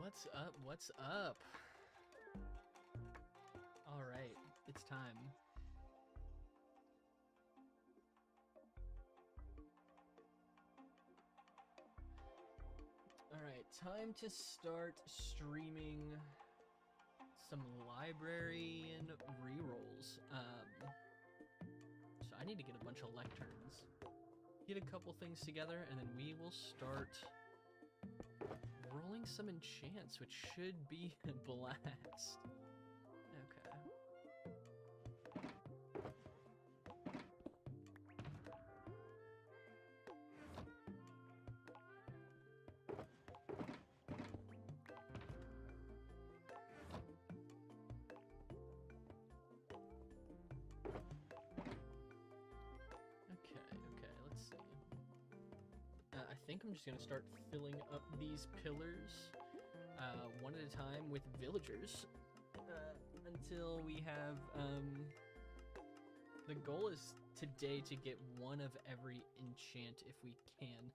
What's up? What's up? All right, it's time. All right, time to start streaming some Librarian rerolls. So I need to get a bunch of lecterns, get a couple things together, and then we will start rolling some enchants, which should be a blast. Okay. Okay, let's see. I think I'm just gonna start filling up these pillars one at a time with villagers until we have, the goal is today to get one of every enchant if we can.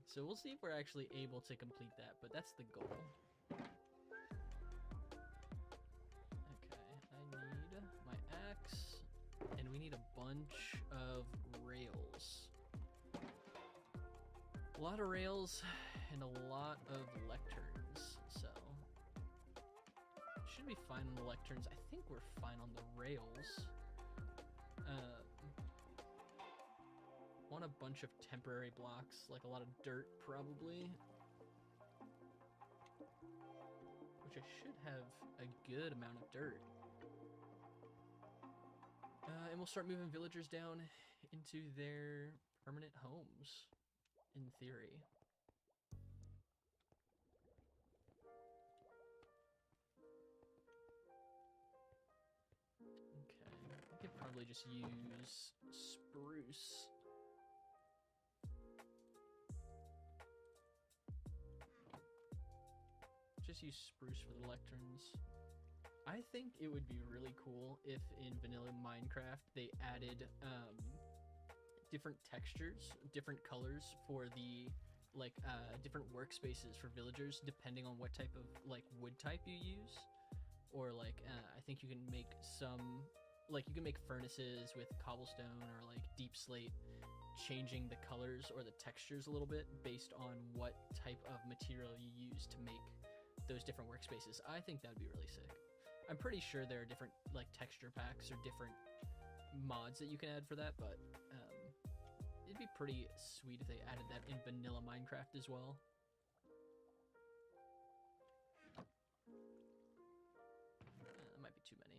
So we'll see if we're actually able to complete that, but that's the goal. Okay, I need my axe, and we need a bunch of rails. A lot of rails and a lot of lecterns, so should be fine on the lecterns. I think we're fine on the rails. Want a bunch of temporary blocks, like a lot of dirt probably, which I should have a good amount of dirt. And we'll start moving villagers down into their permanent homes, in theory. Okay, I could probably just use spruce. Just use spruce for the lecterns. I think it would be really cool if in vanilla Minecraft they added different textures, different colors for the different workspaces for villagers depending on what type of wood type you use. Or I think you can make some, you can make furnaces with cobblestone or deep slate, changing the colors or the textures a little bit based on what type of material you use to make those different workspaces. I think that would be really sick. I'm pretty sure there are different texture packs or different mods that you can add for that, but it'd be pretty sweet if they added that in vanilla Minecraft as well. That might be too many.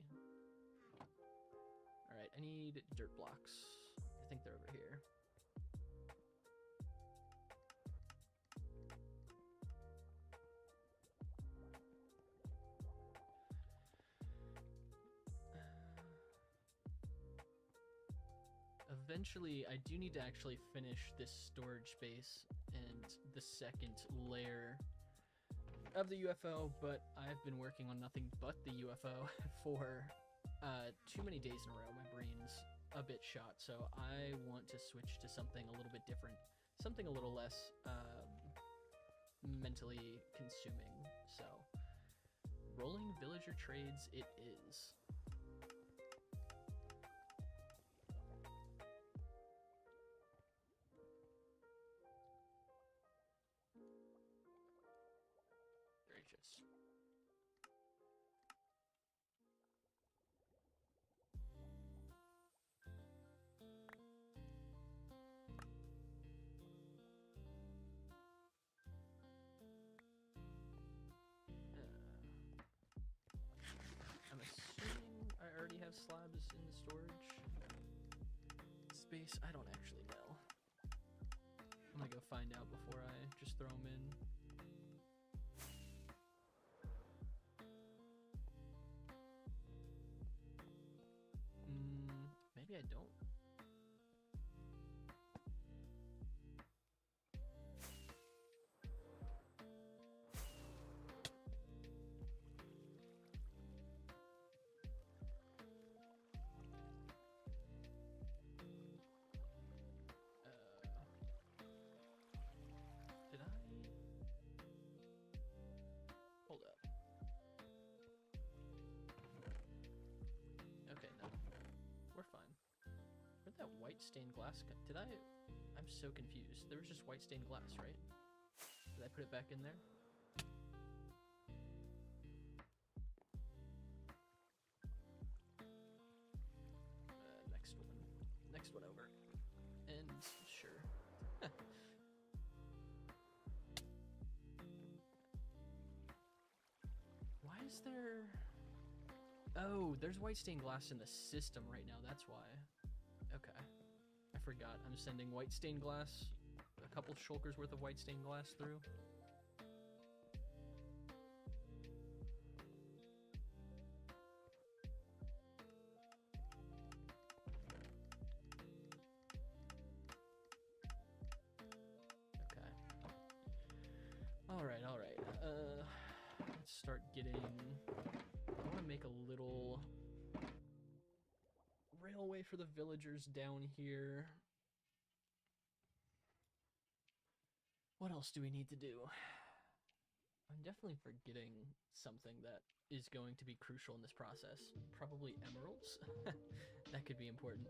All right, I need dirt blocks. I think they're over here. Eventually, I do need to actually finish this storage space and the second layer of the UFO, but I've been working on nothing but the UFO for too many days in a row. My brain's a bit shot, so I want to switch to something a little bit different, something a little less mentally consuming. So, rolling villager trades it is. Gracious. I'm assuming I already have slabs in the storage space. I don't actually know. I'm gonna go find out before I just throw them in. Maybe I don't. Did I? white stained glass? Did I? I'm so confused. There was just white stained glass, right? Did I put it back in there? Next one over. And sure. Why is there... Oh, there's white stained glass in the system right now, that's why. Okay. I forgot. I'm sending white stained glass, a couple shulkers worth of white stained glass through. Alright. Let's start getting... I want to make a little railway for the villagers down here. What else do we need to do? I'm definitely forgetting something that is going to be crucial in this process. Probably emeralds. That could be important.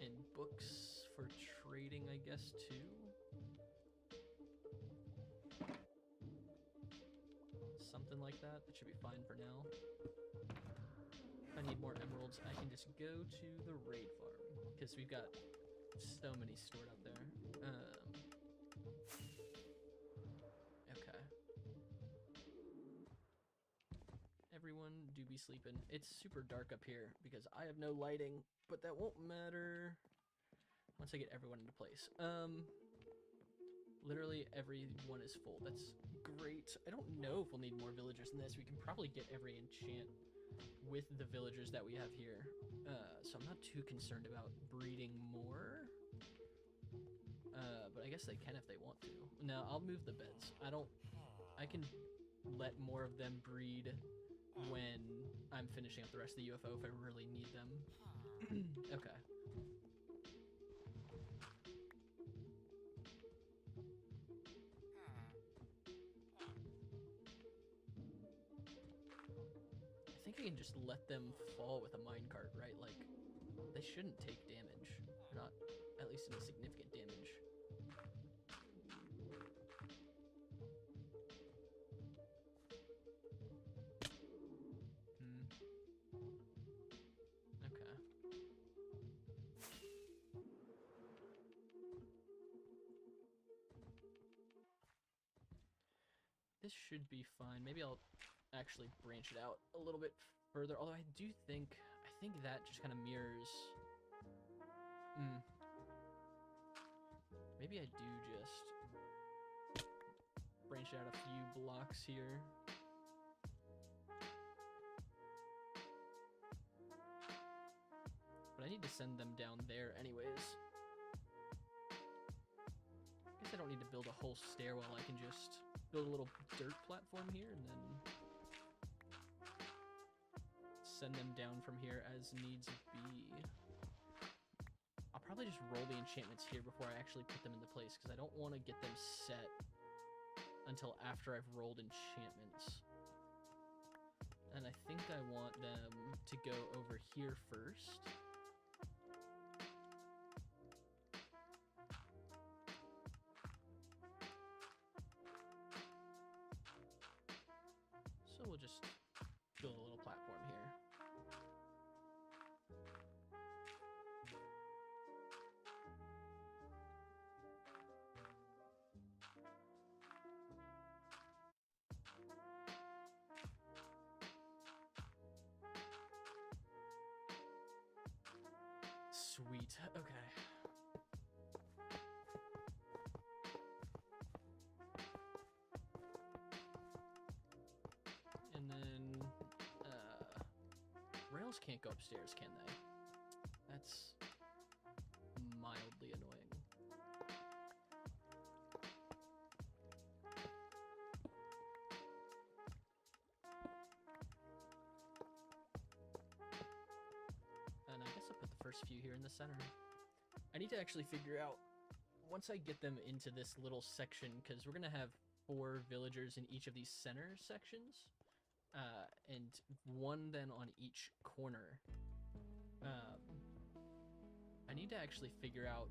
And books for trading, I guess, too. Something like that. That should be fine for now. If I need more emeralds, I can just go to the raid farm, because we've got so many stored up there. Okay. Everyone do be sleeping. It's super dark up here because I have no lighting, but that won't matter once I get everyone into place. Literally everyone is full. That's great. I don't know if we'll need more villagers than this. We can probably get every enchant with the villagers that we have here. So I'm not too concerned about breeding more. But I guess they can if they want to. No, I'll move the beds. I can let more of them breed when I'm finishing up the rest of the UFO if I really need them. Okay. I think I can just let them fall with a minecart, right? Like, they shouldn't take damage. Not, at least any significant damage. Okay. This should be fine. Maybe I'll actually branch it out a little bit further. Although I think that just kind of mirrors. Maybe I do just branch out a few blocks here. But I need to send them down there anyways. I guess I don't need to build a whole stairwell. I can just build a little dirt platform here and then send them down from here as needs be. I'll probably just roll the enchantments here before I actually put them into place, because I don't want to get them set until after I've rolled enchantments. And I think I want them to go over here first. So we'll just build a little platform here. Sweet, okay. And then, rails can't go upstairs, can they? That's mildly annoying. And I guess I'll put the first few here in the center. I need to actually figure out, once I get them into this little section, because we're going to have 4 villagers in each of these center sections. and one then on each corner. I need to actually figure out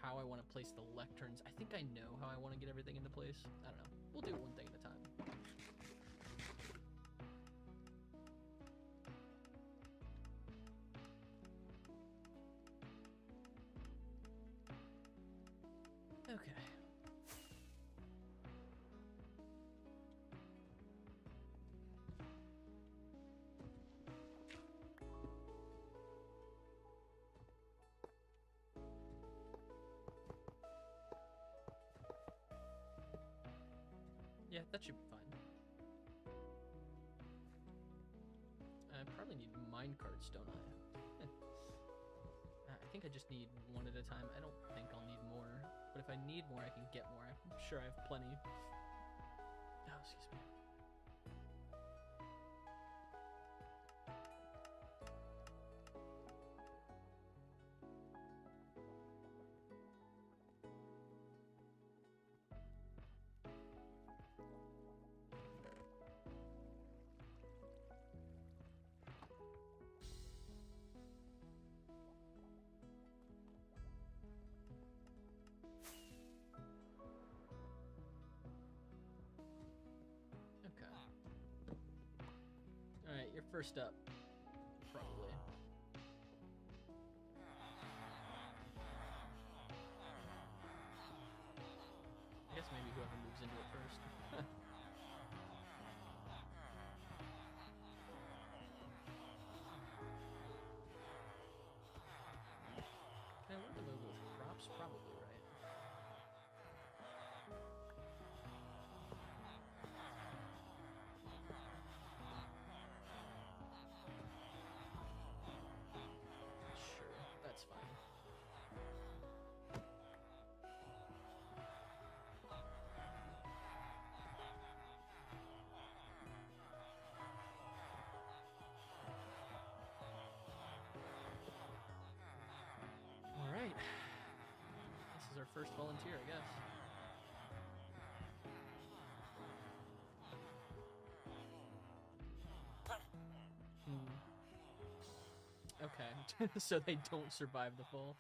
how I want to place the lecterns. I think I know how I want to get everything into place. I don't know. We'll do one thing at a time. Okay. Yeah, that should be fine. I probably need mine carts, don't I? I think I just need one at a time. I don't think I'll need more. But if I need more, I can get more. I'm sure I have plenty. Oh, excuse me. Alright, you're first up. Probably. I guess maybe whoever moves into it first. Can I learn to move with crops? Probably, right? Sure, that's fine. Alright. This is our first volunteer, I guess. Okay, so they don't survive the fall.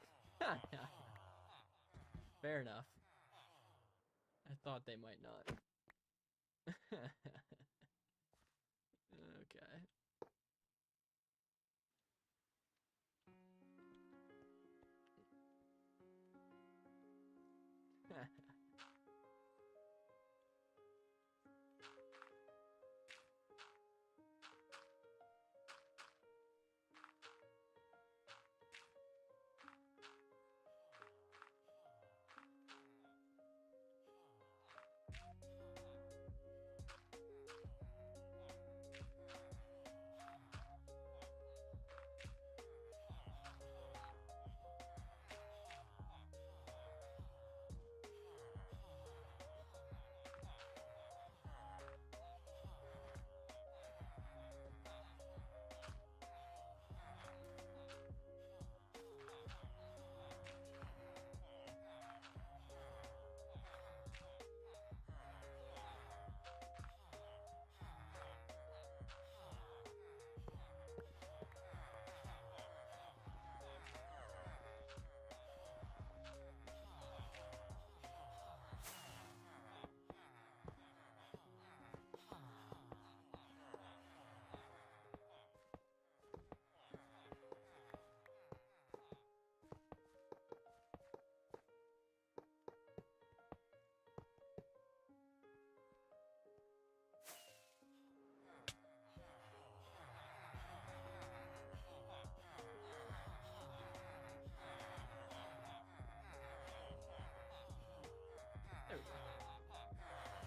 Fair enough. I thought they might not. Okay. There we go.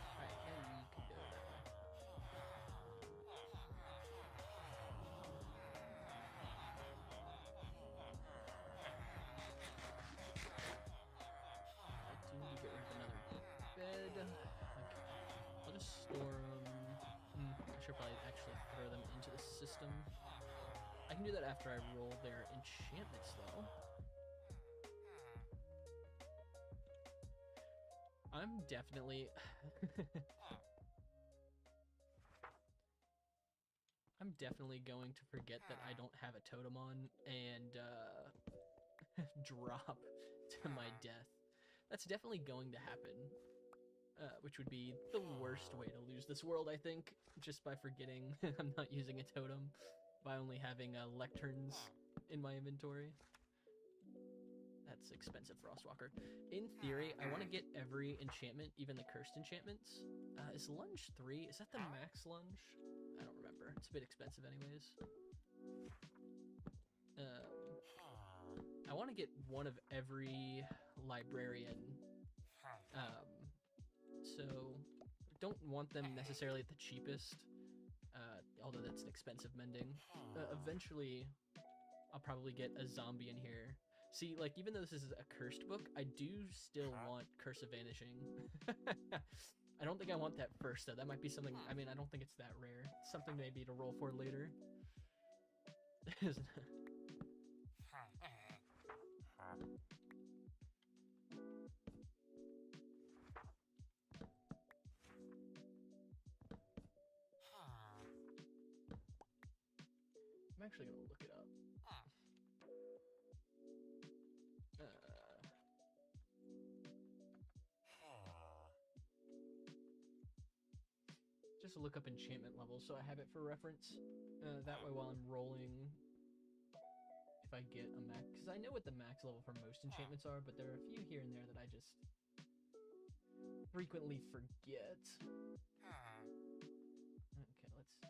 Alright, and you can go that way. I do need to get rid of another bed. Okay. I'll just store them. I should probably actually throw them into the system. I can do that after I roll their enchantments, though. I'm definitely... I'm definitely going to forget that I don't have a totem on and drop to my death. That's definitely going to happen, which would be the worst way to lose this world, I think, just by forgetting I'm not using a totem, by only having lecterns in my inventory. That's expensive, Frostwalker. In theory, I want to get every enchantment, even the cursed enchantments. Is lunge 3? Is that the max lunge? I don't remember. It's a bit expensive anyways. I want to get one of every librarian. So don't want them necessarily at the cheapest, although that's an expensive mending. Eventually, I'll probably get a zombie in here. See, like, even though this is a cursed book, I do still want Curse of Vanishing. I don't think I want that first, though. That might be something, I mean, I don't think it's that rare. It's something maybe to roll for later. I'm actually gonna look it up. Just to look up enchantment levels so I have it for reference. That way while I'm rolling, if I get a max, because I know what the max level for most enchantments are, but there are a few here and there that I just frequently forget. Okay, let's see. Okay.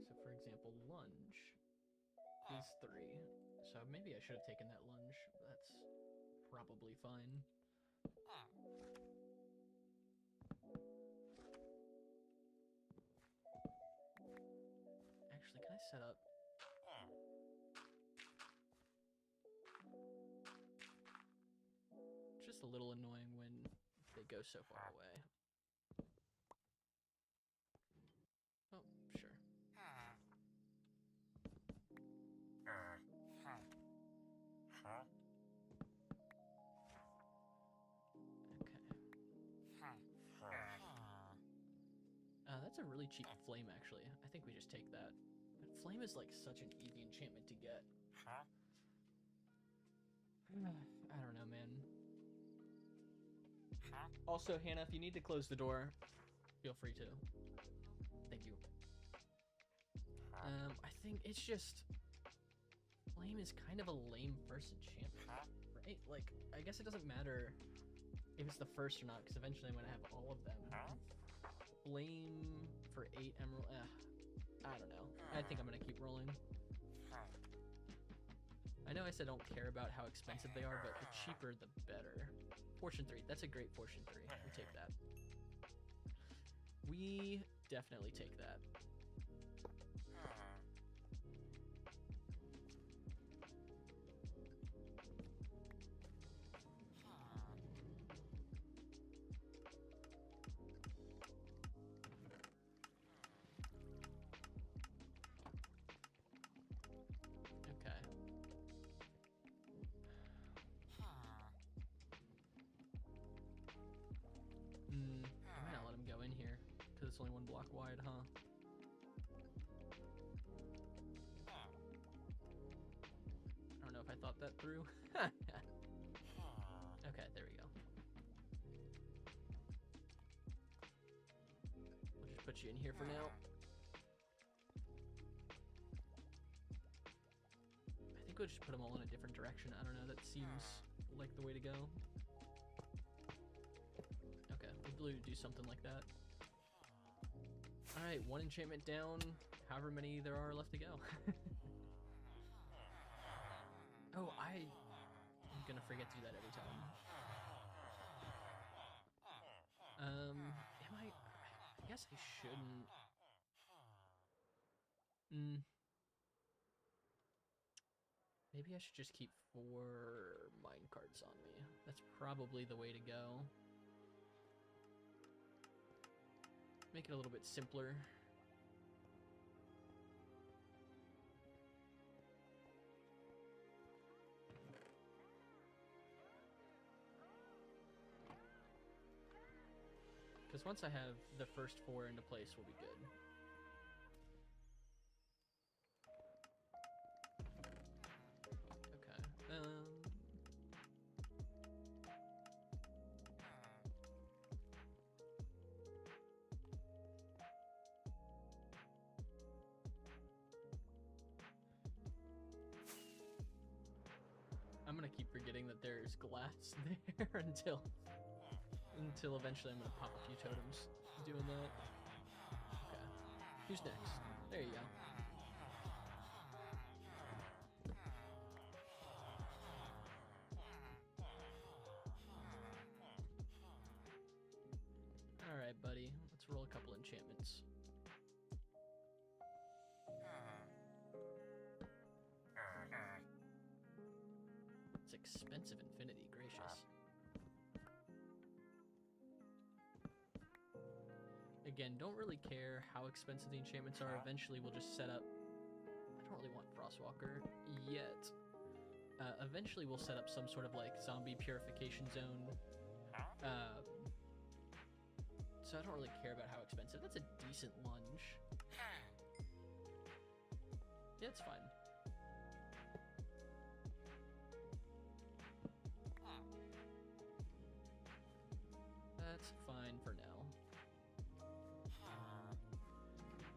So for example, lunge is 3. So maybe I should have taken that lunge. That's probably fine. Actually, can I set up? Just a little annoying when they go so far away. Oh, sure. That's a really cheap flame, actually. I think we just take that. But flame is like such an easy enchantment to get. I don't know, man. Also, Hannah, if you need to close the door, feel free to. Thank you. I think it's just... Flame is kind of a lame first enchantment, right? Like, I guess it doesn't matter if it's the first or not, because eventually I'm going to have all of them. Flame for 8 emerald... I don't know. I think I'm going to keep rolling. I know I said I don't care about how expensive they are, but the cheaper, the better. Fortune 3. That's a great Fortune 3. We take that. We definitely take that. I might not let him go in here, because it's only 1 block wide, huh? I don't know if I thought that through. Okay, there we go. We'll just put you in here for now. I think we'll just put them all in a different direction. I don't know, that seems like the way to go. We'll do something like that. Alright, 1 enchantment down, however many there are left to go. Oh, I'm gonna forget to do that every time. Am I? I guess I shouldn't. Maybe I should just keep 4 minecarts on me. That's probably the way to go. Make it a little bit simpler. Because once I have the first 4 into place, we'll be good. Okay. I'm gonna keep forgetting that there's glass there until eventually I'm gonna pop a few totems doing that. Okay. Who's next? There you go. Alright, buddy. Let's roll a couple enchantments. It's expensive infinity, gracious. Again, don't really care how expensive the enchantments are. Eventually we'll just set up... I don't really want Frostwalker yet. Eventually we'll set up some sort of like zombie purification zone. So I don't really care about how expensive. That's a decent lunge. Yeah, it's fine. That's fine for now.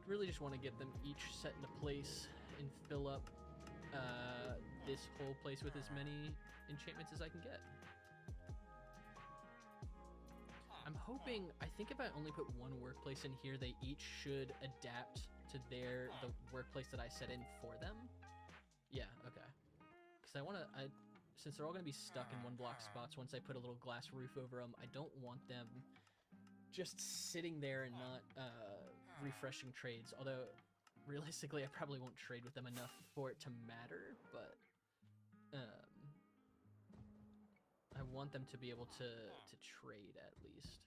Really just want to get them each set into place and fill up this whole place with as many enchantments as I can get. I'm hoping, I think if I only put one workplace in here, they each should adapt to the workplace that I set in for them. Yeah, okay. Because I want to, since they're all going to be stuck in one block spots once I put a little glass roof over them, I don't want them just sitting there and not refreshing trades. Although, realistically, I probably won't trade with them enough for it to matter, but I want them to be able to trade at least.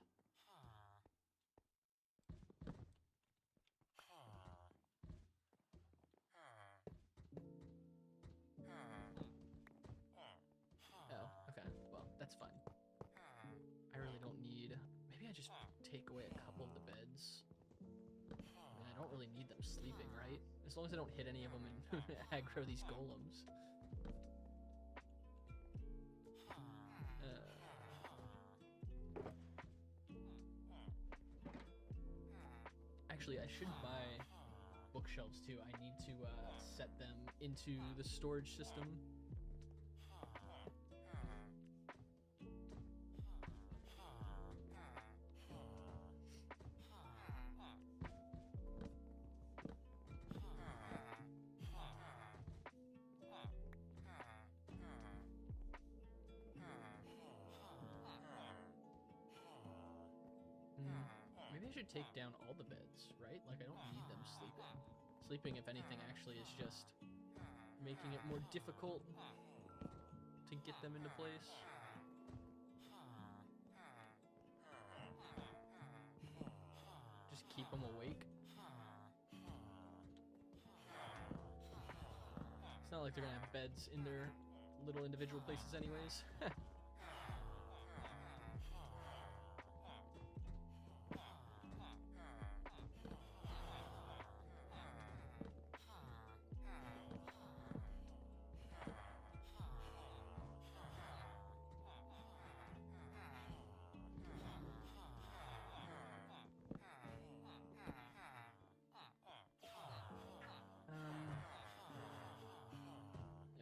Oh, okay. Well, that's fine. I really don't need... Maybe I just take away a couple of the beds. I mean, I don't really need them sleeping, right? As long as I don't hit any of them and aggro these golems. Actually, I should buy bookshelves too. I need to set them into the storage system. Maybe I should take down all the beds, right? Like, I don't need them sleeping. Sleeping, if anything, actually is just making it more difficult to get them into place. Just keep them awake. It's not like they're gonna have beds in their little individual places anyways.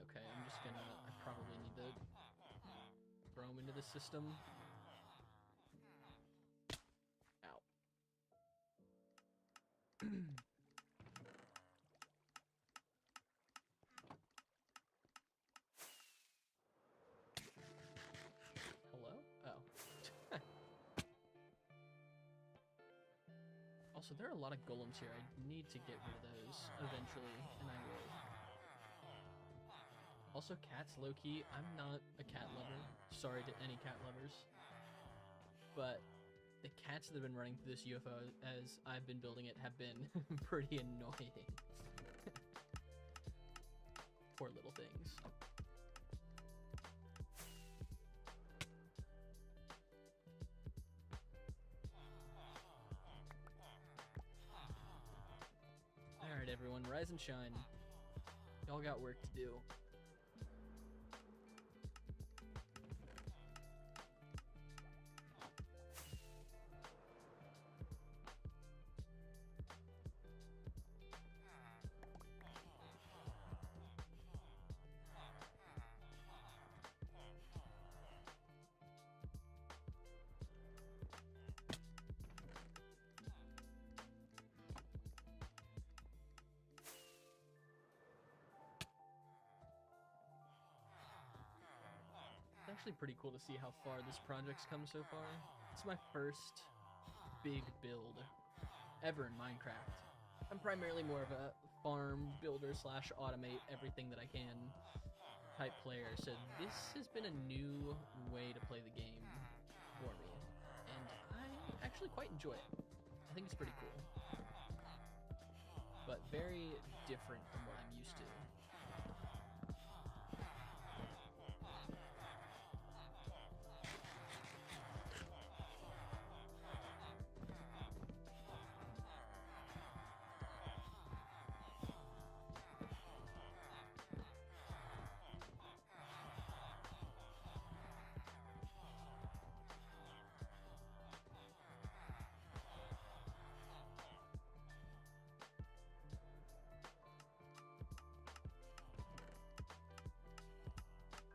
Okay, I'm just gonna... I probably need to throw them into the system. Ow. Hello? Oh. Also, there are a lot of golems here. I need to get rid of those eventually, and I will. Also, cats, low-key, I'm not a cat lover. Sorry to any cat lovers. But the cats that have been running through this UFO as I've been building it have been pretty annoying. Poor little things. everyone. Rise and shine. Y'all got work to do. It's actually pretty cool to see how far this project's come so far. It's my first big build ever in Minecraft. I'm primarily more of a farm builder slash automate everything that I can type player, so this has been a new way to play the game for me, and I actually quite enjoy it. I think it's pretty cool, but very different from what I'm used to.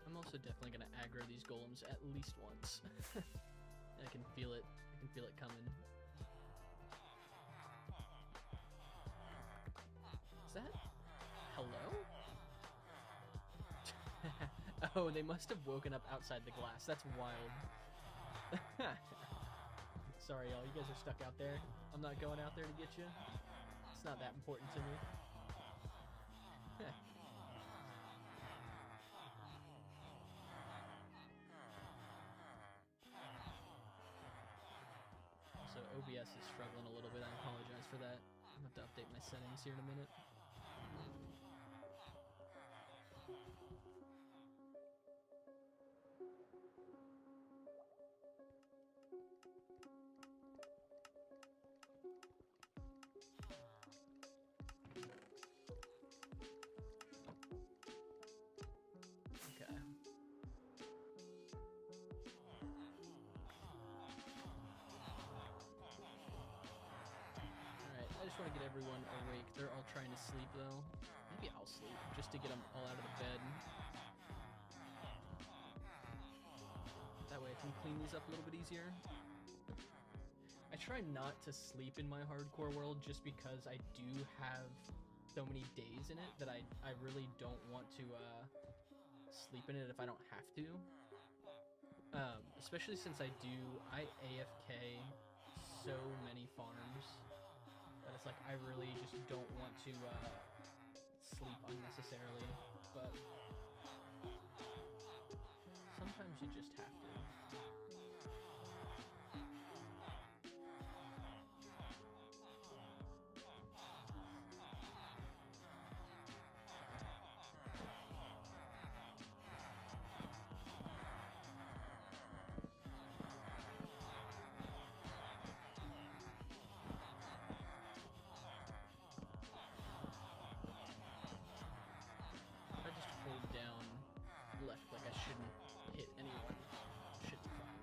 I'm also definitely gonna aggro these golems at least once. I can feel it. I can feel it coming. Is that... hello? Oh, they must have woken up outside the glass. That's wild. Sorry, y'all. You guys are stuck out there. I'm not going out there to get you. It's not that important to me. So OBS is struggling a little bit. I apologize for that. I'm gonna have to update my settings here in a minute. I just want to get everyone awake. They're all trying to sleep, though. Maybe I'll sleep, just to get them all out of the bed. That way I can clean these up a little bit easier. I try not to sleep in my hardcore world just because I do have so many days in it that I really don't want to sleep in it if I don't have to. Especially since I AFK so many farms. But it's like, I really just don't want to sleep unnecessarily, but sometimes you just have to. Down left like I shouldn't hit anyone. Should be fine.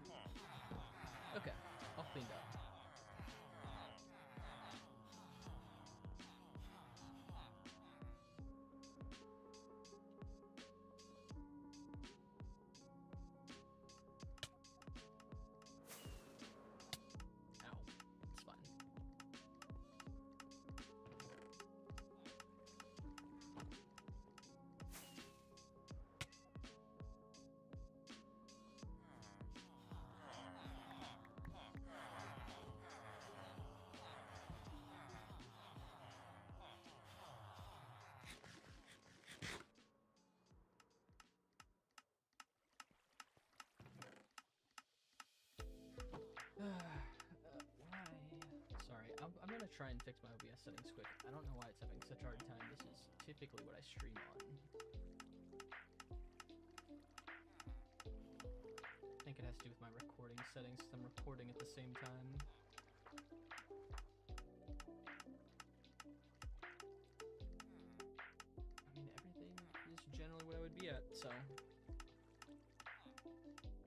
Okay, all cleaned up. Ow, it's fine. Why? Sorry, I'm gonna try and fix my OBS settings quick. I don't know why it's having such a hard time. This is typically what I stream on. I think it has to do with my recording settings, because I'm recording at the same time. yet, so I'm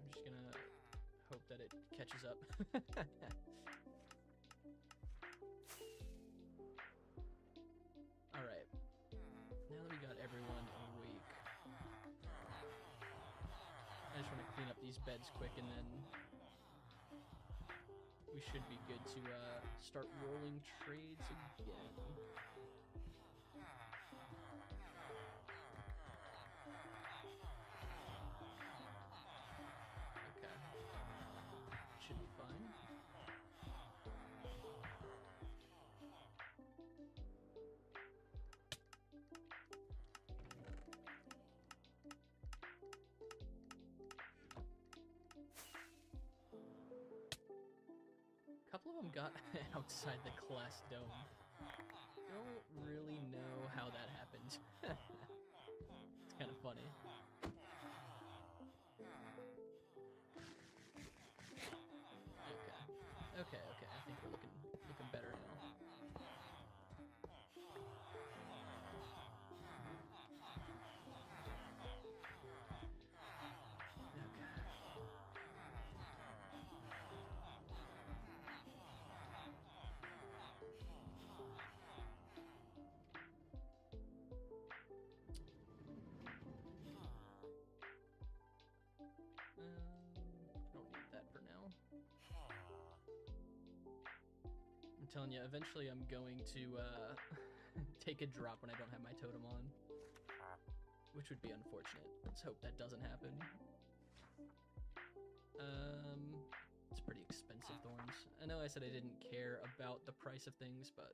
just gonna hope that it catches up. Alright. Now that we got everyone awake, I just want to clean up these beds quick, and then we should be good to start rolling trades again. Okay. Should be fine. A couple of them got outside the class dome. Don't really know how that happened. It's kind of funny. Okay. I think we're looking better now. Don't need that for now. I'm telling you, eventually I'm going to take a drop when I don't have my totem on, which would be unfortunate. Let's hope that doesn't happen. It's pretty expensive thorns. I know I said I didn't care about the price of things, but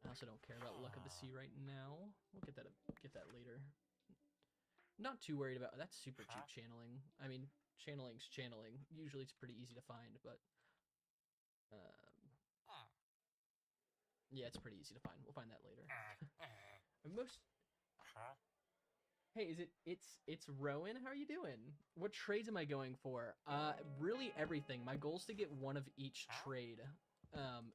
I also don't care about Luck of the Sea right now. We'll get that later. Not too worried about that's super cheap channeling. I mean, channeling's channeling. Usually it's pretty easy to find, but yeah, it's pretty easy to find. We'll find that later. Hey, it's Rowan? How are you doing? What trades am I going for? Really everything. My goal is to get one of each trade.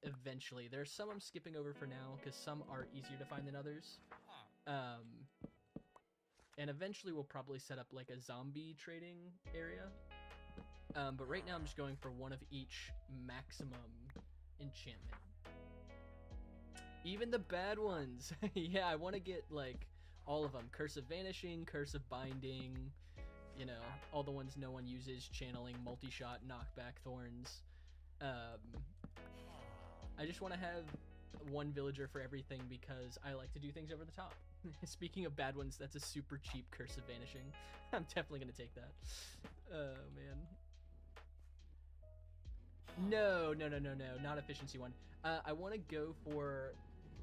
Eventually. There's some I'm skipping over for now because some are easier to find than others. And eventually we'll probably set up like a zombie trading area. But right now I'm just going for one of each maximum enchantment. Even the bad ones. Yeah, I want to get like all of them. Curse of Vanishing, Curse of Binding, you know, all the ones no one uses, channeling, multi-shot, knockback thorns. I just want to have one villager for everything because I like to do things over the top. Speaking of bad ones, that's a super cheap Curse of Vanishing. I'm definitely going to take that. Oh, man. No, not efficiency one. I want to go for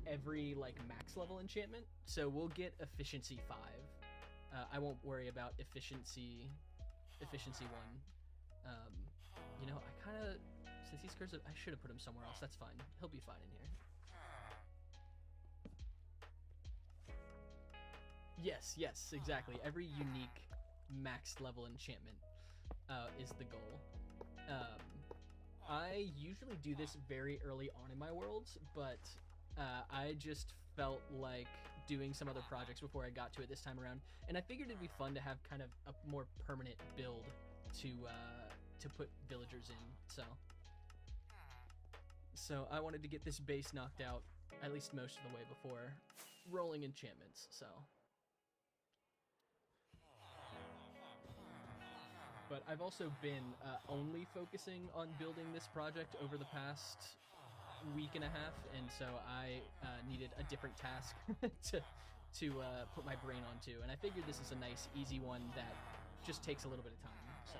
every, like, max level enchantment, so we'll get efficiency 5. I won't worry about efficiency 1. You know, I kind of, since he's Curse of, I should have put him somewhere else. That's fine. He'll be fine in here. Yes, exactly. Every unique maxed level enchantment is the goal. I usually do this very early on in my worlds, but I just felt like doing some other projects before I got to it this time around, and I figured it'd be fun to have kind of a more permanent build to put villagers in. So I wanted to get this base knocked out at least most of the way before rolling enchantments. So. But I've also been only focusing on building this project over the past week and a half, and so I needed a different task to put my brain onto, and I figured this is a nice, easy one that just takes a little bit of time. So.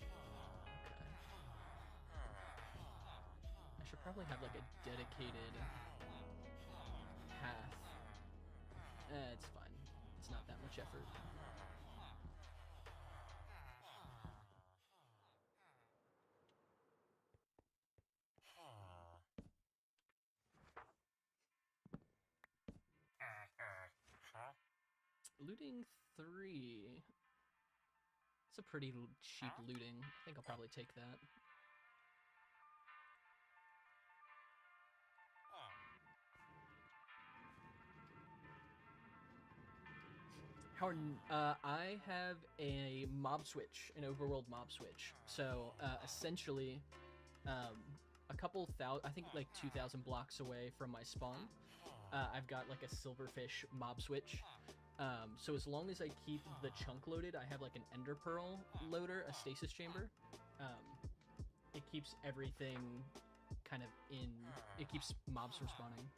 Okay. I should probably have like a dedicated path. It's fine. It's not that much effort. Looting 3. It's a pretty cheap looting. I think I'll probably take that. I have a mob switch, an overworld mob switch. So essentially, um, a couple thousand, I think like 2,000 blocks away from my spawn, I've got like a silverfish mob switch. So as long as I keep the chunk loaded, I have like an ender pearl loader, a stasis chamber. Um, it keeps everything kind of in. It keeps mobs from spawning.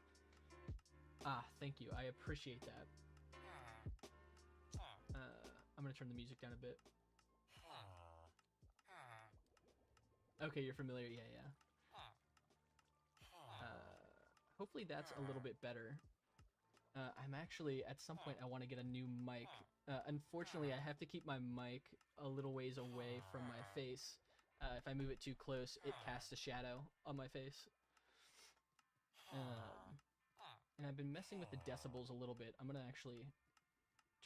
Ah, thank you. I appreciate that. I'm gonna turn the music down a bit. Okay, you're familiar. Yeah, yeah. Hopefully that's a little bit better. I'm actually, at some point, I want to get a new mic. Unfortunately, I have to keep my mic a little ways away from my face. If I move it too close, it casts a shadow on my face. And I've been messing with the decibels a little bit. I'm gonna actually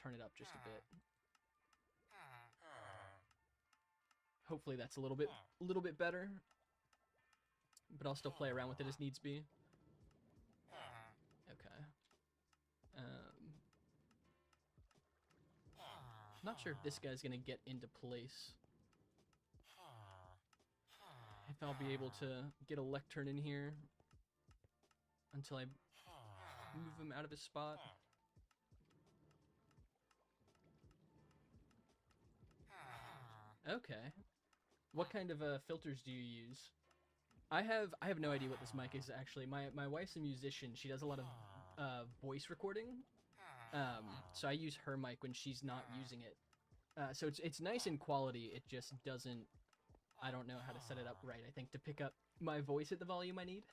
turn it up just a bit. Hopefully that's a little bit better. But I'll still play around with it as needs be. Okay. Not sure if this guy's gonna get into place. If I'll be able to get a lectern in here until I move him out of his spot. Okay. What kind of filters do you use? I have no idea what this mic is actually. My wife's a musician. She does a lot of voice recording. So I use her mic when she's not using it. So it's nice in quality. It just doesn't. I don't know how to set it up right. I think to pick up my voice at the volume I need.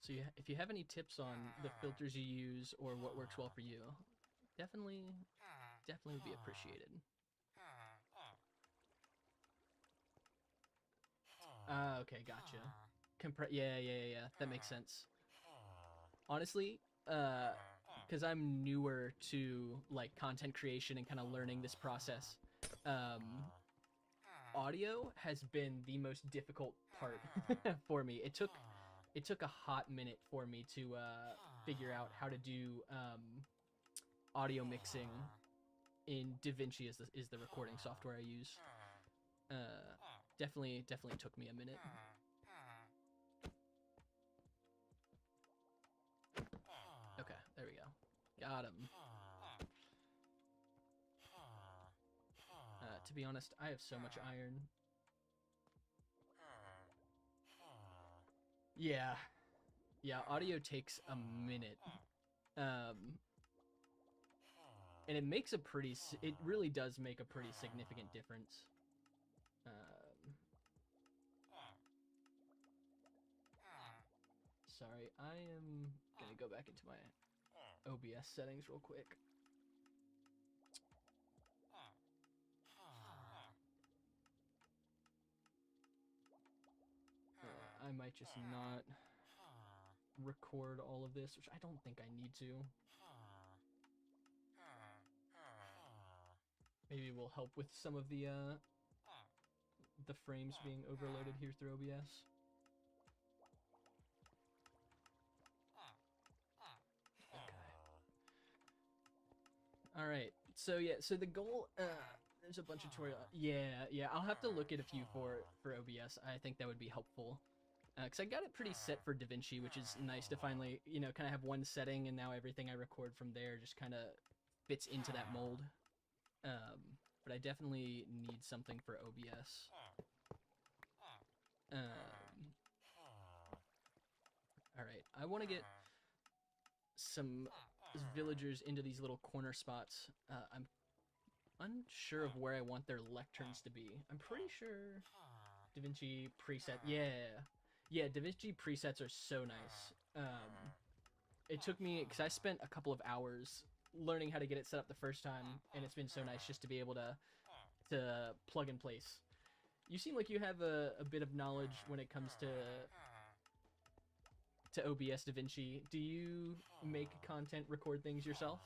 So if you have any tips on the filters you use or what works well for you, definitely would be appreciated. Okay, gotcha. Yeah. That makes sense. Honestly, because I'm newer to like content creation and kind of learning this process, audio has been the most difficult part for me. It took a hot minute for me to figure out how to do audio mixing in DaVinci is the recording software I use. Definitely took me a minute. Okay, there we go. Got him. To be honest, I have so much iron. Yeah, audio takes a minute. And it makes it really does make a pretty significant difference. Sorry, I am gonna go back into my OBS settings real quick. I might just not record all of this, which I don't think I need to. Maybe it will help with some of the frames being overloaded here through OBS. Okay. All right. So yeah, so the goal. There's a bunch of tutorial. Yeah. I'll have to look at a few for OBS. I think that would be helpful. Because I got it pretty set for DaVinci, which is nice to finally, kind of have one setting, and now everything I record from there just kind of fits into that mold. But I definitely need something for OBS. Alright, I want to get some villagers into these little corner spots. I'm unsure of where I want their lecterns to be. I'm pretty sure DaVinci preset. Yeah, DaVinci presets are so nice. It took me, because I spent a couple of hours learning how to get it set up the first time, and it's been so nice just to be able to plug and place. You seem like you have a bit of knowledge when it comes to to OBS DaVinci. Do you make content, record things yourself?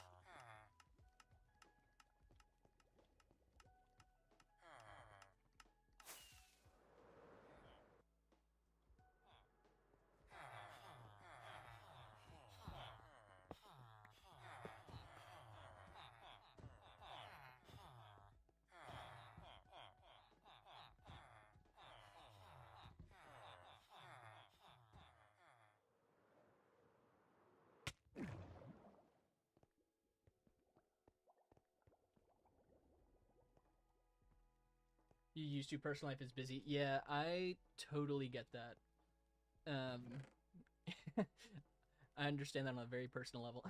You used to, personal life is busy. Yeah, I totally get that. I understand that on a very personal level.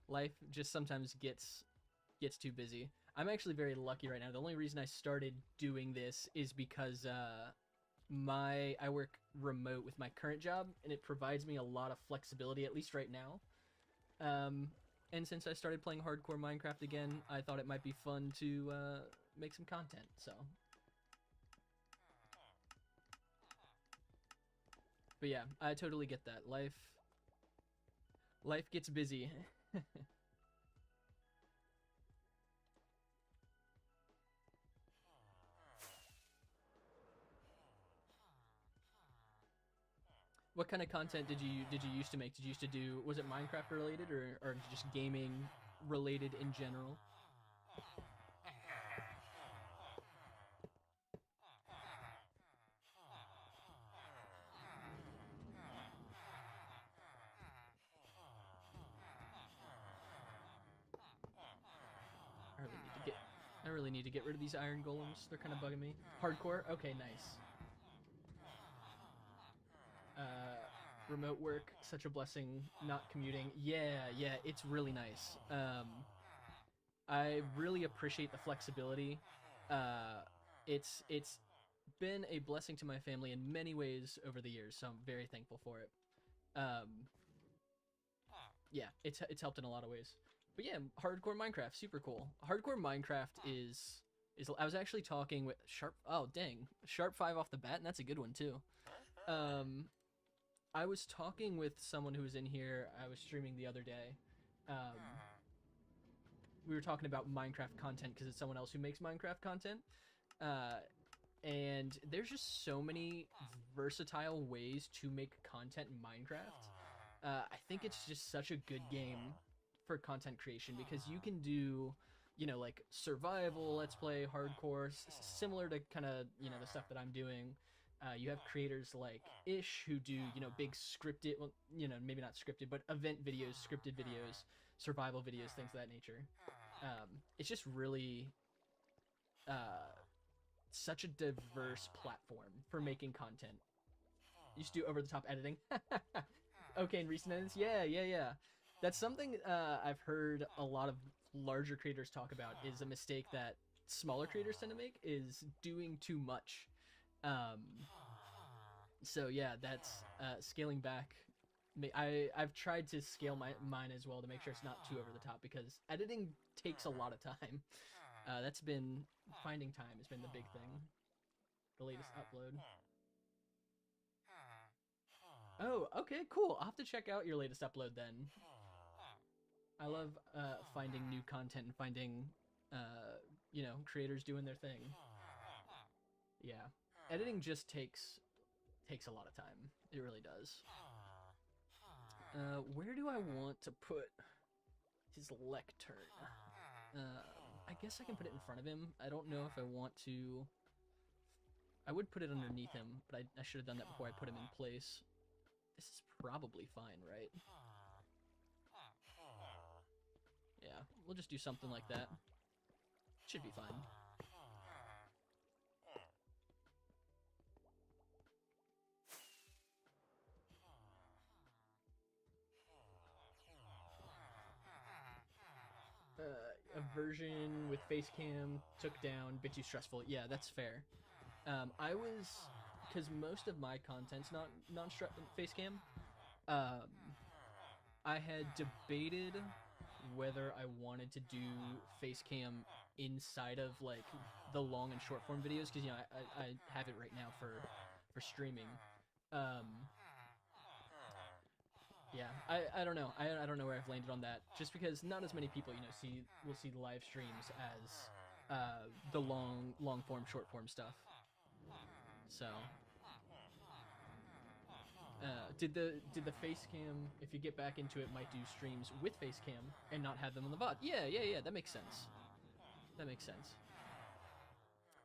Life just sometimes gets too busy. I'm actually very lucky right now. The only reason I started doing this is because I work remote with my current job, and it provides me a lot of flexibility, at least right now. And since I started playing hardcore Minecraft again, I thought it might be fun to make some content. So, but yeah, I totally get that. Life gets busy. What kind of content did you used to make? Did you used to do, was it Minecraft related or just gaming related in general? I really need to get I really need to get rid of these iron golems. They're kind of bugging me. Hardcore? Okay, nice. Remote work, such a blessing, not commuting. Yeah, it's really nice. I really appreciate the flexibility. Uh, it's been a blessing to my family in many ways over the years, so I'm very thankful for it. Um, yeah, it's helped in a lot of ways. But yeah, hardcore Minecraft, super cool. Hardcore Minecraft is I was actually talking with Sharp. Oh dang, Sharp 5 off the bat, and that's a good one too. Um, I was talking with someone who was in here. I was streaming the other day. Um, we were talking about Minecraft content because it's someone else who makes Minecraft content. Uh, and there's just so many versatile ways to make content in Minecraft. I think it's just such a good game for content creation because you can do, like survival, let's play, hardcore, similar to kind of, the stuff that I'm doing. You have creators like Ish who do, big scripted, well, maybe not scripted, but event videos, scripted videos, survival videos, things of that nature. It's just really such a diverse platform for making content. You just do over the top editing. Okay, in recent edits, yeah. That's something I've heard a lot of larger creators talk about. Is a mistake that smaller creators tend to make is doing too much. So yeah, that's scaling back. I've tried to scale mine as well to make sure it's not too over the top because editing takes a lot of time. That's been finding time has been the big thing. The latest upload. Oh, okay, cool. I'll have to check out your latest upload then. I love finding new content and finding, creators doing their thing. Yeah, editing just takes a lot of time. It really does. Where do I want to put his lectern? I guess I can put it in front of him. I don't know if I want to. I would put it underneath him, but I should have done that before I put him in place. This is probably fine, right? Yeah, we'll just do something like that. Should be fine. A version with face cam took down, bit too stressful. Yeah, that's fair. I was, because most of my content's not face cam. I had debated whether I wanted to do face cam inside of like the long and short form videos because I have it right now for streaming. Yeah, I don't know. I don't know where I've landed on that. Just because not as many people, you know, will see the live streams as the long form, short form stuff. So, did the face cam, if you get back into it, might do streams with face cam and not have them on the VOD? Yeah. That makes sense. That makes sense.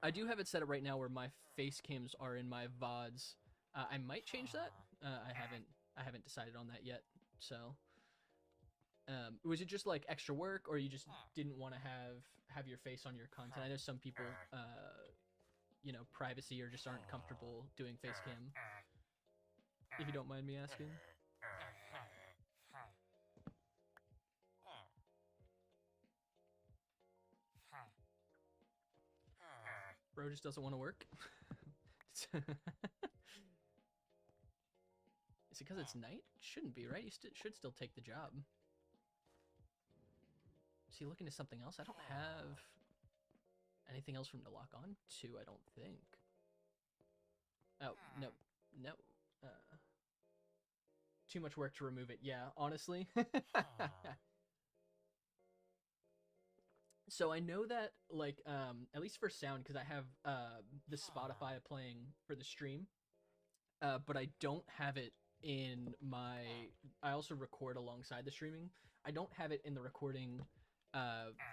I do have it set up right now where my face cams are in my VODs. I might change that. I haven't decided on that yet. So, was it just like extra work, or you just didn't want to have your face on your content? I know some people, privacy or just aren't comfortable doing face cam. If you don't mind me asking. Bro just doesn't want to work. Is it because it's night? Shouldn't be, right? You should still take the job. Is he looking to something else? I don't have anything else for him to lock on to, I don't think. Oh, no. Too much work to remove it. Yeah, honestly. So I know that, like, at least for sound, because I have the Spotify playing for the stream, but I don't have it in my. I also record alongside the streaming. I don't have it in the recording,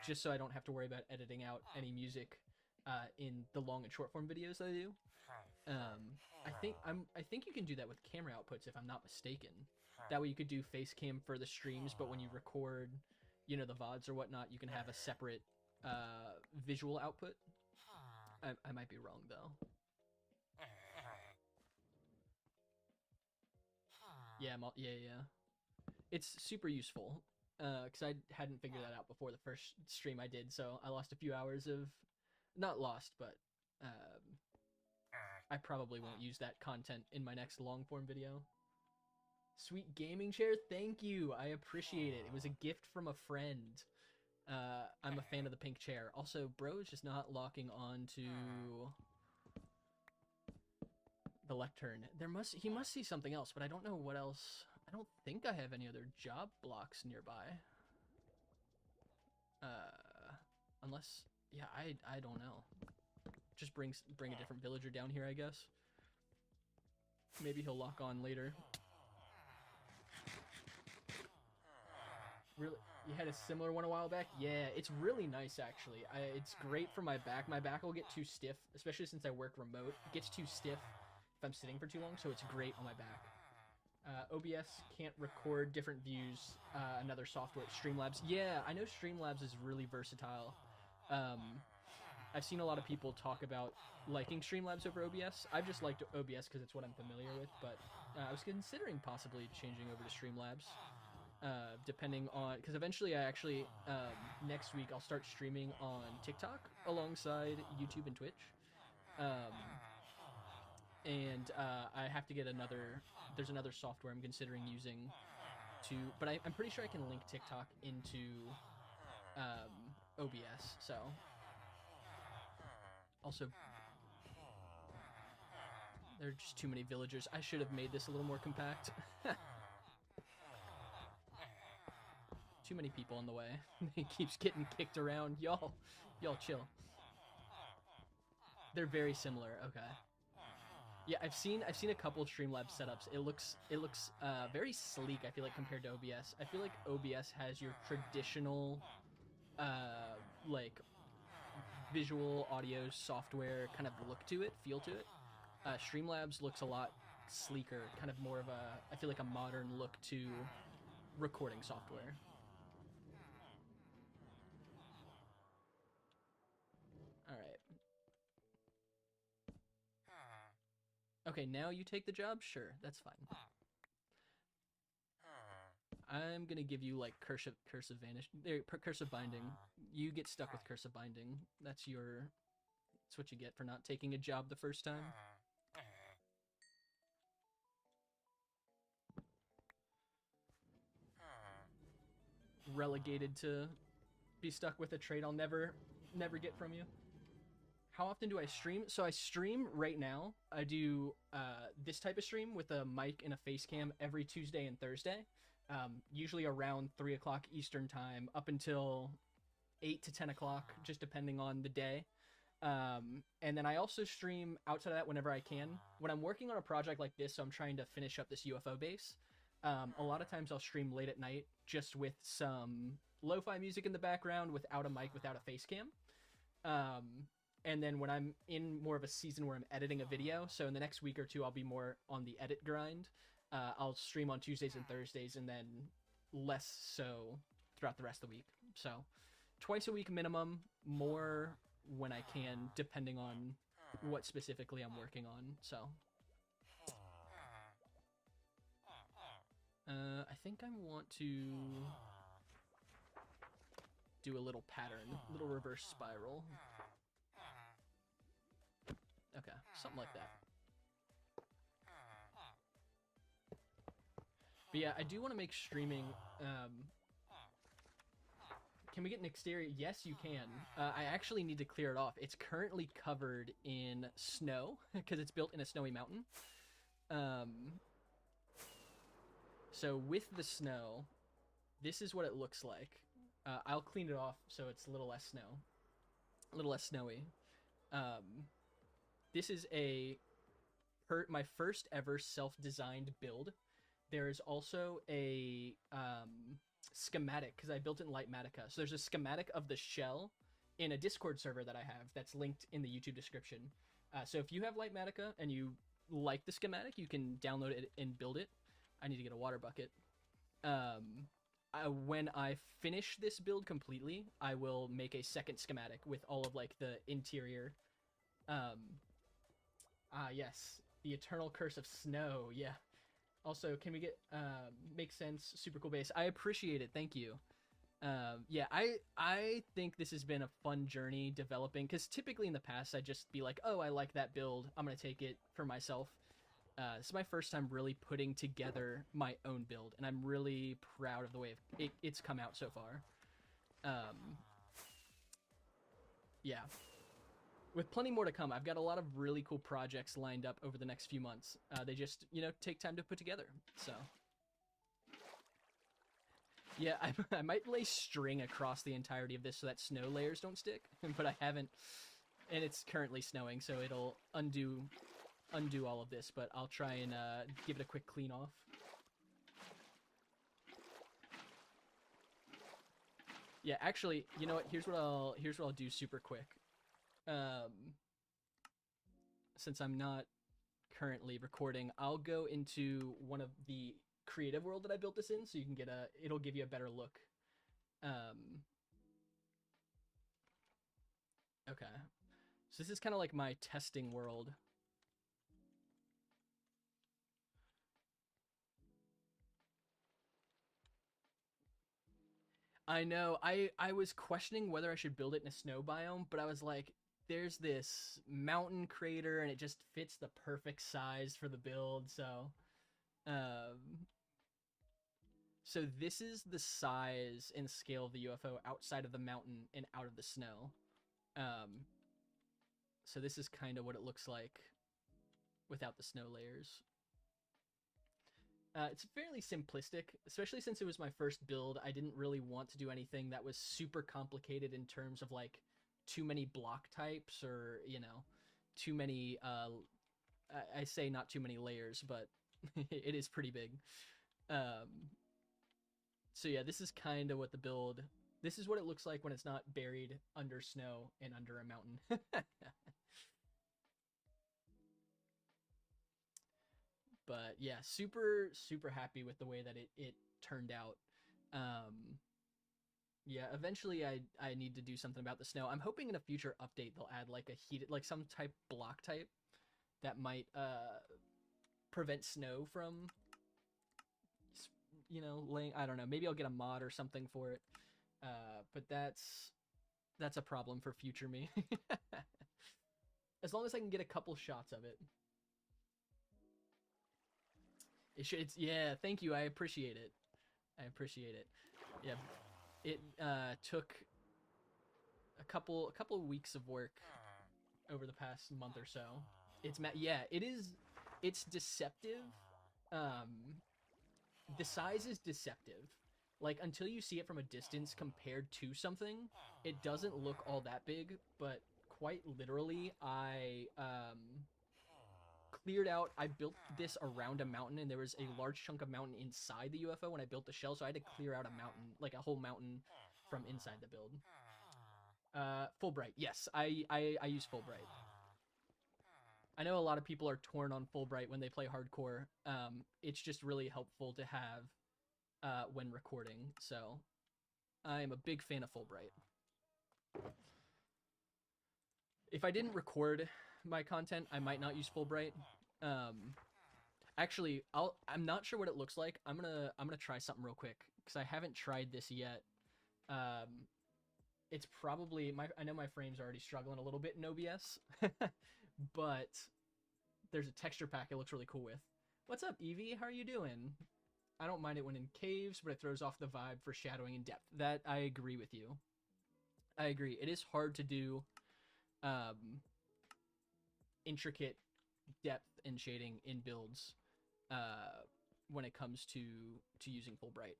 just so I don't have to worry about editing out any music in the long and short form videos that I do. I think you can do that with camera outputs if I'm not mistaken. That way you could do face cam for the streams, but when you record, the VODs or whatnot, you can have a separate visual output. I might be wrong though. Yeah. It's super useful because I hadn't figured that out before the first stream I did, so I lost a few hours of, not lost, but I probably won't use that content in my next long form video. Sweet gaming chair, thank you. I appreciate it. It was a gift from a friend. I'm a fan of the pink chair. Also, bro is just not locking on to the lectern. He must see something else, but I don't know what else. I don't think I have any other job blocks nearby. Unless, yeah, I don't know. Just bring a different villager down here, I guess. Maybe he'll lock on later. Really, you had a similar one a while back? Yeah, it's really nice actually. It's great for my back. My back will get too stiff, especially since I work remote. It gets too stiff if I'm sitting for too long, so it's great on my back. OBS can't record different views. Another software, Streamlabs. Yeah, I know Streamlabs is really versatile. I've seen a lot of people talk about liking Streamlabs over OBS. I've just liked OBS because it's what I'm familiar with, but I was considering possibly changing over to Streamlabs. Depending on, because eventually I actually, next week I'll start streaming on TikTok alongside YouTube and Twitch. I have to get there's another software I'm considering using but I'm pretty sure I can link TikTok into OBS, so. Also, there are just too many villagers. I should have made this a little more compact. Too many people in the way. He keeps getting kicked around. Y'all chill. They're very similar. Okay. Yeah, I've seen a couple Streamlabs setups. It looks very sleek, I feel like, compared to OBS. I feel like OBS has your traditional like visual audio software kind of look to it, feel to it. Streamlabs looks a lot sleeker, kind of more of I feel like a modern look to recording software. Alright. Okay, now you take the job? Sure, that's fine. I'm gonna give you like cursive vanish, cursive binding. You get stuck with cursive binding. That's what you get for not taking a job the first time. Relegated to be stuck with a trait I'll never get from you. How often do I stream? So I stream right now. I do this type of stream with a mic and a face cam every Tuesday and Thursday, usually around 3 o'clock Eastern time up until 8 to 10 o'clock, just depending on the day. And then I also stream outside of that whenever I can. When I'm working on a project like this, so I'm trying to finish up this UFO base, a lot of times I'll stream late at night just with some lo-fi music in the background, without a mic, without a face cam. And then when I'm in more of a season where I'm editing a video, so in the next week or two, I'll be more on the edit grind. I'll stream on Tuesdays and Thursdays, and then less so throughout the rest of the week. So twice a week minimum, more when I can, depending on what specifically I'm working on. So I think I want to do a little pattern, a little reverse spiral. Okay, something like that. But yeah, I do want to make streaming. Can we get an exterior? Yes, you can. I actually need to clear it off. It's currently covered in snow because it's built in a snowy mountain. So with the snow, this is what it looks like. I'll clean it off so it's a little less snow, a little less snowy. This is my first ever self-designed build. There is also a schematic, because I built it in Lightmatica. So there's a schematic of the shell in a Discord server that I have that's linked in the YouTube description. So if you have Lightmatica and you like the schematic, you can download it and build it. I need to get a water bucket. When I finish this build completely, I will make a second schematic with all of like the interior. Yes, the Eternal Curse of Snow. Yeah. Also, can we get makes sense? Super cool base. I appreciate it. Thank you. Yeah, I think this has been a fun journey developing, because typically in the past I'd just be like, oh, I like that build, I'm gonna take it for myself. This is my first time really putting together my own build, and I'm really proud of the way it's come out so far. Yeah. With plenty more to come. I've got a lot of really cool projects lined up over the next few months. They just, take time to put together. So, yeah, I might lay string across the entirety of this so that snow layers don't stick, but I haven't. And it's currently snowing, so it'll undo all of this. But I'll try and give it a quick clean off. Yeah, actually, you know what? Here's what I'll do super quick. Since I'm not currently recording, I'll go into one of the creative world that I built this in, so you can it'll give you a better look. Okay. So this is kind of like my testing world. I know, I was questioning whether I should build it in a snow biome, but I was like, there's this mountain crater and it just fits the perfect size for the build. So this is the size and scale of the UFO outside of the mountain and out of the snow. So this is kind of what it looks like without the snow layers. It's fairly simplistic, especially since it was my first build. I didn't really want to do anything that was super complicated in terms of like too many block types, or too many I say not too many layers, but it is pretty big. So yeah, this is kind of what this is what it looks like when it's not buried under snow and under a mountain. But yeah, super happy with the way that it turned out. Yeah, eventually I need to do something about the snow. I'm hoping in a future update they'll add like some type block type that might prevent snow from laying. I don't know, maybe I'll get a mod or something for it. But that's a problem for future me. As long as I can get a couple shots of it. Yeah, thank you. I appreciate it. Yeah. It took a couple of weeks of work over the past month or so. Yeah, it is. It's deceptive. The size is deceptive. Like, until you see it from a distance compared to something, it doesn't look all that big, but quite literally, I cleared out, I built this around a mountain, and there was a large chunk of mountain inside the UFO when I built the shell, so I had to clear out a mountain, like a whole mountain from inside the build. Fulbright, yes, I use Fulbright. I know a lot of people are torn on Fulbright when they play hardcore. It's just really helpful to have when recording, so I'm a big fan of Fulbright. If I didn't record my content, I might not use Fulbright. Actually, I'm not sure what it looks like. I'm gonna try something real quick because I haven't tried this yet. It's probably I know my frame's already struggling a little bit in OBS, but there's a texture pack it looks really cool with. What's up, Evie? How are you doing? I don't mind it when in caves, but it throws off the vibe for shadowing and depth. That I agree with you. I agree. It is hard to do intricate depth and shading in builds when it comes to using Fulbright.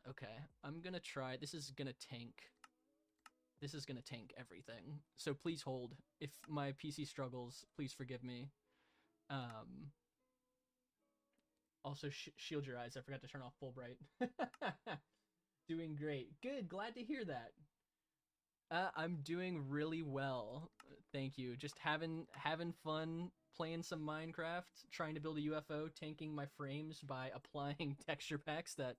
Okay, I'm gonna try. This is gonna tank everything. So please hold. If my PC struggles, please forgive me. Also, shield your eyes. I forgot to turn off Fulbright. Doing great. Good. Glad to hear that. I'm doing really well. Thank you. Just having fun playing some Minecraft, trying to build a UFO, tanking my frames by applying texture packs that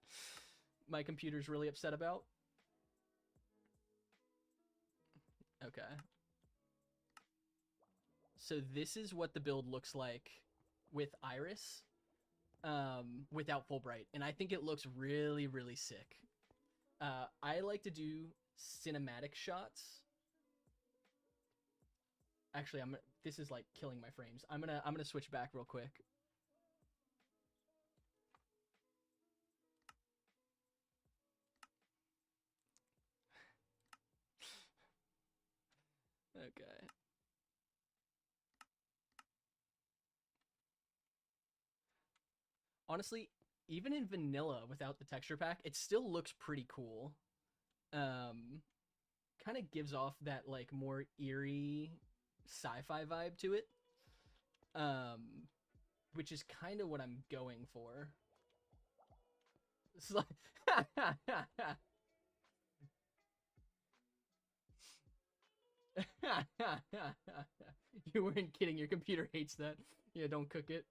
my computer's really upset about. Okay. So this is what the build looks like with Iris, without Fulbright, and I think it looks really, really sick. I like to do cinematic shots. Actually, this is like killing my frames. I'm gonna switch back real quick. Okay. Honestly, even in vanilla without the texture pack, it still looks pretty cool. Kind of gives off that like more eerie sci-fi vibe to it. Which is kind of what I'm going for. It's like you weren't kidding. Your computer hates that. Yeah, don't cook it.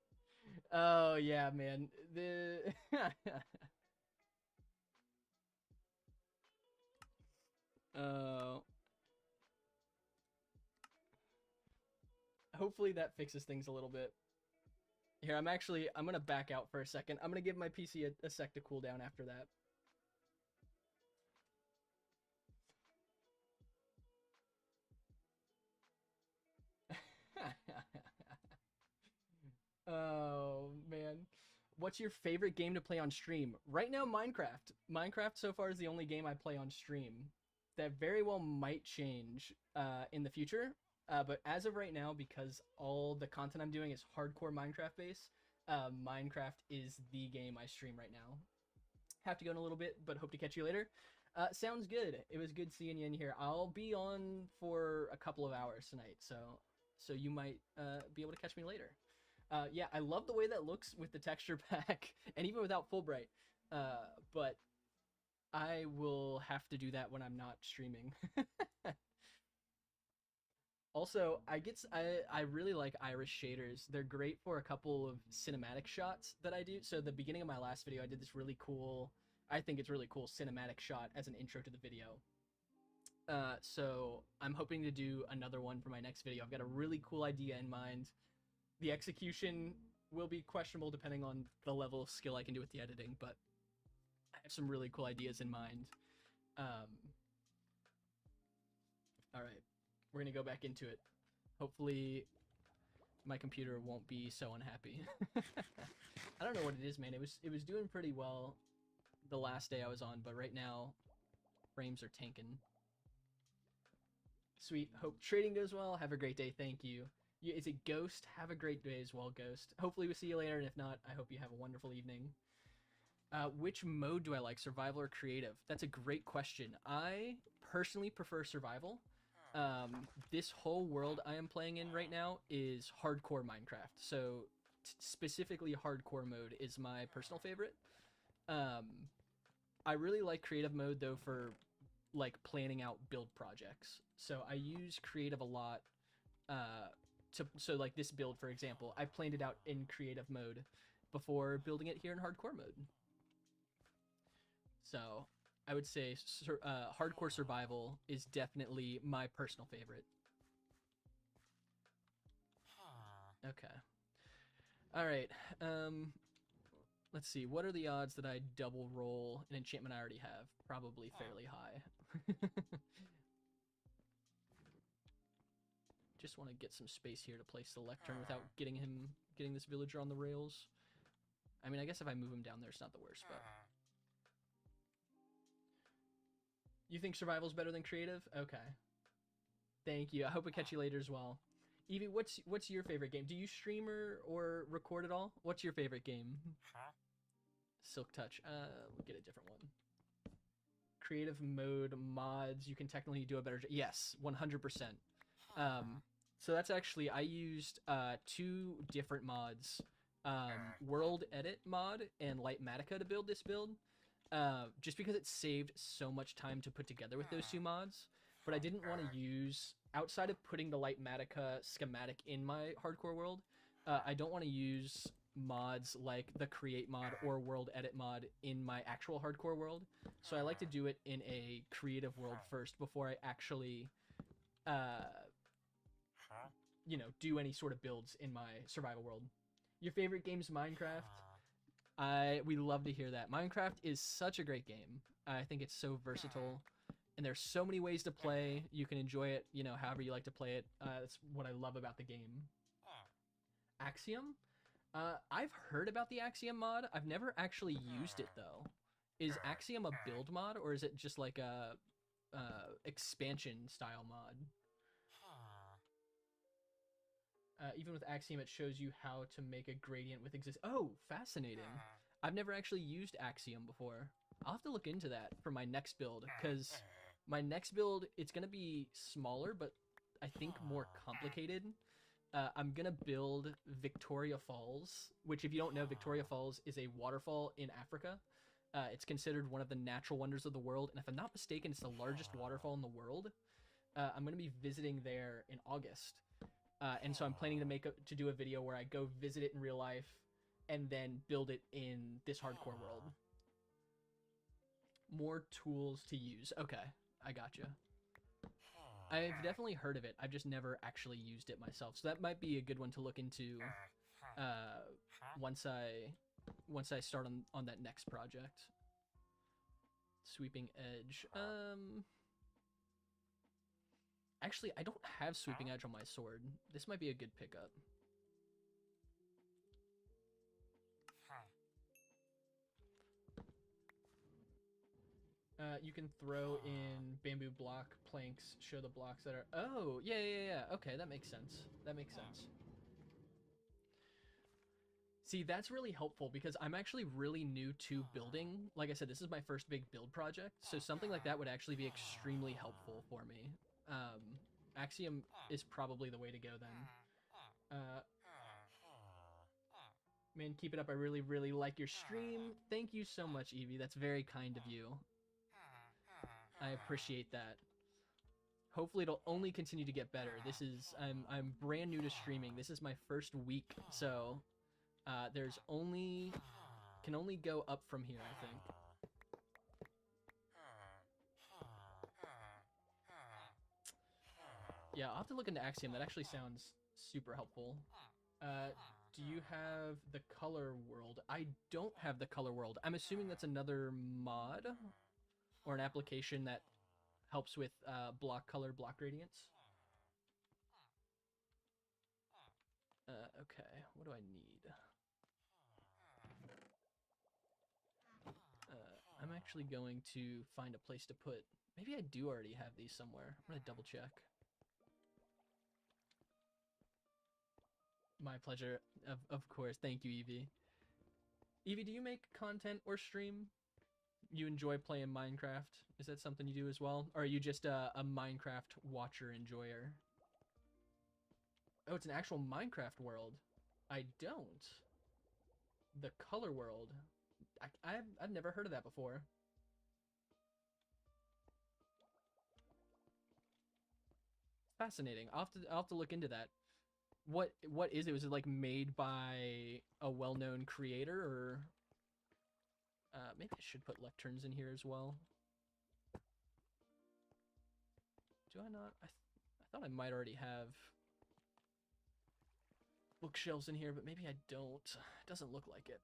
Oh yeah, man. Oh. Hopefully that fixes things a little bit. Here, I'm gonna back out for a second. I'm gonna give my PC a sec to cool down after that. Oh man, what's your favorite game to play on stream? Right now, Minecraft. Minecraft so far is the only game I play on stream. That very well might change in the future, but as of right now, because all the content I'm doing is hardcore Minecraft based, Minecraft is the game I stream right now. Have to go in a little bit, but hope to catch you later. Sounds good. It was good seeing you in here. I'll be on for a couple of hours tonight, so you might be able to catch me later. Yeah, I love the way that looks with the texture pack, and even without Fulbright. But I will have to do that when I'm not streaming. Also, I really like Iris shaders. They're great for a couple of cinematic shots that I do. So the beginning of my last video, I did this really cool, I think it's really cool cinematic shot as an intro to the video. So I'm hoping to do another one for my next video. I've got a really cool idea in mind. The execution will be questionable depending on the level of skill I can do with the editing, but I have some really cool ideas in mind. All right, we're gonna go back into it. Hopefully my computer won't be so unhappy. I don't know what it is, man. It was doing pretty well the last day I was on, but right now frames are tanking. Sweet. Hope trading goes well. Have a great day. Thank you. Is it Ghost? Have a great day as well, Ghost. Hopefully we'll see you later, and if not, I hope you have a wonderful evening. Which mode do I like, survival or creative? That's a great question. I personally prefer survival. This whole world I am playing in right now is hardcore Minecraft. So specifically hardcore mode is my personal favorite. I really like creative mode though for like planning out build projects. So I use creative a lot. So like this build, for example, I planned it out in creative mode before building it here in hardcore mode. So I would say hardcore survival is definitely my personal favorite. Okay. All right. Let's see. What are the odds that I double roll an enchantment I already have? Probably fairly high. Just want to get some space here to place the lectern without getting this villager on the rails. I mean, I guess if I move him down there, it's not the worst, but... You think survival's better than creative? Okay. Thank you. I hope I catch you later as well. Evie, what's your favorite game? Do you stream or record at all? What's your favorite game? Silk Touch. We'll get a different one. Creative mode mods. You can technically do a better job. Yes, 100%. So that's actually, I used 2 different mods. World Edit mod and Lightmatica to build this build. Just because it saved so much time to put together with those 2 mods. But I didn't want to use, outside of putting the Lightmatica schematic in my hardcore world, I don't want to use mods like the Create mod or World Edit mod in my actual hardcore world. So I like to do it in a creative world first before I actually, you know, do any sort of builds in my survival world. Your favorite game's Minecraft? We love to hear that. Minecraft is such a great game. I think it's so versatile, and there's so many ways to play. You can enjoy it, you know, however you like to play it. That's what I love about the game. Axiom? I've heard about the Axiom mod. I've never actually used it though. Is Axiom a build mod, or is it just like a expansion style mod? Even with Axiom, it shows you how to make a gradient with exist. Oh, fascinating. I've never actually used Axiom before. I'll have to look into that for my next build, because my next build, it's going to be smaller, but I think more complicated. I'm going to build Victoria Falls, which if you don't know, Victoria Falls is a waterfall in Africa. It's considered one of the natural wonders of the world, and if I'm not mistaken, it's the largest waterfall in the world. I'm going to be visiting there in August. And so I'm planning to do a video where I go visit it in real life and then build it in this hardcore world. More tools to use. Okay, I gotcha. I've definitely heard of it. I've just never actually used it myself. So that might be a good one to look into once I start on that next project. Sweeping edge. Actually, I don't have Sweeping Edge on my sword. This might be a good pickup. You can throw in bamboo block planks, show the blocks that are... Oh, yeah. Okay, that makes sense. That makes sense. See, that's really helpful because I'm actually really new to building. Like I said, this is my first big build project, so something like that would actually be extremely helpful for me. Axiom is probably the way to go then. Man, keep it up. I really, really like your stream. Thank you so much, Evie. That's very kind of you. I appreciate that. Hopefully it'll only continue to get better. I'm brand new to streaming. This is my first week, so can only go up from here, I think. Yeah, I'll have to look into Axiom. That actually sounds super helpful. Do you have the color world? I don't have the color world. I'm assuming that's another mod or an application that helps with block color, block gradients. Okay, what do I need? I'm actually going to find a place to put... Maybe I do already have these somewhere. I'm going to double check. My pleasure. Of course. Thank you, Evie. Evie, do you make content or stream? You enjoy playing Minecraft? Is that something you do as well? Or are you just a Minecraft watcher enjoyer? Oh, it's an actual Minecraft world. I don't. The color world. I've never heard of that before. Fascinating. I'll have to look into that. What is it? Was it like made by a well-known creator, or maybe I should put lecterns in here as well. Do I not? I thought I might already have bookshelves in here, but maybe I don't. It doesn't look like it.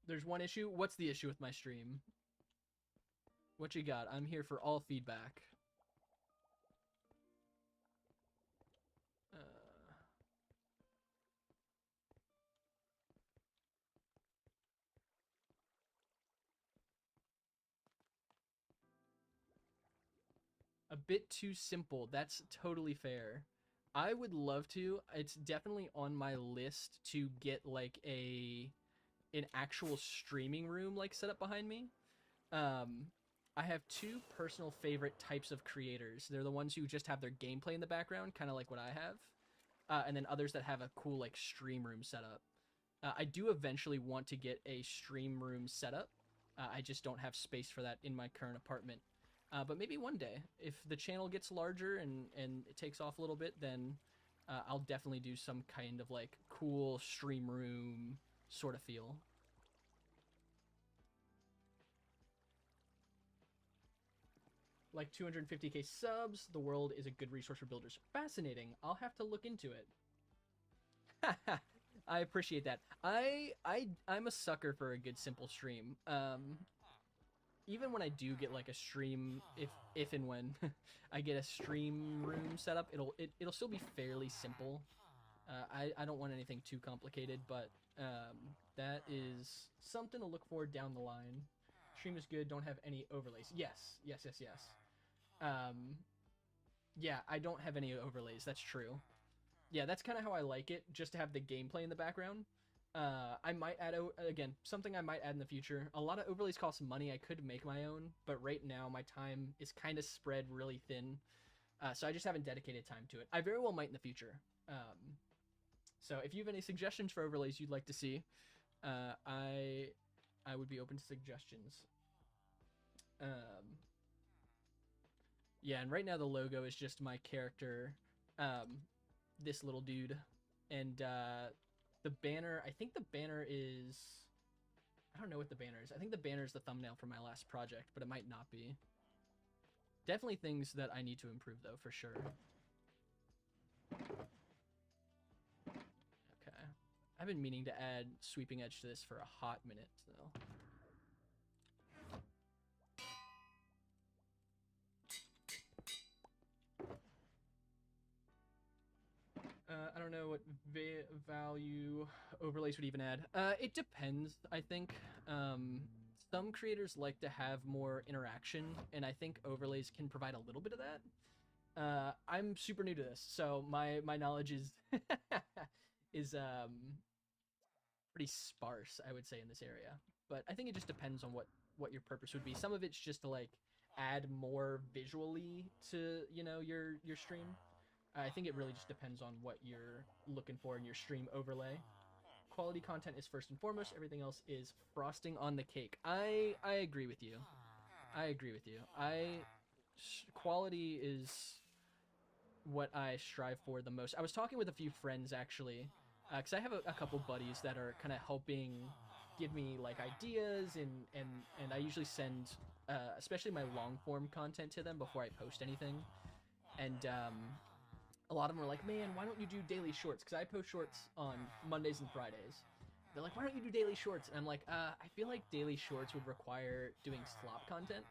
There's one issue. What's the issue with my stream? What you got? I'm here for all feedback. A bit too simple. That's totally fair. I would love to. It's definitely on my list to get like an actual streaming room like set up behind me. Um, I have two personal favorite types of creators. They're the ones who just have their gameplay in the background, kind of like what I have, and then others that have a cool like stream room setup. I do eventually want to get a stream room setup. I just don't have space for that in my current apartment. But maybe one day, if the channel gets larger and it takes off a little bit, then I'll definitely do some kind of like cool stream room sort of feel. Like 250k subs, the world is a good resource for builders. Fascinating. I'll have to look into it. I appreciate that. I'm a sucker for a good simple stream. Even when I do get like a stream, if and when I get a stream room set up, it'll still be fairly simple. I don't want anything too complicated, but that is something to look for down the line. Stream is good. Don't have any overlays. Yes. Yeah, I don't have any overlays. That's true. Yeah, that's kind of how I like it, just to have the gameplay in the background. I might add, again, something I might add in the future. A lot of overlays cost money. I could make my own, but right now my time is kind of spread really thin. So I just haven't dedicated time to it. I very well might in the future. So if you have any suggestions for overlays you'd like to see, I would be open to suggestions. Yeah, and right now the logo is just my character, this little dude, and the banner, I think the banner is, I don't know what the banner is. I think the banner is the thumbnail for my last project, but it might not be. Definitely things that I need to improve, though, for sure. Okay. I've been meaning to add sweeping edge to this for a hot minute, so. I don't know what value overlays would even add. It depends, I think. Some creators like to have more interaction, and I think overlays can provide a little bit of that. I'm super new to this, so my knowledge is is pretty sparse, I would say, in this area. But I think it just depends on what your purpose would be. Some of it's just to like add more visually to, you know, your stream. I think it really just depends on what you're looking for in your stream overlay. Quality content is first and foremost. Everything else is frosting on the cake. I agree with you. I agree with you. Quality is what I strive for the most. I was talking with a few friends, actually, because I have a couple buddies that are kind of helping give me like ideas, and I usually send especially my long form content to them before I post anything. And a lot of them are like, man, why don't you do daily shorts? Because I post shorts on Mondays and Fridays. They're like, why don't you do daily shorts? And I'm like, I feel like daily shorts would require doing slop content.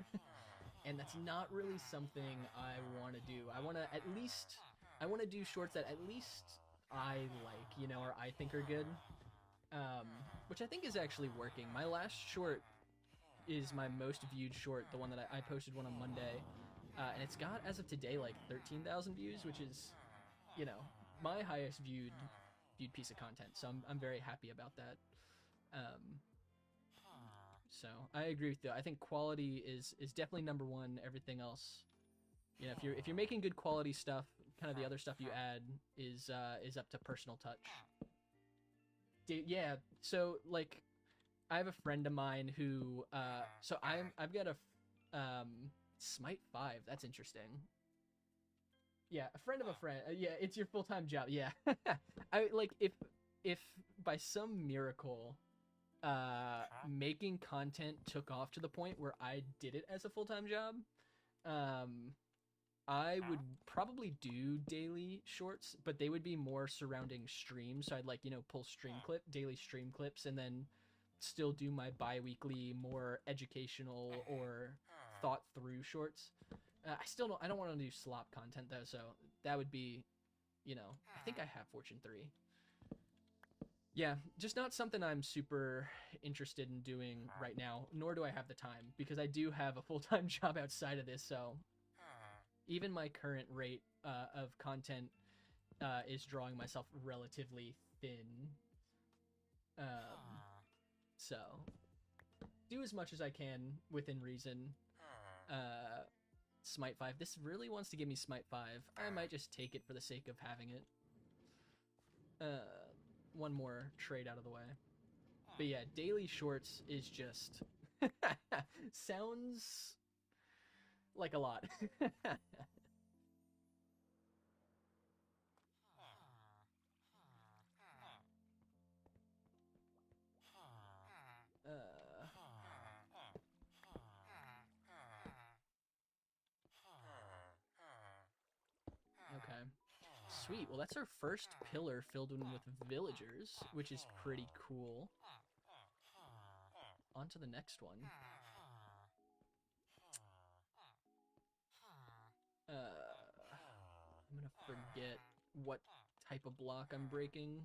And that's not really something I want to do. I want to do shorts that at least I like, you know, or I think are good. Which I think is actually working. My last short is my most viewed short, the one that I posted one on Monday. And it's got, as of today, like 13,000 views, which is, you know, my highest viewed piece of content. So I'm very happy about that. So I agree with you. I think quality is definitely number one. Everything else, you know, if you're making good quality stuff, kind of the other stuff you add is up to personal touch. Yeah. So like, I have a friend of mine who so I've got a Smite 5. That's interesting. Yeah, a friend of a friend. Yeah, it's your full-time job. Yeah. I like if by some miracle making content took off to the point where I did it as a full-time job, I would probably do daily shorts, but they would be more surrounding streams. So I'd like, you know, pull daily stream clips, and then still do my bi-weekly, more educational or thought through shorts. I don't want to do slop content though, so that would be, you know, I think I have Fortune 3. Yeah, just not something I'm super interested in doing right now, nor do I have the time, because I do have a full-time job outside of this, so even my current rate of content is drawing myself relatively thin. So do as much as I can within reason. Smite 5. This really wants to give me Smite 5. I might just take it for the sake of having it. One more trade out of the way. But yeah, daily shorts is just sounds like a lot. Okay. Sweet. Well, that's our first pillar filled in with villagers, which is pretty cool. On to the next one. I'm gonna forget what type of block I'm breaking.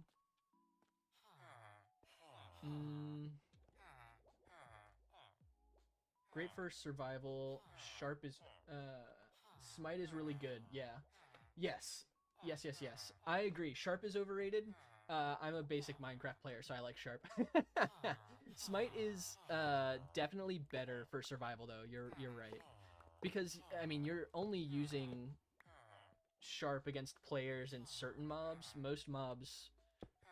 Great for survival. Sharp is Smite is really good. Yeah. Yes. Yes. I agree. Sharp is overrated. I'm a basic Minecraft player, so I like Sharp. Smite is definitely better for survival, though. You're right, because I mean you're only using Sharp against players and certain mobs. Most mobs,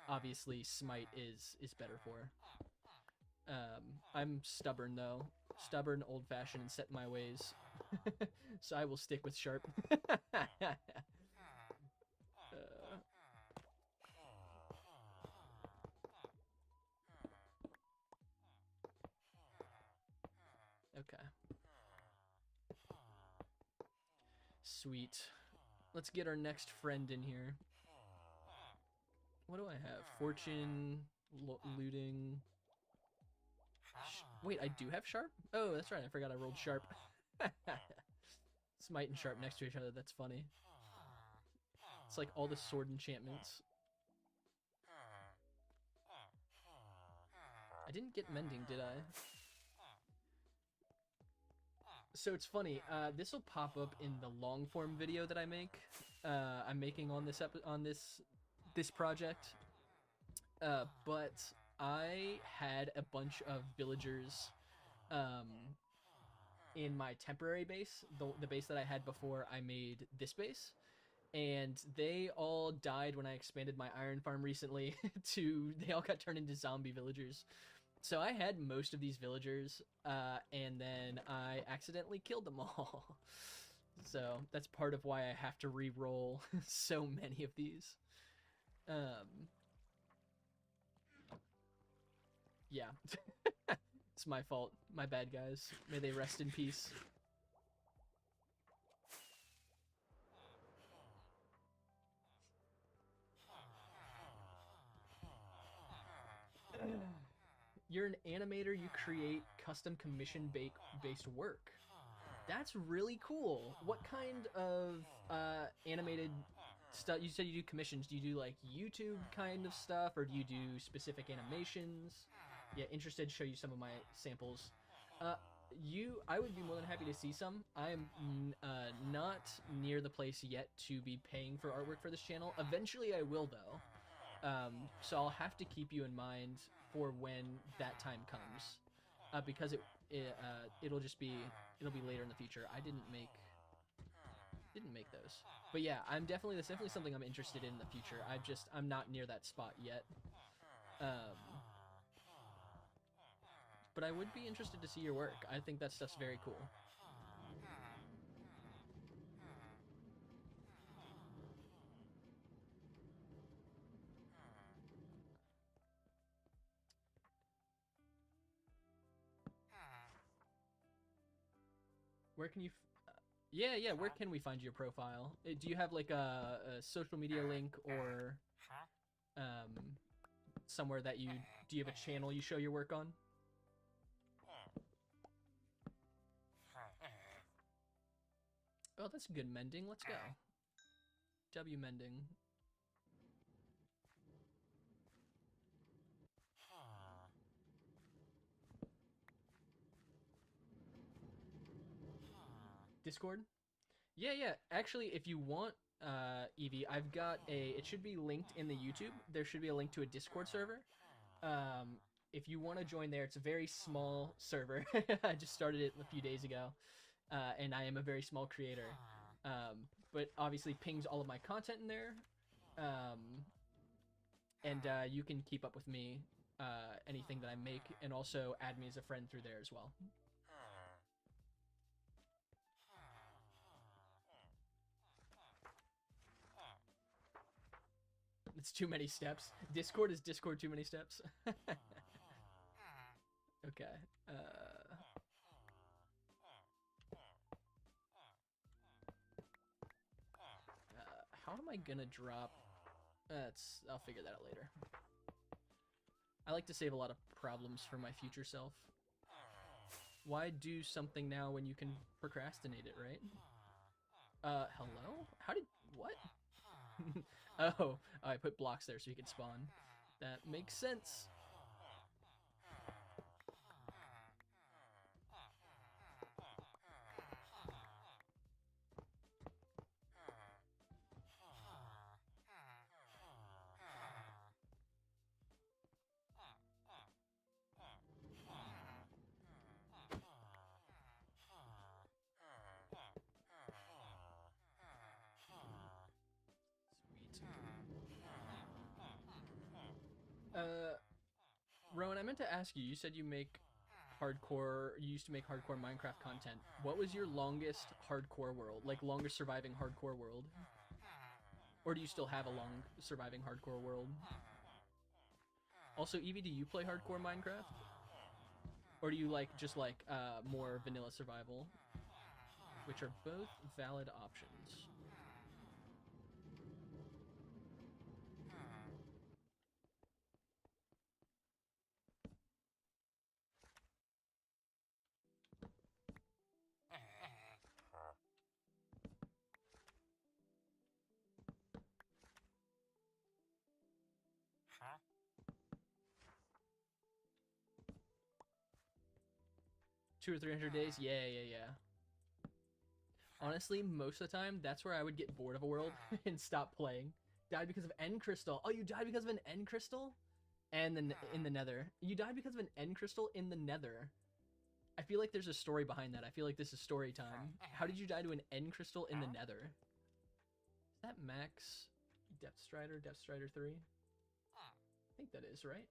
obviously, Smite is better for. I'm stubborn though, old-fashioned, and set in my ways, so I will stick with Sharp. Okay. Sweet. Let's get our next friend in here. What do I have? Fortune, looting. Wait, I do have Sharp? Oh, that's right. I forgot I rolled Sharp. Smite and Sharp next to each other. That's funny. It's like all the sword enchantments. I didn't get mending, did I? So it's funny. This will pop up in the long form video that I make. I'm making on this project. But I had a bunch of villagers in my temporary base, the base that I had before I made this base, and they all died when I expanded my iron farm recently. They all got turned into zombie villagers. So I had most of these villagers, and then I accidentally killed them all. So that's part of why I have to re-roll so many of these. Yeah. It's my fault. My bad, guys. May they rest in peace. You're an animator. You create custom commission-based work. That's really cool. What kind of animated stuff? You said you do commissions. Do you do like YouTube kind of stuff, or do you do specific animations? Yeah, interested to show you some of my samples. I would be more than happy to see some. I am not near the place yet to be paying for artwork for this channel. Eventually I will though. So I'll have to keep you in mind for when that time comes, because it'll just be later in the future. I didn't make those, but yeah, that's definitely something I'm interested in the future. I'm not near that spot yet. But I would be interested to see your work. I think that stuff's very cool. Where can you? Yeah. Where can we find your profile? Do you have like a social media link or somewhere that do you have a channel you show your work on? Oh, that's good mending. Let's go. W mending. Discord? Yeah. Actually, if you want, Evie, I've got it should be linked in the YouTube. There should be a link to a Discord server. If you want to join there, it's a very small server. I just started it a few days ago. And I am a very small creator. But obviously pings all of my content in there. And you can keep up with me, anything that I make, and also add me as a friend through there as well. It's too many steps. Discord is Discord too many steps. Okay. How am I gonna drop? I'll figure that out later. I like to save a lot of problems for my future self. Why do something now when you can procrastinate it, right? Hello? What? Oh, I put blocks there so you can spawn. That makes sense. Rowan, I meant to ask you. You said you used to make hardcore Minecraft content. What was your longest hardcore world? Like, longest surviving hardcore world? Or do you still have a long surviving hardcore world? Also, Evie, do you play hardcore Minecraft? Or do you just like more vanilla survival? Which are both valid options. Two or 300 days? Yeah. Honestly, most of the time, that's where I would get bored of a world and stop playing. Died because of End Crystal. Oh, you died because of an End Crystal? And then in the Nether. You died because of an End Crystal in the Nether. I feel like there's a story behind that. I feel like this is story time. How did you die to an End Crystal in the Nether? Is that max Depth Strider 3? I think that is, right?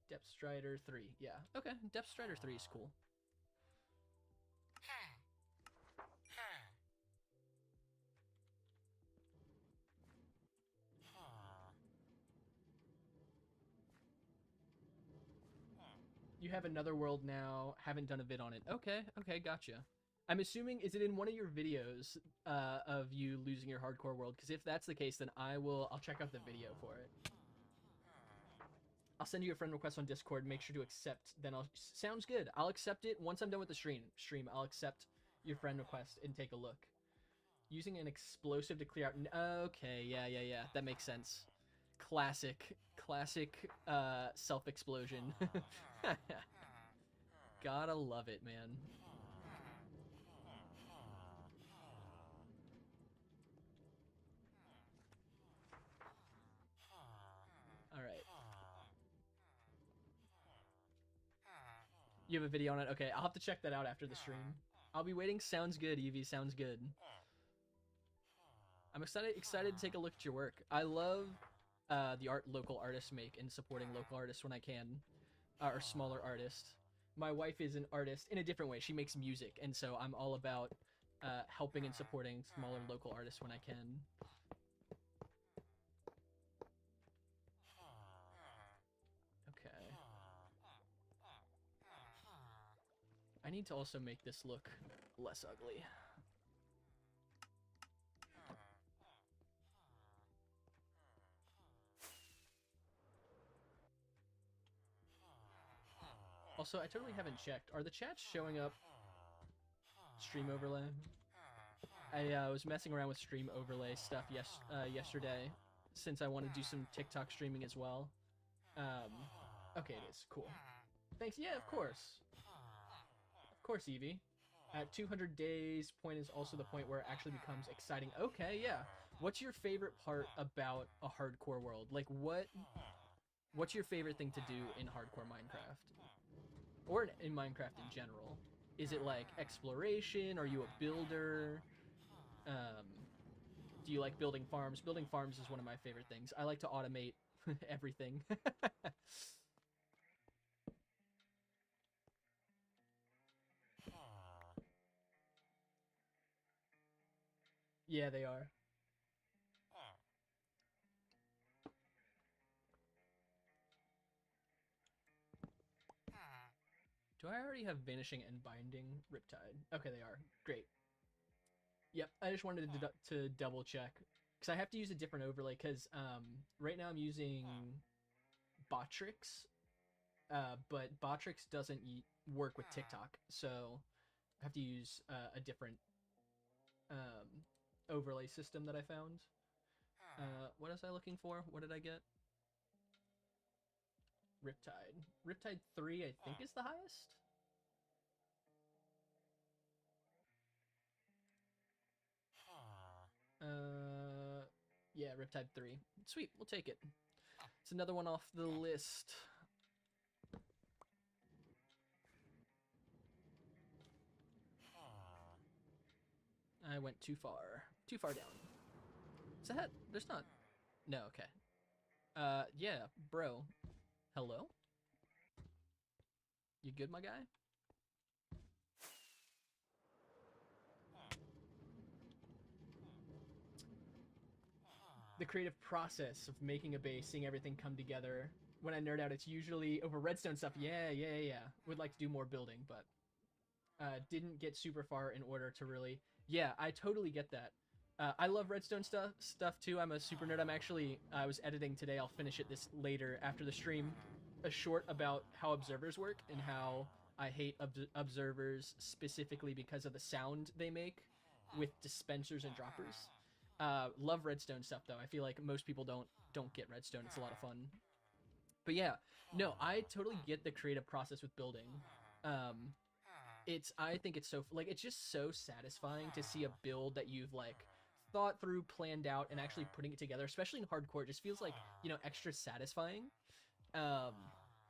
Depth Strider 3. Yeah. Okay. Depth Strider 3 is cool. You have another world now. Haven't done a vid on it. Okay, gotcha. I'm assuming, is it in one of your videos of you losing your hardcore world? Because if that's the case, then I'll check out the video for it. I'll send you a friend request on Discord. Make sure to accept. Then sounds good. I'll accept it once I'm done with the stream. I'll accept your friend request and take a look. Using an explosive to clear out. Okay, yeah. That makes sense. Classic self-explosion. Gotta love it, man. All right. You have a video on it? Okay, I'll have to check that out after the stream. I'll be waiting. Sounds good, Evie. Sounds good. I'm excited to take a look at your work. I love the art local artists make and supporting local artists when I can, or smaller artists. My wife is an artist in a different way. She makes music, and so I'm all about helping and supporting smaller local artists when I can. Okay. I need to also make this look less ugly. Also, I totally haven't checked. Are the chats showing up stream overlay? I was messing around with stream overlay stuff yesterday since I want to do some TikTok streaming as well. Okay, it is. Cool. Thanks. Yeah, of course. Of course, Evie. At 200 days, point is also the point where it actually becomes exciting. Okay, yeah. What's your favorite part about a hardcore world? Like, what's your favorite thing to do in hardcore Minecraft? Or in Minecraft in general? Is it like exploration? Are you a builder? Do you like building farms? Building farms is one of my favorite things. I like to automate everything. Yeah, they are. Do I already have Vanishing and Binding? Riptide. Okay, they are. Great. Yep, I just wanted to double check. Because I have to use a different overlay, because right now I'm using Botrix, but Botrix doesn't work with TikTok, so I have to use a different overlay system that I found. What was I looking for? What did I get? Riptide. Riptide 3, I think, is the highest. Yeah, Riptide 3. Sweet, we'll take it. It's another one off the list. I went too far. Too far down. Is that? There's not... No, okay. Yeah, bro. Hello? You good, my guy? The creative process of making a base, seeing everything come together. When I nerd out, it's usually over redstone stuff. Yeah. Would like to do more building, but didn't get super far in order to really... Yeah, I totally get that. I love redstone stuff too. I'm a super nerd. I was editing today. I'll finish it this later after the stream. A short about how observers work and how I hate observers specifically because of the sound they make with dispensers and droppers. Love redstone stuff though. I feel like most people don't get redstone. It's a lot of fun. But yeah, no, I totally get the creative process with building. I think it's so, like, it's just so satisfying to see a build that you've like thought through, planned out, and actually putting it together, especially in hardcore. It just feels like, you know, extra satisfying.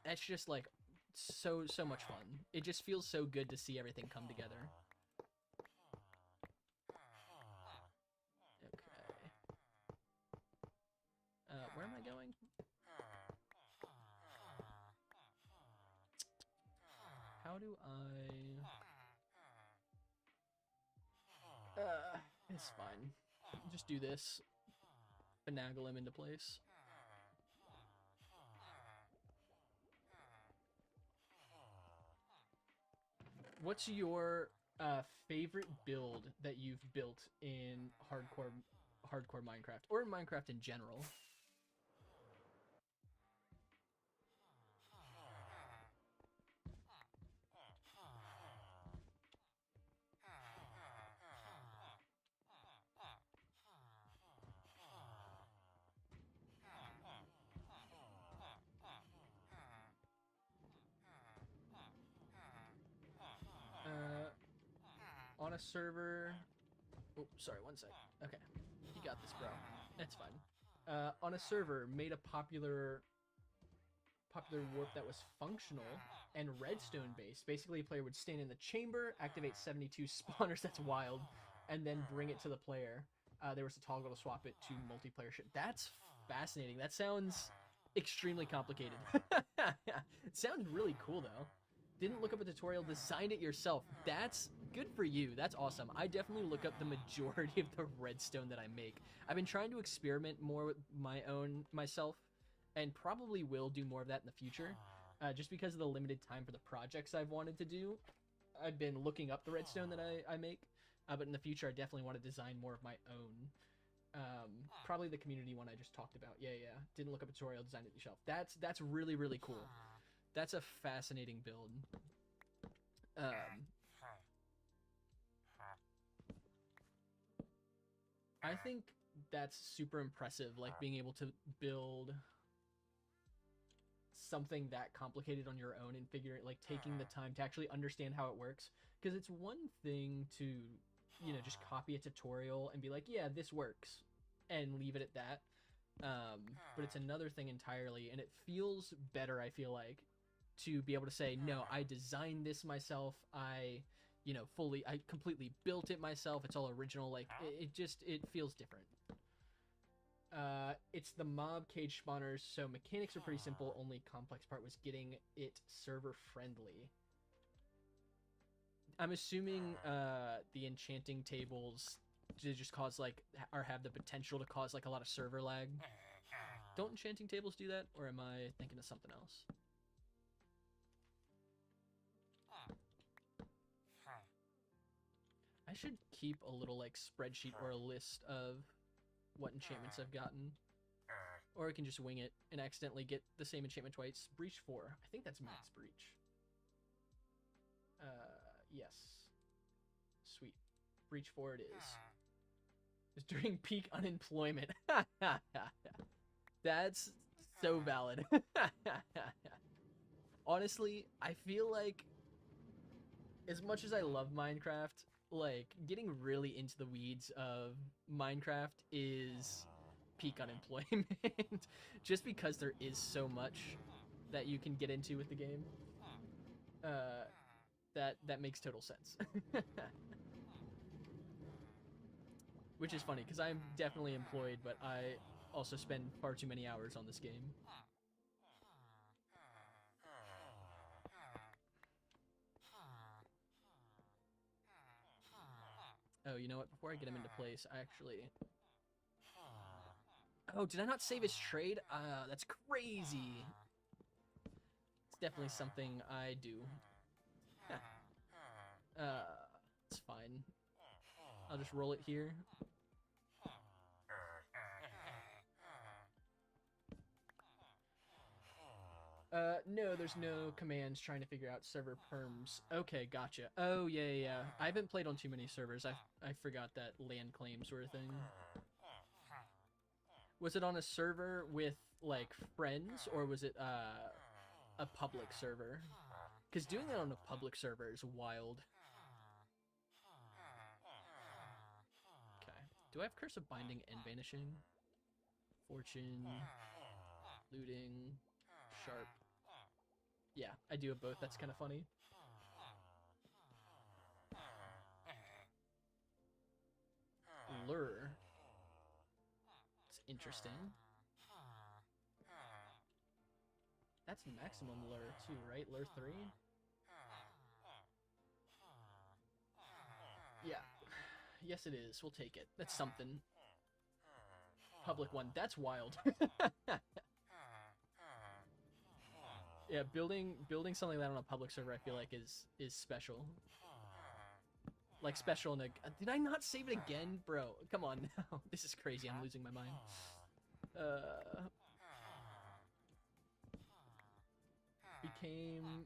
It's just like so much fun. It just feels so good to see everything come together. Okay. Where am I going? How do I... it's fine. Just do this. Finagle him into place. What's your favorite build that you've built in hardcore Minecraft, or in Minecraft in general? a server. Oh, sorry, one sec. Okay, you got this, bro. That's fine. On a server, made a popular warp that was functional and redstone based. Basically, a player would stand in the chamber, activate 72 spawners. That's wild, and then bring it to the player. There was a toggle to swap it to multiplayer shit. That's fascinating. That sounds extremely complicated. It sounds really cool though. Didn't look up a tutorial, designed it yourself. That's good for you. That's awesome. I definitely look up the majority of the redstone that I make. I've been trying to experiment more with my own myself, and probably will do more of that in the future. Just because of the limited time for the projects I've wanted to do. I've been looking up the redstone that I make, but in the future I definitely want to design more of my own. Probably the community one I just talked about. Yeah. Didn't look up a tutorial, designed it yourself. That's really, really cool. That's a fascinating build. I think that's super impressive, like being able to build something that complicated on your own and figure it, like taking the time to actually understand how it works. Because it's one thing to, you know, just copy a tutorial and be like, yeah, this works, and leave it at that. But it's another thing entirely, and it feels better, I feel like, to be able to say, no, I designed this myself. I completely built it myself. It's all original. Like, it feels different. It's the mob cage spawners, so mechanics are pretty simple. Only complex part was getting it server friendly. I'm assuming the enchanting tables just cause like, or have the potential to cause like a lot of server lag. Don't enchanting tables do that, or am I thinking of something else? I should keep a little like spreadsheet or a list of what enchantments I've gotten. Or I can just wing it and accidentally get the same enchantment twice. Breach 4. I think that's max breach. Yes. Sweet. Breach 4 it is. It's during peak unemployment. That's so valid. Honestly, I feel like as much as I love Minecraft, like getting really into the weeds of Minecraft is peak unemployment. Just because there is so much that you can get into with the game. That makes total sense. Which is funny, because I'm definitely employed, but I also spend far too many hours on this game. Oh, you know what? Before I get him into place, I actually... Oh, did I not save his trade? That's crazy. It's definitely something I do. It's fine. I'll just roll it here. No, there's no commands trying to figure out server perms. Okay, gotcha. Oh, yeah. I haven't played on too many servers. I forgot that land claims were a thing. Was it on a server with, like, friends, or was it, a public server? Because doing that on a public server is wild. Okay. Do I have Curse of Binding and Vanishing? Fortune. Looting. Sharp. Yeah, I do have both. That's kind of funny. Lure. It's interesting. That's maximum lure too, right? Lure 3? Yeah. Yes, it is. We'll take it. That's something. Public one. That's wild. Yeah, building something like that on a public server, I feel like is special. Like special in a... Did I not save it again? Bro, come on now. This is crazy. I'm losing my mind. Became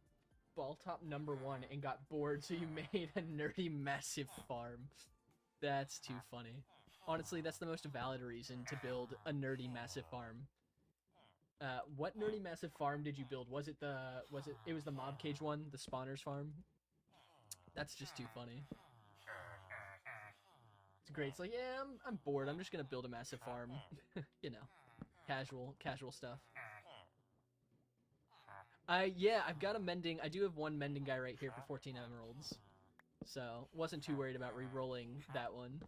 ball top number 1 and got bored, so you made a nerdy massive farm. That's too funny. Honestly, that's the most valid reason to build a nerdy massive farm. What nerdy massive farm did you build? Was it it was the mob cage one, the spawners farm? That's just too funny. It's great. It's like, yeah, I'm bored. I'm just gonna build a massive farm. You know, casual stuff. Yeah, I've got a mending. I do have one mending guy right here for 14 emeralds. So, wasn't too worried about re-rolling that one.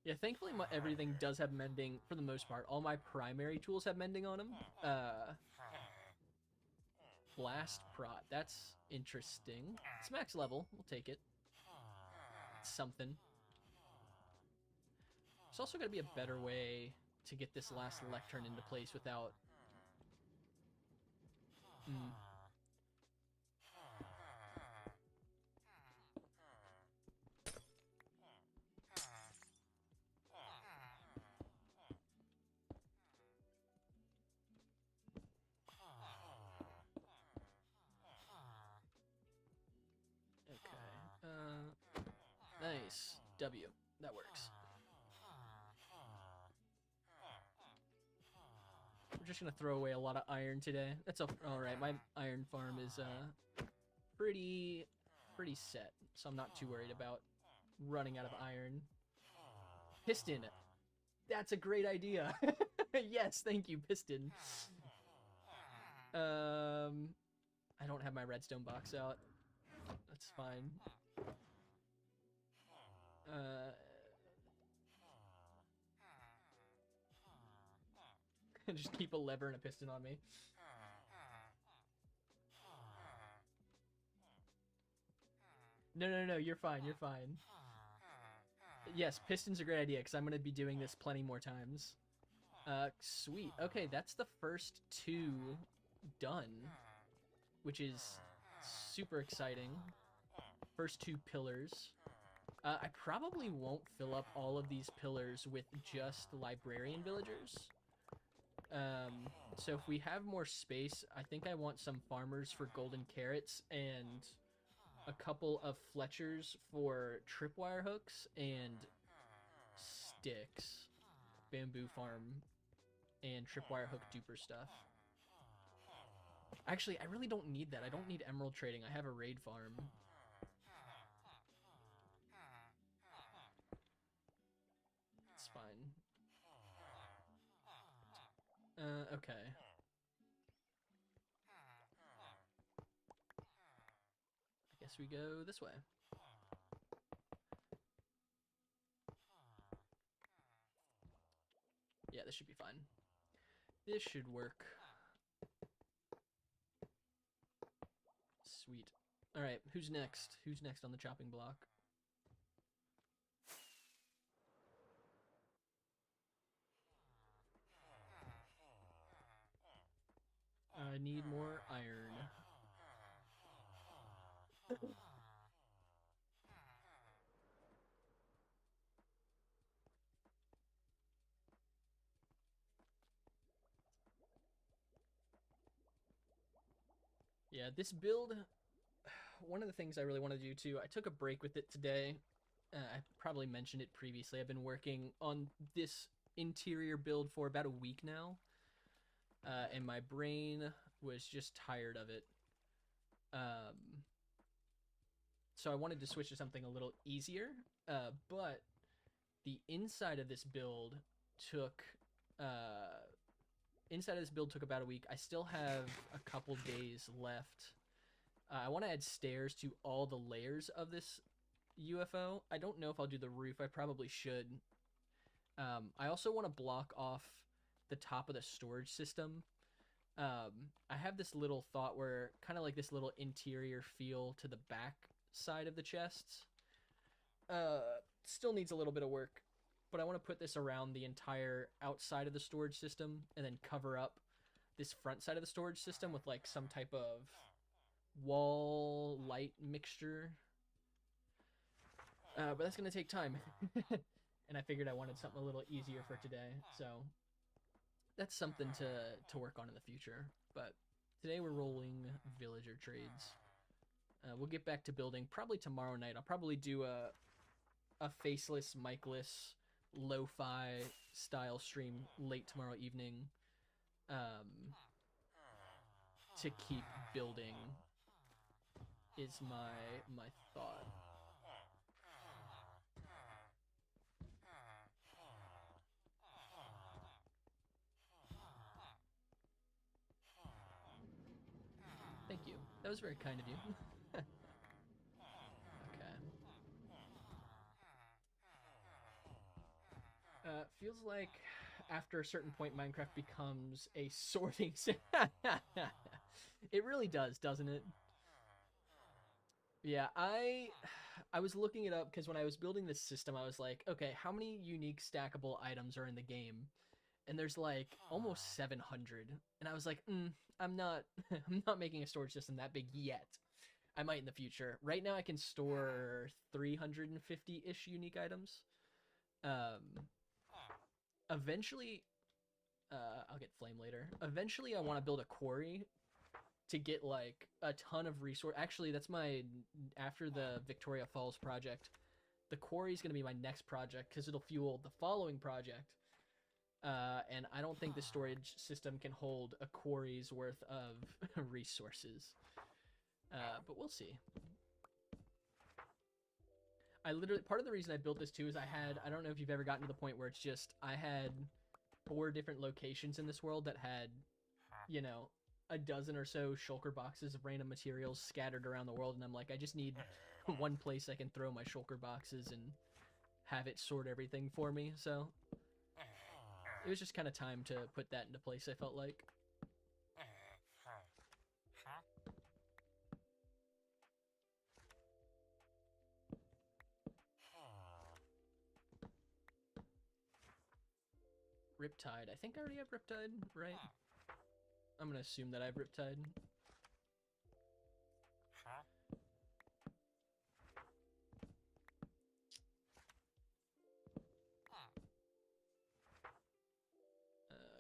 Yeah, thankfully everything does have mending for the most part. All my primary tools have mending on them. Blast prot. That's interesting. It's max level. We'll take it. It's something. There's also got to be a better way to get this last lectern into place without... Okay. Nice. W. That works. We're just gonna throw away a lot of iron today. That's alright. My iron farm is pretty set, so I'm not too worried about running out of iron. Piston. That's a great idea. Yes, thank you, Piston. I don't have my redstone box out. That's fine. Just keep a lever and a piston on me. No, you're fine, you're fine. Yes, piston's a great idea, because I'm going to be doing this plenty more times. Sweet. Okay, that's the first 2 done, which is super exciting. First 2 pillars. I probably won't fill up all of these pillars with just librarian villagers. So if we have more space, I think I want some farmers for golden carrots and a couple of Fletchers for tripwire hooks and sticks. Bamboo farm and tripwire hook duper stuff. Actually, I really don't need that. I don't need emerald trading. I have a raid farm. It's fine. Okay. I guess we go this way. Yeah, this should be fine. This should work. Sweet. Alright, who's next? Who's next on the chopping block? I need more iron. Yeah, this build, one of the things I really want to do too, I took a break with it today. I probably mentioned it previously. I've been working on this interior build for about a week now. And my brain was just tired of it. So I wanted to switch to something a little easier. But the inside of this build took about a week. I still have a couple days left. I want to add stairs to all the layers of this UFO. I don't know if I'll do the roof. I probably should. I also want to block off the top of the storage system. I have this little thought where kind of like this little interior feel to the back side of the chests. Still needs a little bit of work, but I want to put this around the entire outside of the storage system and then cover up this front side of the storage system with like some type of wall light mixture. But that's going to take time. And I figured I wanted something a little easier for today. So that's something to work on in the future. But today we're rolling villager trades. We'll get back to building probably tomorrow night. I'll probably do a faceless, mic-less, lo-fi style stream late tomorrow evening to keep building is my thought. That was very kind of you. Okay. Feels like after a certain point, Minecraft becomes a sorting sim. It really does, doesn't it? Yeah, I was looking it up because when I was building this system, I was like, okay, how many unique stackable items are in the game? And there's like almost 700. And I was like, I'm not I'm not making a storage system that big yet. I might in the future. Right now I can store 350-ish unique items. Um eventually I'll get flame later. Eventually I want to build a quarry to get like a ton of resource. Actually, that's my after the Victoria Falls project. The quarry is going to be my next project because it'll fuel the following project. And I don't think the storage system can hold a quarry's worth of resources. But we'll see. I literally, part of the reason I built this too is I don't know if you've ever gotten to the point where it's just, I had 4 different locations in this world that had, you know, a dozen or so shulker boxes of random materials scattered around the world. And I'm like, I just need one place I can throw my shulker boxes and have it sort everything for me. So it was just kind of time to put that into place, I felt like. Riptide. I think I already have Riptide, right? I'm gonna assume that I have Riptide.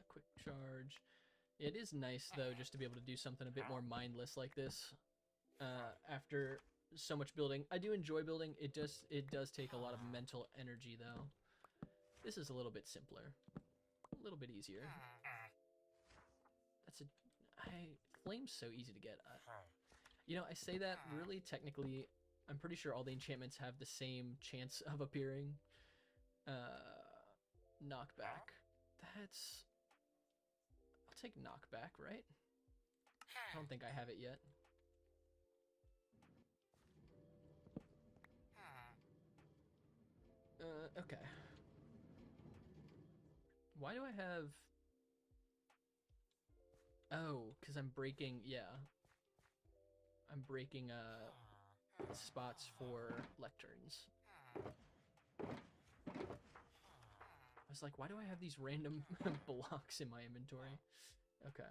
Quick charge. It is nice though just to be able to do something a bit more mindless like this. After so much building, I do enjoy building. It does take a lot of mental energy though. This is a little bit simpler, a little bit easier. Flame's so easy to get. You know, I say that really technically, I'm pretty sure all the enchantments have the same chance of appearing. Knockback. That's... I'll take knockback, right? I don't think I have it yet. Okay. Why do I have... Oh, because I'm breaking... Yeah. I'm breaking, spots for lecterns. I was like, why do I have these random blocks in my inventory? Okay.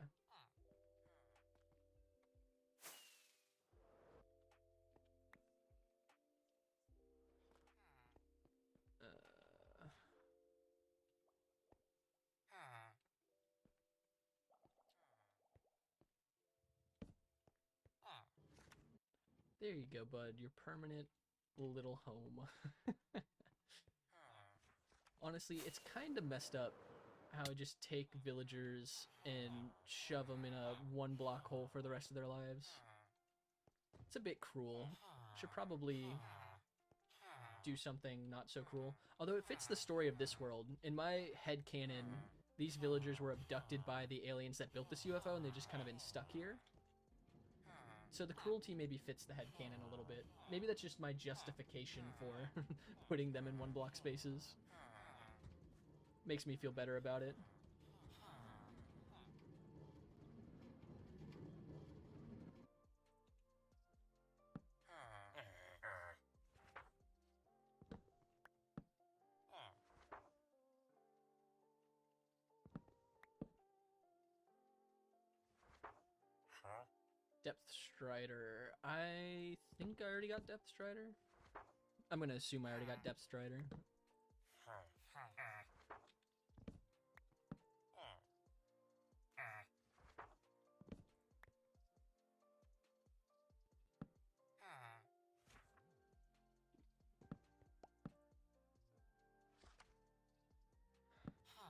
There you go, bud. Your permanent little home. Honestly, it's kind of messed up how I just take villagers and shove them in a 1-block hole for the rest of their lives. It's a bit cruel. Should probably do something not so cruel. Although it fits the story of this world. In my headcanon, these villagers were abducted by the aliens that built this UFO and they've just kind of been stuck here. So the cruelty maybe fits the headcanon a little bit. Maybe that's just my justification for putting them in 1-block spaces. Makes me feel better about it. Depth Strider. I think I already got Depth Strider. I'm gonna assume I already got Depth Strider.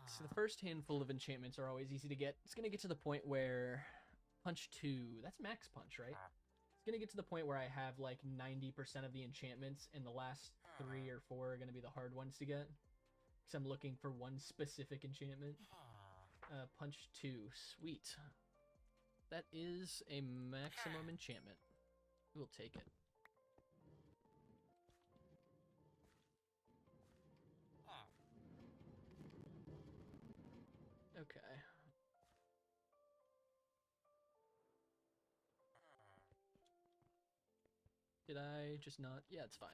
So the first handful of enchantments are always easy to get. It's gonna get to the point where punch 2, that's max punch, right? It's gonna get to the point where I have like 90% of the enchantments and the last 3 or 4 are gonna be the hard ones to get. Because I'm looking for one specific enchantment. Punch 2, sweet. That is a maximum enchantment. We'll take it. Okay. Did I just not? Yeah, it's fine.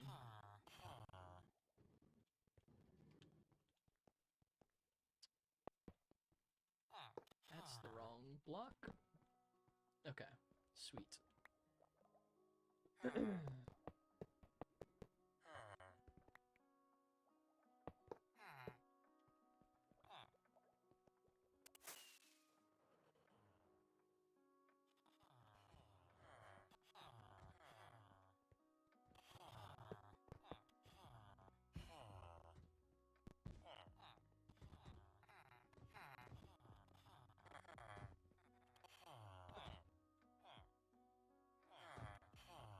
That's the wrong block. Okay, sweet.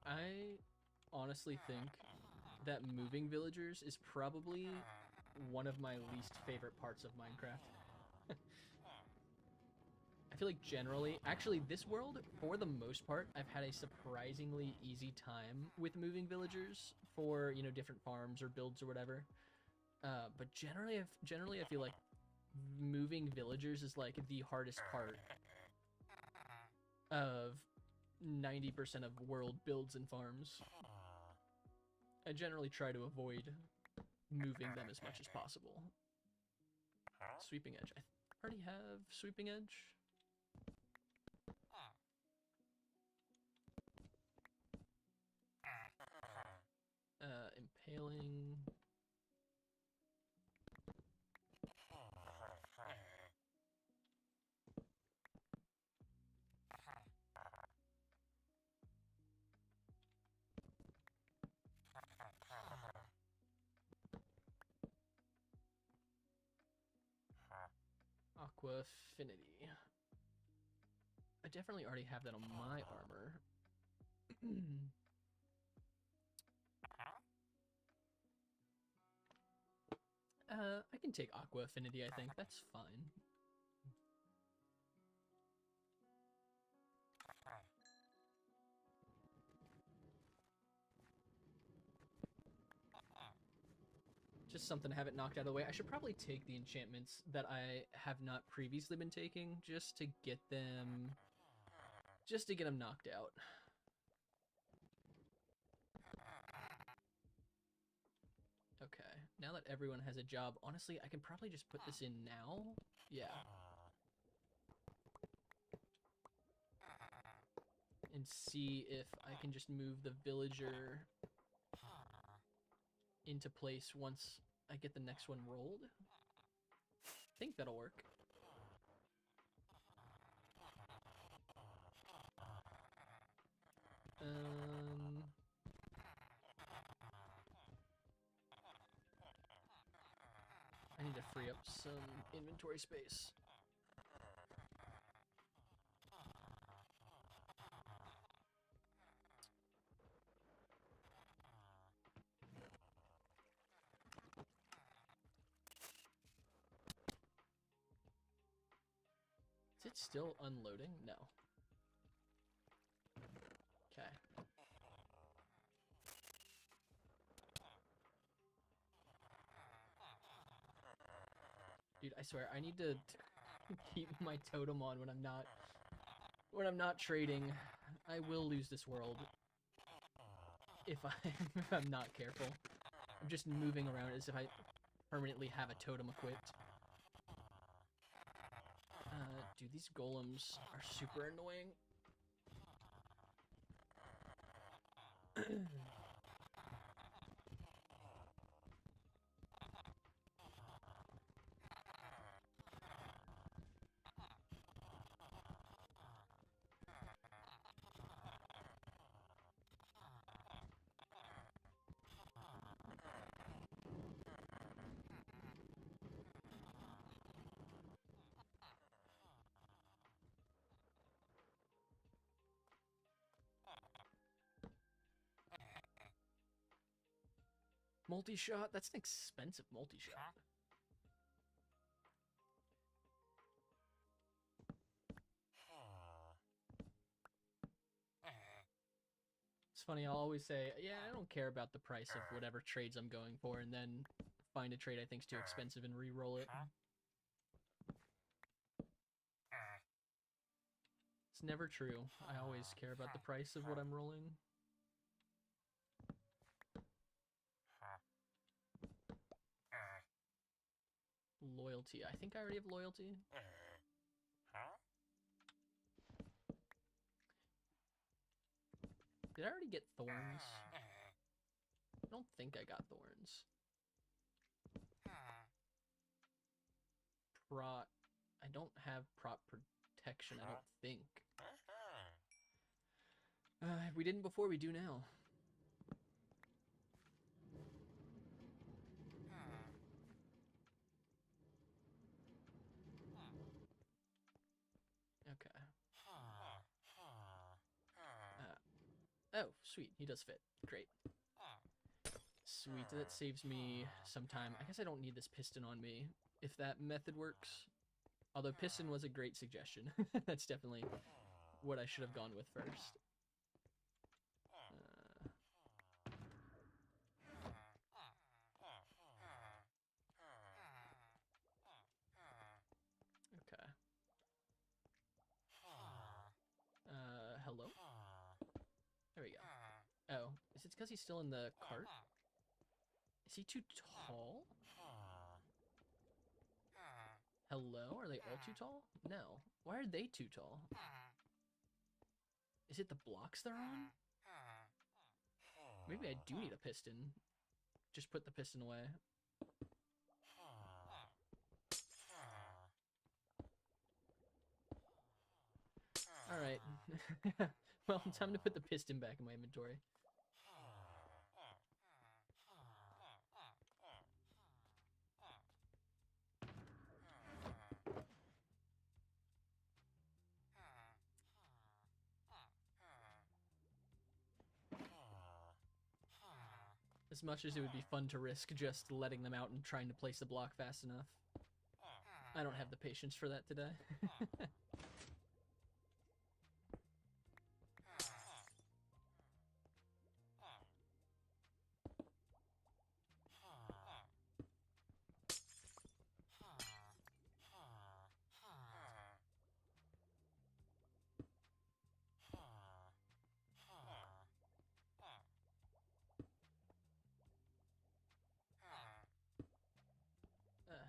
I honestly think that moving villagers is probably one of my least favorite parts of Minecraft. I feel like generally, actually this world, for the most part, I've had a surprisingly easy time with moving villagers for, you know, different farms or builds or whatever. But generally I feel like moving villagers is like the hardest part of 90% of world builds and farms. I generally try to avoid moving them as much as possible. Sweeping edge. I already have sweeping edge. Impaling. Aqua Affinity. I definitely already have that on my armor. I can take Aqua Affinity, I think. That's fine. Just something to have it knocked out of the way. I should probably take the enchantments that I have not previously been taking just to get them knocked out. Okay, now that everyone has a job, honestly, I can probably just put this in now. Yeah. And see if I can just move the villager into place once I get the next one rolled. I think that'll work. I need to free up some inventory space. Is it still unloading? No. Okay. Dude, I swear, I need to keep my totem on when I'm not trading. I will lose this world if I'm not careful. I'm just moving around as if I permanently have a totem equipped. Dude, these golems are super annoying. Multi-shot? That's an expensive multi-shot. funny. I'll always say, yeah, I don't care about the price of whatever trades I'm going for, and then find a trade I think's too expensive and re-roll it. It's never true. I always care about the price of what I'm rolling. Loyalty. I think I already have loyalty. Did I already get thorns? I don't think I got thorns. I don't have prop protection, I don't think. If we didn't before, we do now. Okay. Oh, sweet. He does fit. Great. Sweet. That saves me some time. I guess I don't need this piston on me, if that method works. Although piston was a great suggestion. That's definitely what I should have gone with first. Okay. Hello? There we go. Oh, is it because he's still in the cart? Is he too tall? Hello? Are they all too tall? No. Why are they too tall? Is it the blocks they're on? Maybe I do need a piston. Just put the piston away. Alright. Well, time to put the piston back in my inventory. As much as it would be fun to risk just letting them out and trying to place the block fast enough, I don't have the patience for that today.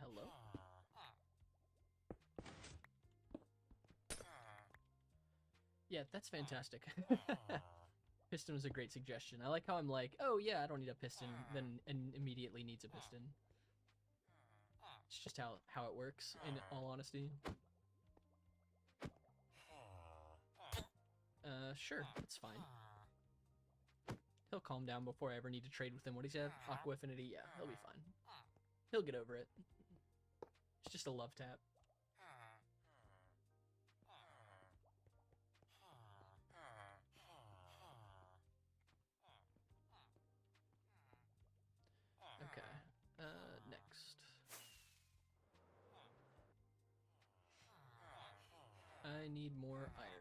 Hello? Yeah, that's fantastic. Piston was a great suggestion. I like how I'm like, oh yeah, I don't need a piston, then and immediately needs a piston. It's just how it works, in all honesty. Sure, it's fine. He'll calm down before I ever need to trade with him. What does he have? Aqua Affinity? Yeah, he'll be fine. He'll get over it. It's just a love tap. Okay, next. I need more iron.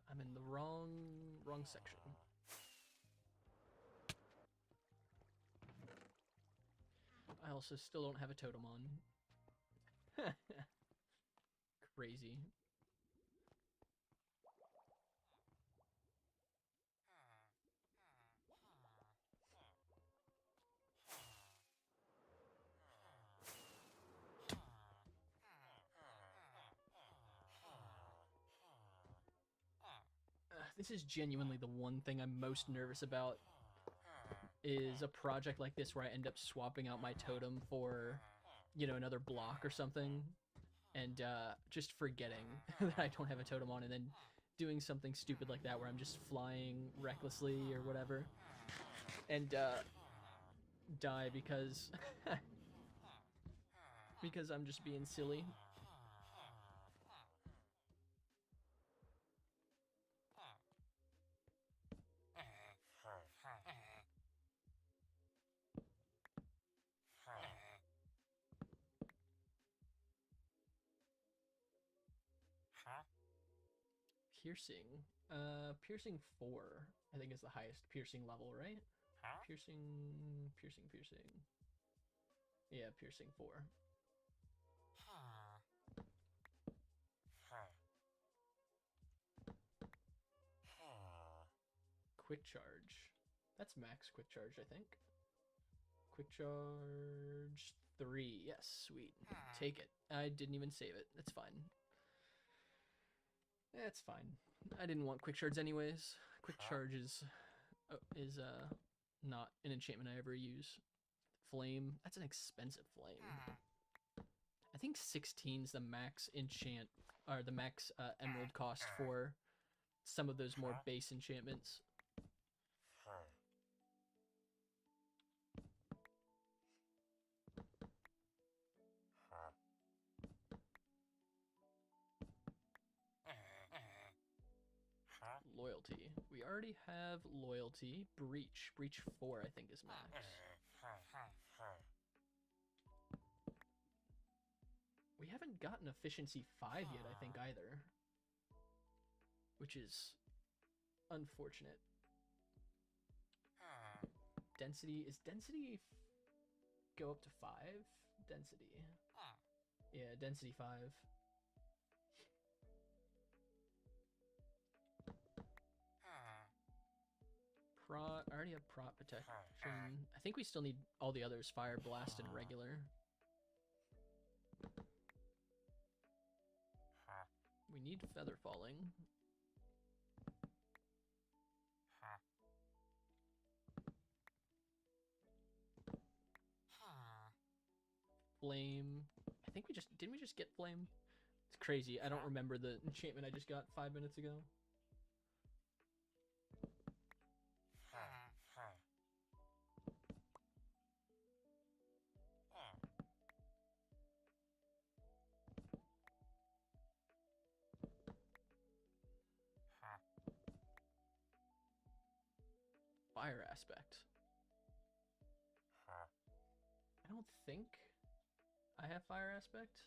I'm in the wrong section. I also still don't have a totem on. Crazy. This is genuinely the one thing I'm most nervous about, is a project like this where I end up swapping out my totem for, you know, another block or something, and just forgetting that I don't have a totem on, and then doing something stupid like that where I'm just flying recklessly or whatever, and die because because I'm just being silly. piercing. Piercing 4, I think is the highest piercing level, right? Piercing. Yeah, piercing 4. Quick charge. That's max quick charge, I think. Quick charge 3. Yes, sweet. Take it. I didn't even save it. That's fine. That's fine. I didn't want quick charge anyways. Quick charge is not an enchantment I ever use. Flame. That's an expensive flame. I think 16 is the max enchant, or the max emerald cost for some of those more base enchantments. Loyalty. We already have loyalty. Breach. Breach 4, I think, is max. We haven't gotten efficiency 5 yet, I think, either. Which is unfortunate. Density. Is density go up to 5? Density. Yeah, density 5. Prot. I already have prot protection. I think we still need all the others. Fire, blast, and regular. We need feather falling. Flame. I think we just didn't we just get flame? It's crazy. I don't remember the enchantment I just got 5 minutes ago. Fire aspect. I don't think I have fire aspect.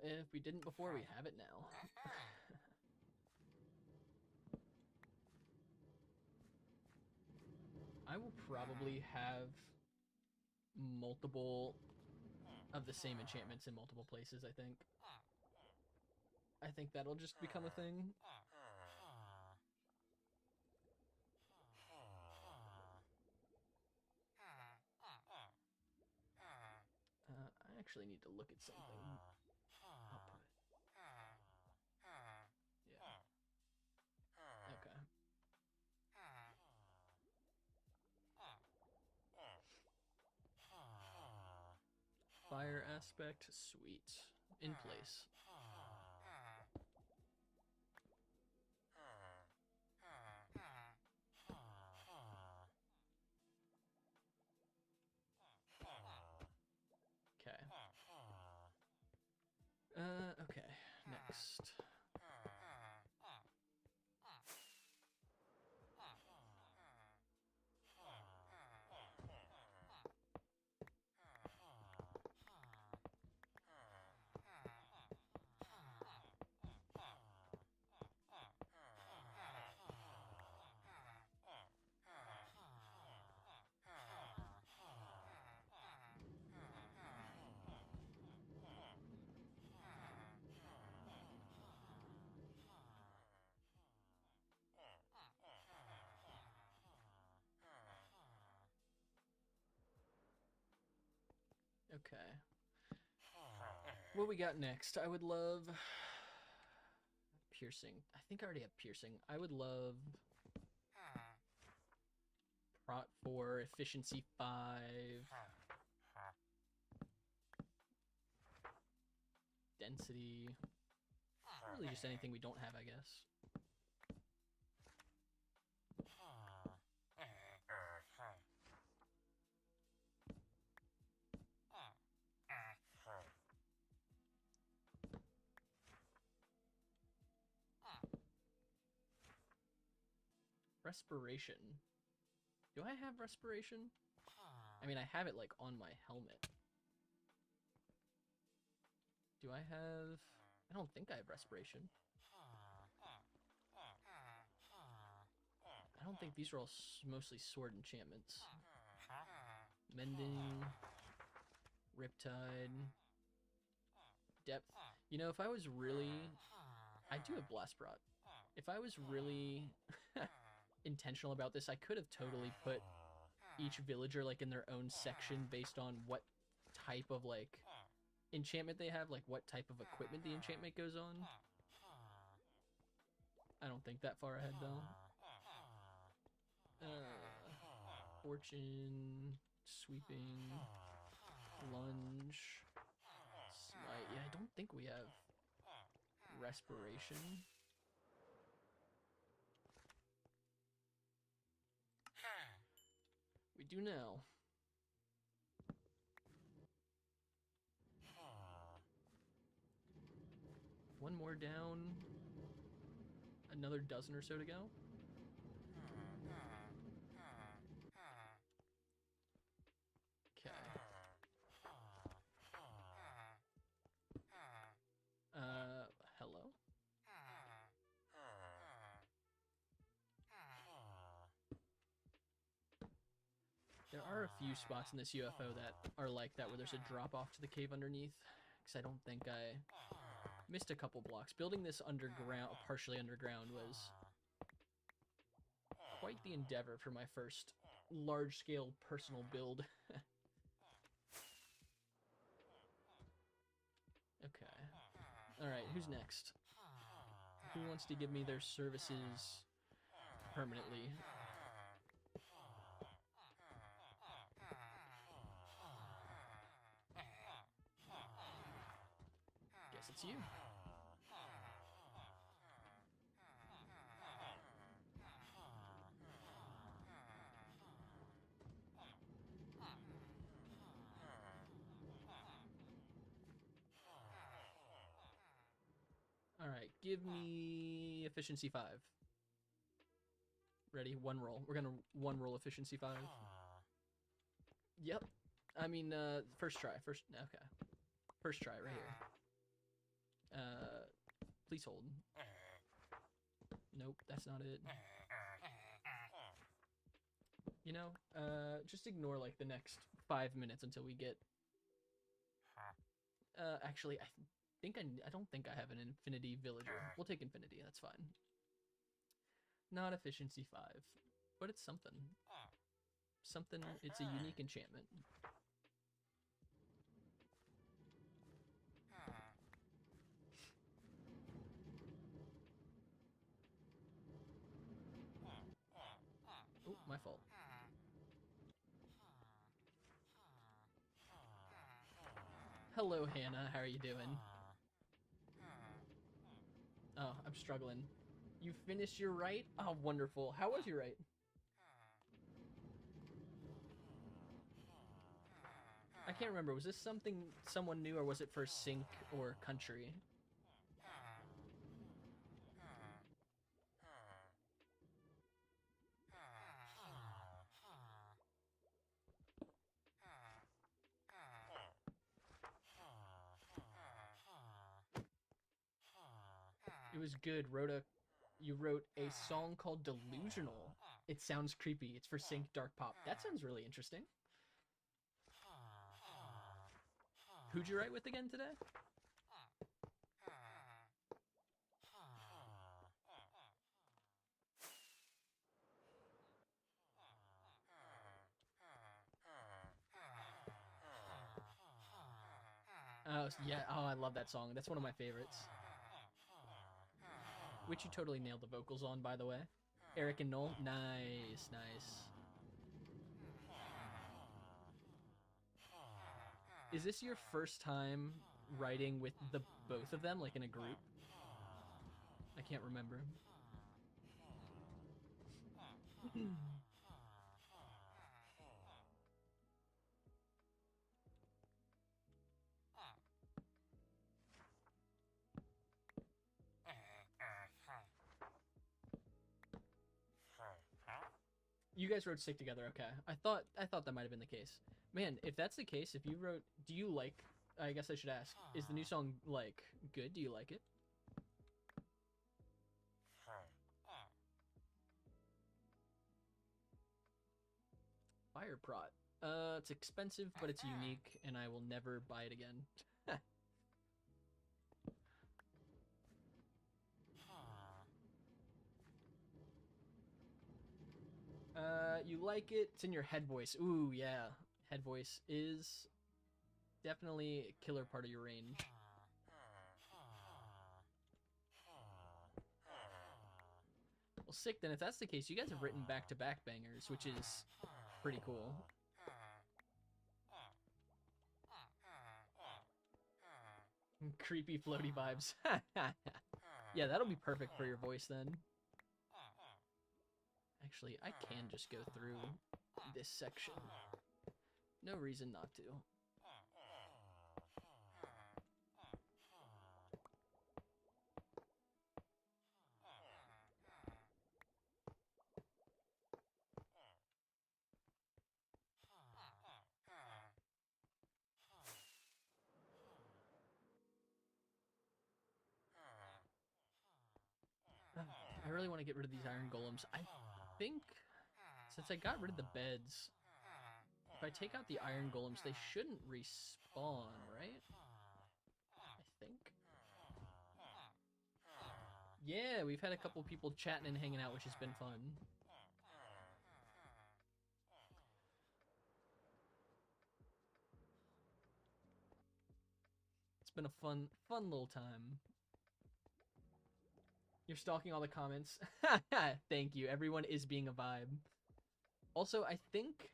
If we didn't before, we have it now. I will probably have multiple of the same enchantments in multiple places, I think. I think that'll just become a thing. I actually need to look at something. Output. Yeah. Okay. Fire aspect, sweet. In place. Okay. Okay. Next. Okay. What we got next? I would love piercing. I think I already have piercing. I would love prot 4, efficiency 5. Density. Really just anything we don't have, I guess. Respiration. Do I have respiration? I mean, I have it like on my helmet. Do I have... I don't think I have respiration. I don't think these are all mostly sword enchantments. Mending, Riptide, Depth. You know, if I was really... I do have Blast Rot. If I was really intentional about this, I could have totally put each villager like in their own section based on what type of like enchantment they have, like what type of equipment the enchantment goes on. I don't think that far ahead though. Fortune, sweeping, lunge, smite. Yeah, I don't think we have respiration. We do now. One more down. Another dozen or so to go. Okay. Hello? There are a few spots in this UFO that are like that, where there's a drop off to the cave underneath. Because I don't think I missed a couple blocks. Building this underground, partially underground, was quite the endeavor for my first large-scale personal build. Okay. Alright, who's next? Who wants to give me their services permanently? Guess it's you. Alright, give me efficiency 5. Ready? One roll. We're gonna one roll efficiency 5. Yep. I mean, first try. Okay. First try, right here. Please hold. Nope, that's not it. You know, just ignore, like, the next 5 minutes until we get... actually, I don't think I have an Infinity Villager. We'll take Infinity, that's fine. Not efficiency 5, but it's something. Something, it's a unique enchantment. Oh, my fault. Hello, Hannah. How are you doing? Oh, I'm struggling. You finished your right? Oh, wonderful. How was your right? I can't remember. Was this something someone knew, or was it for sync or country? It was good. You wrote a song called Delusional. It sounds creepy. It's for sync dark pop. That sounds really interesting. Who'd you write with again today? Oh, yeah. Oh, I love that song. That's one of my favorites. Which you totally nailed the vocals on, by the way. Eric and Noel. Nice, nice. Is this your first time writing with the both of them, like in a group? I can't remember. You guys wrote Stick Together, okay. I thought that might have been the case. Man, if that's the case, if you wrote... Do you like I guess I should ask, is the new song, like, good? Do you like it? Fire Prot. It's expensive, but it's unique, and I will never buy it again. You like it? It's in your head voice. Ooh, yeah. Head voice is definitely a killer part of your range. Well, sick then. If that's the case, you guys have written back-to-back bangers, which is pretty cool. Creepy floaty vibes. Yeah, that'll be perfect for your voice then. Actually, I can just go through this section. No reason not to. I really want to get rid of these iron golems. I think since I got rid of the beds, if I take out the iron golems, they shouldn't respawn, right? I think. Yeah, we've had a couple people chatting and hanging out, which has been fun. It's been a fun little time. You're stalking all the comments. Thank you. Everyone is being a vibe. Also, I think...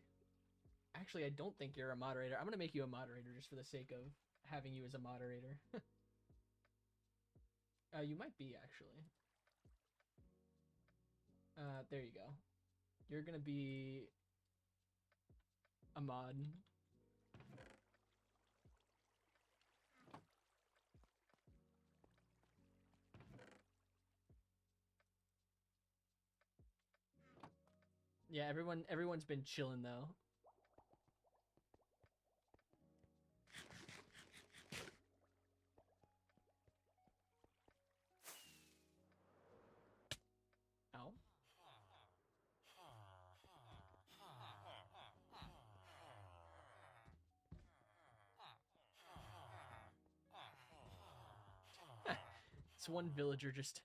Actually, I don't think you're a moderator. I'm going to make you a moderator just for the sake of having you as a moderator. You might be, actually. There you go. You're going to be a mod. Yeah, everyone's been chilling though. Ow. It's one villager just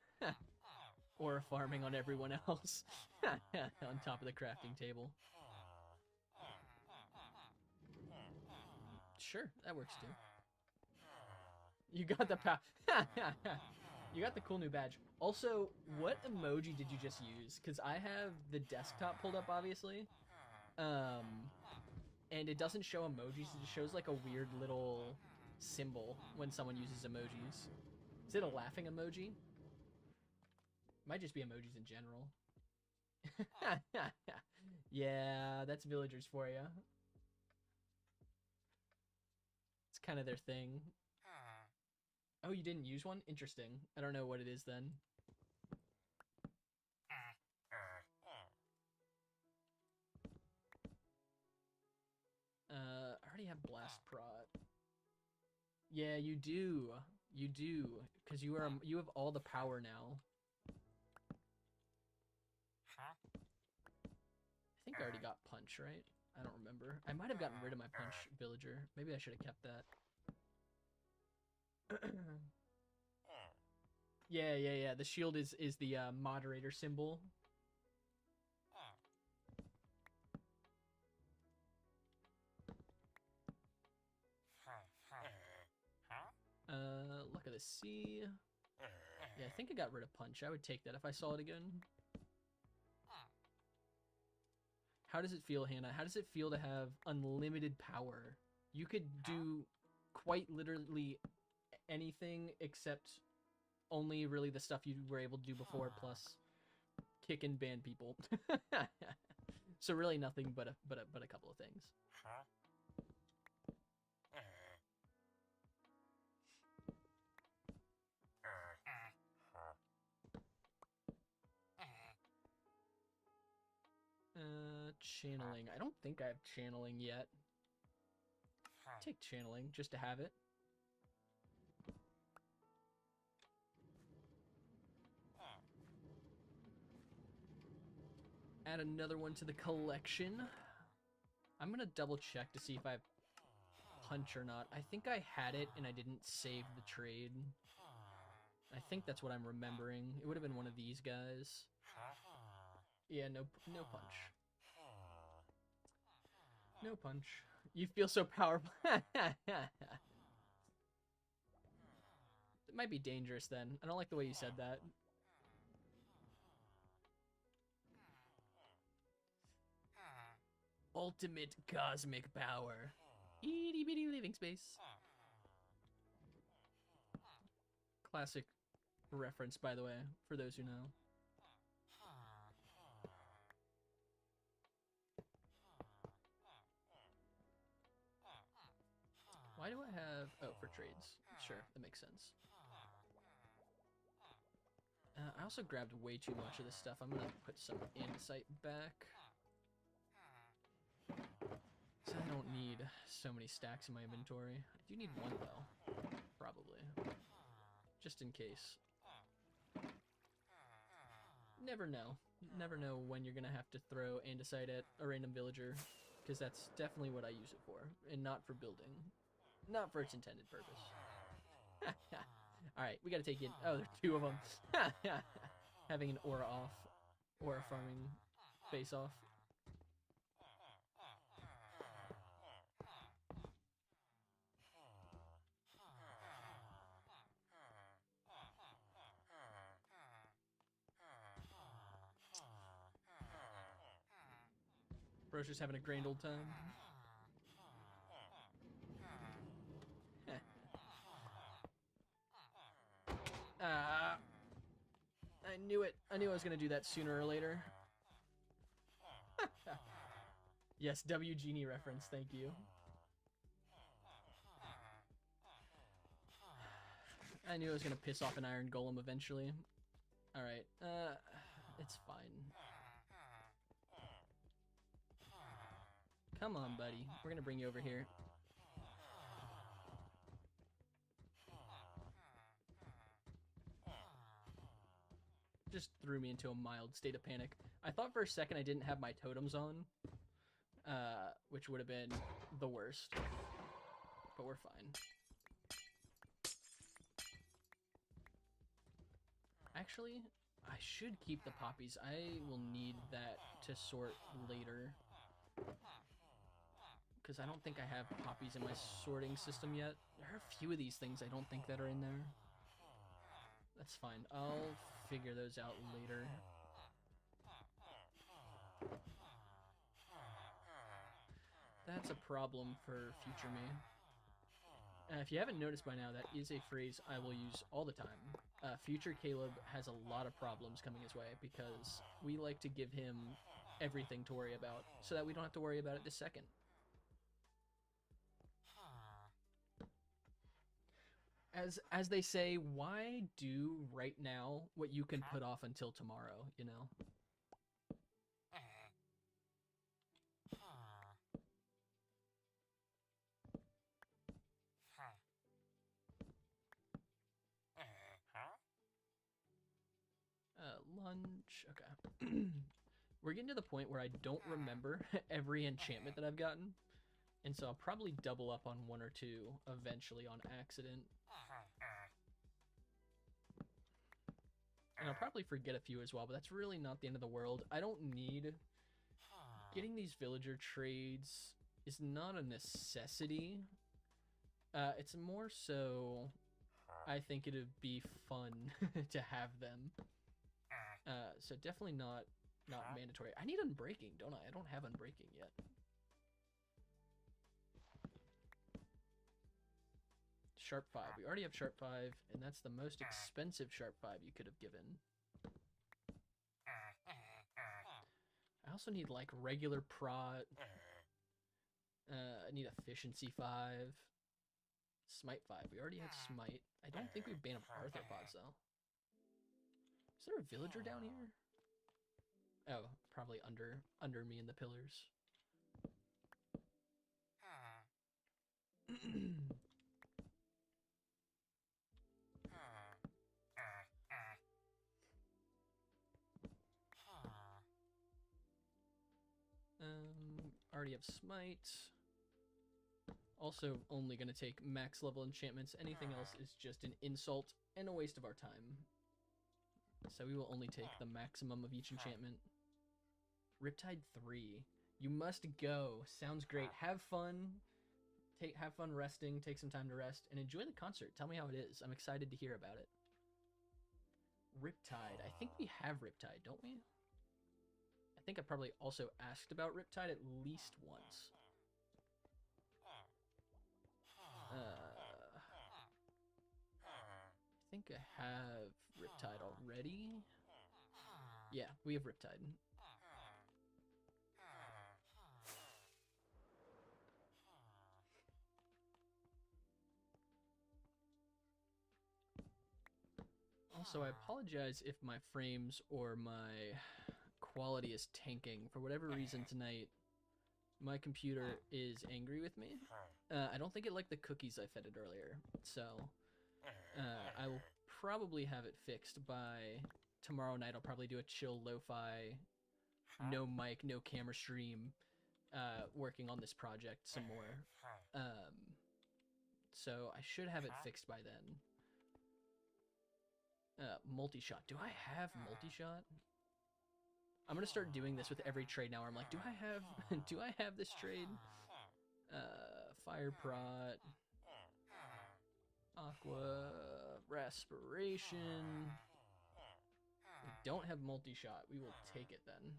aura farming on everyone else on top of the crafting table. Sure, that works too. You got the You got the cool new badge. Also, what emoji did you just use? Because I have the desktop pulled up, obviously. And it doesn't show emojis. It just shows like a weird little symbol when someone uses emojis. Is it a laughing emoji? Might just be emojis in general. Yeah, that's villagers for you. It's kind of their thing. Oh, you didn't use one? Interesting. I don't know what it is then. I already have blast prot. Yeah, you do. You do, because you have all the power now. I think I already got punch, right? I don't remember. I might have gotten rid of my punch villager. Maybe I should have kept that. Yeah. The shield is the moderator symbol. Look at the sea. Yeah, I think I got rid of punch. I would take that if I saw it again. How does it feel, Hannah? How does it feel to have unlimited power? You could do quite literally anything except only really the stuff you were able to do before, plus kick and ban people. So really nothing but a couple of things. Channeling. I don't think I have channeling yet. Take channeling just to have it. add another one to the collection. I'm gonna double check to see if I have punch or not. I think I had it and I didn't save the trade. I think that's what I'm remembering. It would have been one of these guys. Yeah, no punch. No punch. You feel so powerful. It might be dangerous then. I don't like the way you said that. Ultimate cosmic power. Itty bitty living space. Classic reference, by the way, for those who know. Why do I have... Oh, for trades. Sure, that makes sense. I also grabbed way too much of this stuff. I'm gonna put some andesite back. So I don't need so many stacks in my inventory. I do need one, though. Probably. Just in case. Never know. Never know when you're gonna have to throw andesite at a random villager. Because that's definitely what I use it for. And not for building. Not for its intended purpose. Alright, we gotta take it. Oh, there's two of them. Having an aura off. Aura farming face off. Bro's just having a grand old time. I knew it. I knew I was going to do that sooner or later. Yes, W Genie reference. Thank you. I knew I was going to piss off an iron golem eventually. Alright. It's fine. Come on, buddy. We're going to bring you over here. Just threw me into a mild state of panic. I thought for a second I didn't have my totems on, which would have been the worst, but we're fine. Actually, I should keep the poppies. I will need that to sort later, because I don't think I have poppies in my sorting system yet. There are a few of these things I don't think that are in there. That's fine. I'll figure those out later. That's a problem for future me. If you haven't noticed by now, that is a phrase I will use all the time. Future Caleb has a lot of problems coming his way because we like to give him everything to worry about so that we don't have to worry about it this second. As they say, why do right now what you can put off until tomorrow, you know? Lunch, okay. We're getting to the point where I don't remember every enchantment that I've gotten. And so I'll probably double up on one or two eventually on accident. And I'll probably forget a few as well, but that's really not the end of the world. I don't need... Getting these villager trades is not a necessity. It's more so... I think it'd be fun to have them. So definitely not mandatory. I need unbreaking, don't I? I don't have unbreaking yet. Sharp 5. We already have Sharp 5, and that's the most expensive Sharp 5 you could have given. I also need, like, regular prot. I need Efficiency 5. Smite 5. We already have Smite. I don't think we ban arthropods, though. Is there a villager down here? Oh, probably under me in the pillars. already have Smite. Also only going to take max level enchantments. Anything else is just an insult and a waste of our time. So we will only take the maximum of each enchantment. Riptide 3. You must go. Sounds great. Have fun. Have fun resting. Take some time to rest. And enjoy the concert. Tell me how it is. I'm excited to hear about it. Riptide. I think we have Riptide, don't we? I think I probably also asked about Riptide at least once. I think I have Riptide already. Yeah, we have Riptide. Also, I apologize if my frames or my quality is tanking. For whatever reason tonight, my computer is angry with me. I don't think it liked the cookies I fed it earlier, so I will probably have it fixed by tomorrow night. I'll probably do a chill lo-fi, no mic, no camera stream, working on this project some more. So I should have it fixed by then. Multi-shot. Do I have multi-shot? I'm gonna start doing this with every trade now. I'm like, do I have this trade? Fire prot, aqua, respiration. We don't have multi-shot. We will take it then.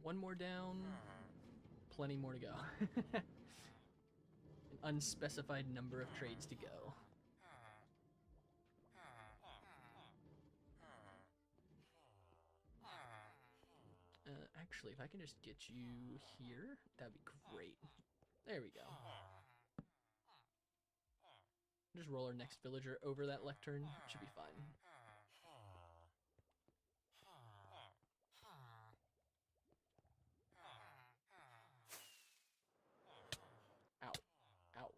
One more down, plenty more to go. An unspecified number of trades to go. Actually, if I can just get you here, that'd be great. There we go. Just roll our next villager over that lectern. It should be fine. Ow. Ow.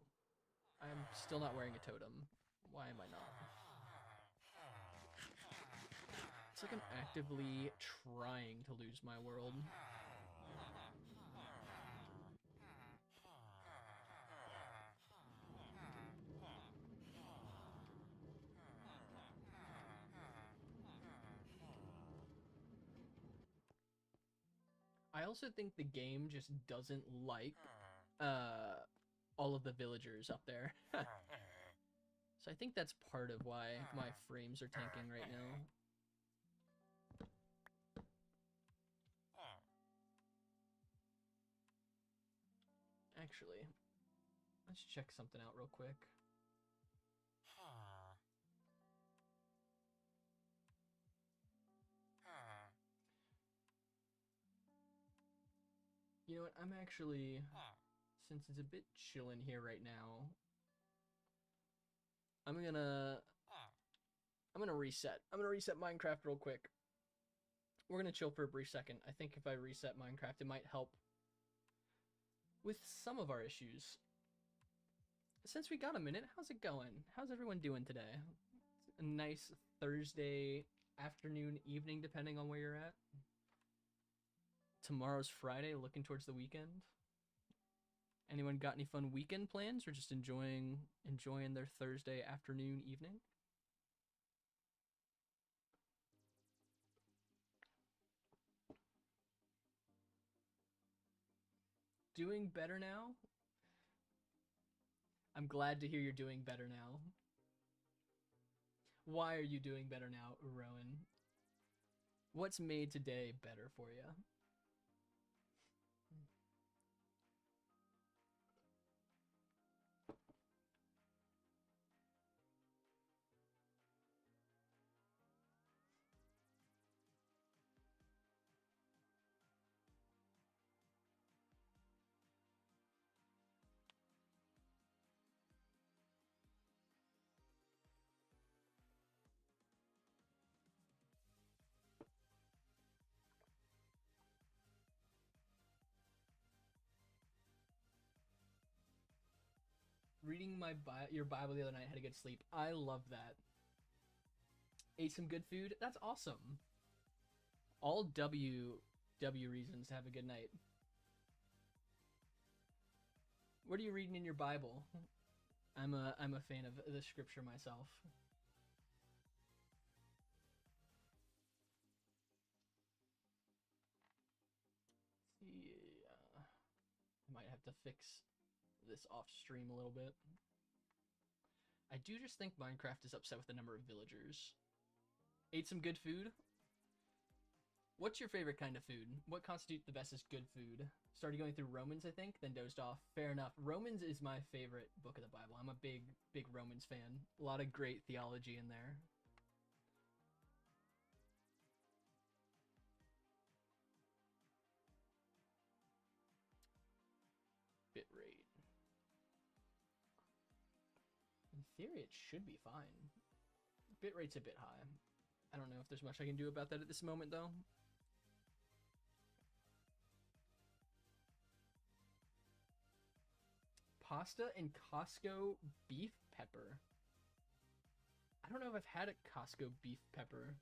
I'm still not wearing a totem. Why am I not? It's like I'm actively trying to lose my world. I also think the game just doesn't like all of the villagers up there. So I think that's part of why my frames are tanking right now. Actually, let's check something out real quick. You know what, I'm actually, since it's a bit chill in here right now, I'm gonna reset. I'm gonna reset Minecraft real quick. We're gonna chill for a brief second. I think if I reset Minecraft, it might help with some of our issues. Since we got a minute, how's it going? How's everyone doing today? It's a nice Thursday afternoon, evening, depending on where you're at. Tomorrow's Friday, looking towards the weekend. Anyone got any fun weekend plans, or just enjoying their Thursday afternoon, evening? Doing better now? I'm glad to hear you're doing better now. Why are you doing better now, Rowan? What's made today better for you? Reading your Bible the other night, had a good sleep. I love that. Ate some good food. That's awesome. All W reasons to have a good night. What are you reading in your Bible? I'm a fan of the scripture myself. Yeah. I might have to fix this off stream a little bit. I do just think Minecraft is upset with the number of villagers. Ate some good food? What's your favorite kind of food? What constitutes the best as good food? Started going through Romans, I think, then dozed off. Fair enough. Romans is my favorite book of the Bible. I'm a big Romans fan. A lot of great theology in there. Bitrate. In theory, it should be fine. Bitrate's a bit high. I don't know if there's much I can do about that at this moment, though. Pasta and Costco beef pepper. I don't know if I've had a Costco beef pepper.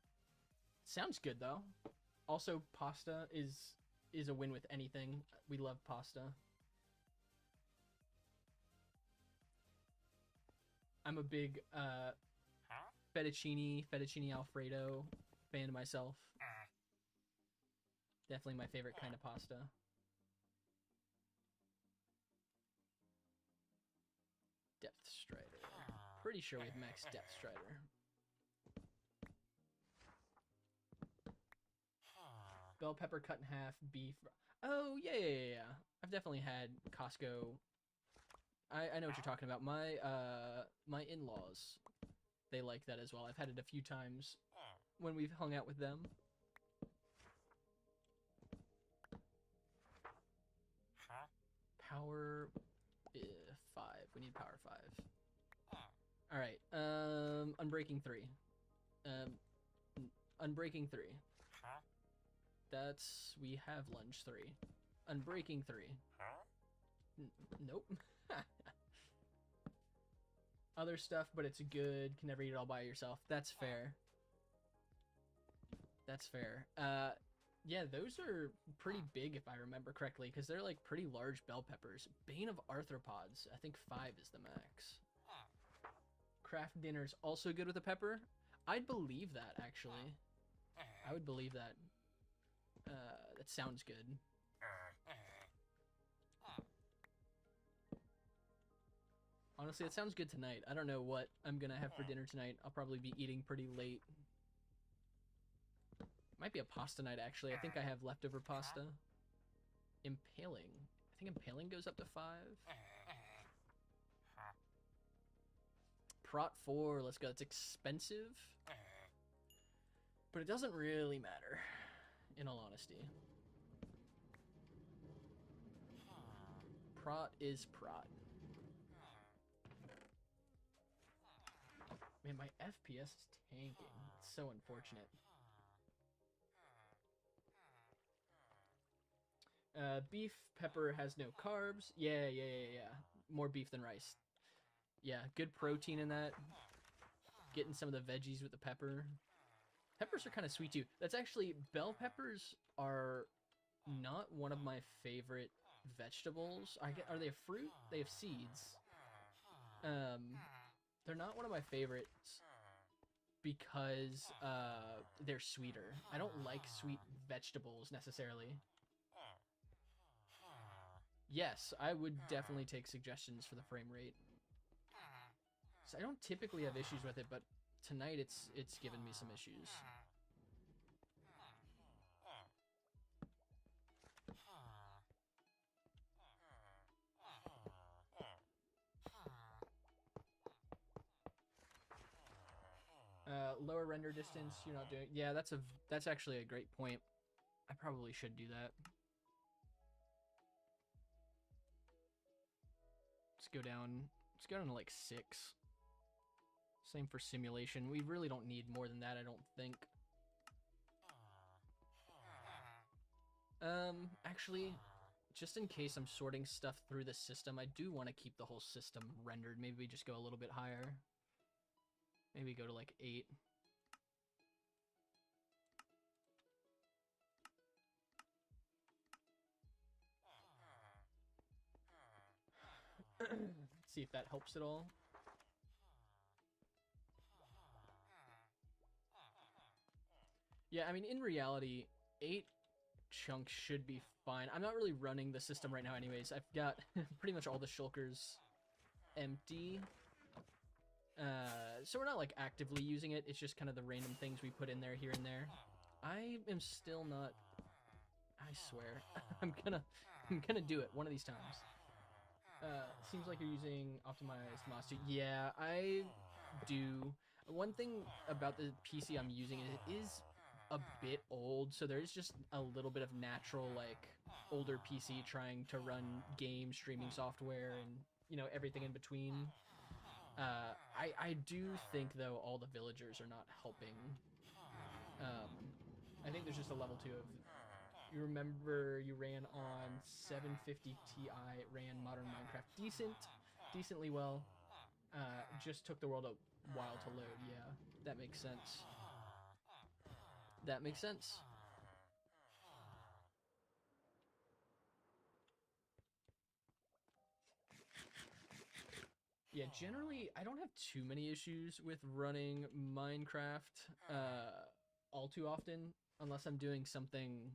Sounds good, though. Also, pasta is a win with anything. We love pasta. I'm a big fettuccine Alfredo fan myself. Definitely my favorite kind of pasta. Depth Strider. Pretty sure we have max Depth Strider. Bell pepper cut in half, beef. Oh, yeah. I've definitely had Costco. I know what you're talking about. My in-laws, they like that as well. I've had it a few times when we've hung out with them. Power 5. We need power 5. All right. Unbreaking 3. Unbreaking 3. That's, we have lunge 3. Unbreaking 3. Nope. Other stuff, but it's good. Can never eat it all by yourself. That's fair. That's fair. Yeah, those are pretty big if I remember correctly, because they're like pretty large bell peppers. Bane of Arthropods. I think 5 is the max. Craft dinner's also good with a pepper. I'd believe that, actually. I would believe that. That sounds good. Honestly, it sounds good tonight. I don't know what I'm gonna have for dinner tonight. I'll probably be eating pretty late. Might be a pasta night, actually. I think I have leftover pasta. Impaling. I think impaling goes up to 5. Prot 4. Let's go. It's expensive. But it doesn't really matter, in all honesty. Prot is prot. Man, my FPS is tanking. It's so unfortunate. Beef pepper has no carbs. Yeah. More beef than rice. Yeah, good protein in that. Getting some of the veggies with the pepper. Peppers are kind of sweet too. That's actually, bell peppers are not one of my favorite vegetables. Are they a fruit? They have seeds. They're not one of my favorites because they're sweeter. I don't like sweet vegetables necessarily. Yes, I would definitely take suggestions for the frame rate. So I don't typically have issues with it, but tonight it's given me some issues. Lower render distance, you're not doing. Yeah, that's actually a great point. I probably should do that. Let's go down to like 6. Same for simulation. We really don't need more than that, I don't think. Actually, just in case I'm sorting stuff through the system, I do want to keep the whole system rendered. Maybe we just go a little bit higher. Maybe go to like 8. See if that helps at all. Yeah, I mean, in reality, 8 chunks should be fine. I'm not really running the system right now anyways. I've got pretty much all the shulkers empty. So we're not like actively using it. It's just kind of the random things we put in there here and there. I am still not... I swear. I'm gonna do it one of these times. Seems like you're using optimized Master. Yeah, I do. One thing about the PC I'm using is it is a bit old, so there's just a little bit of natural, like, older PC trying to run game streaming software and, you know, everything in between. I do think, though, all the villagers are not helping. I think there's just a level 2 of... You remember you ran on 750 Ti, ran Modern Minecraft decently well. Just took the world a while to load. Yeah, that makes sense. That makes sense. Yeah, generally, I don't have too many issues with running Minecraft all too often, unless I'm doing something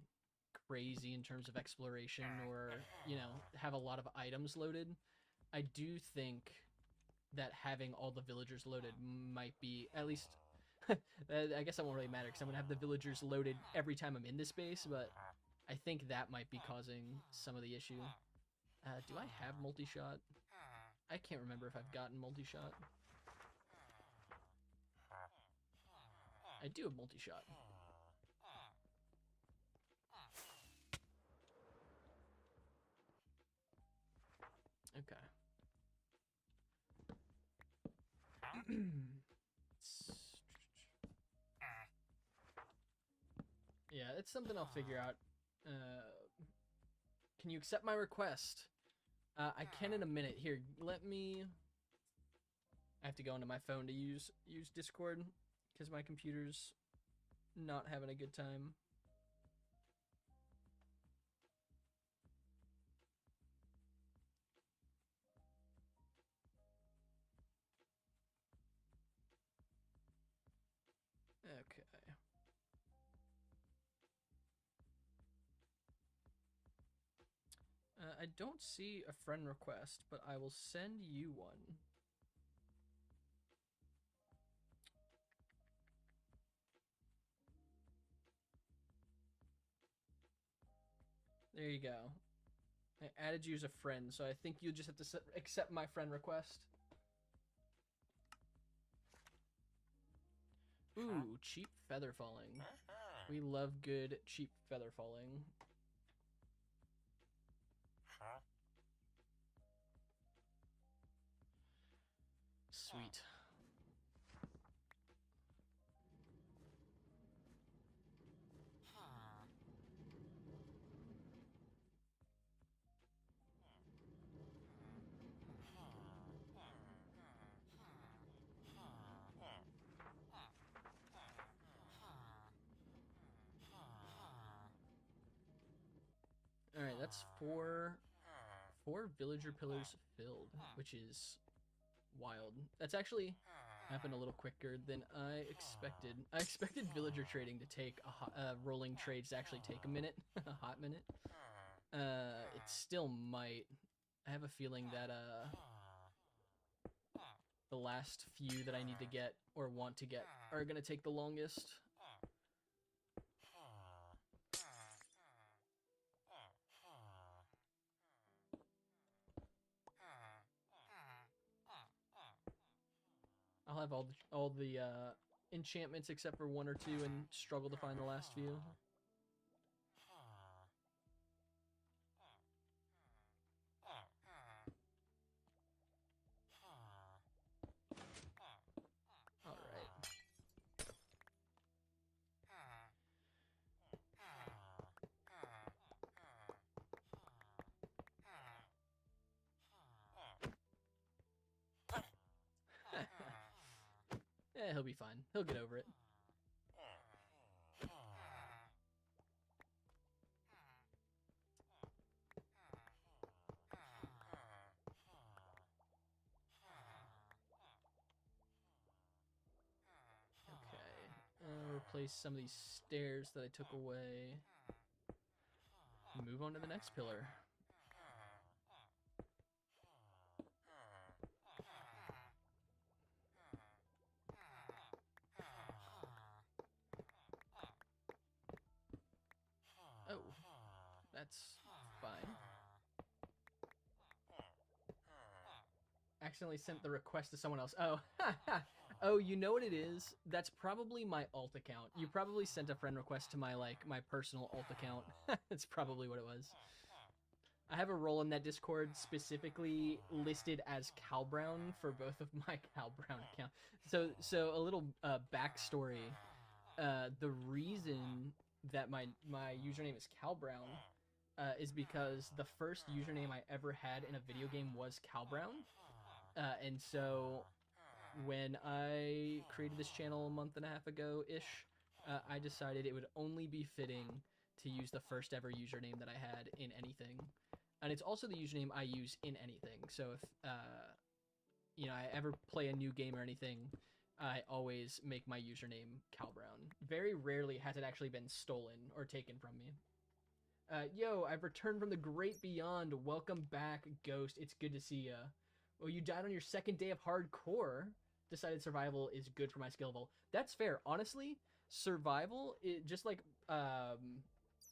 crazy in terms of exploration or, you know, have a lot of items loaded. I do think that having all the villagers loaded might be, at least, I guess that won't really matter because I'm going to have the villagers loaded every time I'm in this base, but I think that might be causing some of the issue. Do I have multi-shot? I can't remember if I've gotten multi-shot. I do have multi-shot. Okay. Yeah, it's something I'll figure out. Can you accept my request? I can in a minute. Here, let me... I have to go into my phone to use Discord because my computer's not having a good time. Okay. I don't see a friend request, but I will send you one. There you go. I added you as a friend, so I think you just have to accept my friend request. Ooh, cheap feather falling. We love good cheap feather falling. Sweet. Alright, that's four villager pillars filled, which is wild. That's actually happened a little quicker than I expected. I expected villager trading to take rolling trades to actually take a minute, a hot minute. It still might. I have a feeling that the last few that I need to get or want to get are gonna take the longest. I'll have all the enchantments except for 1 or 2 and struggle to find the last few. He'll be fine. He'll get over it. Replace some of these stairs that I took away. Move on to the next pillar. Oh, that's fine. Accidentally sent the request to someone else. Oh, oh, you know what it is? That's probably my alt account. You probably sent a friend request to my my personal alt account. That's probably what it was. I have a role in that Discord specifically listed as Cal Brown for both of my Cal Brown accounts. So a little backstory. The reason that my username is Cal Brown is because the first username I ever had in a video game was Cal Brown. And so when I created this channel a month and a half ago-ish, I decided it would only be fitting to use the first ever username that I had in anything. And it's also the username I use in anything. So if, you know, I ever play a new game or anything, I always make my username Cal Brown. Very rarely has it actually been stolen or taken from me. Yo, I've returned from the great beyond. Welcome back, Ghost. It's good to see ya. Well, you died on your second day of hardcore. Decided survival is good for my skill level. That's fair. Honestly, survival, just like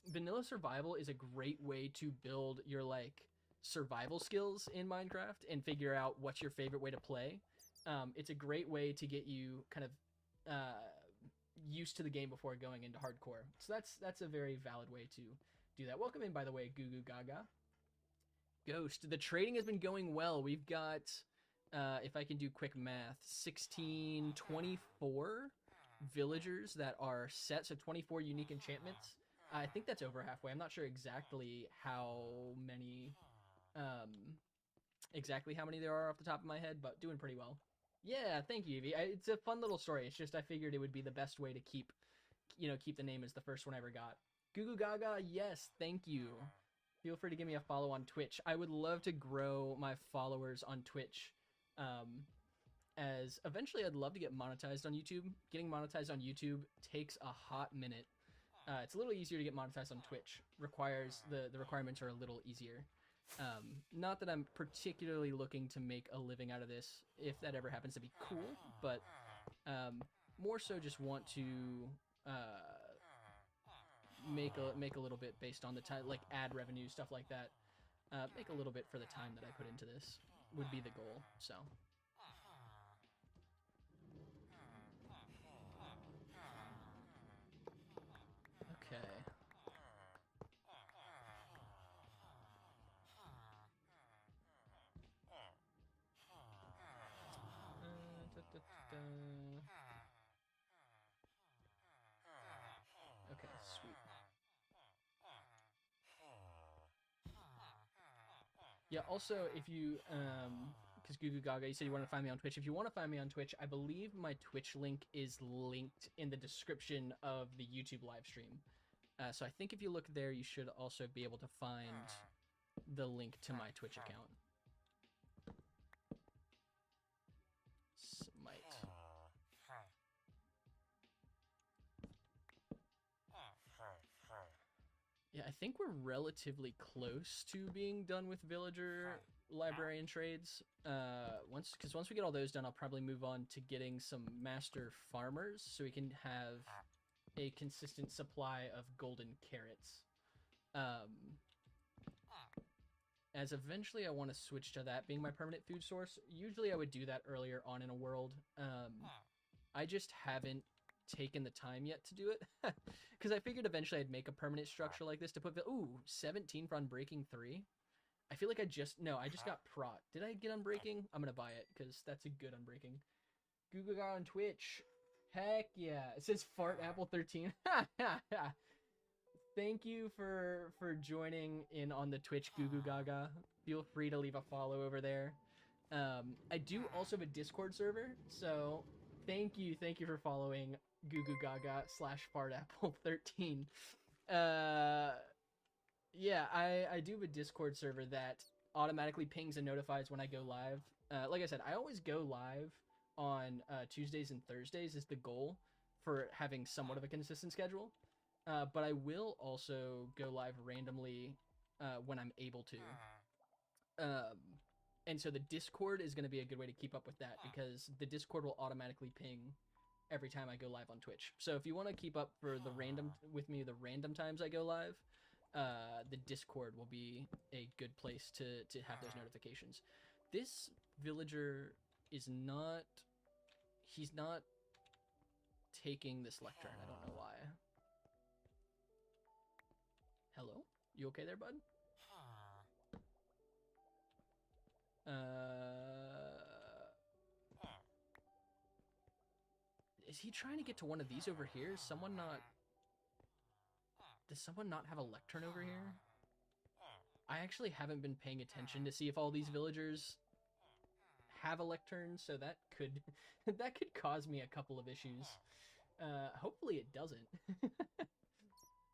vanilla survival is a great way to build your like survival skills in Minecraft and figure out what's your favorite way to play. It's a great way to get you kind of used to the game before going into hardcore. So that's a very valid way to do that. Welcome in, by the way, Goo Goo Gaga. Ghost, the trading has been going well. We've got, if I can do quick math, 24 villagers that are set, so 24 unique enchantments. I think that's over halfway. I'm not sure exactly how many there are off the top of my head, but doing pretty well. Yeah, thank you, Evie. It's a fun little story. It's just I figured it would be the best way to keep the name as the first one I ever got. Goo Goo Gaga, yes, thank you. Feel free to give me a follow on Twitch. I would love to grow my followers on Twitch. As eventually I'd love to get monetized on YouTube. Getting monetized on YouTube takes a hot minute. It's a little easier to get monetized on Twitch. The requirements are a little easier. Not that I'm particularly looking to make a living out of this. If that ever happens, to be cool. But more so just want to make a little bit based on the time, like ad revenue, stuff like that. Make a little bit for the time that I put into this would be the goal. So. Okay. Okay, sweet. Yeah, also, if you, because Goo Goo Gaga, you said you want to find me on Twitch. If you want to find me on Twitch, I believe my Twitch link is linked in the description of the YouTube live stream. So I think if you look there, you should also be able to find the link to my Twitch account. Smite. Yeah, I think we're relatively close to being done with villager librarian trades. Once we get all those done, I'll probably move on to getting some master farmers so we can have a consistent supply of golden carrots. As eventually I want to switch to that being my permanent food source. Usually I would do that earlier on in a world. I just haven't taken the time yet to do it because I figured eventually I'd make a permanent structure like this to put 17 for Unbreaking 3. I feel like I just got prot. Did I get Unbreaking? I'm gonna buy it because that's a good Unbreaking. Google got on Twitch. Heck yeah. It says Fart Apple 13. Thank you for joining in on the Twitch, Goo Goo Gaga. Feel free to leave a follow over there. I do also have a Discord server, so Thank you for following Goo Goo Gaga /FartApple13. Yeah, I do have a Discord server that automatically pings and notifies when I go live. Like I said, I always go live on Tuesdays and Thursdays is the goal for having somewhat of a consistent schedule. But I will also go live randomly when I'm able to. And so the Discord is going to be a good way to keep up with that because the Discord will automatically ping every time I go live on Twitch. So if you want to keep up for the random times I go live, the Discord will be a good place to have those notifications. This villager is not... He's not taking this lectern. I don't know why. Hello? You okay there, bud? Is he trying to get to one of these over here? Does someone not have a lectern over here? I actually haven't been paying attention to see if all these villagers have a lectern, so that could cause me a couple of issues. Hopefully it doesn't.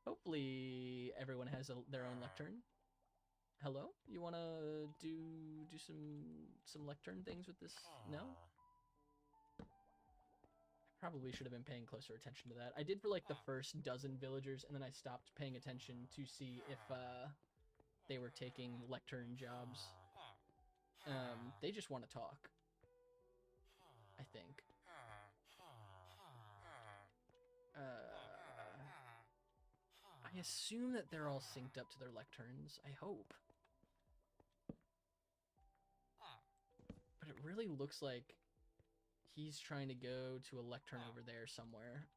Hopefully everyone has their own lectern. Hello? You wanna do some lectern things with this? No? Probably should have been paying closer attention to that. I did for like the first dozen villagers, and then I stopped paying attention to see if they were taking lectern jobs. They just want to talk, I think. I assume that they're all synced up to their lecterns. I hope. But it really looks like he's trying to go to a lectern over there somewhere.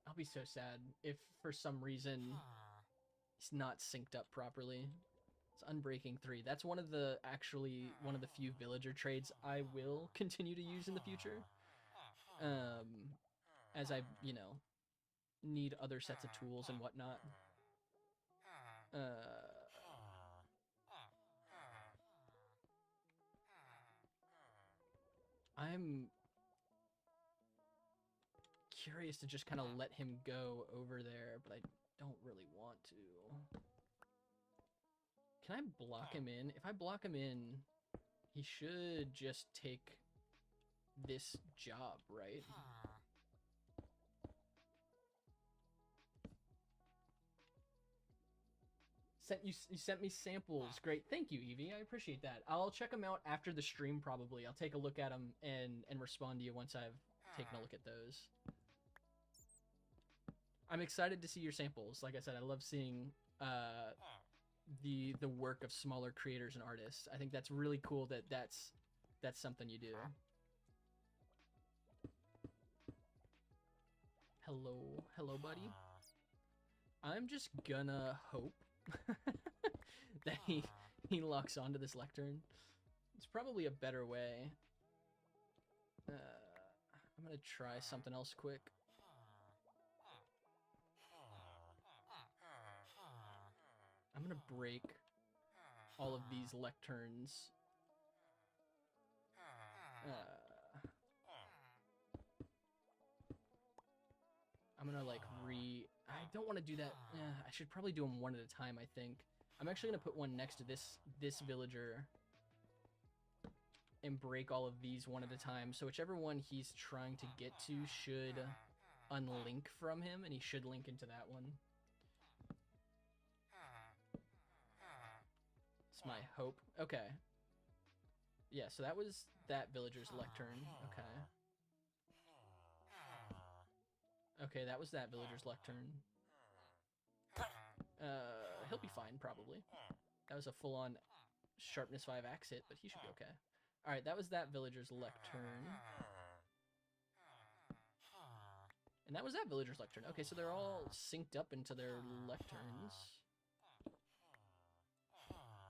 I'll be so sad if for some reason he's not synced up properly. It's Unbreaking 3. That's one of the few villager trades I will continue to use in the future. As I, need other sets of tools and whatnot. I'm curious to just kind of let him go over there, but I don't really want to. Can I block him in? If I block him in, he should just take this job, right? You sent me samples. Great. Thank you, Evie. I appreciate that. I'll check them out after the stream, probably. I'll take a look at them and respond to you once I've taken a look at those. I'm excited to see your samples. Like I said, I love seeing the work of smaller creators and artists. I think that's really cool that that's something you do. Hello, buddy. I'm just gonna hope that he locks onto this lectern. It's probably a better way. I'm gonna try something else quick. I'm gonna break all of these lecterns. I'm gonna like I don't want to do that. I should probably do them one at a time, I think. I'm actually gonna put one next to this villager and break all of these one at a time. So whichever one he's trying to get to should unlink from him, and he should link into that one. It's my hope. Okay. Yeah, so that was that villager's lectern. Okay. Okay, that was that villager's lectern. He'll be fine, probably. That was a full-on sharpness 5 axe hit, but he should be okay. Alright, that was that villager's lectern. And that was that villager's lectern. Okay, so they're all synced up into their lecterns.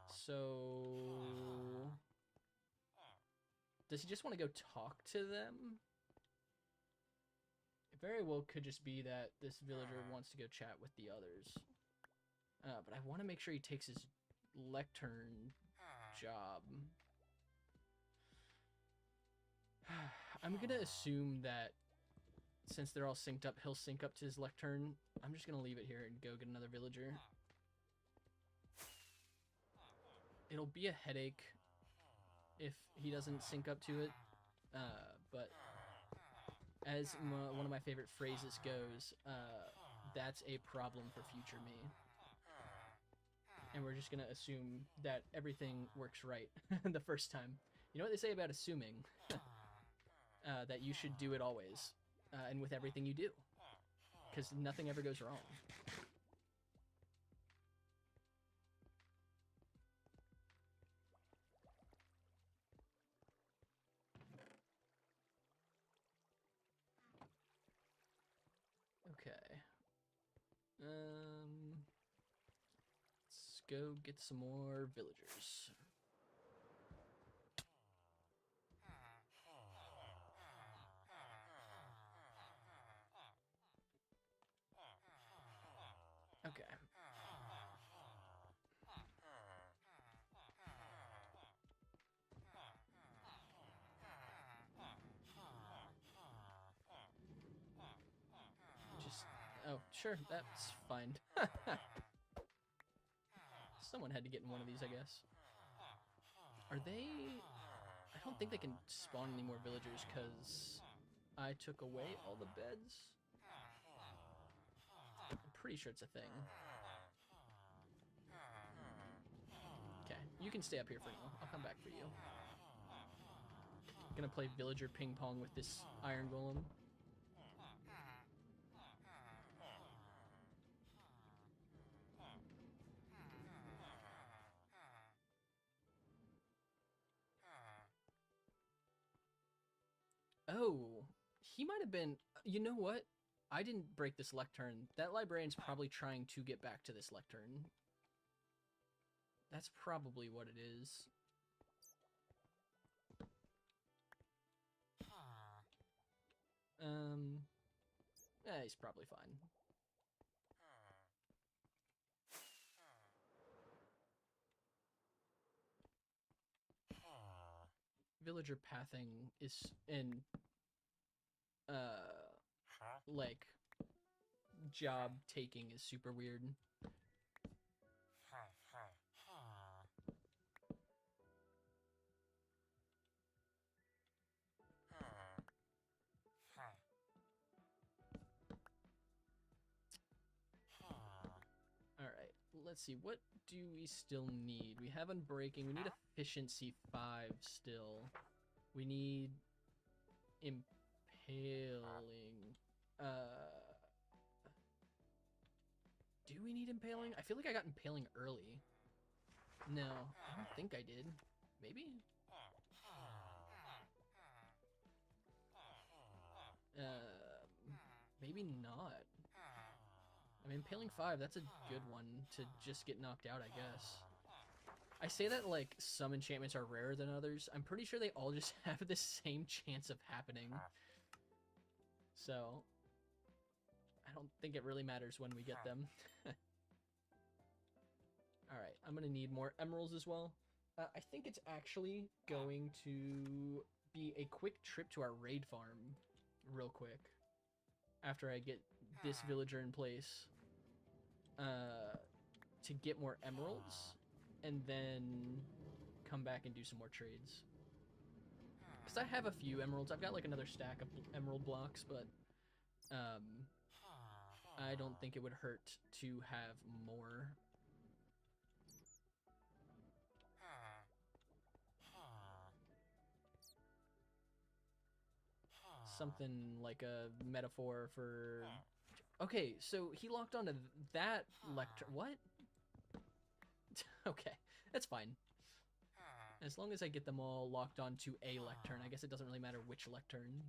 So... does he just want to go talk to them? It very well could just be that this villager wants to go chat with the others. But I want to make sure he takes his lectern job. I'm gonna assume that since they're all synced up, he'll sync up to his lectern. I'm just gonna leave it here and go get another villager. It'll be a headache if he doesn't sync up to it, but as one of my favorite phrases goes, that's a problem for future me. And we're just gonna assume that everything works right the first time. You know what they say about assuming? That you should do it always, and with everything you do, because nothing ever goes wrong. Okay. Let's go get some more villagers. Okay. Oh, sure, that's fine. Someone had to get in one of these, I guess. Are they... I don't think they can spawn any more villagers, because I took away all the beds. I'm pretty sure it's a thing. Okay, you can stay up here for now. I'll come back for you. Gonna play villager ping pong with this iron golem. Oh, he might have been... You know what? I didn't break this lectern. That librarian's probably trying to get back to this lectern. That's probably what it is. Yeah, he's probably fine. Villager pathing is in like job taking is super weird. All right, let's see. What do we still need? We have unbreaking. We need efficiency 5 still. We need impaling. Do we need impaling? I feel like I got impaling early. No, I don't think I did. Maybe? Maybe not. I mean, impaling 5, that's a good one to just get knocked out, I guess. I say that like some enchantments are rarer than others. I'm pretty sure they all just have the same chance of happening. So, I don't think it really matters when we get them. Alright, I'm gonna need more emeralds as well. I think it's actually going to be a quick trip to our raid farm real quick. After I get this villager in place. To get more emeralds. And then come back and do some more trades. Because I have a few emeralds. I've got like another stack of emerald blocks, but I don't think it would hurt to have more. Something like a metaphor for... Okay, so he locked onto that lectern. What? Okay, that's fine. As long as I get them all locked onto a lectern. I guess it doesn't really matter which lectern.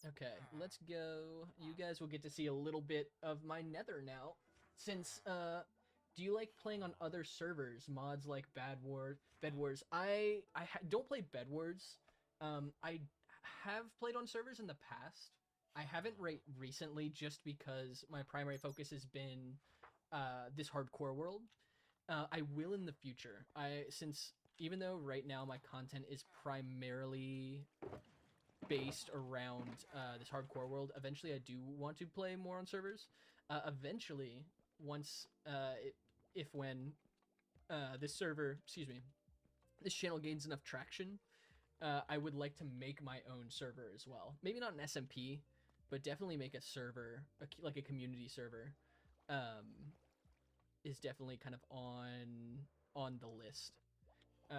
Okay, let's go. You guys will get to see a little bit of my nether now. Since, do you like playing on other servers? Mods like Bed Wars. I don't play Bed Wars. I have played on servers in the past. I haven't recently just because my primary focus has been this hardcore world. I will in the future. I since even though right now my content is primarily based around this hardcore world, eventually I do want to play more on servers. Eventually, once if when this server, excuse me, this channel gains enough traction, I would like to make my own server as well. Maybe not an SMP, but definitely make a server, like a community server. Um, is definitely kind of on the list. Um,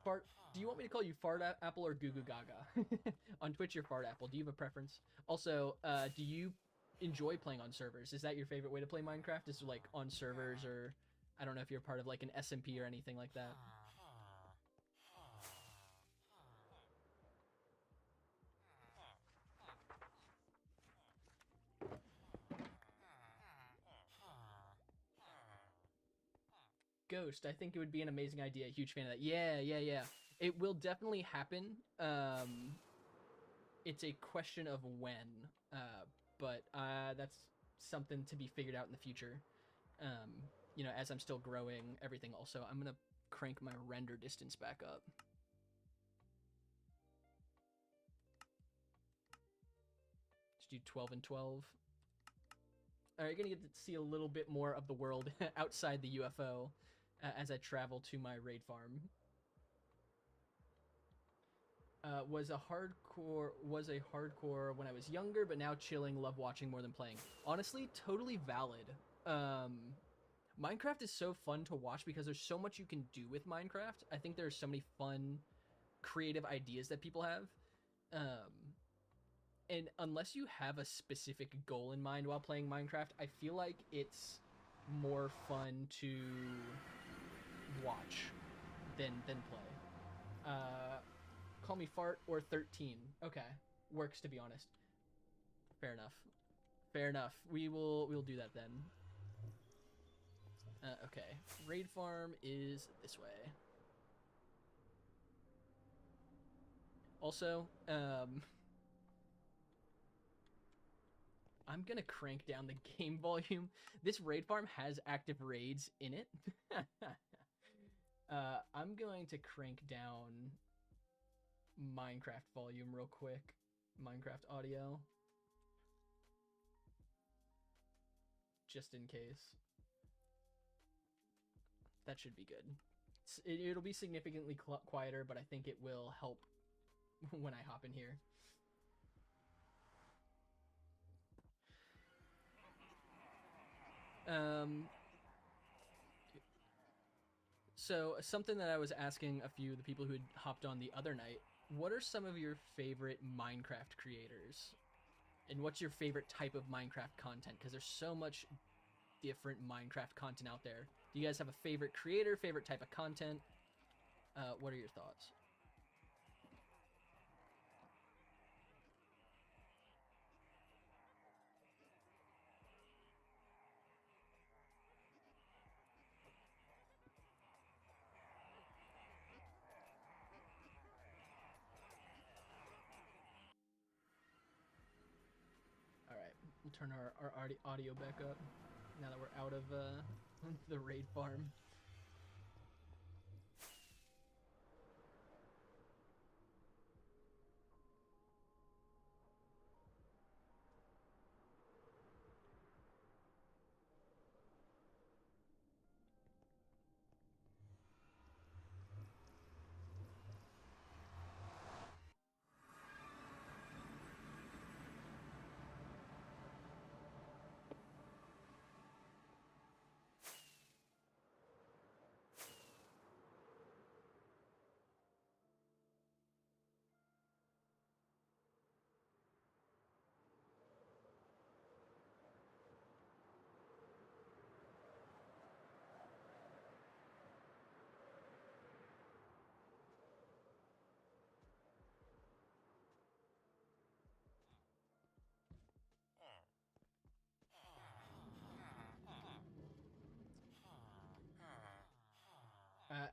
Fart. Do you want me to call you Fart Apple or Goo Goo Gaga? On Twitch, you're Fart Apple. Do you have a preference? Also, do you enjoy playing on servers? Is that your favorite way to play Minecraft? Is like on servers, or I don't know if you're part of like an SMP or anything like that. Ghost, I think it would be an amazing idea. Huge fan of that. Yeah. It will definitely happen. It's a question of when. But that's something to be figured out in the future. Um, as I'm still growing everything. Also, I'm gonna crank my render distance back up. Just do 12 and 12. All right, you're gonna get to see a little bit more of the world outside the UFO as I travel to my raid farm. Was a hardcore when I was younger, but now chilling, love watching more than playing. Honestly, totally valid. Minecraft is so fun to watch because there's so much you can do with Minecraft. I think there's so many fun, creative ideas that people have. And unless you have a specific goal in mind while playing Minecraft, I feel like it's more fun to watch than play. Call me Fart or 13. Okay, works to be honest. Fair enough. We'll do that then. Okay, raid farm is this way. Also, I'm gonna crank down the game volume. This raid farm has active raids in it. I'm going to crank down Minecraft volume real quick. Minecraft audio. Just in case. That should be good. It'll be significantly quieter, but I think it will help when I hop in here. So something that I was asking a few of the people who had hopped on the other night, what are some of your favorite Minecraft creators? And what's your favorite type of Minecraft content? Because there's so much different Minecraft content out there. Do you guys have a favorite creator, favorite type of content? What are your thoughts? All right, we'll turn our audio back up now that we're out of the raid farm.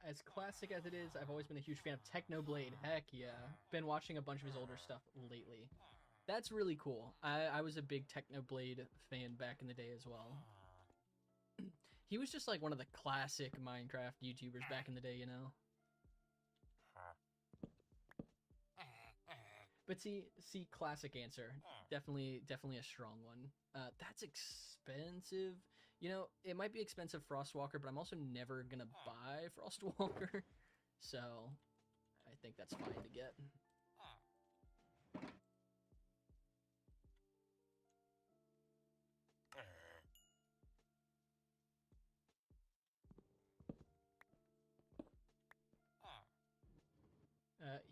As classic as it is, I've always been a huge fan of Technoblade. Heck yeah. Been watching a bunch of his older stuff lately. That's really cool. I was a big Technoblade fan back in the day as well. He was just like one of the classic Minecraft YouTubers back in the day, you know? But see, classic answer. Definitely a strong one. That's expensive. You know, it might be expensive Frostwalker, but I'm also never gonna buy Frostwalker. So, I think that's fine to get.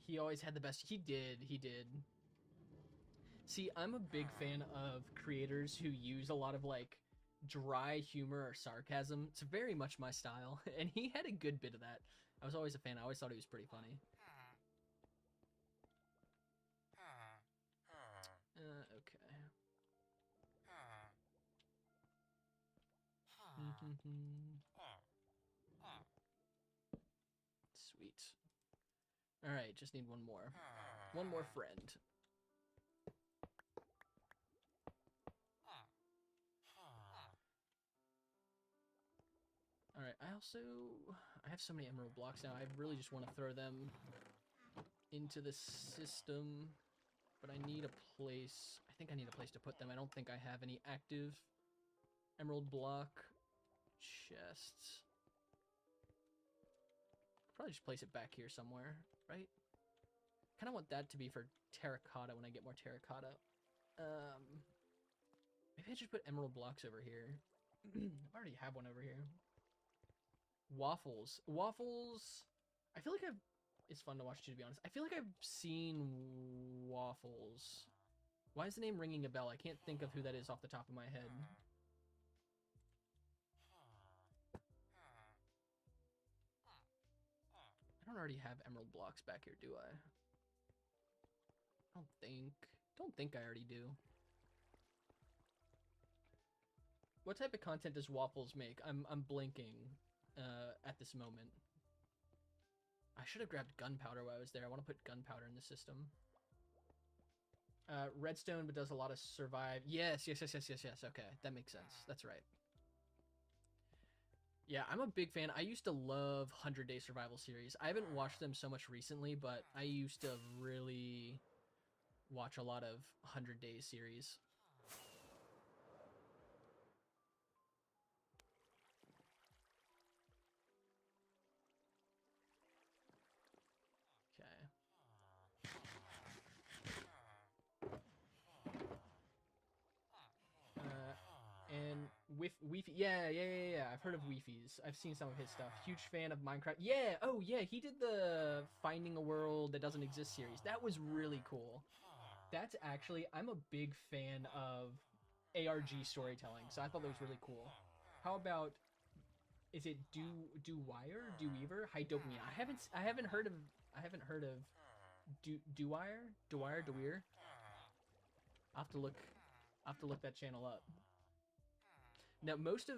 He always had the best. He did. See, I'm a big fan of creators who use a lot of like dry humor or sarcasm. It's very much my style, and he had a good bit of that. I was always a fan. I always thought he was pretty funny. Okay. Sweet. All right, just need one more. One more friend. All right, I have so many emerald blocks now. I really just want to throw them into the system, but I need a place. I think I need a place to put them. I don't think I have any active emerald block chests. Probably just place it back here somewhere, right? Kind of want that to be for terracotta when I get more terracotta. Maybe I just put emerald blocks over here. I already have one over here. Waffles. I feel like it's fun to watch too, to be honest. I feel like I've seen Waffles. Why is the name ringing a bell? I can't think of who that is off the top of my head. I don't already have emerald blocks back here, do I? Don't think I already do. What type of content does Waffles make? I'm blinking at this moment. I should have grabbed gunpowder while I was there. I want to put gunpowder in the system. Redstone, but does a lot of survive. Yes. Okay, that makes sense. That's right. Yeah, I'm a big fan. I used to love 100 Day Survival series. I haven't watched them so much recently, but I used to really watch a lot of 100 Day series. And Weefy, yeah. I've heard of Weefy's. I've seen some of his stuff. Huge fan of Minecraft. Yeah, oh yeah, he did the Finding a World That Doesn't Exist series. That was really cool. That's actually, I'm a big fan of ARG storytelling, so I thought that was really cool. How about, is it Do Weaver? Hi Dopamine. I haven't heard of Dewire. I'll have to look that channel up. Now, most of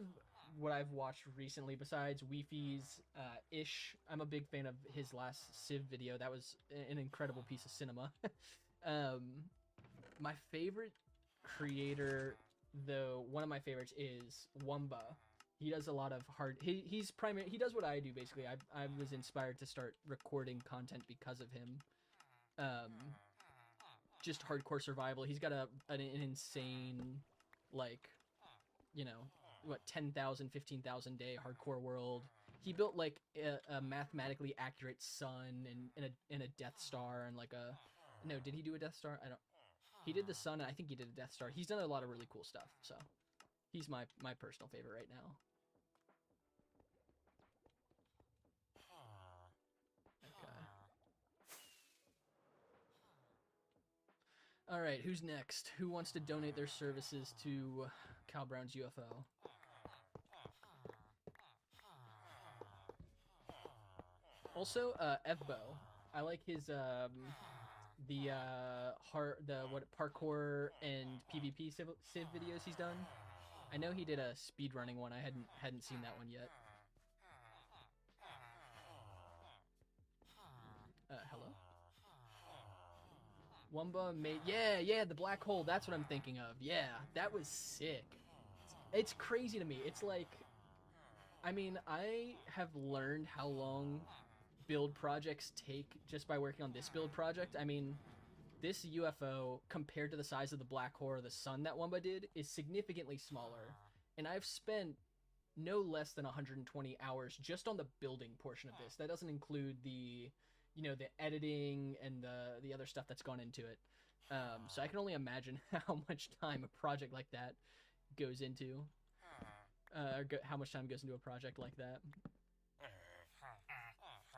what I've watched recently, besides Weefy's Ish, I'm a big fan of his last Civ video. That was an incredible piece of cinema. My favorite creator, though, one of my favorites is Wumba. He does a lot of he does what I do, basically. I was inspired to start recording content because of him. Just hardcore survival. He's got an insane, like, you know, what, 10,000, 15,000 day hardcore world. He built like a mathematically accurate sun and a Death Star and like a, no, did he do a Death Star? I don't. He did the sun, and I think he did a Death Star. He's done a lot of really cool stuff, so he's my personal favorite right now. All right, who's next? Who wants to donate their services to Cal Brown's UFO? Also, Evbo. I like his parkour and PvP civ videos he's done. I know he did a speedrunning one. I hadn't seen that one yet. Hello? Wumba made, yeah, the black hole. That's what I'm thinking of. Yeah, that was sick. It's crazy to me. It's like, I mean, I have learned how long build projects take just by working on this build project. I mean, this UFO compared to the size of the black hole or the sun that Wumba did is significantly smaller, and I've spent no less than 120 hours just on the building portion of this. That doesn't include the, the editing and the other stuff that's gone into it. So I can only imagine how much time a project like that goes into, how much time goes into a project like that.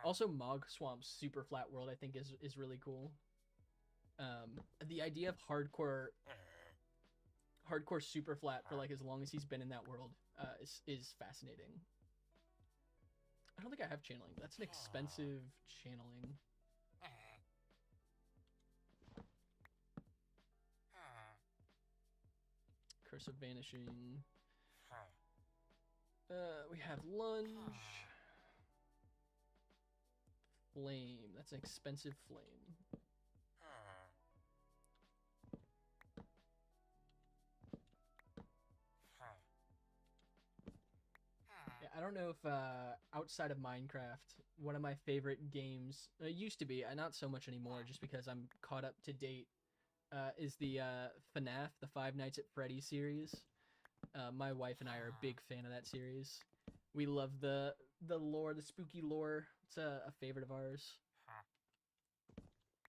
Also, Mog Swamp's super flat world I think is really cool. The idea of hardcore super flat for like as long as he's been in that world is fascinating. I don't think I have channeling. That's an expensive channeling. Curse of Vanishing. We have Lunge. Flame. That's an expensive flame. Yeah, I don't know if outside of Minecraft, one of my favorite games used to be, not so much anymore, just because I'm caught up to date, is the FNAF, the Five Nights at Freddy's series. My wife and I are a big fan of that series. We love the lore, the spooky lore. It's a favorite of ours.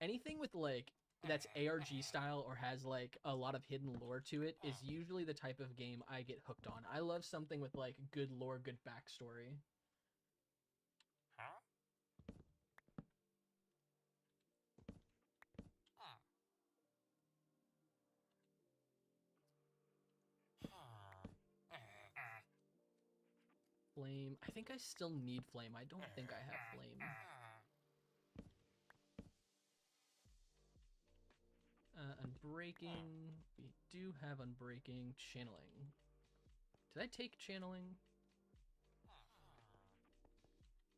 Anything with like that's ARG style or has like a lot of hidden lore to it is usually the type of game I get hooked on. I love something with like good lore, good backstory. Flame. I think I still need flame. I don't think I have flame. Unbreaking. We do have unbreaking. Channeling. Did I take channeling?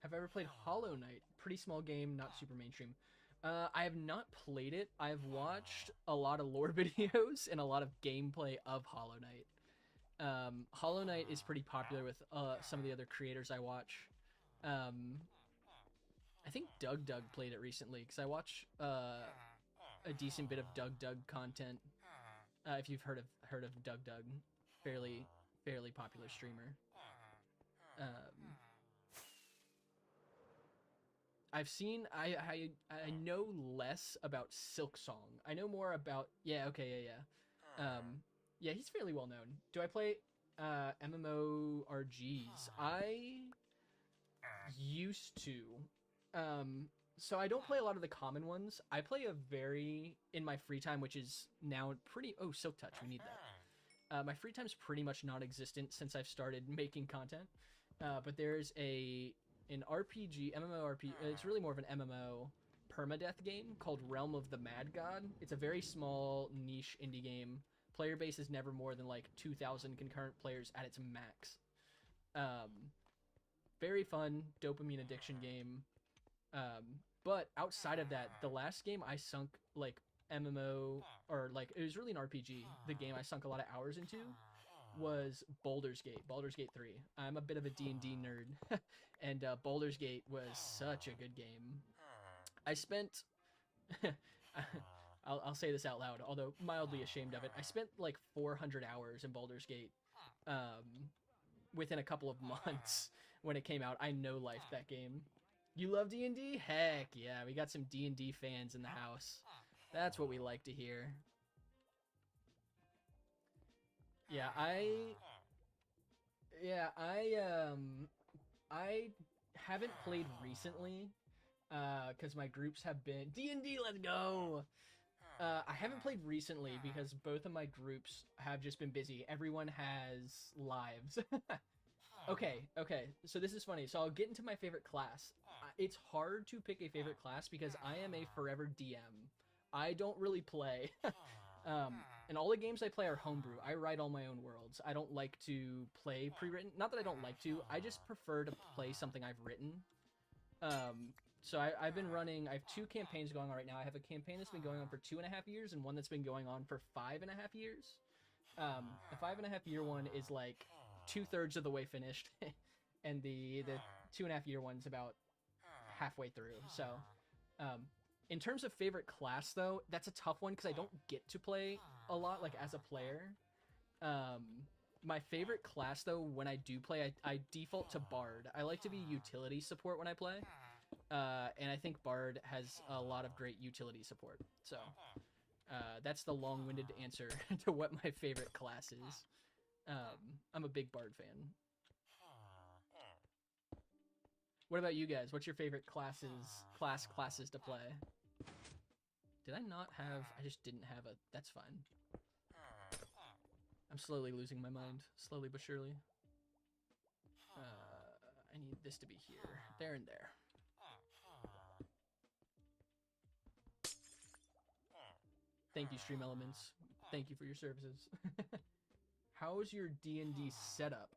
Have I ever played Hollow Knight? Pretty small game, not super mainstream. I have not played it. I've watched a lot of lore videos and a lot of gameplay of Hollow Knight. Hollow Knight is pretty popular with some of the other creators I watch. I think Doug played it recently because I watch a decent bit of Doug content. If you've heard of Doug, fairly popular streamer. I've seen I know less about Silk Song. I know more about yeah. Yeah, he's fairly well known. Do I play MMORGs? I used to. So I don't play a lot of the common ones. I play in my free time, which is now pretty... Oh, Silk Touch, we need that. My free time's pretty much non-existent since I've started making content. But there's an RPG, MMORPG, it's really more of an MMO permadeath game called Realm of the Mad God. It's a very small, niche indie game. Player base is never more than like 2,000 concurrent players at its max. Very fun, dopamine addiction game. But outside of that, the last game I sunk like MMO, or like it was really an RPG. The game I sunk a lot of hours into was Baldur's Gate 3. I'm a bit of a D&D nerd, and Baldur's Gate was such a good game. I spent I'll say this out loud, although mildly ashamed of it. I spent like 400 hours in Baldur's Gate within a couple of months when it came out. I no-lifed that game. You love D&D? Heck yeah, we got some D&D fans in the house. That's what we like to hear. Yeah, I haven't played recently because my groups have been D&D. Let's go. I haven't played recently because both of my groups have just been busy. Everyone has lives. Okay. So this is funny. So I'll get into my favorite class. It's hard to pick a favorite class because I am a forever DM. I don't really play. And all the games I play are homebrew. I write all my own worlds. I don't like to play pre-written. Not that I don't like to. I just prefer to play something I've written. So I've been running. I have 2 campaigns going on right now. I have a campaign that's been going on for 2.5 years, and one that's been going on for 5.5 years. The 5.5 year one is like 2/3 of the way finished, and the 2.5 year one's about halfway through. So, um, in terms of favorite class, though, that's a tough one because I don't get to play a lot like as a player. Um, my favorite class, though, when I do play, I default to Bard. I like to be utility support when I play, and I think Bard has a lot of great utility support. So that's the long-winded answer to what my favorite class is. I'm a big Bard fan. What about you guys? What's your favorite classes to play? Did I not have? I just didn't have a. That's fine. I'm slowly losing my mind, slowly but surely. I need this to be here, there, and there. Thank you, Stream Elements. Thank you for your services. How's your D&D setup?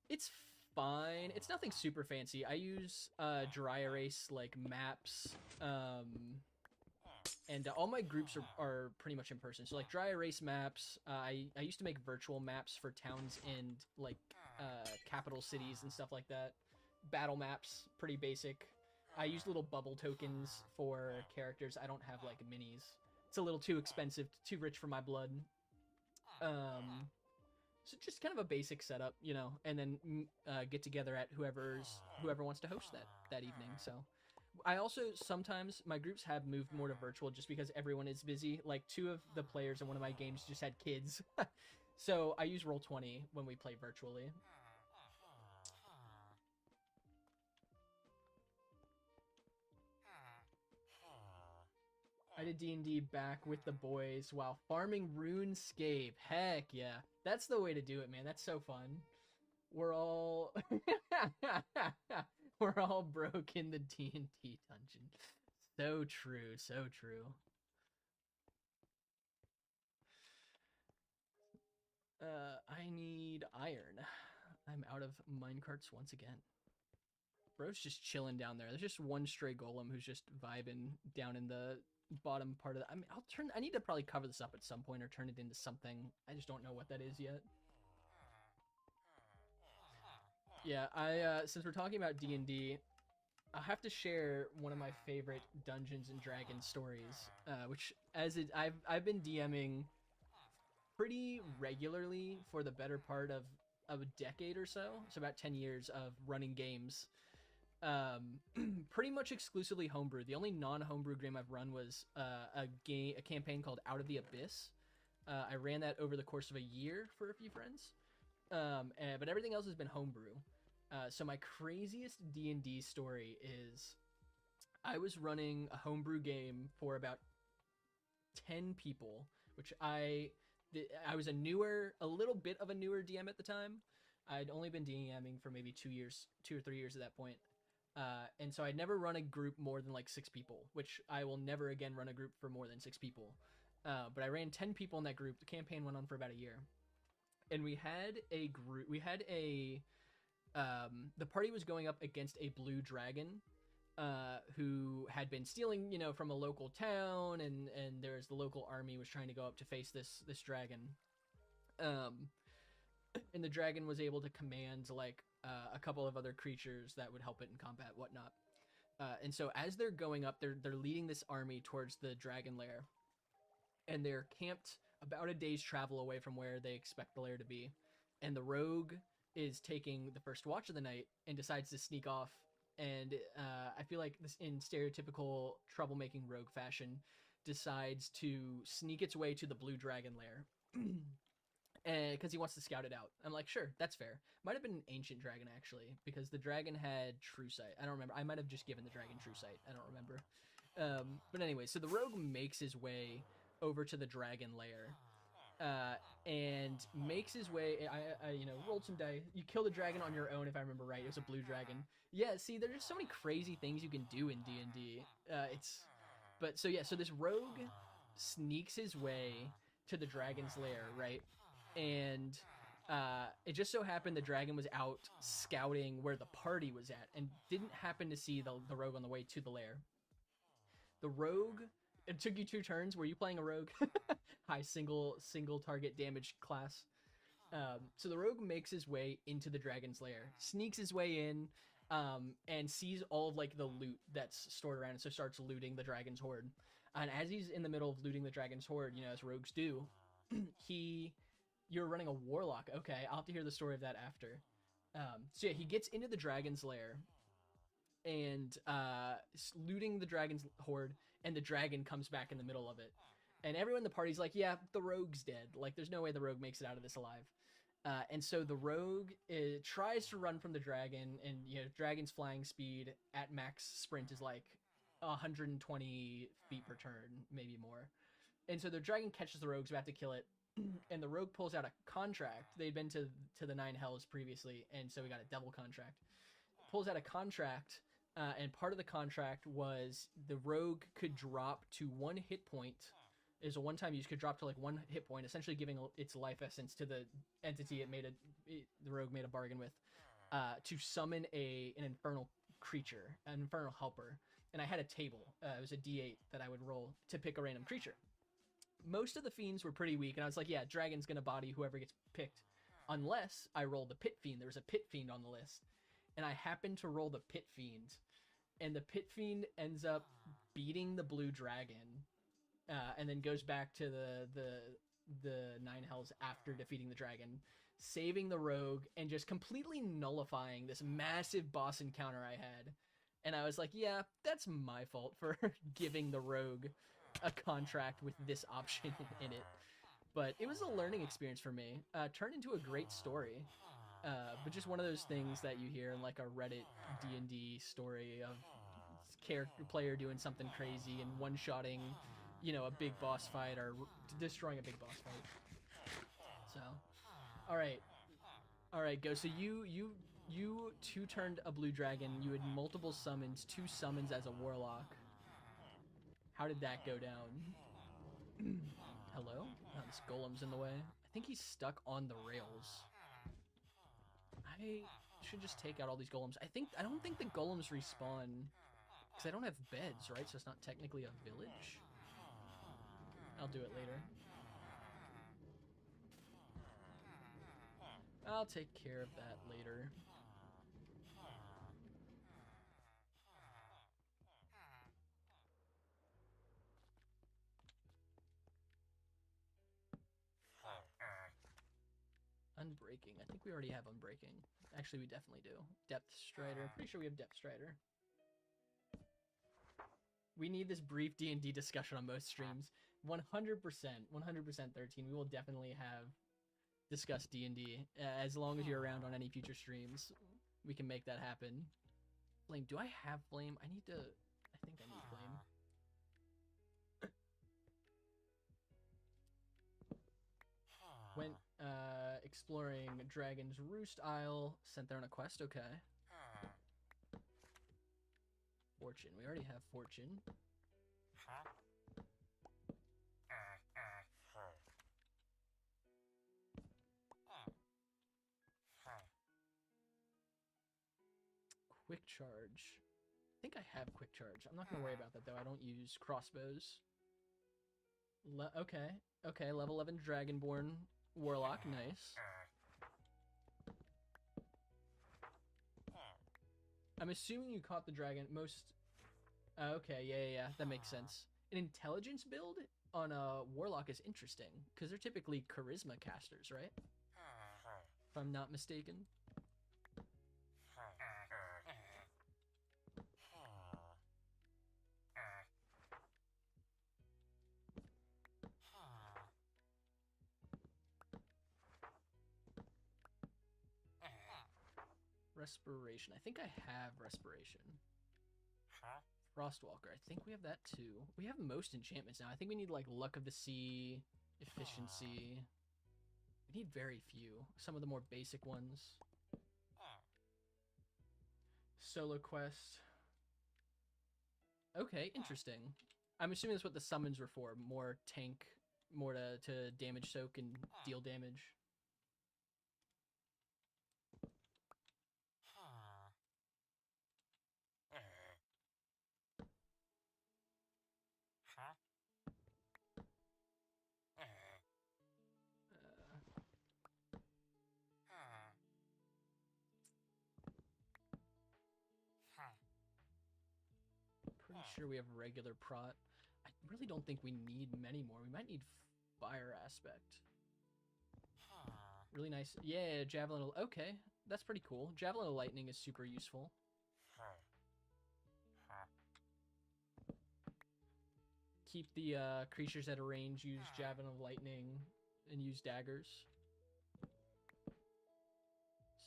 It's fine. It's nothing super fancy. I use dry erase like maps, and all my groups are pretty much in person. So like dry erase maps. I used to make virtual maps for towns and like capital cities and stuff like that. Battle maps, pretty basic. I use little bubble tokens for characters. I don't have like minis. It's a little too expensive, too rich for my blood. So just kind of a basic setup, you know, and then get together at whoever wants to host that evening. So I also sometimes my groups have moved more to virtual just because everyone is busy. Like 2 of the players in one of my games just had kids, so I use Roll20 when we play virtually. I did D&D back with the boys while farming RuneScape. Heck yeah. That's the way to do it, man. That's so fun. We're all we're all broke in the D&D dungeon. So true, so true. I need iron. I'm out of minecarts once again. Bro's just chilling down there. There's just one stray golem who's just vibing down in the bottom part of the. I mean, I need to probably cover this up at some point or turn it into something. I just don't know what that is yet. Yeah, since we're talking about D&D, I have to share one of my favorite Dungeons and Dragons stories, which I've been DMing pretty regularly for the better part of a decade or so. So about 10 years of running games. Pretty much exclusively homebrew. The only non-homebrew game I've run was a campaign called Out of the Abyss. I ran that over the course of a year for a few friends, but everything else has been homebrew. So my craziest D&D story is I was running a homebrew game for about 10 people, which I was a little bit of a newer DM at the time. I'd only been DMing for maybe 2 or 3 years at that point. And so I'd never run a group more than like 6 people, which I will never again run a group for more than 6 people. But I ran 10 people in that group. The campaign went on for about a year. And we had the party was going up against a blue dragon, who had been stealing, from a local town, and there's the local army was trying to go up to face this dragon. And the dragon was able to command like a couple of other creatures that would help it in combat, whatnot. And so as they're going up, they're leading this army towards the dragon lair, and they're camped about a day's travel away from where they expect the lair to be. And the rogue is taking the first watch of the night and decides to sneak off. And I feel like this, in stereotypical troublemaking rogue fashion, decides to sneak its way to the blue dragon lair. And because he wants to scout it out. I'm like, sure, that's fair. Might have been an ancient dragon, actually, because the dragon had true sight. I don't remember. I might have just given the dragon true sight. I don't remember. But anyway, so the rogue makes his way over to the dragon lair, and makes his way. I rolled some dice. You kill the dragon on your own, if I remember right. It was a blue dragon. Yeah, see, there's just so many crazy things you can do in D&D. So this rogue sneaks his way to the dragon's lair, right? And It just so happened the dragon was out scouting where the party was at and didn't happen to see the rogue on the way to the lair. The rogue, it took you 2 turns. Were you playing a rogue? High single target damage class. So the rogue makes his way into the dragon's lair, sneaks his way in, and sees all of like the loot that's stored around, so starts looting the dragon's hoard. And as he's in the middle of looting the dragon's hoard, you know, as rogues do, you're running a warlock. Okay, I'll have to hear the story of that after. So yeah, he gets into the dragon's lair and looting the dragon's hoard, and the dragon comes back in the middle of it. And everyone in the party's like, yeah, the rogue's dead. Like, there's no way the rogue makes it out of this alive. And so the rogue tries to run from the dragon, and you know, dragon's flying speed at max sprint is like 120 feet per turn, maybe more. And so the dragon catches the rogue's about to kill it, and the rogue pulls out a contract. They'd been to the 9 hells previously, and so we got a double contract. Pulls out a contract, and part of the contract was the rogue could drop to 1 hit point. Is a one-time use, could drop to like 1 hit point, essentially giving its life essence to the entity the rogue made a bargain with, to summon an infernal creature, an infernal helper. And I had a table. It was a D8 that I would roll to pick a random creature. Most of the fiends were pretty weak, and I was like, yeah, dragon's gonna body whoever gets picked, unless I roll the pit fiend. There was a pit fiend on the list, and I happened to roll the pit fiend, and the pit fiend ends up beating the blue dragon. And then goes back to the 9 hells after defeating the dragon, saving the rogue, and just completely nullifying this massive boss encounter I had. And I was like, yeah, that's my fault for giving the rogue a contract with this option in it. But it was a learning experience for me. Turned into a great story. But just one of those things that you hear in like a Reddit D&D story of character player doing something crazy and one-shotting, you know, a big boss fight or destroying a big boss fight. So, all right, go. So you 2-turned a blue dragon. You had multiple summons, 2 summons as a warlock. How did that go down? Hello? Oh, this golem's in the way. I think he's stuck on the rails. I should just take out all these golems. I don't think the golems respawn because I don't have beds, right? So it's not technically a village. I'll do it later. I'll take care of that later. Unbreaking. I think we already have Unbreaking. Actually, we definitely do. Depth Strider. Pretty sure we have Depth Strider. We need this brief D&D discussion on most streams. 100%, 100% 13. We will definitely have discussed D&D as long as you're around on any future streams. We can make that happen. Flame. Do I have Flame? I think I need Flame. Went exploring Dragon's Roost Isle. Sent there on a quest. Okay. Fortune. We already have Fortune. Quick Charge. I think I have Quick Charge. I'm not going to worry about that, though. I don't use crossbows. Okay. Level 11 Dragonborn Warlock. Nice. I'm assuming you caught the dragon. Okay, yeah. That makes sense. An intelligence build on a Warlock is interesting, because they're typically charisma casters, right? If I'm not mistaken. Respiration. I think I have Respiration. Frostwalker. I think we have that too. We have most enchantments now. I think we need like Luck of the Sea, Efficiency. We need very few. Some of the more basic ones. Solo quest. Okay, interesting. I'm assuming that's what the summons were for. More tank, more to damage soak and deal damage. sure we have regular prot. I really don't think we need many more. We might need fire aspect. Really nice. Yeah, javelin. Okay, that's pretty cool. Javelin of lightning is super useful. Keep the creatures at a range, use javelin of lightning, and use daggers.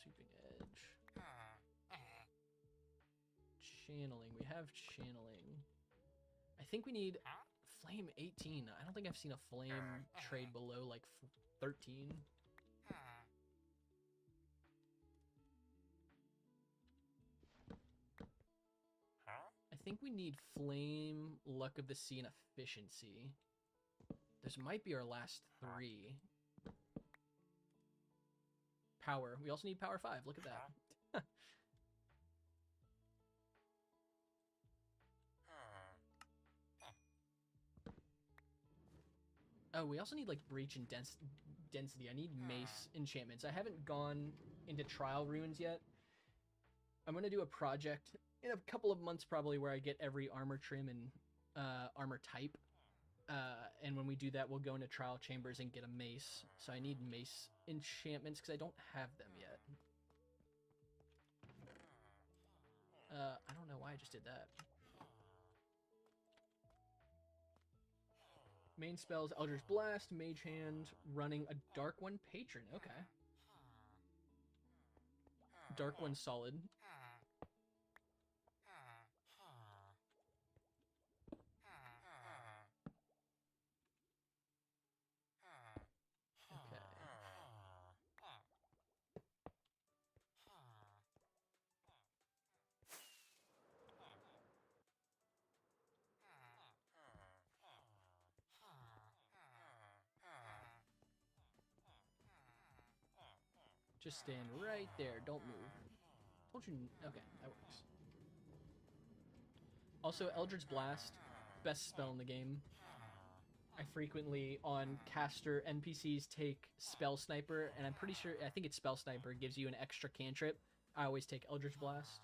Sweeping edge. Channeling. We have channeling. I think we need flame 18. I don't think I've seen a flame trade below like 13. I think we need flame, luck of the sea, and efficiency. This might be our last 3. Power. We also need power 5. Look at that. Oh, we also need like breach and density. I need mace enchantments. I haven't gone into trial runes yet. I'm gonna do a project in a couple of months probably where I get every armor trim and armor type. And when we do that, we'll go into trial chambers and get a mace. So I need mace enchantments because I don't have them yet. I don't know why I just did that. Main spells, Eldritch Blast, Mage Hand, running a Dark One Patron. Okay. Dark One solid. Okay. Just stand right there. Don't move. Don't you... Okay, that works. Also, Eldritch Blast, best spell in the game. I frequently, on caster NPCs, take Spell Sniper, and I'm pretty sure, I think it's Spell Sniper, gives you an extra cantrip. I always take Eldritch Blast.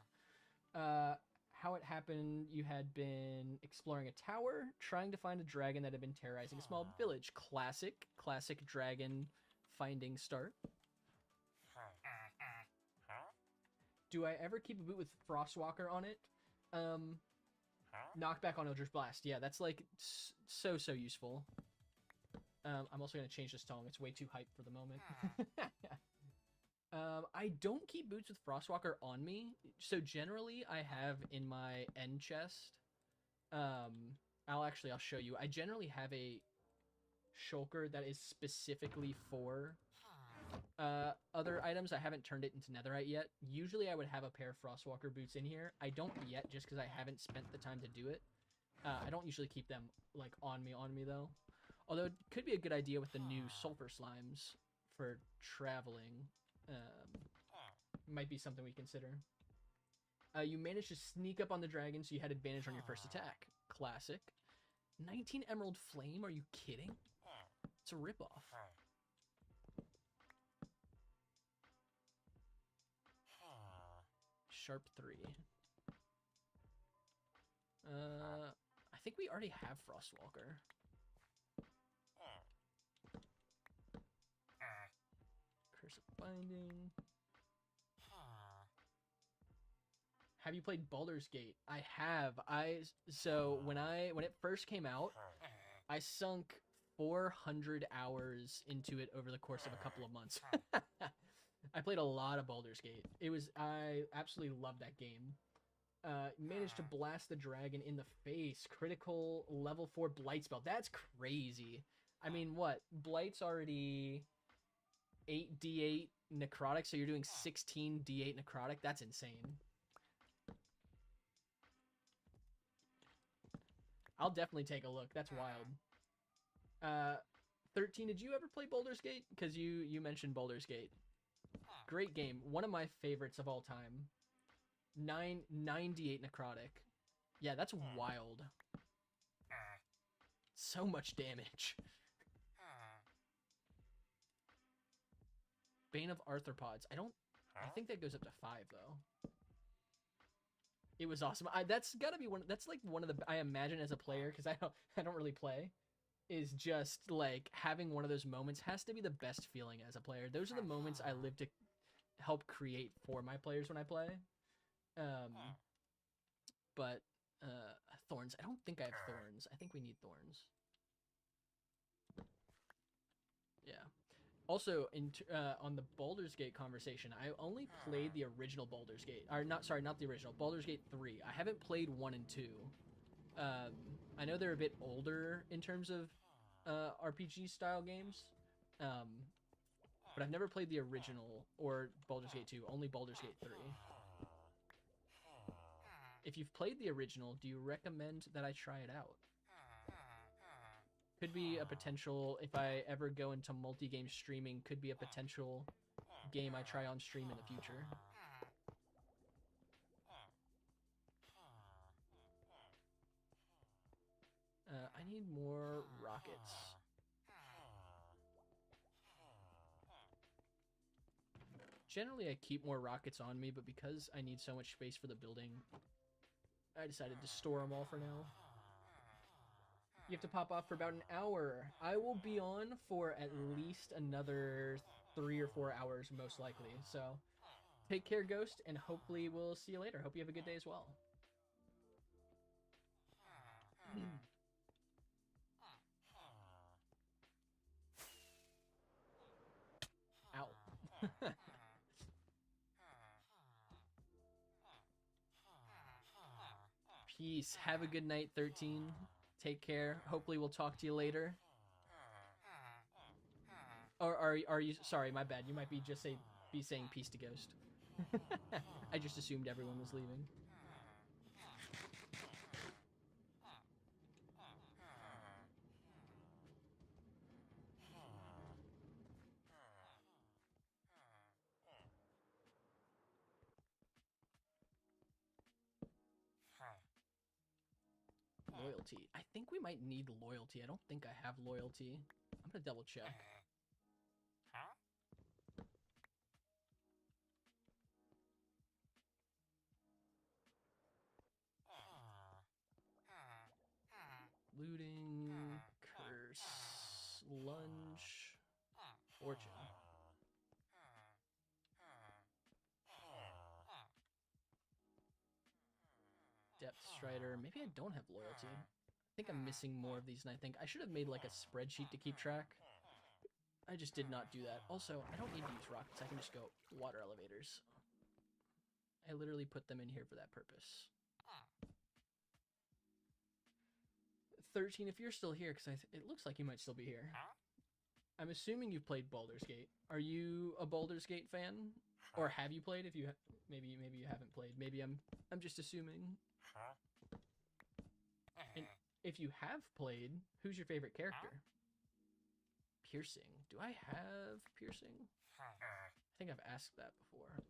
How it happened, you had been exploring a tower, trying to find a dragon that had been terrorizing a small village. Classic dragon finding start. Do I ever keep a boot with Frostwalker on it? Knockback on Eldritch Blast. Yeah, that's like so useful. I'm also going to change this tone. It's way too hype for the moment. I don't keep boots with Frostwalker on me. So generally I have in my end chest. I'll show you. I generally have a shulker that is specifically for other items. I haven't turned it into netherite yet. Usually I would have a pair of Frostwalker boots in here. I don't yet just because I haven't spent the time to do it. I don't usually keep them like on me though. Although it could be a good idea with the new sulfur slimes for traveling. Might be something we consider. You managed to sneak up on the dragon, so you had advantage on your first attack. Classic. 19 Emerald Flame? Are you kidding? It's a ripoff. Sharp 3. I think we already have Frostwalker. Curse of Binding. Have you played Baldur's Gate? I have. So when it first came out, I sunk 400 hours into it over the course of a couple of months. I played a lot of Baldur's Gate. I absolutely love that game. Managed to blast the dragon in the face. Critical level 4 blight spell. That's crazy. I mean, what? Blight's already 8d8 necrotic, so you're doing 16d8 necrotic. That's insane. I'll definitely take a look. That's wild. 13, did you ever play Baldur's Gate? Because you mentioned Baldur's Gate. Great game. One of my favorites of all time. 9d8 necrotic. Yeah, that's wild. So much damage. Bane of Arthropods. I think that goes up to 5 though. It was awesome. That's gotta be one. That's like one of the. I imagine as a player, because I don't really play. Is just like having one of those moments has to be the best feeling as a player. Those are the moments I live to help create for my players when I play. Um, but thorns. I don't think I have thorns. I think we need thorns. Yeah. Also, on the Baldur's Gate conversation, I only played the original Baldur's Gate. Or not, sorry, not the original. Baldur's Gate 3. I haven't played 1 and 2. I know they're a bit older in terms of RPG style games. But I've never played the original or Baldur's Gate 2, only Baldur's Gate 3. If you've played the original, do you recommend that I try it out? Could be a potential, if I ever go into multi-game streaming, could be a potential game I try on stream in the future. I need more rockets. Generally, I keep more rockets on me, but because I need so much space for the building, I decided to store them all for now. You have to pop off for about an hour. I will be on for at least another 3 or 4 hours, most likely. So, take care, Ghost, and hopefully we'll see you later. Hope you have a good day as well. Ow. Peace. Have a good night, 13. Take care. Hopefully we'll talk to you later. Or are you... Sorry, my bad. You might be saying peace to Ghost. I just assumed everyone was leaving. Loyalty. I think we might need loyalty. I don't think I have loyalty. I'm gonna double check. Looting, curse, lunge, fortune. Depth Strider. Maybe I don't have loyalty. I think I'm missing more of these, and I think I should have made like a spreadsheet to keep track. I just did not do that. Also, I don't need to use rockets. I can just go water elevators. I literally put them in here for that purpose. 13, if you're still here, because it looks like you might still be here. I'm assuming you've played Baldur's Gate. Are you a Baldur's Gate fan? Or have you played? If you maybe you haven't played. Maybe I'm just assuming. And if you have played, who's your favorite character? Piercing. Do I have piercing? I think I've asked that before.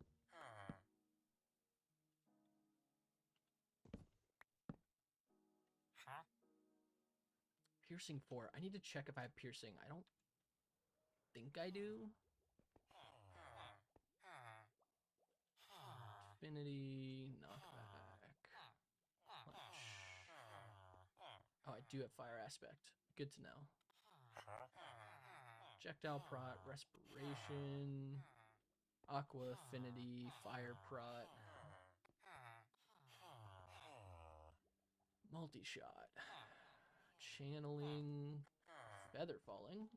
Piercing 4. I need to check if I have piercing. I don't think I do. Affinity, knockback, punch. Oh, I do have fire aspect. Good to know. Projectile prot, respiration, aqua affinity, fire prot, multi-shot, channeling, feather falling.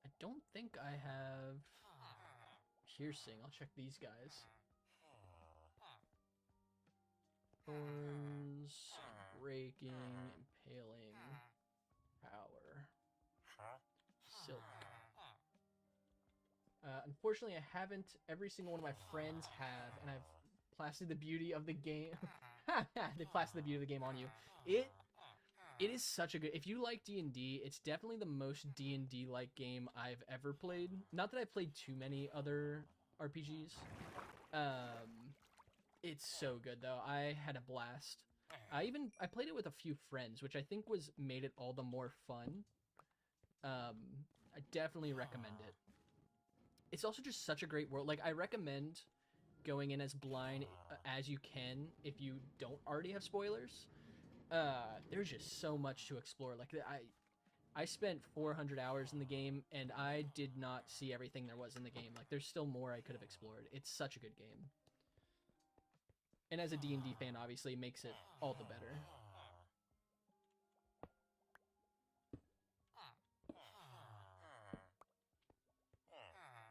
I don't think I have piercing. I'll check these guys. Thorns, breaking, impaling, power, silk. Unfortunately, I haven't. Every single one of my friends have, and I've plastered the beauty of the game. They plastered the beauty of the game on you. It is such a good... If you like D&D, it's definitely the most D&D-like game I've ever played. Not that I've played too many other RPGs. It's so good, though. I had a blast. I played it with a few friends, which I think made it all the more fun. I definitely recommend it. It's also just such a great world. Like, I recommend going in as blind as you can if you don't already have spoilers. There's just so much to explore. Like I spent 400 hours in the game and I did not see everything there was in the game. Like there's still more I could have explored. It's such a good game. And as a D&D fan, obviously, it makes it all the better.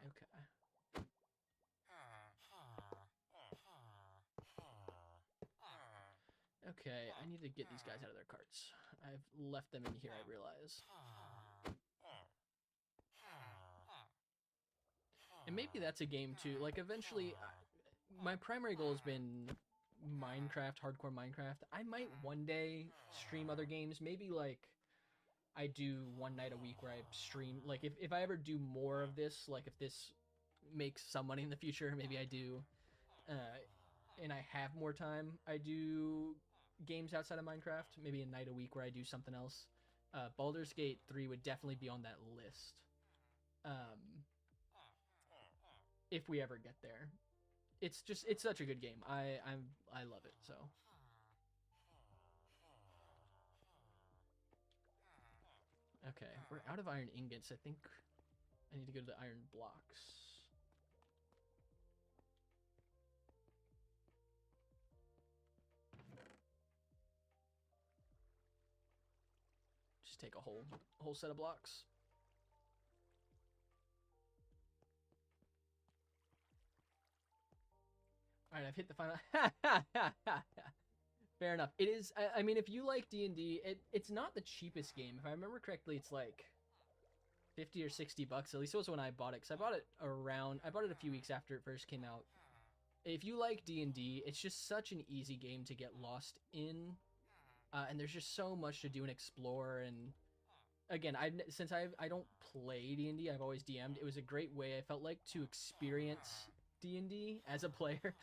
Okay. Okay, I need to get these guys out of their carts. I've left them in here, I realize. And maybe that's a game too. Like eventually, my primary goal has been Minecraft, hardcore Minecraft. I might one day stream other games. Maybe like I do one night a week where I stream. Like if I ever do more of this, like if this makes some money in the future, maybe I do. And I have more time, I do games outside of Minecraft. Maybe a night a week where I do something else. Baldur's Gate 3 would definitely be on that list. If we ever get there. It's such a good game. I love it, so. Okay, we're out of iron ingots. I think I need to go to the iron blocks. Just take a whole set of blocks. All right, I've hit the final. Fair enough. It is. I mean, if you like D&D, it's not the cheapest game. If I remember correctly, it's like 50 or 60 bucks. At least it was when I bought it. Cause I bought it a few weeks after it first came out. If you like D&D, it's just such an easy game to get lost in, and there's just so much to do and explore. And again, since I don't play D&D, I've always DM'd. It was a great way, I felt like, to experience D&D as a player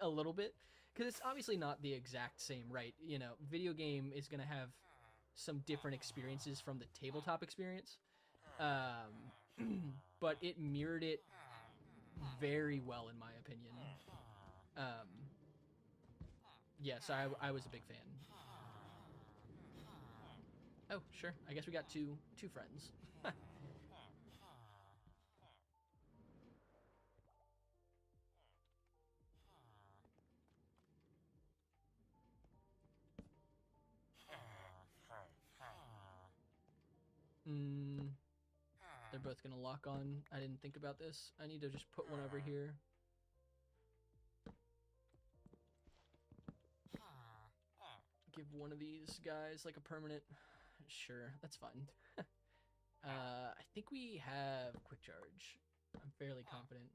a little bit, because it's obviously not the exact same, right? You know, video game is going to have some different experiences from the tabletop experience, but it mirrored it very well, in my opinion. Yeah, so I was a big fan. Oh, sure. I guess we got two friends. They're both gonna lock on. I didn't think about this. I need to just put one over here. Give one of these guys like a permanent. Sure, that's fine. I think we have quick charge. I'm fairly confident.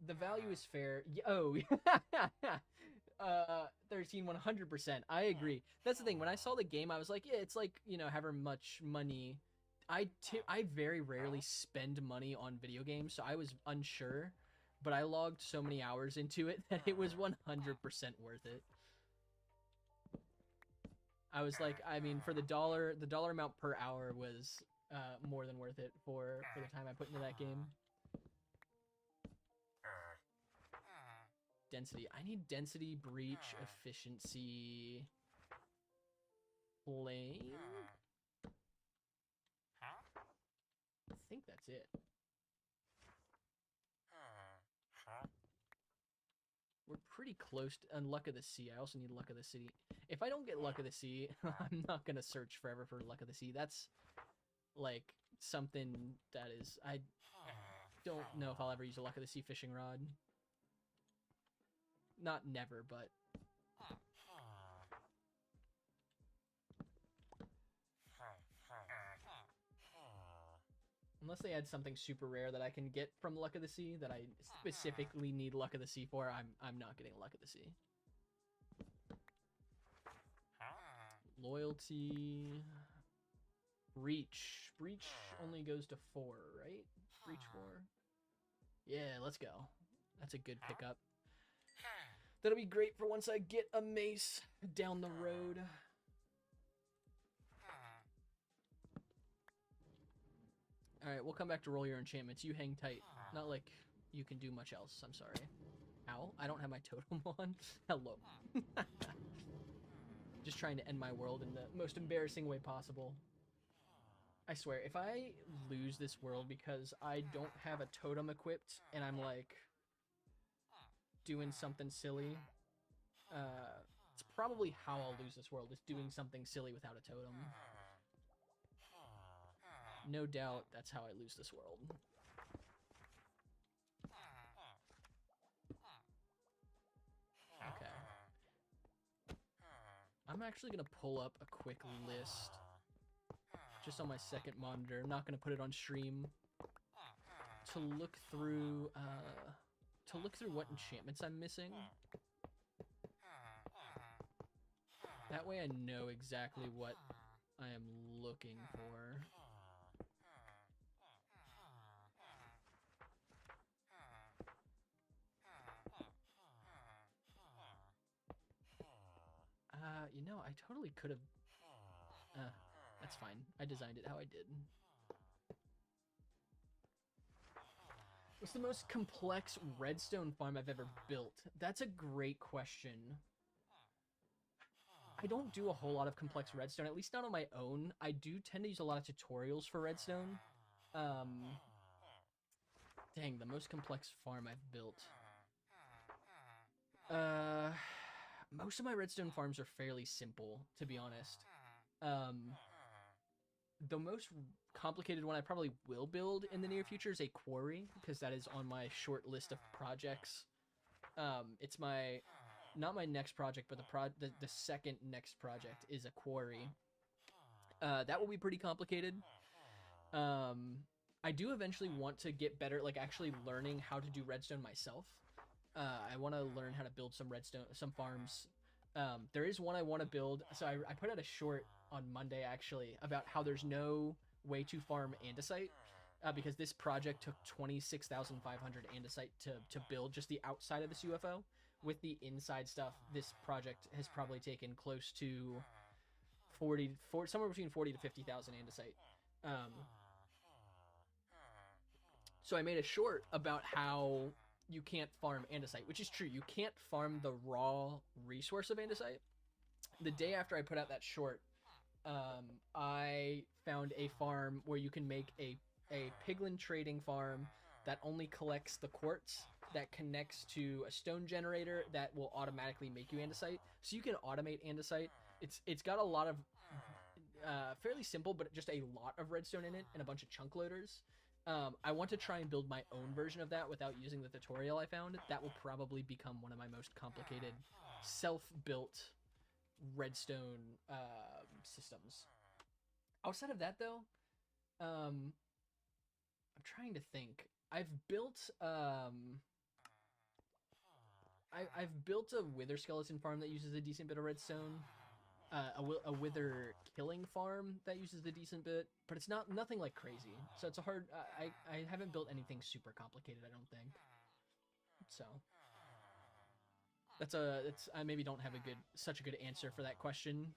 The value is fair. Oh, 13, 100%. I agree. That's the thing. When I saw the game, I was like, yeah, it's like, you know, however much money. I very rarely spend money on video games, so I was unsure, but I logged so many hours into it that it was 100% worth it. I was like, I mean, for the dollar amount per hour was more than worth it for the time I put into that game. Density. I need density, breach, efficiency, flame. I think that's it. We're pretty close to Luck of the Sea. I also need Luck of the City. If I don't get Luck of the Sea, I'm not going to search forever for Luck of the Sea. That's, like, something that is... I don't know if I'll ever use a Luck of the Sea fishing rod. Not never, but... Unless they add something super rare that I can get from Luck of the Sea that I specifically need Luck of the Sea for, I'm not getting Luck of the Sea. Loyalty. Breach. Breach only goes to 4, right? Breach 4. Yeah, let's go. That's a good pickup. That'll be great for once I get a mace down the road. Alright, we'll come back to roll your enchantments. You hang tight. Not like you can do much else. I'm sorry. Ow, I don't have my totem on. Hello. Just trying to end my world in the most embarrassing way possible. I swear, if I lose this world because I don't have a totem equipped and I'm like doing something silly, it's probably how I'll lose this world, is doing something silly without a totem. No doubt that's how I lose this world. Okay. I'm actually going to pull up a quick list just on my second monitor. I'm not going to put it on stream, to look through what enchantments I'm missing. That way I know exactly what I am looking for. You know, I totally could have... that's fine. I designed it how I did. What's the most complex redstone farm I've ever built? That's a great question. I don't do a whole lot of complex redstone, at least not on my own. I do tend to use a lot of tutorials for redstone. Dang, the most complex farm I've built. Most of my redstone farms are fairly simple, to be honest. The most complicated one I probably will build in the near future is a quarry, because that is on my short list of projects. It's my... not my next project, but the second next project is a quarry. That will be pretty complicated. I do eventually want to get better, like actually learning how to do redstone myself. I want to learn how to build some farms. There is one I want to build. So I put out a short on Monday actually about how there's no way to farm andesite. Because this project took 26,500 andesite to build just the outside of this UFO. With the inside stuff, this project has probably taken close to somewhere between 40 to 50,000 andesite. So I made a short about how you can't farm andesite, which is true. You can't farm the raw resource of andesite. The day after I put out that short, I found a farm where you can make a piglin trading farm that only collects the quartz, that connects to a stone generator that will automatically make you andesite. So you can automate andesite. It's got a lot of fairly simple, but just a lot of redstone in it and a bunch of chunk loaders. I want to try and build my own version of that without using the tutorial I found. That will probably become one of my most complicated self-built redstone systems. Outside of that, though, I'm trying to think. I've built I've built a wither skeleton farm that uses a decent bit of redstone. A wither killing farm that uses a decent bit, but it's nothing like crazy. So it's a hard. I haven't built anything super complicated, I don't think. So I maybe don't have such a good answer for that question.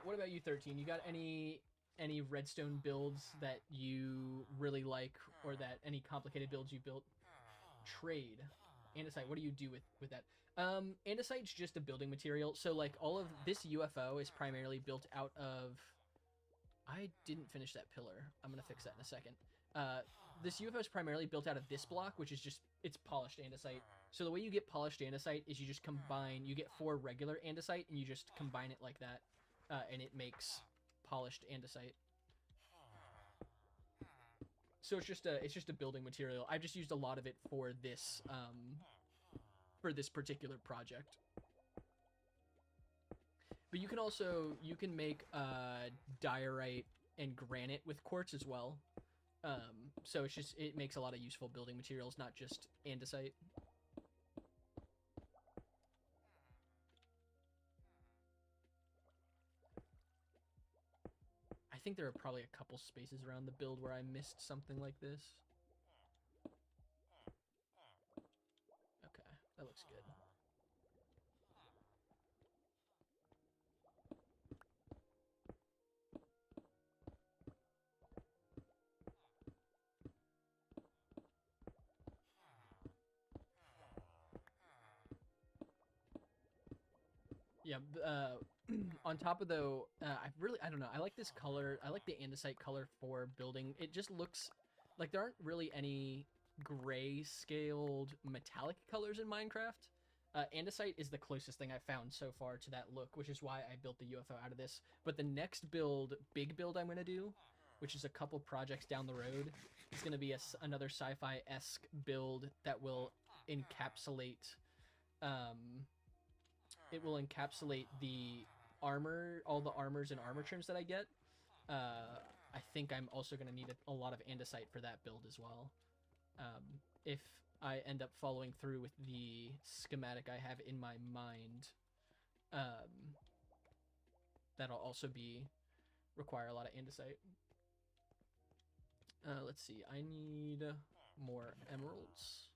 What about you, 13? You got any redstone builds that you really like, or that any complicated builds you built? Trade. Andesite, what do you do with that? Andesite's just a building material. So like all of this UFO is primarily built out of... I didn't finish that pillar. I'm going to fix that in a second. This UFO is primarily built out of this block, which is it's polished andesite. So the way you get polished andesite is you just you get 4 regular andesite and you just combine it like that. And it makes polished andesite. So it's just a building material. I've just used a lot of it for this particular project. But you can make diorite and granite with quartz as well. So it makes a lot of useful building materials, not just andesite. I think there are probably a couple spaces around the build where I missed something like this. Okay, that looks good. Yeah. On top of though, I don't know. I like this color. I like the andesite color for building. It just looks like there aren't really any gray scaled metallic colors in Minecraft. Andesite is the closest thing I've found so far to that look, which is why I built the UFO out of this. But the next build, big build I'm going to do, which is a couple projects down the road, is going to be another sci-fi-esque build that will encapsulate um, it will encapsulate the armor, all the armors and armor trims that I get. I think I'm also going to need a lot of andesite for that build as well. If I end up following through with the schematic I have in my mind, um, that'll also be require a lot of andesite. Let's see. I need more emeralds.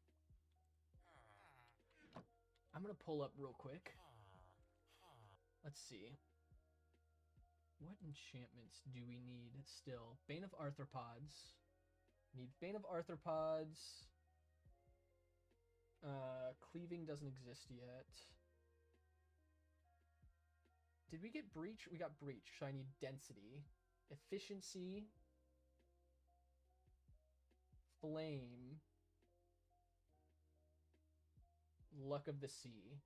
I'm gonna pull up real quick. Let's see. What enchantments do we need still? Bane of Arthropods. Need Bane of Arthropods. Cleaving doesn't exist yet. Did we get Breach? We got Breach, so I need Density. Efficiency. Flame. Luck of the Sea.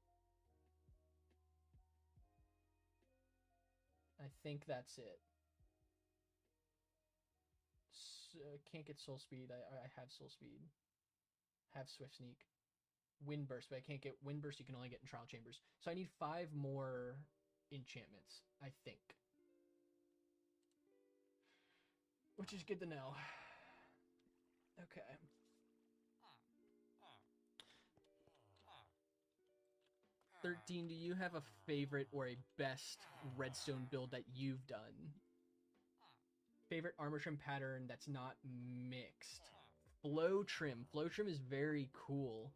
I think that's it. Can't get Soul Speed. I have Soul Speed. Have Swift Sneak. Wind Burst, but I can't get Wind Burst. You can only get in Trial Chambers. So I need 5 more enchantments, I think. Which is good to know. Okay. $13, do you have a favorite or a best redstone build that you've done? Favorite armor trim pattern that's not mixed. Flow trim. Flow trim is very cool.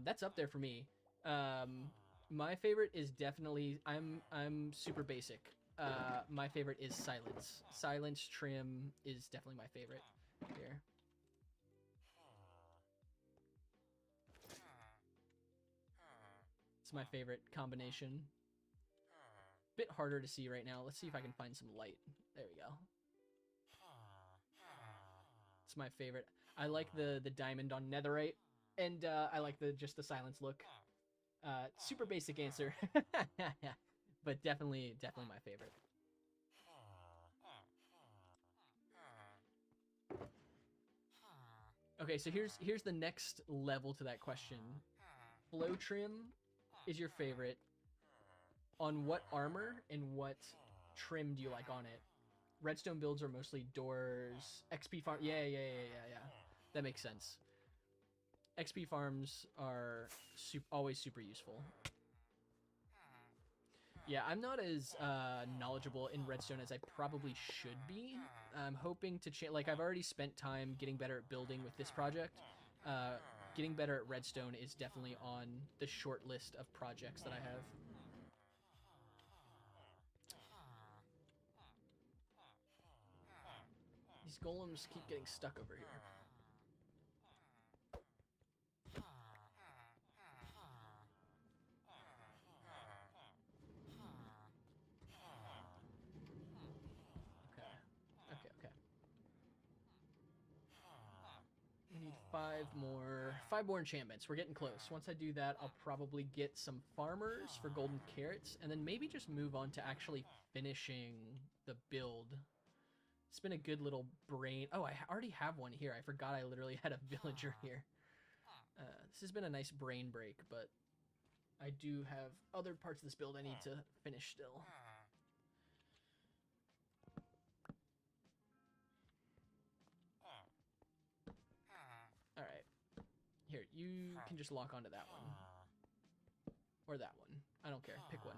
That's up there for me. My favorite is definitely I'm super basic. My favorite is silence. Silence trim is definitely my favorite here. It's my favorite combination. Bit harder to see right now. Let's see if I can find some light. There we go. It's my favorite. I like the diamond on netherite, and I like just the silence look. Super basic answer, but definitely my favorite. Okay, so here's the next level to that question. Flow trim is your favorite. On what armor and what trim do you like on it? Redstone builds are mostly doors. XP farm. Yeah. That makes sense. XP farms are always super useful. Yeah, I'm not as knowledgeable in redstone as I probably should be. I'm hoping to like I've already spent time getting better at building with this project. Getting better at redstone is definitely on the short list of projects that I have. These golems keep getting stuck over here. Okay. We need 5 more enchantments. We're getting close. Once I do that, I'll probably get some farmers for golden carrots, and then maybe just move on to actually finishing the build. It's been a good little brain. Oh, I already have one here. I forgot I literally had a villager here. This has been a nice brain break, but I do have other parts of this build I need to finish still. Alright. Here, you can just lock onto that one. Or that one. I don't care. Pick one.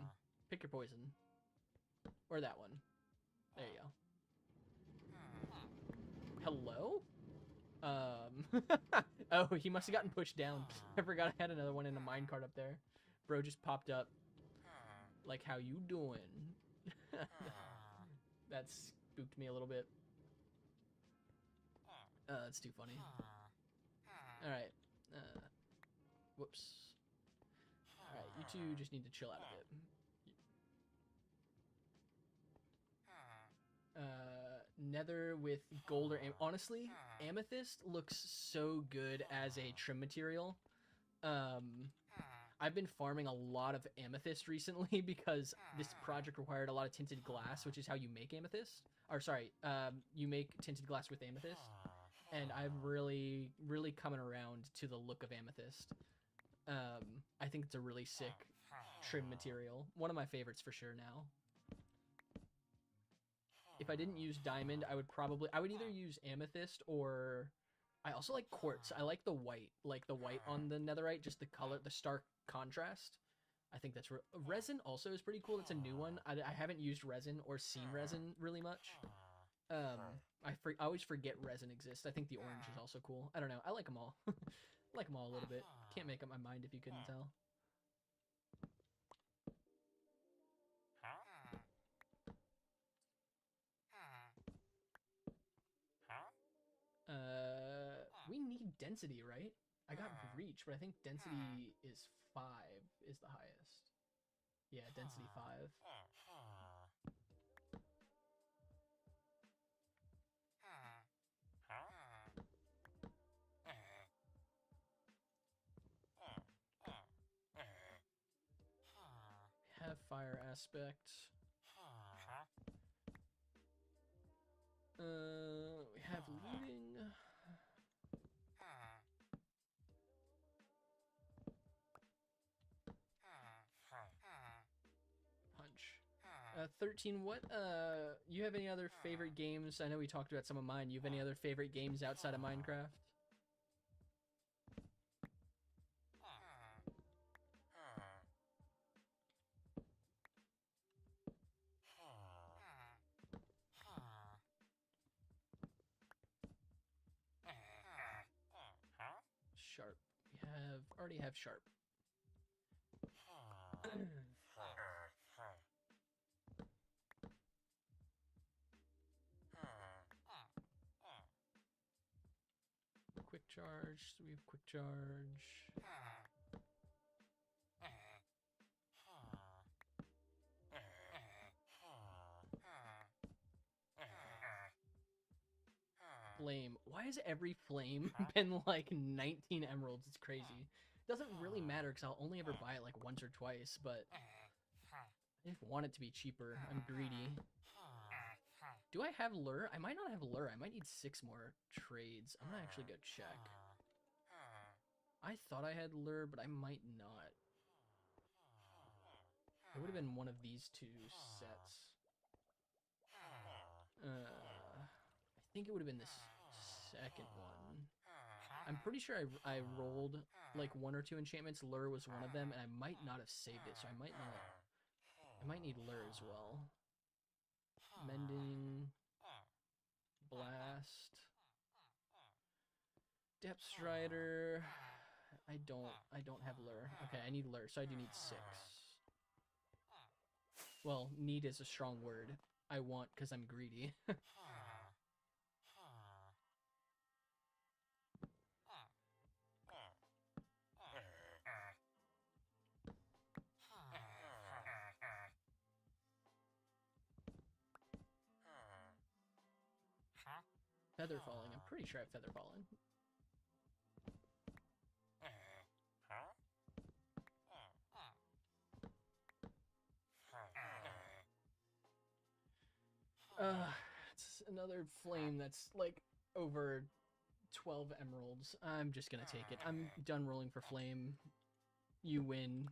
Pick your poison. Or that one. There you go. Hello? Oh, he must have gotten pushed down. I forgot I had another one in a minecart up there. Bro just popped up. Like, how you doing? That spooked me a little bit. That's too funny. Alright. Whoops. Alright, you two just need to chill out a bit. Nether with gold or honestly, amethyst looks so good as a trim material. I've been farming a lot of amethyst recently because this project required a lot of tinted glass, which is how you make amethyst. Or sorry, you make tinted glass with amethyst. And I'm really, really coming around to the look of amethyst. I think it's a really sick trim material. One of my favorites for sure now. If I didn't use diamond, I would either use amethyst or I also like quartz. I like the white on the netherite, just the color, the stark contrast. I think that's resin also is pretty cool. It's a new one. I haven't used resin or seen resin really much. I always forget resin exists. I think the orange is also cool. I don't know. I like them all. I like them all a little bit. Can't make up my mind if you couldn't tell. We need density, right? I got reach, but I think density is 5 is the highest. Yeah, density 5. Have fire aspect. We have looting. Punch. 13, what, you have any other favorite games? I know we talked about some of mine. You have any other favorite games outside of Minecraft? Sharp. We already have sharp. Quick charge. So we have quick charge. Flame. Why has every flame been like 19 emeralds? It's crazy. Doesn't really matter because I'll only ever buy it like once or twice, but I just want it to be cheaper. I'm greedy. Do I have lure? I might not have lure. I might need 6 more trades. I'm gonna actually go check. I thought I had lure, but I might not. It would have been one of these 2 sets. I think it would have been this second one. I'm pretty sure I rolled like 1 or 2 enchantments. Lure was one of them, and I might not have saved it, so I might not. I might need lure as well. Mending, blast, depth strider. I don't have lure. Okay, I need lure, so I do need 6. Well, need is a strong word. I want because I'm greedy. Feather falling. I'm pretty sure I have feather falling. It's another flame that's like over 12 emeralds. I'm just gonna take it. I'm done rolling for flame. You win.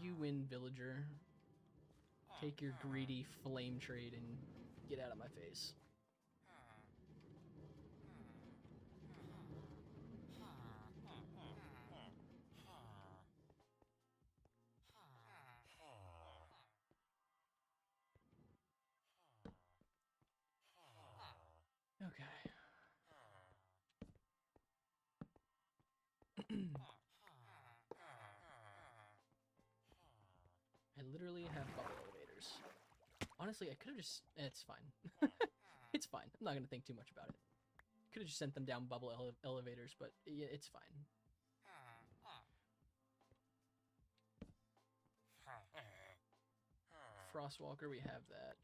You win, villager. Take your greedy flame trade and get out of my face. Okay. I literally have bubble elevators. Honestly, I could have just... It's fine. It's fine. I'm not going to think too much about it. Could have just sent them down bubble elevators, but yeah, it's fine. Frostwalker, we have that.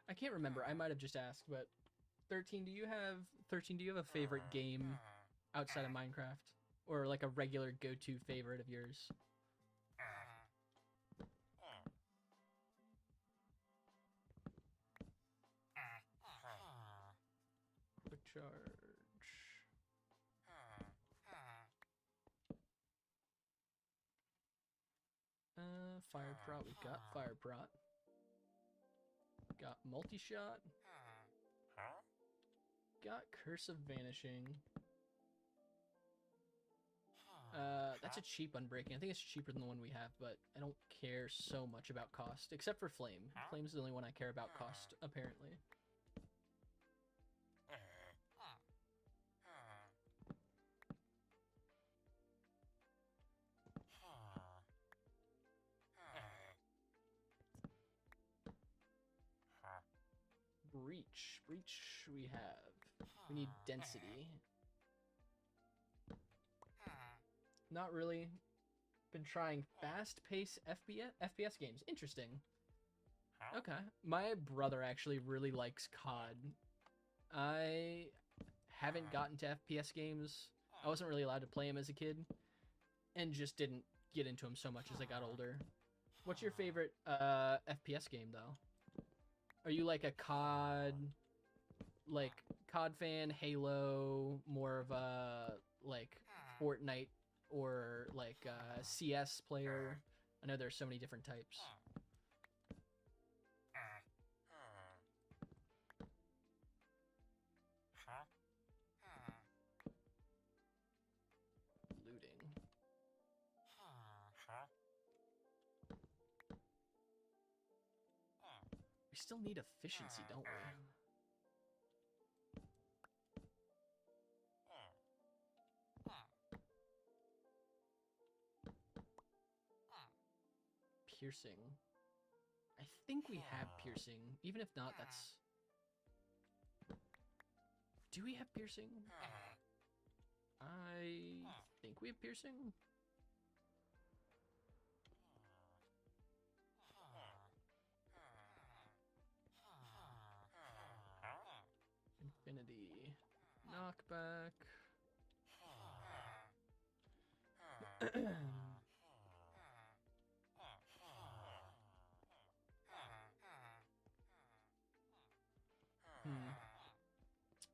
I can't remember. I might have just asked, but 13, do you have a favorite game outside of Minecraft? Or like a regular go-to favorite of yours? Quick charge. Fire prot. We've got fire prot. Got multi-shot. Got curse of vanishing. That's a cheap unbreaking. I think it's cheaper than the one we have, but I don't care so much about cost, except for flame. Flame's the only one I care about cost, apparently. Breach. Breach we have. We need density. Not really. Been trying fast-paced FPS games. Interesting. Okay. My brother actually really likes COD. I haven't gotten to FPS games. I wasn't really allowed to play him as a kid, and just didn't get into him so much as I got older. What's your favorite FPS game, though? Are you like a COD fan, Halo, more of a like Fortnite or like CS player? I know there's so many different types. Looting. We still need efficiency, don't we? Piercing. I think we have piercing. Even if not, that's... Do we have piercing? I think we have piercing. Infinity. Knockback.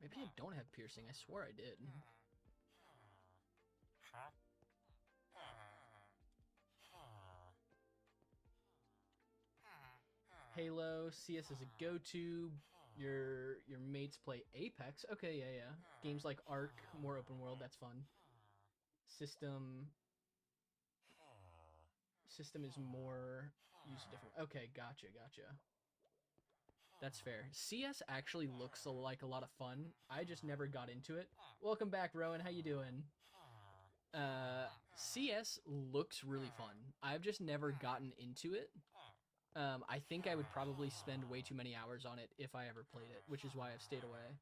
Maybe I don't have piercing. I swore I did. Halo, CS is a go-to. Your mates play Apex. Okay, yeah. Games like Ark, more open world, that's fun. System is more use different. Okay, gotcha. That's fair. CS actually looks like a lot of fun. I just never got into it. Welcome back, Rowan. How you doing? CS looks really fun. I've just never gotten into it. I think I would probably spend way too many hours on it if I ever played it, which is why I've stayed away.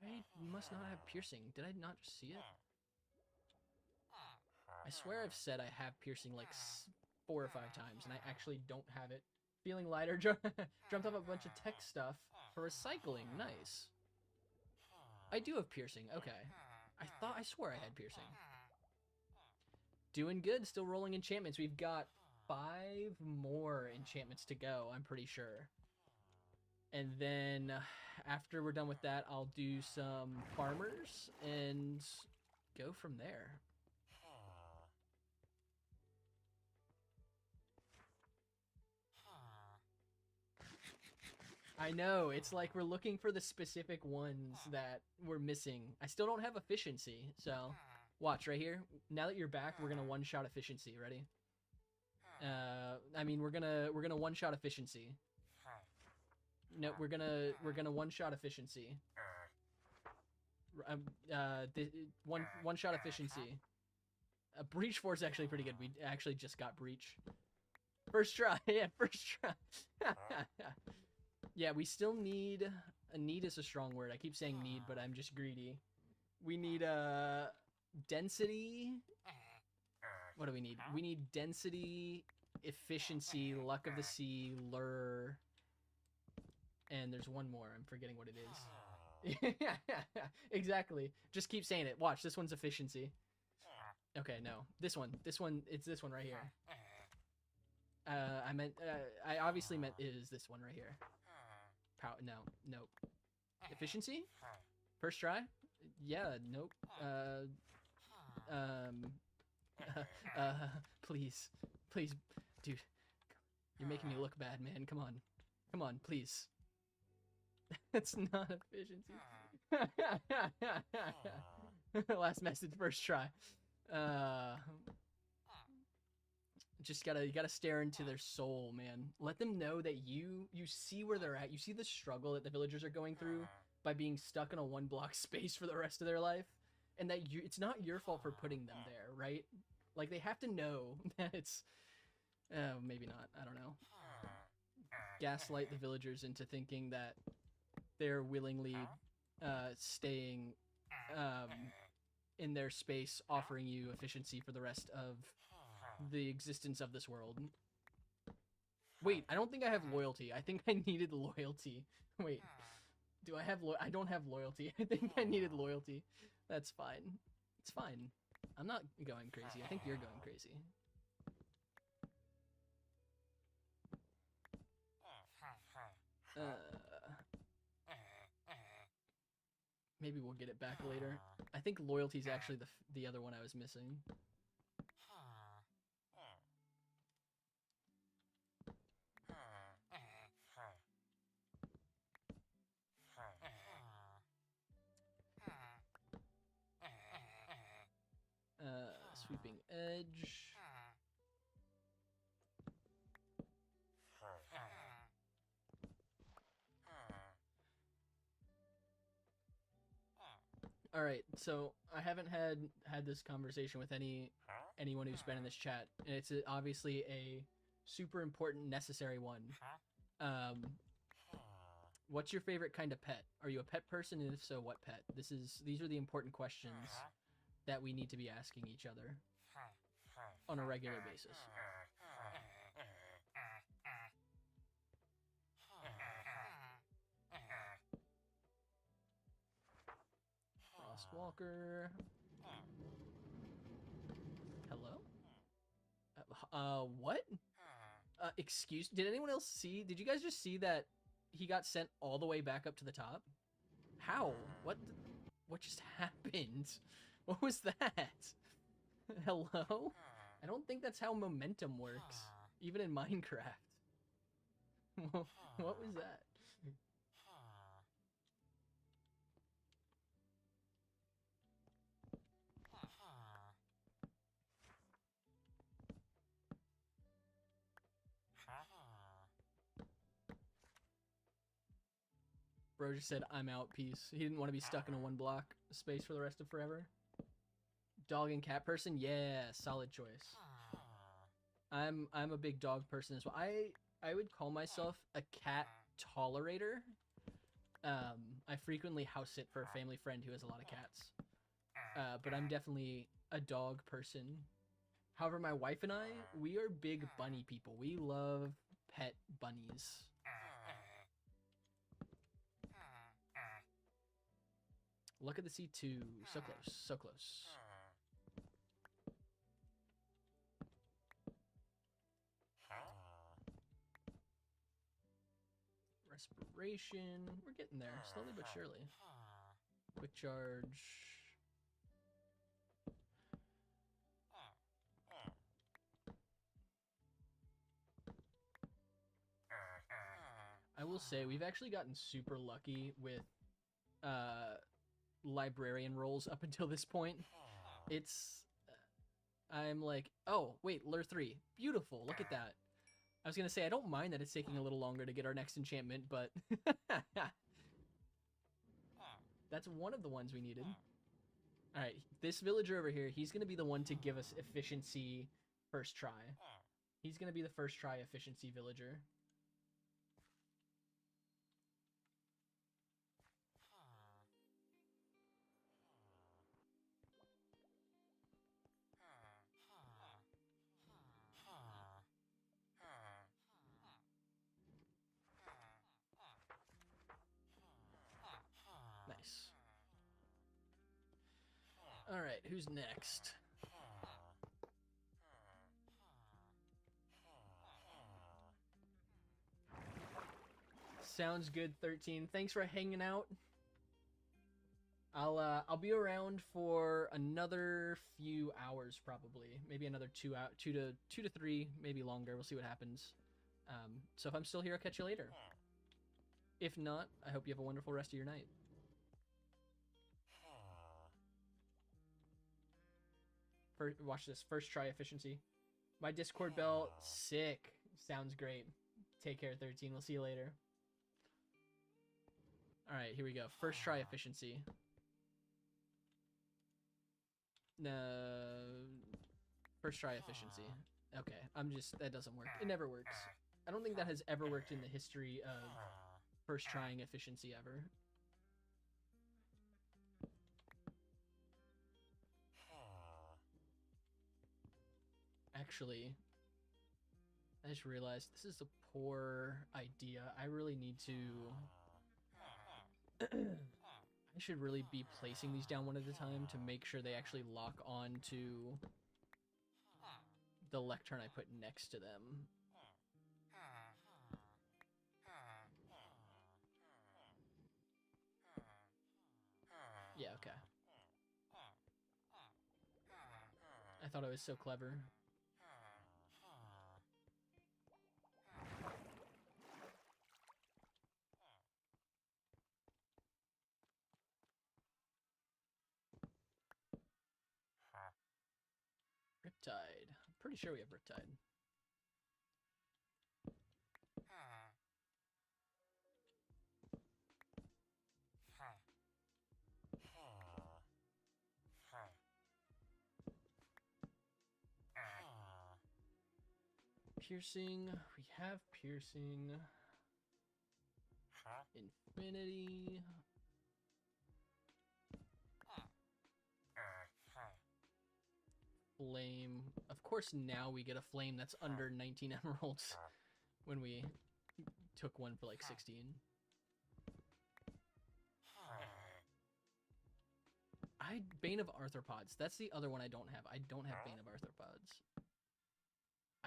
I must not have piercing. Did I not just see it? I swear I've said I have piercing like 4 or 5 times, and I actually don't have it. Feeling lighter. Jumped off a bunch of tech stuff for recycling. Nice. I do have piercing. Okay. I swore I had piercing. Doing good. Still rolling enchantments. We've got 5 more enchantments to go, I'm pretty sure. And then after we're done with that, I'll do some farmers and go from there. I know, it's like we're looking for the specific ones that we're missing. I still don't have efficiency, so watch right here. Now that you're back, we're gonna one-shot efficiency. Ready? I mean, we're gonna one-shot efficiency. No, we're gonna one-shot efficiency. One-shot efficiency. Breach 4 is actually pretty good. We actually just got breach. First try, yeah, first try. Yeah, we still need... need is a strong word. I keep saying need, but I'm just greedy. We need, density... What do we need? We need density, efficiency, luck of the sea, lure, and there's one more. I'm forgetting what it is. Yeah, exactly. Just keep saying it. Watch, this one's efficiency. Okay, no. This one. It's this one right here. I obviously meant it is this one right here. No, nope. Efficiency? First try? Yeah, nope. Please. Please, dude. You're making me look bad, man. Come on. Come on, please. That's not efficiency. Last message, first try. You gotta stare into their soul, man. Let them know that you see where they're at. You see the struggle that the villagers are going through by being stuck in a 1-block space for the rest of their life, and that it's not your fault for putting them there, right? Like, they have to know that it's maybe not, I don't know. Gaslight the villagers into thinking that they're willingly staying in their space, offering you efficiency for the rest of the existence of this world. Wait, I don't think I have loyalty. I think I needed loyalty. Wait, do I have I don't have loyalty. I think I needed loyalty. That's fine. It's fine. I'm not going crazy. I think you're going crazy. Maybe we'll get it back later. I think loyalty is actually the other one I was missing. Sweeping edge. All right, so I haven't had this conversation with anyone who's been in this chat, and it's obviously a super important, necessary one. What's your favorite kind of pet? Are you a pet person, and if so, what pet? These are the important questions that we need to be asking each other on a regular basis. Frostwalker. Hello? What? Did anyone else see? Did you guys just see that he got sent all the way back up to the top? How? What just happened? What was that? Hello? I don't think that's how momentum works, even in Minecraft. What was that? Bro just said, I'm out, peace. He didn't want to be stuck in a 1-block space for the rest of forever. Dog and cat person? Yeah, solid choice. I'm a big dog person as well. I would call myself a cat tolerator. I frequently house sit for a family friend who has a lot of cats. But I'm definitely a dog person. However, my wife and I, we are big bunny people. We love pet bunnies. Look at the C2. So close. So close. Respiration. We're getting there. Slowly but surely. Quick charge. I will say, we've actually gotten super lucky with librarian roles up until this point. I'm like, oh, wait, lure 3. Beautiful, look at that. I was going to say, I don't mind that it's taking a little longer to get our next enchantment, but that's one of the ones we needed. All right, this villager over here, he's going to be the one to give us efficiency first try. He's going to be the first try efficiency villager. right, who's next? Sounds good, 13. Thanks for hanging out. I'll be around for another few hours probably, maybe another 2 to 3, maybe longer. We'll see what happens. So if I'm still here, I'll catch you later. If not, I hope you have a wonderful rest of your night. Watch this. First try efficiency. My Discord bell, sick. Sounds great. Take care, 13. We'll see you later. All right, here we go. First try efficiency. No. First try efficiency. Okay, that doesn't work. It never works. I don't think that has ever worked in the history of first trying efficiency ever. Actually, I just realized this is a poor idea. I really need to... I should really be placing these down one at a time to make sure they actually lock on to the lectern I put next to them. Yeah, okay. I thought I was so clever. Riptide. I'm pretty sure we have Riptide. Piercing. We have piercing. Infinity. Flame. Of course, now we get a flame that's under 19 emeralds when we took one for like 16. Bane of Arthropods. That's the other one I don't have. I don't have Bane of Arthropods.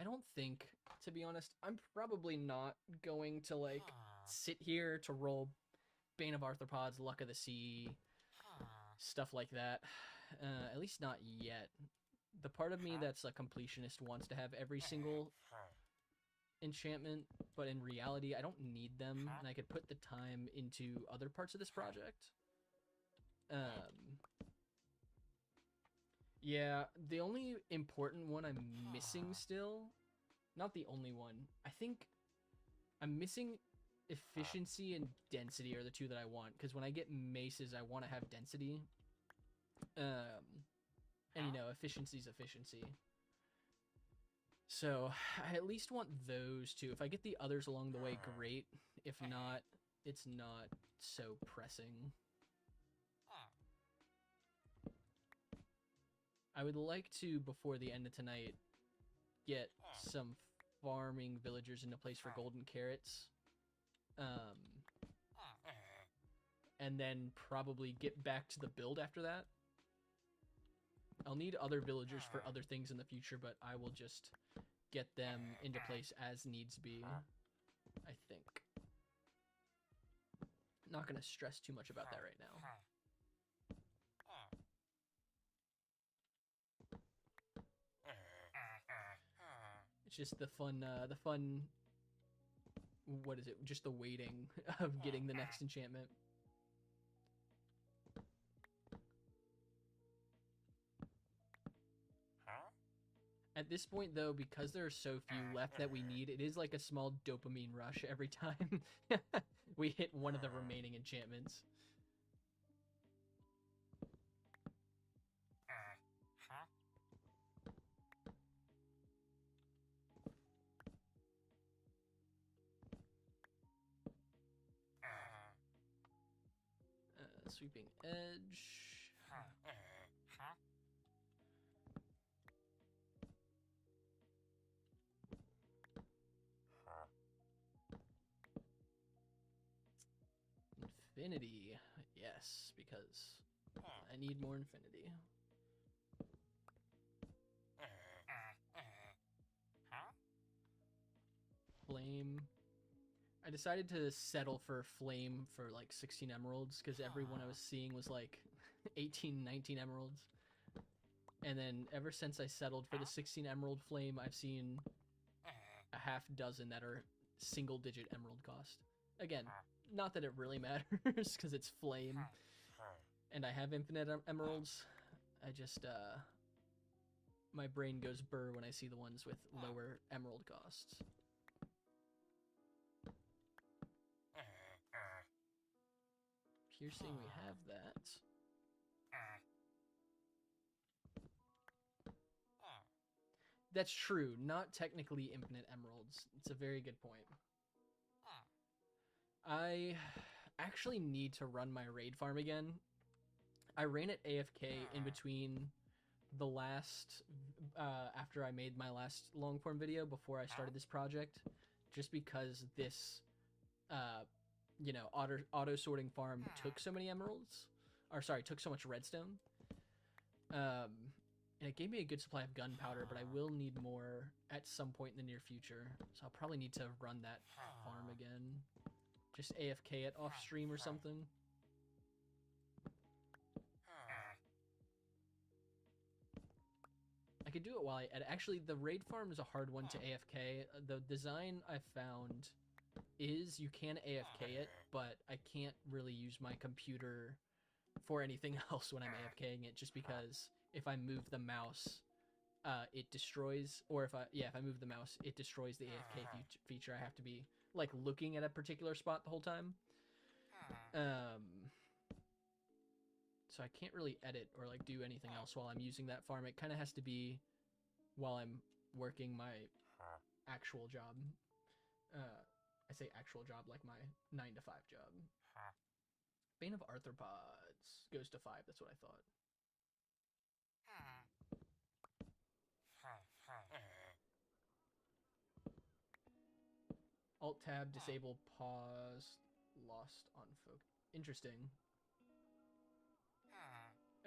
I don't think, to be honest, I'm probably not going to like sit here to roll Bane of Arthropods, Luck of the Sea, stuff like that. At least not yet. The part of me that's a completionist wants to have every single enchantment, but in reality, I don't need them, and I could put the time into other parts of this project. Yeah, the only important one I'm missing still, not the only one, I think I'm missing efficiency and density are the two that I want, because when I get maces, I want to have density. And you know, efficiency's efficiency. So I at least want those two. If I get the others along the way, great. If not, it's not so pressing. I would like to, before the end of tonight, get some farming villagers into place for golden carrots. And then probably get back to the build after that. I'll need other villagers for other things in the future, but I will just get them into place as needs be, I think. Not going to stress too much about that right now. It's just the fun, what is it? Just the waiting of getting the next enchantment. At this point, though, because there are so few left that we need, it is like a small dopamine rush every time we hit one of the remaining enchantments. Sweeping edge. Infinity. Yes, because I need more infinity. flame. I decided to settle for flame for like 16 emeralds because every one I was seeing was like 18, 19 emeralds. And then ever since I settled for the 16 emerald flame, I've seen a half dozen that are single digit emerald cost. Again, not that it really matters because it's flame and I have infinite emeralds. I just, my brain goes burr when I see the ones with lower emerald costs. Piercing, we have that. That's true, not technically infinite emeralds. It's a very good point. I actually need to run my raid farm again. I ran it AFK in between the last, after I made my last long form video before I started this project, just because this, you know, auto sorting farm took so many emeralds, or sorry, took so much redstone. And it gave me a good supply of gunpowder, but I will need more at some point in the near future. So I'll probably need to run that farm again. Just AFK it off stream or something. I could do it while I edit. Actually, the raid farm is a hard one to AFK. The design I found is you can AFK it, but I can't really use my computer for anything else when I'm AFKing it, just because if I move the mouse, it destroys, or if I move the mouse, it destroys the AFK feature. I have to be like looking at a particular spot the whole time. So I can't really edit or like do anything else while I'm using that farm. It kind of has to be while I'm working my actual job. I say actual job like my 9-to-5 job. Bane of Arthropods goes to 5. That's what I thought. Alt-tab, disable, pause, lost on focus. Interesting.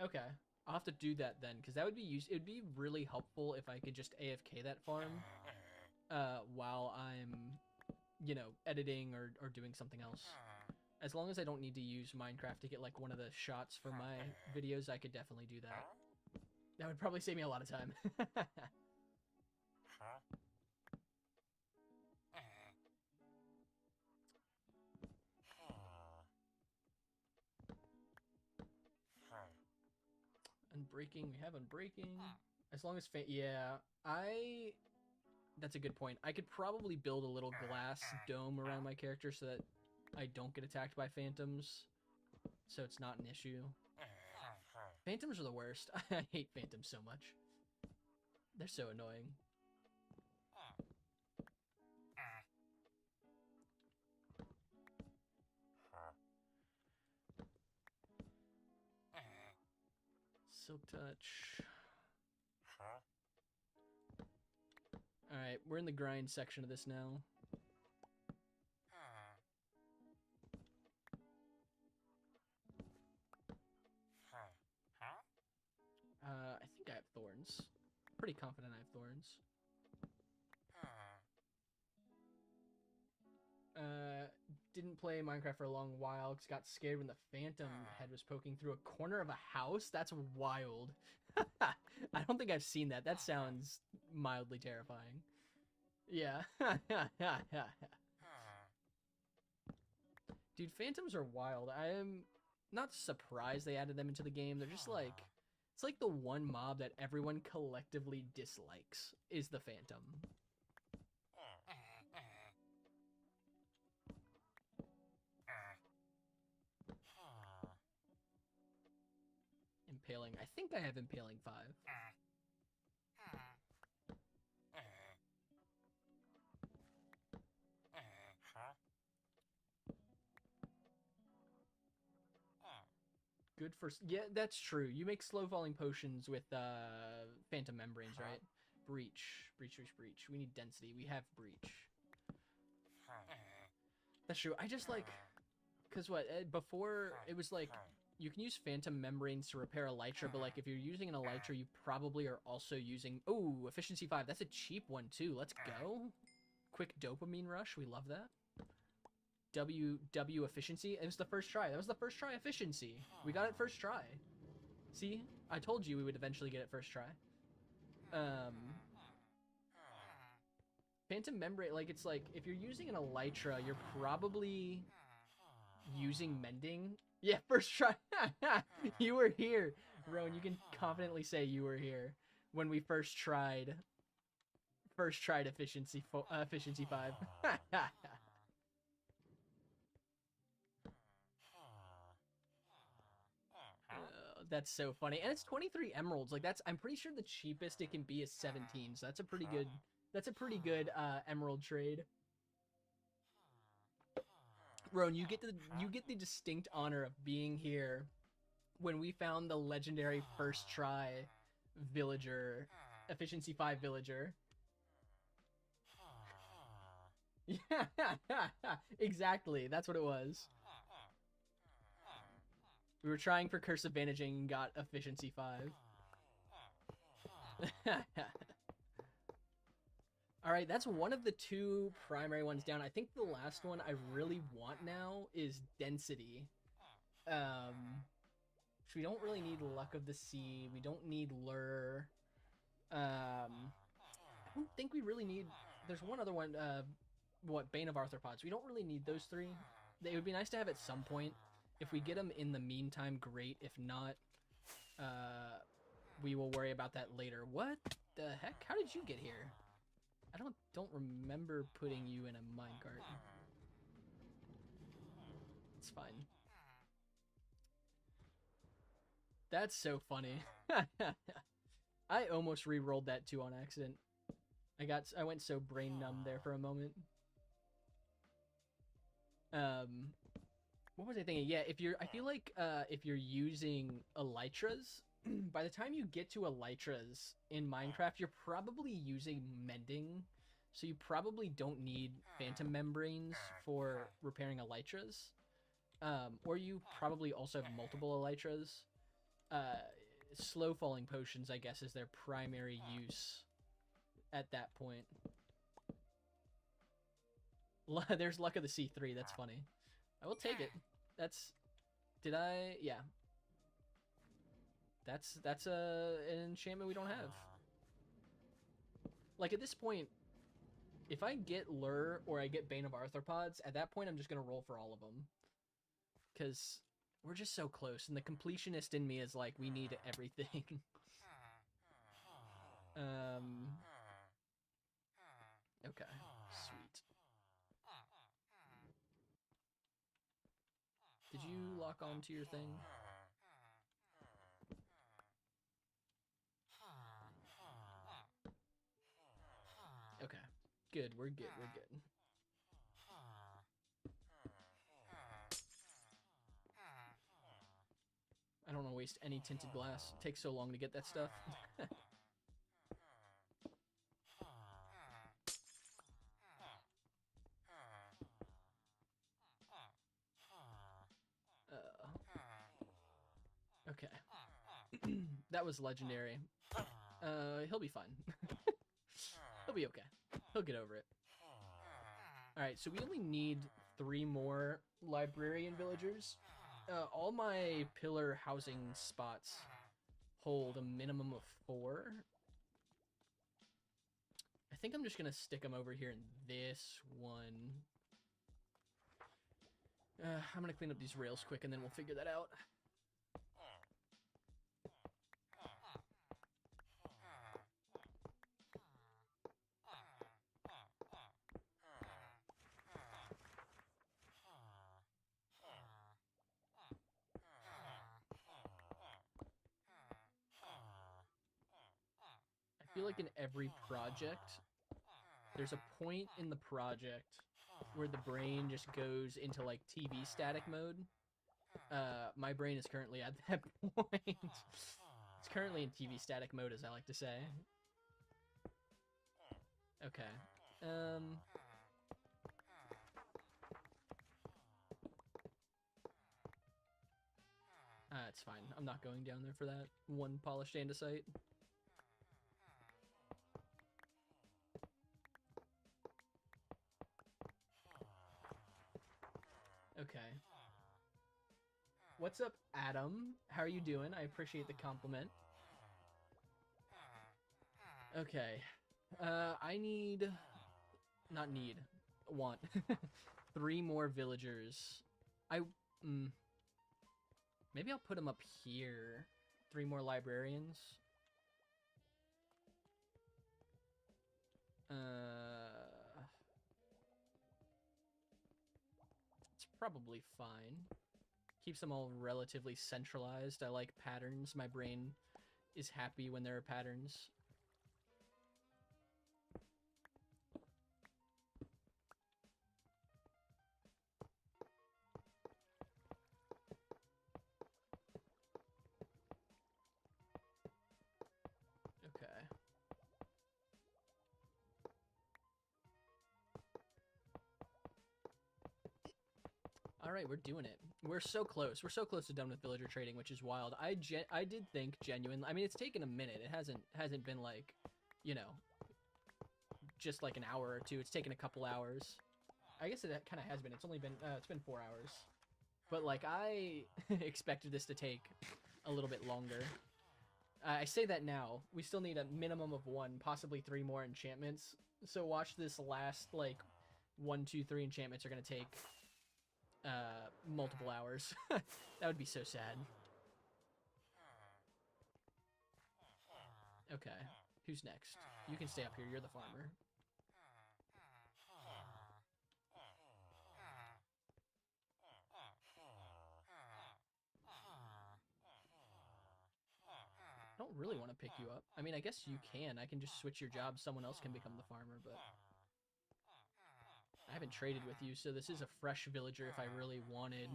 Okay. I'll have to do that then, because that would be it would be really helpful if I could just AFK that farm while I'm, you know, editing or doing something else. As long as I don't need to use Minecraft to get like one of the shots for my videos, I could definitely do that. That would probably save me a lot of time. Unbreaking, we have unbreaking. As long as yeah, that's a good point. I could probably build a little glass dome around my character so that I don't get attacked by phantoms, so it's not an issue. Phantoms are the worst. I hate phantoms so much. They're so annoying. Silk touch. Alright, we're in the grind section of this now. I think I have thorns. Pretty confident I have thorns. Didn't play Minecraft for a long while because got scared when the phantom head was poking through a corner of a house. That's wild. I don't think I've seen that. That sounds mildly terrifying. Yeah. Dude, phantoms are wild. I am not surprised they added them into the game. They're just like, it's like the one mob that everyone collectively dislikes is the phantom. Impaling. I think I have impaling 5. Good for... Yeah, that's true. You make slow falling potions with phantom membranes, right? Breach. Breach. We need density. We have breach. That's true. I just like... Because what? Before, it was like... You can use phantom membranes to repair elytra, but like if you're using an elytra, you probably are also using... Oh, efficiency 5. That's a cheap one too. Let's go. quick dopamine rush. We love that. W efficiency. It was the first try. That was the first try efficiency. We got it first try. See? I told you we would eventually get it first try. Phantom membrane, like, it's like, if you're using an elytra, you're probably using mending. Yeah, first try. You were here. Rowan, you can confidently say you were here when we first tried efficiency 5. That's so funny. And it's 23 emeralds. Like, I'm pretty sure the cheapest it can be is 17. So that's a pretty good emerald trade. Rowan, you get the distinct honor of being here when we found the legendary first try villager, efficiency 5 villager. Yeah, exactly. That's what it was. We were trying for curse advantaging and got efficiency 5. All right, that's one of the 2 primary ones down. I think the last one I really want now is density. Which we don't really need luck of the sea. We don't need lure. I don't think we really need. There's one other one. Bane of Arthropods. We don't really need those 3. It would be nice to have at some point. If we get them in the meantime, great. If not, we will worry about that later. What the heck? How did you get here? I don't remember putting you in a minecart. It's fine. That's so funny. I almost re-rolled that too on accident. I went so brain numb there for a moment. What was I thinking? Yeah, I feel like if you're using elytras, by the time you get to elytras in Minecraft, you're probably using mending, so you probably don't need phantom membranes for repairing elytras. Or you probably also have multiple elytras. Slow falling potions, I guess, is their primary use at that point. There's Luck of the Sea 3, that's funny. I will take it. Yeah. That's an enchantment we don't have. Like, at this point, if I get Lure or I get Bane of Arthropods, at that point I'm just gonna roll for all of them. Because we're just so close, and the completionist in me is like, we need everything. Okay, sweet. Did you lock on to your thing? Okay, good, we're good. I don't want to waste any tinted glass. It takes so long to get that stuff. Okay. That was legendary. He'll be fine. He'll be okay. He'll get over it. Alright, so we only need 3 more librarian villagers. All my pillar housing spots hold a minimum of 4. I think I'm just gonna stick them over here in this one. I'm gonna clean up these rails quick and then we'll figure that out. I feel like in every project, there's a point in the project where the brain just goes into like TV static mode. My brain is currently at that point. It's currently in TV static mode, as I like to say. Okay. It's fine. I'm not going down there for that. 1 polished andesite. Okay. What's up, Adam? How are you doing? I appreciate the compliment. Okay. I need... Not need. Want. 3 more villagers. Maybe I'll put them up here. 3 more librarians. It's probably fine. Keeps them all relatively centralized. I like patterns. My brain is happy when there are patterns. Okay. All right, we're doing it. We're so close. We're so close to done with villager trading, which is wild. I did think genuinely. I mean, it's taken a minute. It hasn't been like, you know, just like an hour or two. It's taken a couple hours. I guess it kind of has been. It's only been it's been 4 hours. But like I expected this to take a little bit longer. I say that now. We still need a minimum of 1, possibly 3 more enchantments. So watch this last like 1, 2, 3 enchantments are gonna take multiple hours. That would be so sad. Okay, who's next? You can stay up here. You're the farmer. I don't really want to pick you up. I mean, I guess you can. I can just switch your job. Someone else can become the farmer, but I haven't traded with you, so this is a fresh villager if I really wanted.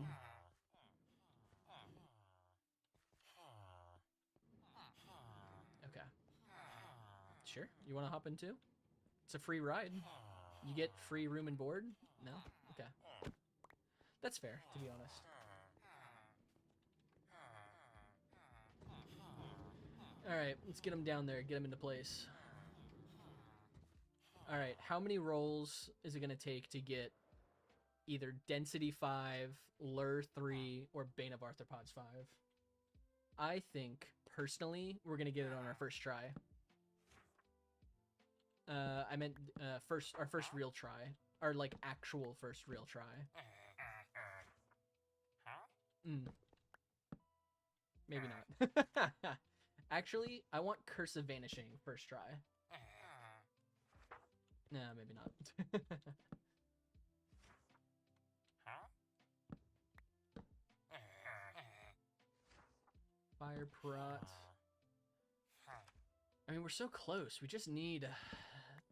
Okay. Sure. You want to hop in too? It's a free ride. You get free room and board? No? Okay. That's fair, to be honest. Alright, let's get him down there. Get him into place. Alright, how many rolls is it going to take to get either Density 5, Lure 3, or Bane of Arthropods 5? I think, personally, we're going to get it on our first try. I meant our first real try. Our, like, actual first real try. Maybe not. Actually, I want Curse of Vanishing first try. Nah, maybe not. Fire Prot. I mean, we're so close. We just need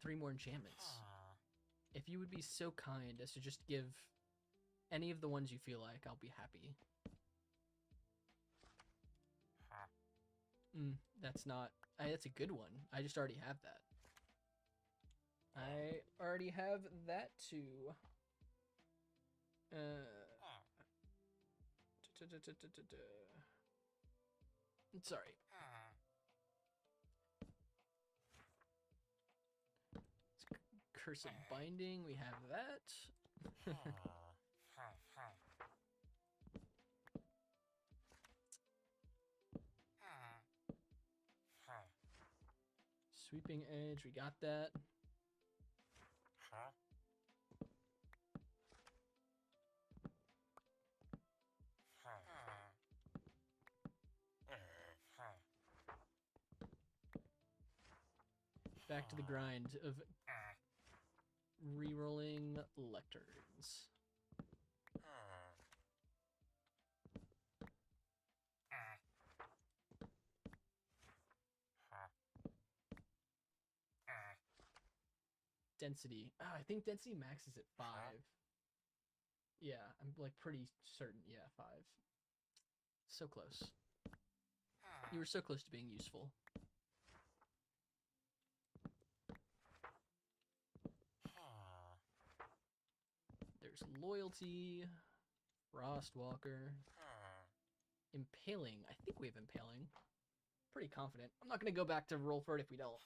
3 more enchantments. If you would be so kind as to just give any of the ones you feel like, I'll be happy. That's not... that's a good one. I just already have that. I already have that too. Sorry. Curse of Binding, we have that. Sweeping Edge, we got that. Back to the grind of rerolling lecterns. Density. Oh, I think density max is at 5. Yeah, I'm like pretty certain. Yeah, 5. So close. You were so close to being useful. There's Loyalty, Frostwalker, Impaling. I think we have Impaling. Pretty confident. I'm not going to go back to roll for it if we don't.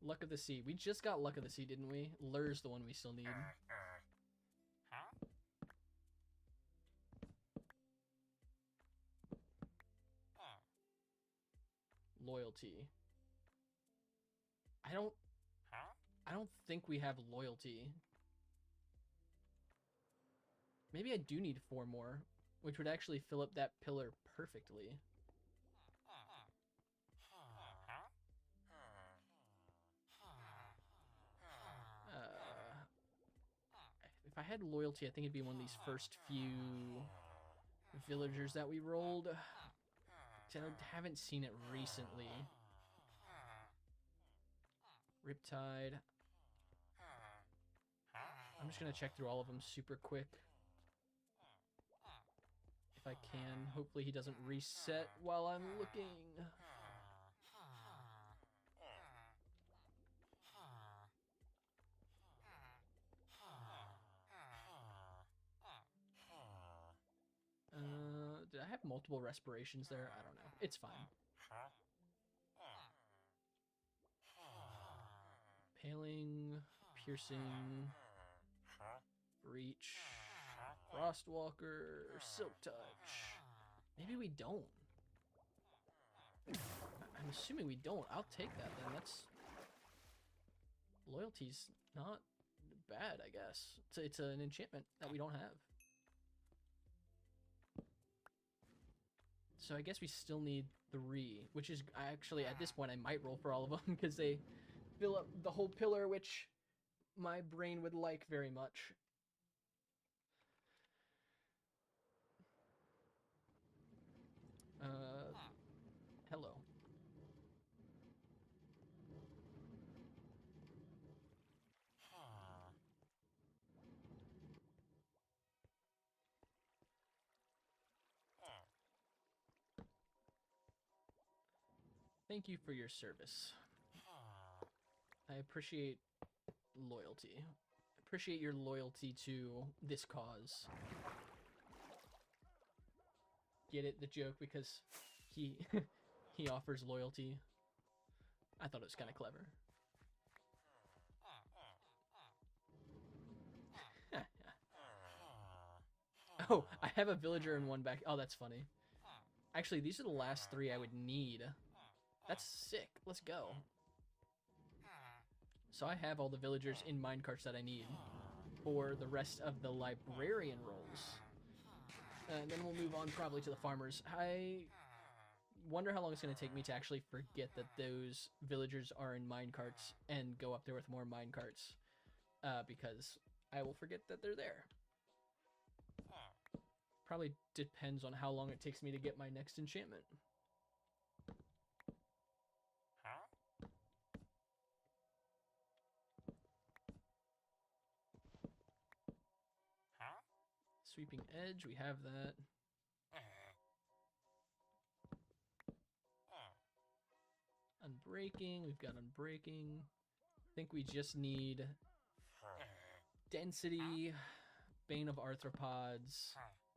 Luck of the Sea. We just got Luck of the Sea, didn't we? Lure's the one we still need. Loyalty. I don't think we have loyalty. Maybe I do need 4 more, which would actually fill up that pillar perfectly. If I had loyalty, I think it'd be one of these first few villagers that we rolled. I haven't seen it recently. Riptide. I'm just gonna check through all of them super quick. If I can. Hopefully he doesn't reset while I'm looking. Did I have multiple respirations there? I don't know. It's fine. Paling, piercing, breach, frostwalker, silk touch. Maybe we don't. I'm assuming we don't. I'll take that then. That's loyalty's not bad, I guess. It's an enchantment that we don't have. So I guess we still need 3, which is actually at this point I might roll for all of them because they fill up the whole pillar, which my brain would like very much. Hello. Thank you for your service. I appreciate loyalty. I appreciate your loyalty to this cause. Get it? The joke because he he offers loyalty. I thought it was kind of clever. Oh, I have a villager and one back. Oh, that's funny. Actually, these are the last 3 I would need. That's sick. Let's go. So I have all the villagers in minecarts that I need for the rest of the librarian roles. And then we'll move on probably to the farmers. I wonder how long it's going to take me to actually forget that those villagers are in minecarts and go up there with more minecarts. Because I will forget that they're there. Probably depends on how long it takes me to get my next enchantment. Sweeping Edge, we have that. Unbreaking, we've got Unbreaking. I think we just need Density, Bane of Arthropods,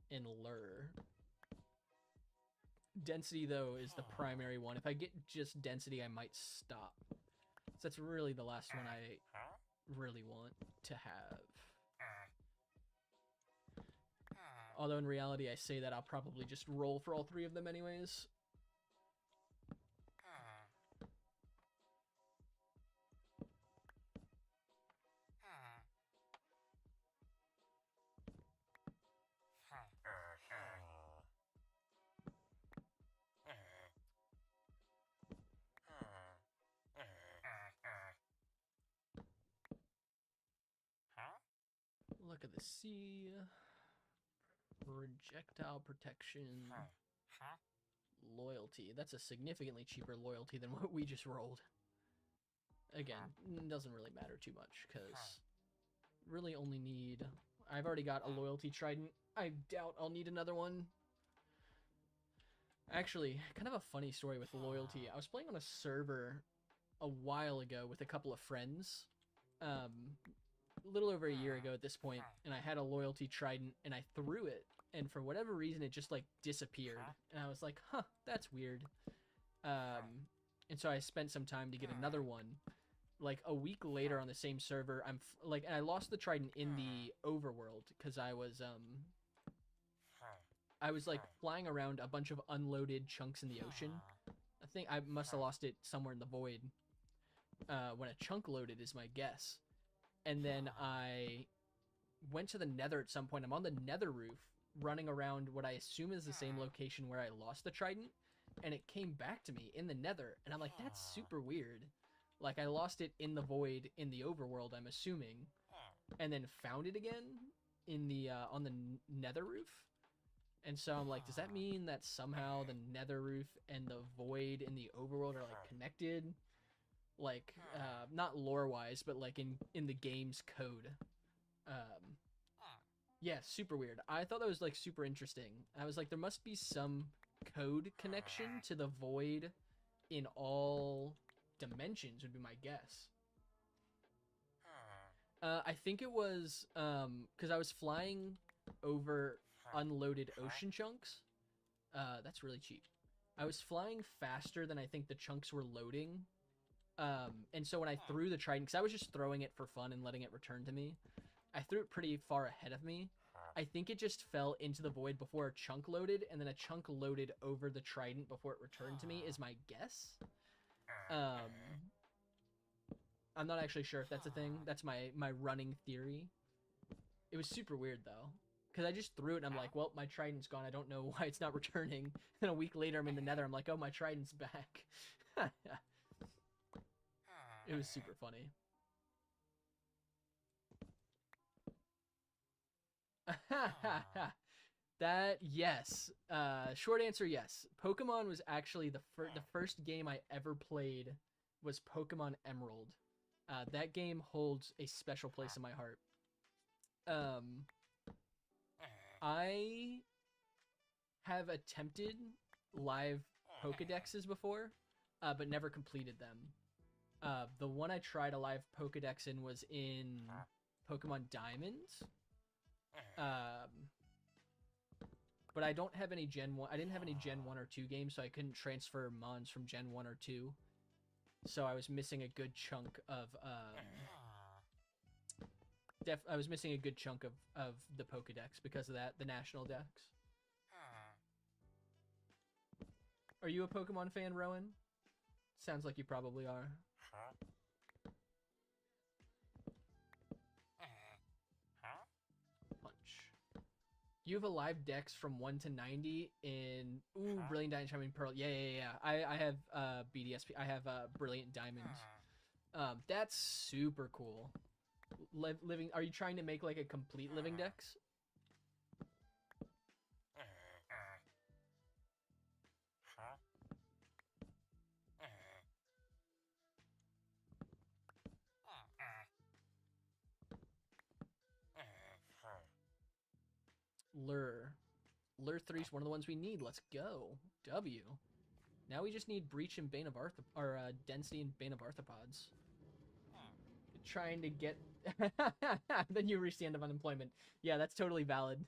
and Lure. Density, though, is the primary one. If I get just Density, I might stop. So that's really the last one I really want to have. Although in reality, I say that I'll probably just roll for all 3 of them anyways. Look at the sea. Projectile protection. Loyalty. That's a significantly cheaper loyalty than what we just rolled. Again, doesn't really matter too much because really only need... I've already got a loyalty trident. I doubt I'll need another one. Actually, kind of a funny story with loyalty. I was playing on a server a while ago with a couple of friends. A little over a year ago at this point, and I had a loyalty trident and I threw it, and for whatever reason it just like disappeared, and I was like, huh, that's weird. And so I spent some time to get another one, Like a week later on the same server, and I lost the trident in the overworld because I was like flying around a bunch of unloaded chunks in the ocean. I think I must have lost it somewhere in the void. When a chunk loaded is my guess. And then I went to the nether at some point. I'm on the nether roof running around what I assume is the same location where I lost the trident, and it came back to me in the nether, and I'm like, that's super weird. Like, I lost it in the void in the overworld, I'm assuming, and then found it again in the on the nether roof. And so I'm like, does that mean that somehow the nether roof and the void in the overworld are like connected? Like, not lore wise, but like in the game's code. Yeah, super weird. I thought that was like super interesting. I was like, there must be some code connection to the void in all dimensions, would be my guess. I think it was because I was flying over unloaded ocean chunks. That's really cheap. I was flying faster than I think the chunks were loading. And so when I threw the trident, because I was just throwing it for fun and letting it return to me, I threw it pretty far ahead of me. I think it just fell into the void before a chunk loaded, and then a chunk loaded over the trident before it returned to me, is my guess. I'm not actually sure if that's a thing. That's my running theory. It was super weird, though. Because I just threw it, and I'm like, well, my trident's gone. I don't know why it's not returning. Then a week later, I'm in the nether. I'm like, oh, my trident's back. It was super funny. That, yes. Short answer, yes. Pokemon was actually the first game I ever played was Pokemon Emerald. That game holds a special place in my heart. I have attempted live Pokedexes before, but never completed them. The one I tried a live Pokedex in was in Pokemon Diamonds. But I don't have any Gen 1. I didn't have any Gen 1 or 2 games, so I couldn't transfer Mons from Gen 1 or 2. So I was missing a good chunk of I was missing a good chunk of the Pokedex because of that, the National Dex. Are you a Pokemon fan, Rowan? Sounds like you probably are. You have a live dex from 1 to 90 in Brilliant Diamond, Shining Pearl. Yeah. I have BDSP. I have Brilliant Diamond. That's super cool. Living. Are you trying to make like a complete living dex? Lure 3 is one of the ones we need. Let's go. W. Now we just need Breach and Bane of Density and Bane of Arthropods. Trying to get... Then you reach the end of unemployment. Yeah, that's totally valid.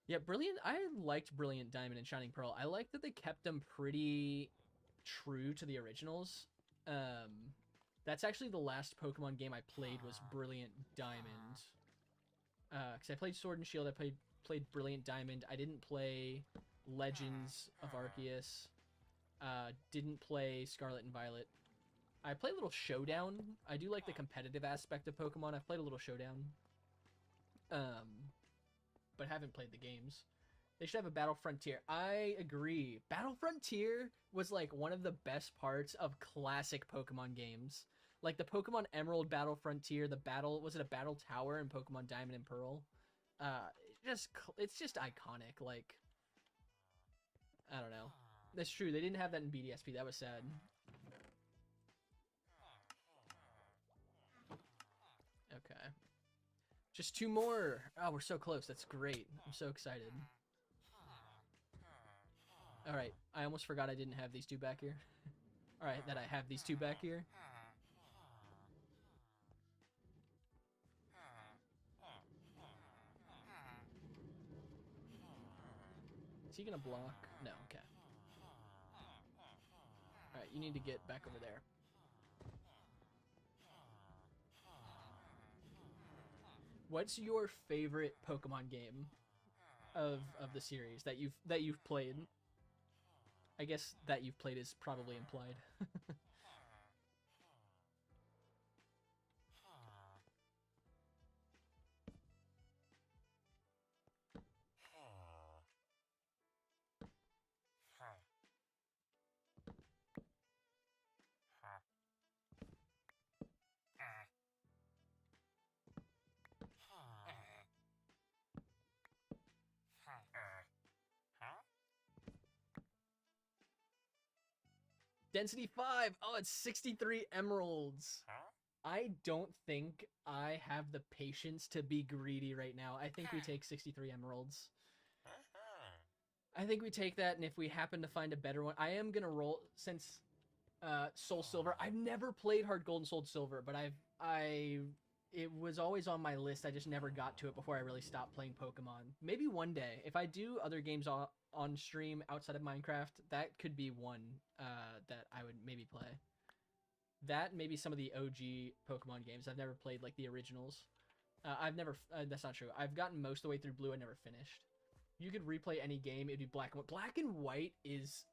Yeah, Brilliant... I liked Brilliant Diamond and Shining Pearl. I like that they kept them pretty true to the originals. That's actually the last Pokemon game I played was Brilliant Diamond. Because I played Sword and Shield, I played Brilliant Diamond. I didn't play Legends of Arceus. Didn't play Scarlet and Violet. I played a little Showdown. I do like the competitive aspect of Pokemon. I've played a little Showdown. But haven't played the games. They should have a Battle Frontier. I agree. Battle Frontier was like one of the best parts of classic Pokemon games. Like the Pokemon Emerald Battle Frontier, was it a Battle Tower in Pokemon Diamond and Pearl? It's just iconic. Like, I don't know. That's true. They didn't have that in BDSP. That was sad. Okay. Just 2 more. Oh, we're so close. That's great. I'm so excited. All right. I almost forgot I didn't have these 2 back here. All right, that I have these 2 back here. Is he gonna block? No, okay. Alright, you need to get back over there. What's your favorite Pokemon game of the series that you've played? I guess that you've played is probably implied. Density 5! Oh, it's 63 emeralds! I don't think I have the patience to be greedy right now. I think we take 63 emeralds. I think we take that, and if we happen to find a better one, I am gonna roll since Soul Silver. I've never played Heart Gold and Soul Silver, but it was always on my list. I just never got to it before I really stopped playing Pokemon. Maybe one day, if I do other games on stream outside of Minecraft, that could be one that I would maybe play. That maybe some of the OG Pokemon games. I've never played like the originals. I've never. That's not true. I've gotten most of the way through Blue. I never finished. You could replay any game. It'd be Black and White. Black and White is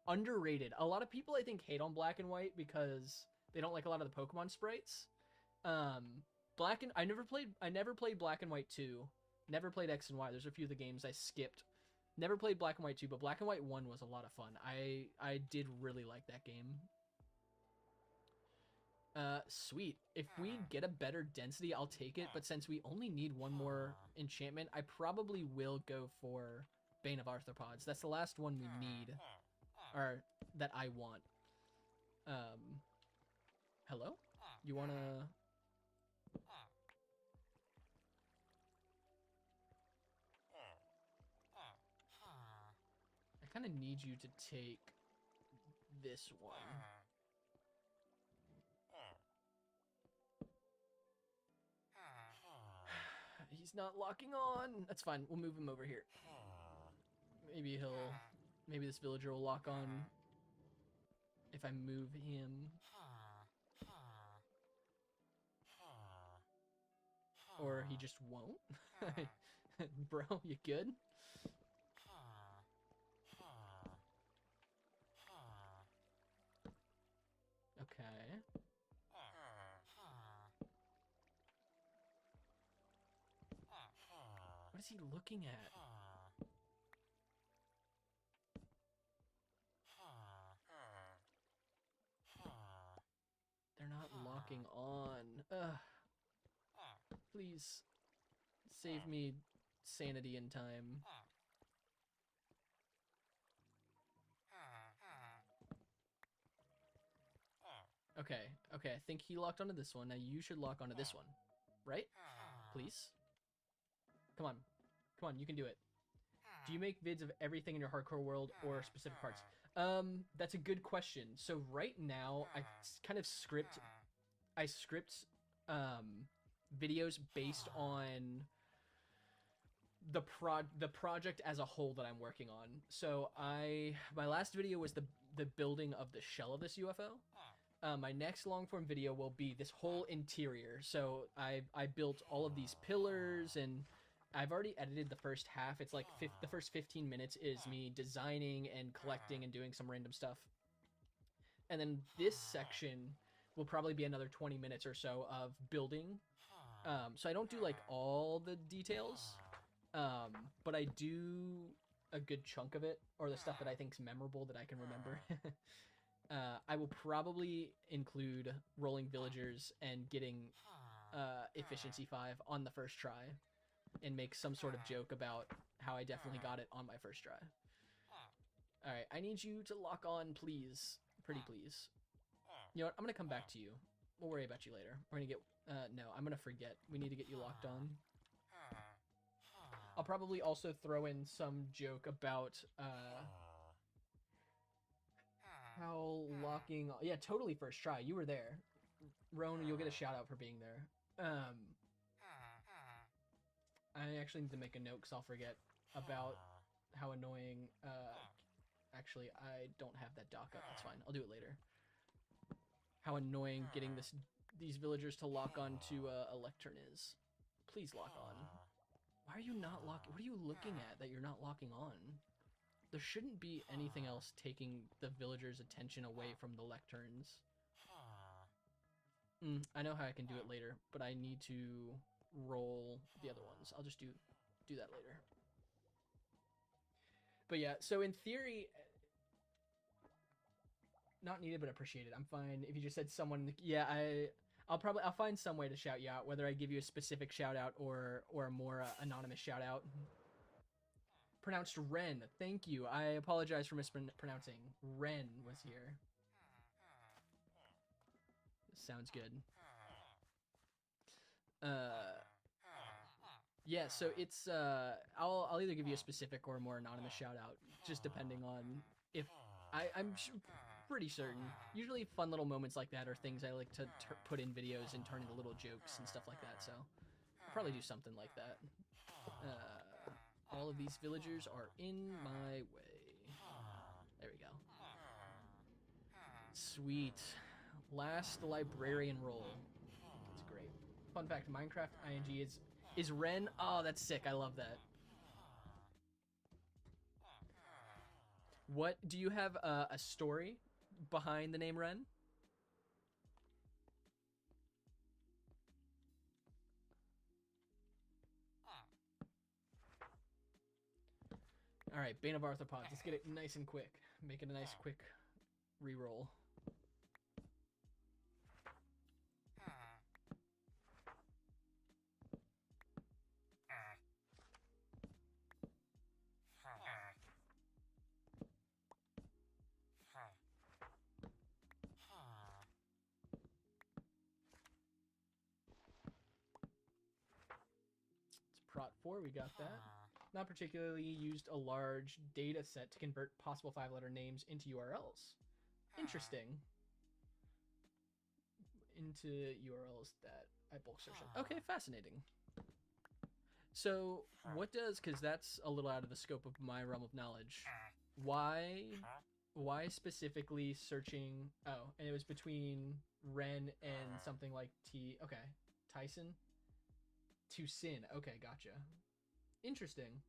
underrated. A lot of people I think hate on Black and White because they don't like a lot of the Pokemon sprites. I never played Black and White 2. Never played X and Y. There's a few of the games I skipped. Never played Black and White 2, but Black and White 1 was a lot of fun. I did really like that game. Sweet. If we get a better density, I'll take it, but since we only need one more enchantment, I probably will go for Bane of Arthropods. That's the last one we need. Or that I want. Hello? You wanna... I kind of need you to take this one. He's not locking on. That's fine. We'll move him over here. Maybe this villager will lock on if I move him. Or he just won't. Bro, you good? Okay. What is he looking at? They're not locking on. Ugh. Please save me sanity in time. Okay, I think he locked onto this one. Now you should lock onto this one. Right? Please? Come on, you can do it. Do you make vids of everything in your hardcore world or specific parts? That's a good question. So right now, I script videos based on the project as a whole that I'm working on. So my last video was the building of the shell of this UFO. My next long form video will be this whole interior. So I built all of these pillars, and I've already edited the first half. It's like the first 15 minutes is me designing and collecting and doing some random stuff. And then this section will probably be another 20 minutes or so of building. So I don't do like all the details, but I do a good chunk of it, or the stuff that I think is memorable that I can remember. I will probably include rolling villagers and getting efficiency 5 on the first try, and make some sort of joke about how I definitely got it on my first try. Alright, I need you to lock on, please. Pretty please. You know what? I'm gonna come back to you. We'll worry about you later. We're gonna get... no, I'm gonna forget. We need to get you locked on. I'll probably also throw in some joke about, how locking... Yeah, totally first try. You were there. Roan, you'll get a shout out for being there. I actually need to make a note because I'll forget about how annoying... actually, I don't have that dock up. That's fine. I'll do it later. How annoying getting these villagers to lock onto a lectern is. Please lock on. Why are you not locking? What are you looking at that you're not locking on? There shouldn't be anything else taking the villagers' attention away from the lecterns. I know how I can do it later, but I need to roll the other ones. I'll just do that later. But yeah, so in theory, not needed but appreciated. I'm fine if you just said someone. Yeah, I'll find some way to shout you out, whether I give you a specific shout out or a more anonymous shout out. Pronounced Ren. Thank you. I apologize for mispronouncing. Ren was here. Sounds good. Yeah, so it's I'll either give you a specific or a more anonymous shout out, just depending on if I'm pretty certain. Usually fun little moments like that are things I like to put in videos and turn into little jokes and stuff like that, so I'll probably do something like that. All of these villagers are in my way. There we go. Sweet. Last librarian role. That's great. Fun fact, Minecraft ing is Ren. Oh, that's sick. I love that. What, do you have a story behind the name Ren? All right, Bane of Arthropods. Let's get it nice and quick. Make it a nice quick reroll. It's Prot 4, we got that. Not particularly used a large data set to convert possible 5-letter names into URLs. Interesting. Into URLs that I bulk search on. Okay, fascinating. So what does, because that's a little out of the scope of my realm of knowledge, why specifically searching, oh, and it was between Ren and something like okay, Tyson? To Sin, okay, gotcha. Interesting.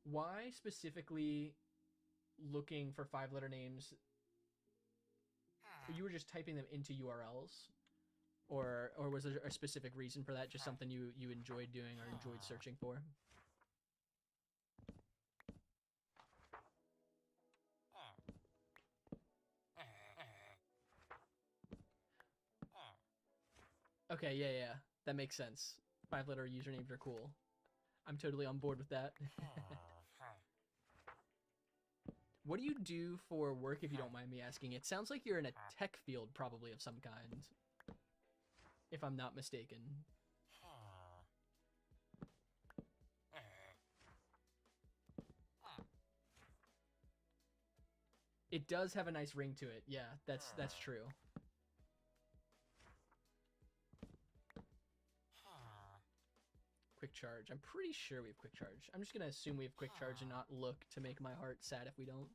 Why specifically looking for 5-letter names? You were just typing them into URLs? Or was there a specific reason for that? Just something you enjoyed doing or enjoyed searching for? Okay, yeah. That makes sense. 5-letter usernames are cool. I'm totally on board with that. What do you do for work, if you don't mind me asking? It sounds like you're in a tech field, probably, of some kind. If I'm not mistaken. It does have a nice ring to it. Yeah, that's true. Quick charge. I'm pretty sure we have quick charge. I'm just gonna assume we have quick charge and not look to make my heart sad if we don't.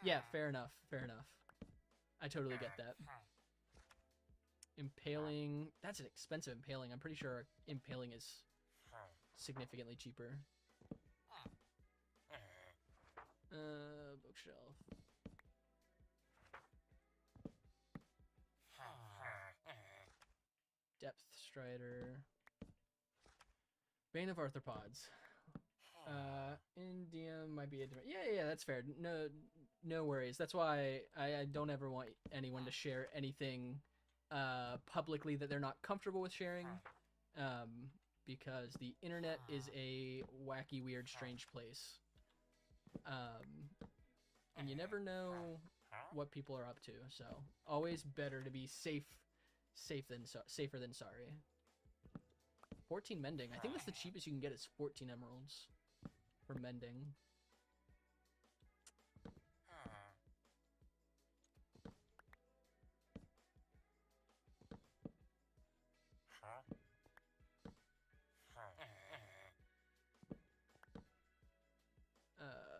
Yeah, fair enough. Fair enough. I totally get that. Impaling. That's an expensive impaling. I'm pretty sure impaling is significantly cheaper. Bookshelf. Depth Strider. Bane of Arthropods. Indium might be a different. Yeah, that's fair. No worries. That's why I don't ever want anyone to share anything publicly that they're not comfortable with sharing, because the internet is a wacky, weird, strange place, and you never know what people are up to. So always better to be safer than sorry. 14 mending. I think that's the cheapest you can get is 14 emeralds for mending.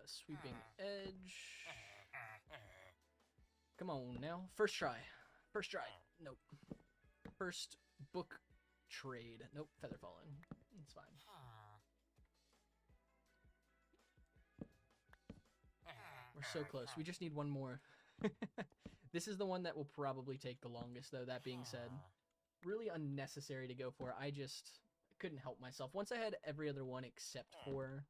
Sweeping edge. Come on now. First try. First try. Nope. First book trade. Nope. Feather falling. It's fine. We're so close. We just need one more. This is the one that will probably take the longest, though, that being said. Really unnecessary to go for. I just couldn't help myself. Once I had every other one except for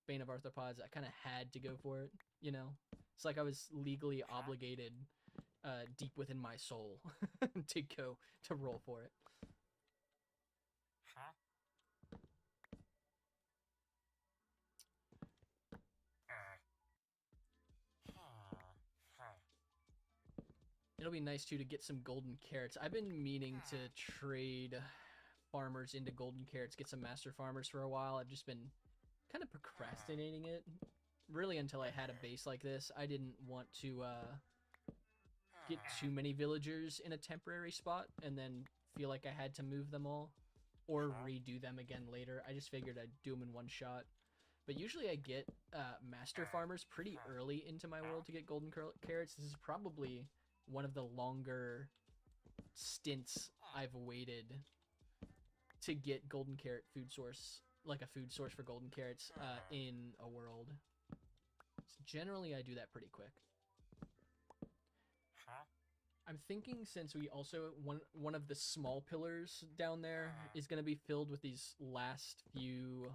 Bane of Arthropods, I kind of had to go for it, you know? It's like I was legally obligated deep within my soul to roll for it. It'll be nice, too, to get some golden carrots. I've been meaning to trade farmers into golden carrots, get some master farmers for a while. I've just been kind of procrastinating it. Really, until I had a base like this. I didn't want to get too many villagers in a temporary spot and then feel like I had to move them all or redo them again later. I just figured I'd do them in one shot. But usually I get master farmers pretty early into my world to get golden carrots. This is probably one of the longer stints I've waited to get golden carrot food source, like a food source for golden carrots in a world. So generally I do that pretty quick. I'm thinking since we also, one of the small pillars down there is going to be filled with these last few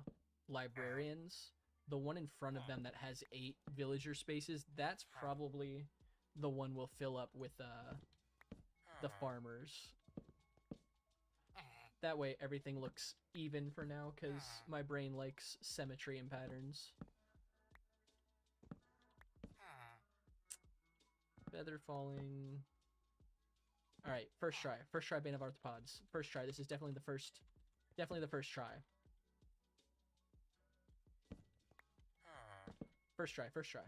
librarians, the one in front of them that has 8 villager spaces, that's probably the one we'll fill up with the farmers. That way everything looks even for now, because my brain likes symmetry and patterns. Feather falling. Alright, first try. First try Bane of Arthropods. First try. This is definitely the first try. First try, first try.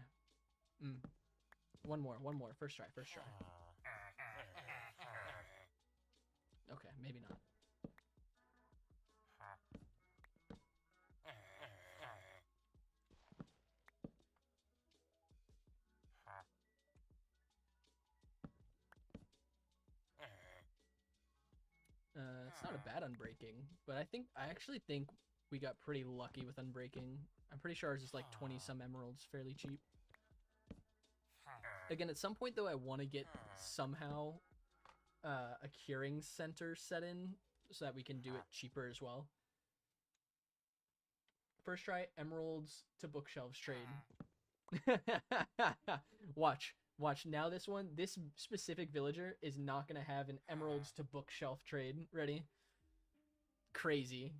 One more. First try. Okay, maybe not. It's not a bad unbreaking, but I actually think we got pretty lucky with unbreaking. I'm pretty sure ours is like 20 some emeralds, fairly cheap. Again, at some point though, I want to get somehow a curing center set in so that we can do it cheaper as well. First try, emeralds to bookshelves trade. Watch. Now this specific villager is not going to have an emeralds to bookshelf trade. Ready? Crazy.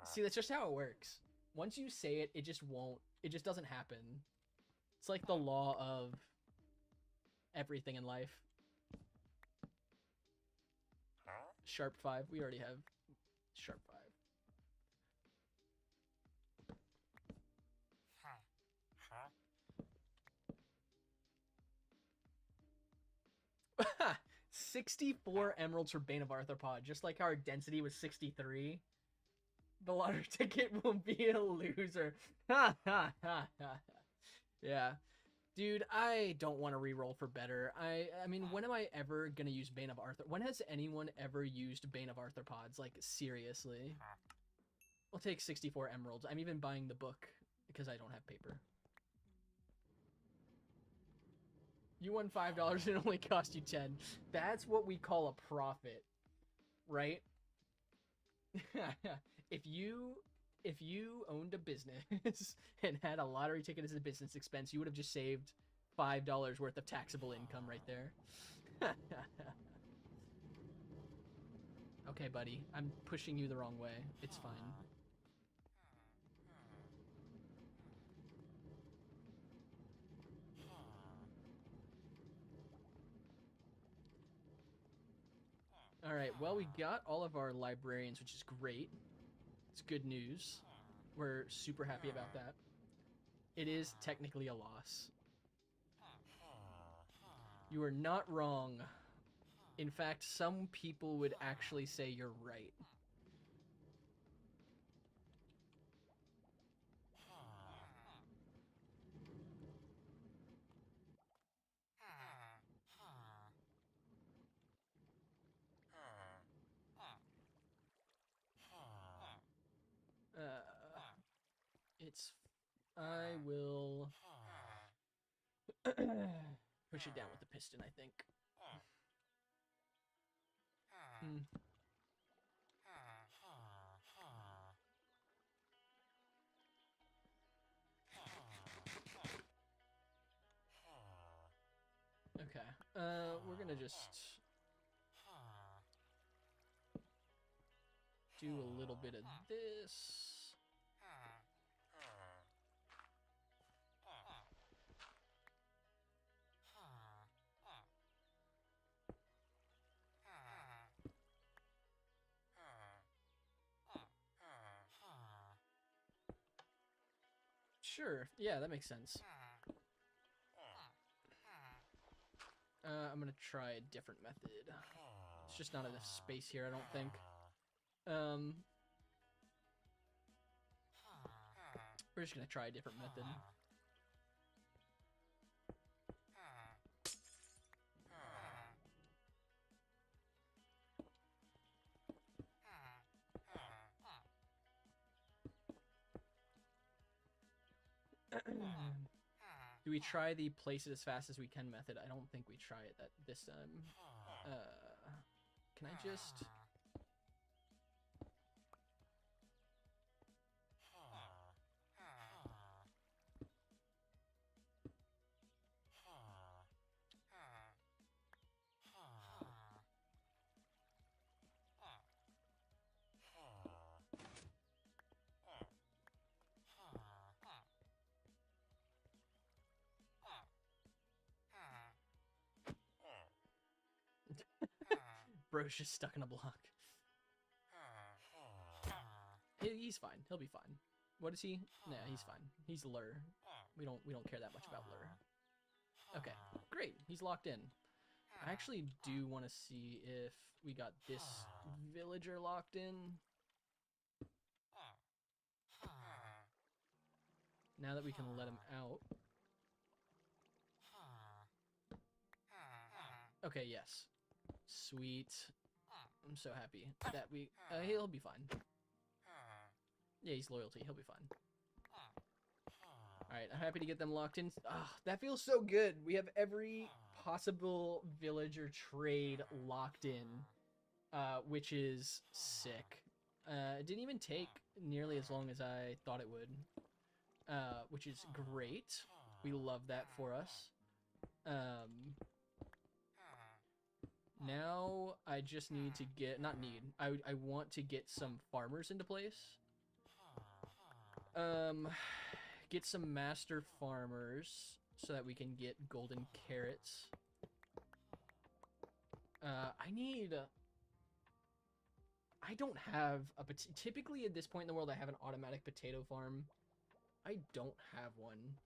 See, that's just how it works. Once you say it, it just won't. It just doesn't happen. It's like the law of everything in life. Sharp 5. We already have sharp 5. Ha! 64 emeralds for Bane of Arthropod, just like how our density was 63. The lottery ticket will be a loser. Ha ha ha ha. Yeah. Dude, I don't want to reroll for better. I mean, when am I ever gonna use Bane of Arthur? When has anyone ever used Bane of Arthropods? Like, seriously. I'll take 64 emeralds. I'm even buying the book because I don't have paper. You won $5 and it only cost you 10. That's what we call a profit, right? If you owned a business and had a lottery ticket as a business expense, you would have just saved $5 worth of taxable income right there. Okay, buddy. I'm pushing you the wrong way. It's fine. Alright, well, we got all of our librarians, which is great. It's good news. We're super happy about that. It is technically a loss. You are not wrong. In fact, some people would actually say you're right. It's... I will... push it down with the piston, I think. Hmm. Okay. We're gonna just do a little bit of this. Sure. Yeah, that makes sense. I'm gonna try a different method. It's just not enough space here, I don't think. We're just gonna try a different method. Do we try the place it as fast as we can method? I don't think we try it this time. Can I just... Bro's just stuck in a block. He's fine. He'll be fine. What is he? Nah, he's fine. He's lure. We don't care that much about lure. Okay, great. He's locked in. I actually do want to see if we got this villager locked in. Now that we can let him out. Okay, yes. Sweet. I'm so happy that we... he'll be fine. Yeah, he's loyalty. He'll be fine. Alright, I'm happy to get them locked in. That feels so good. We have every possible villager trade locked in, which is sick. It didn't even take nearly as long as I thought it would, which is great. We love that for us. Now I just need to get, not need, I want to get some farmers into place. Get some master farmers so that we can get golden carrots. I don't have typically at this point in the world I have an automatic potato farm. I don't have one.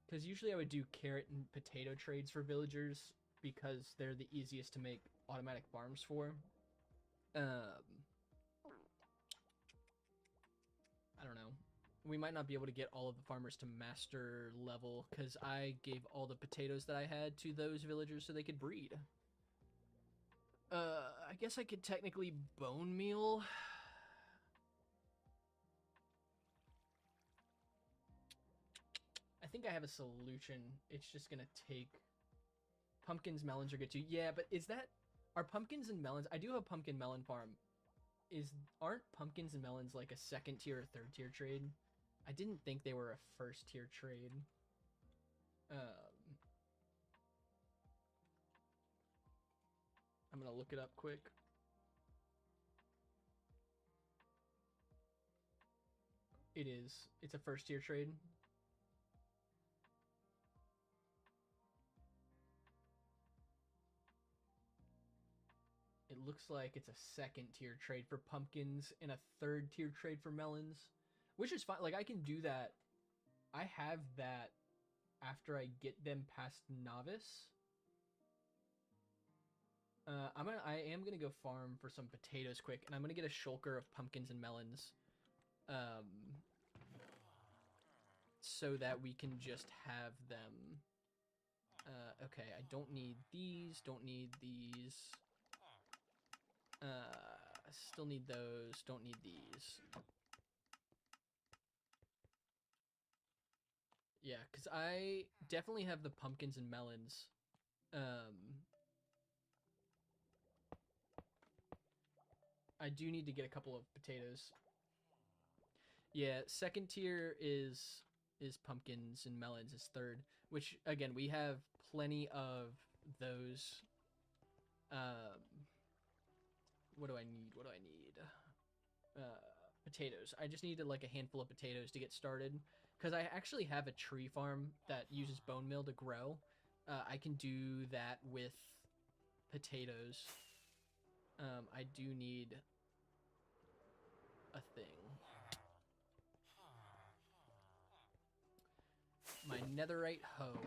Because usually I would do carrot and potato trades for villagers because they're the easiest to make automatic farms for. I don't know. We might not be able to get all of the farmers to master level because I gave all the potatoes that I had to those villagers so they could breed. I guess I could technically bone meal. I think I have a solution. It's just gonna take... Pumpkins, melons are good too. Yeah, but is that... Are pumpkins and melons... I do have a pumpkin melon farm. Aren't pumpkins and melons like a second tier or third tier trade? I didn't think they were a first tier trade. I'm gonna look it up quick. It is. It's a first tier trade. It looks like it's a second tier trade for pumpkins and a third tier trade for melons, which is fine. Like I can do that. I have that after I get them past novice. I am gonna go farm for some potatoes quick, and I'm gonna get a shulker of pumpkins and melons, so that we can just have them. Okay, I don't need these. Don't need these. Still need those. Don't need these. Yeah, because I definitely have the pumpkins and melons. I do need to get a couple of potatoes. Yeah, second tier is pumpkins and melons is third, which again we have plenty of those. What do I need? What do I need? Potatoes. I just needed like a handful of potatoes to get started because I actually have a tree farm that uses bone meal to grow. I can do that with potatoes. I do need a thing. My netherite hoe.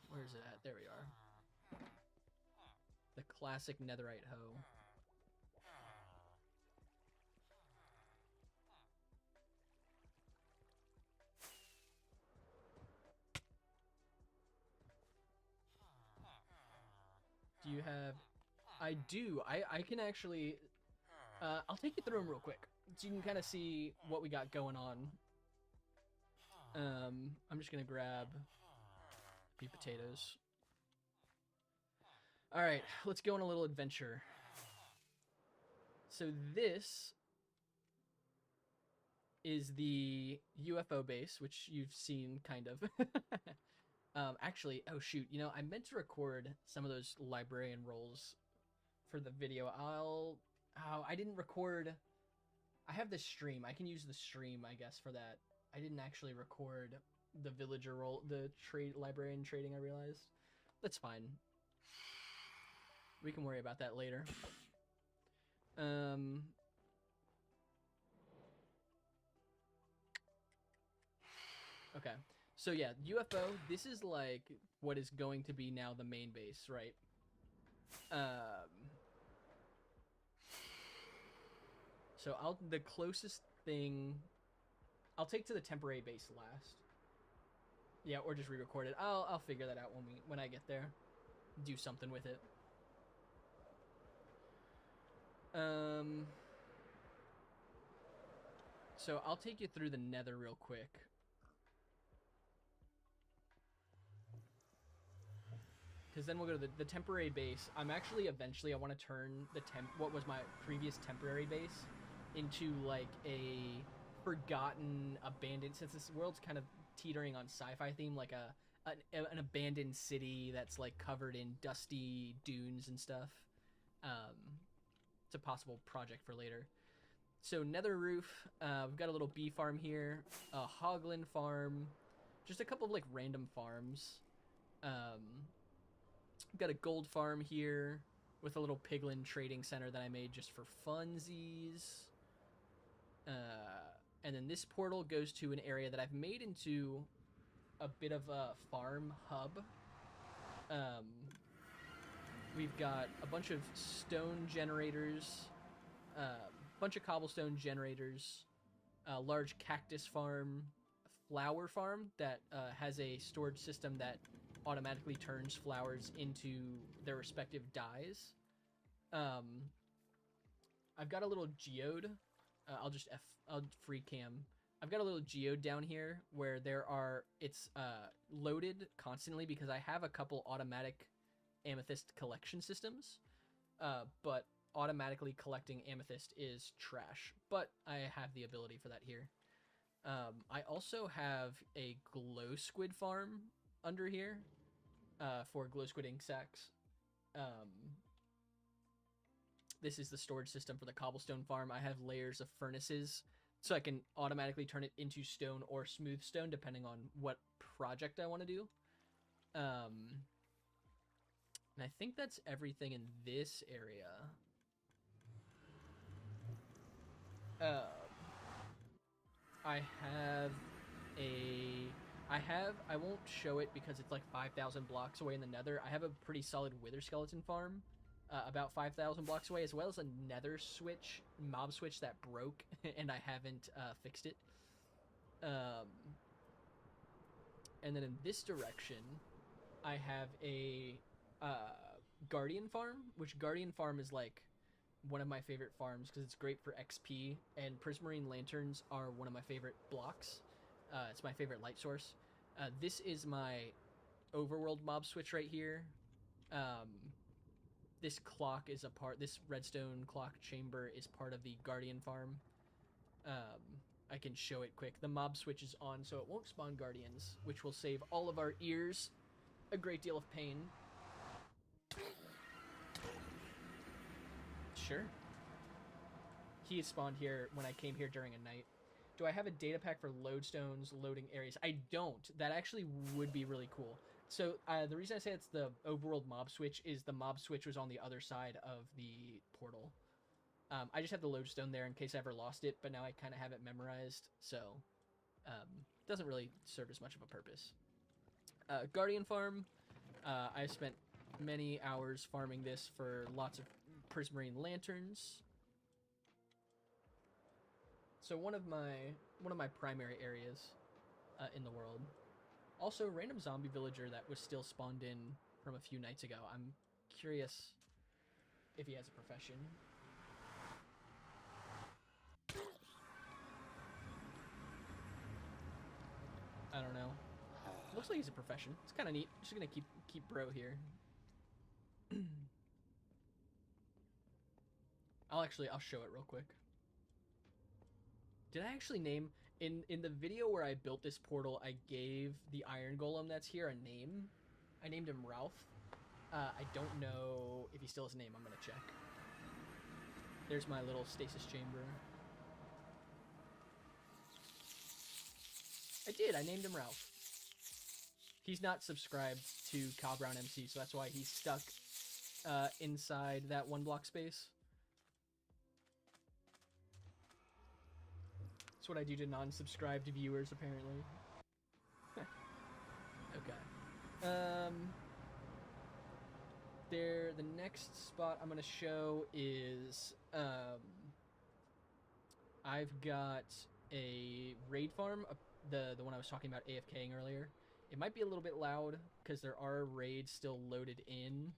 Where's it at? There we are. The classic netherite hoe. Do you have... I do. I can actually... I'll take you through them real quick so you can kind of see what we got going on. I'm just going to grab a few potatoes. All right, let's go on a little adventure. So this is the UFO base, which you've seen kind of. Actually, oh shoot, you know, I meant to record some of those librarian roles for the video. I didn't record. I have the stream. I can use the stream, I guess, for that. I didn't actually record the villager role, the librarian trading, I realized. That's fine. We can worry about that later. Okay. So yeah, UFO, this is like what is going to be now the main base, right? So the closest thing I'll take to the temporary base last. Yeah, or just re-record it. I'll figure that out when I get there. Do something with it. So I'll take you through the nether real quick. Because then we'll go to the temporary base. I'm actually eventually I want to turn what was my previous temporary base into like a forgotten, abandoned, since this world's kind of teetering on sci-fi theme, like an abandoned city that's like covered in dusty dunes and stuff. It's a possible project for later. So nether roof, we've got a little bee farm here, a hoglin farm, just a couple of like random farms. We've got a gold farm here with a little piglin trading center that I made just for funsies. And then this portal goes to an area that I've made into a bit of a farm hub. We've got a bunch of stone generators, a bunch of cobblestone generators, a large cactus farm, a flower farm that has a storage system that automatically turns flowers into their respective dyes. I've got a little geode. I'll free cam. I've got a little geode down here where it's loaded constantly because I have a couple automatic amethyst collection systems, but automatically collecting amethyst is trash, but I have the ability for that here. I also have a glow squid farm under here for glow squid ink sacs. This is the storage system for the cobblestone farm. I have layers of furnaces so I can automatically turn it into stone or smooth stone depending on what project I want to do. And I think that's everything in this area. I won't show it because it's like 5,000 blocks away in the nether. I have a pretty solid wither skeleton farm about 5,000 blocks away, as well as a nether switch, mob switch that broke and I haven't fixed it. And then in this direction, I have a guardian farm, which guardian farm is like one of my favorite farms because it's great for XP, and prismarine lanterns are one of my favorite blocks. It's my favorite light source. This is my overworld mob switch right here. This clock is a part. This redstone clock chamber is part of the guardian farm. I can show it quick. The mob switch is on, so it won't spawn guardians, which will save all of our ears a great deal of pain. Sure. He spawned here when I came here during a night. Do I have a data pack for lodestones, loading areas? I don't. That actually would be really cool. So the reason I say it's the overworld mob switch is the mob switch was on the other side of the portal. I just have the lodestone there in case I ever lost it, but now I kind of have it memorized, so doesn't really serve as much of a purpose. Guardian farm. I spent many hours farming this for lots of prismarine lanterns. So one of my primary areas in the world. Also, random zombie villager that was still spawned in from a few nights ago. I'm curious if he has a profession. I don't know. Looks like he's a profession. It's kind of neat. Just gonna keep bro here. I'll show it real quick. Did I actually name in the video where I built this portal? I gave the iron golem that's here a name. I named him Ralph. I don't know if he still has a name. I'm gonna check. There's my little stasis chamber. I did. I named him Ralph. He's not subscribed to Kyle Brown MC, so that's why he's stuck inside that one block space. That's what I do to non-subscribed viewers, apparently. Okay. The next spot I'm gonna show is I've got a raid farm, the one I was talking about AFKing earlier. It might be a little bit loud because there are raids still loaded in.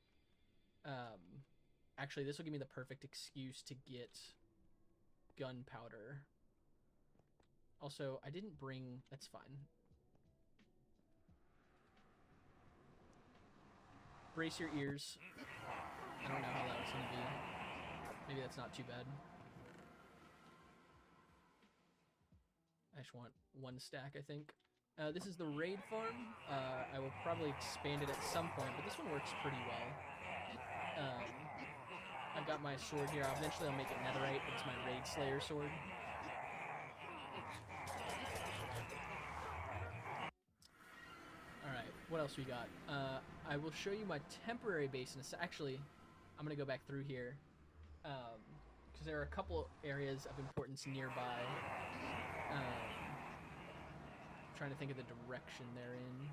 Actually, this will give me the perfect excuse to get gunpowder. Also, I didn't bring... That's fine. Brace your ears. I don't know how loud it's going to be. Maybe that's not too bad. I just want one stack, I think. This is the raid farm. I will probably expand it at some point, but this one works pretty well. I've got my sword here. Eventually I'll make it netherite, but it's my raid slayer sword. Alright, what else we got? I will show you my temporary base in a Actually, I'm going to go back through here. Because there are a couple areas of importance nearby. Trying to think of the direction they're in.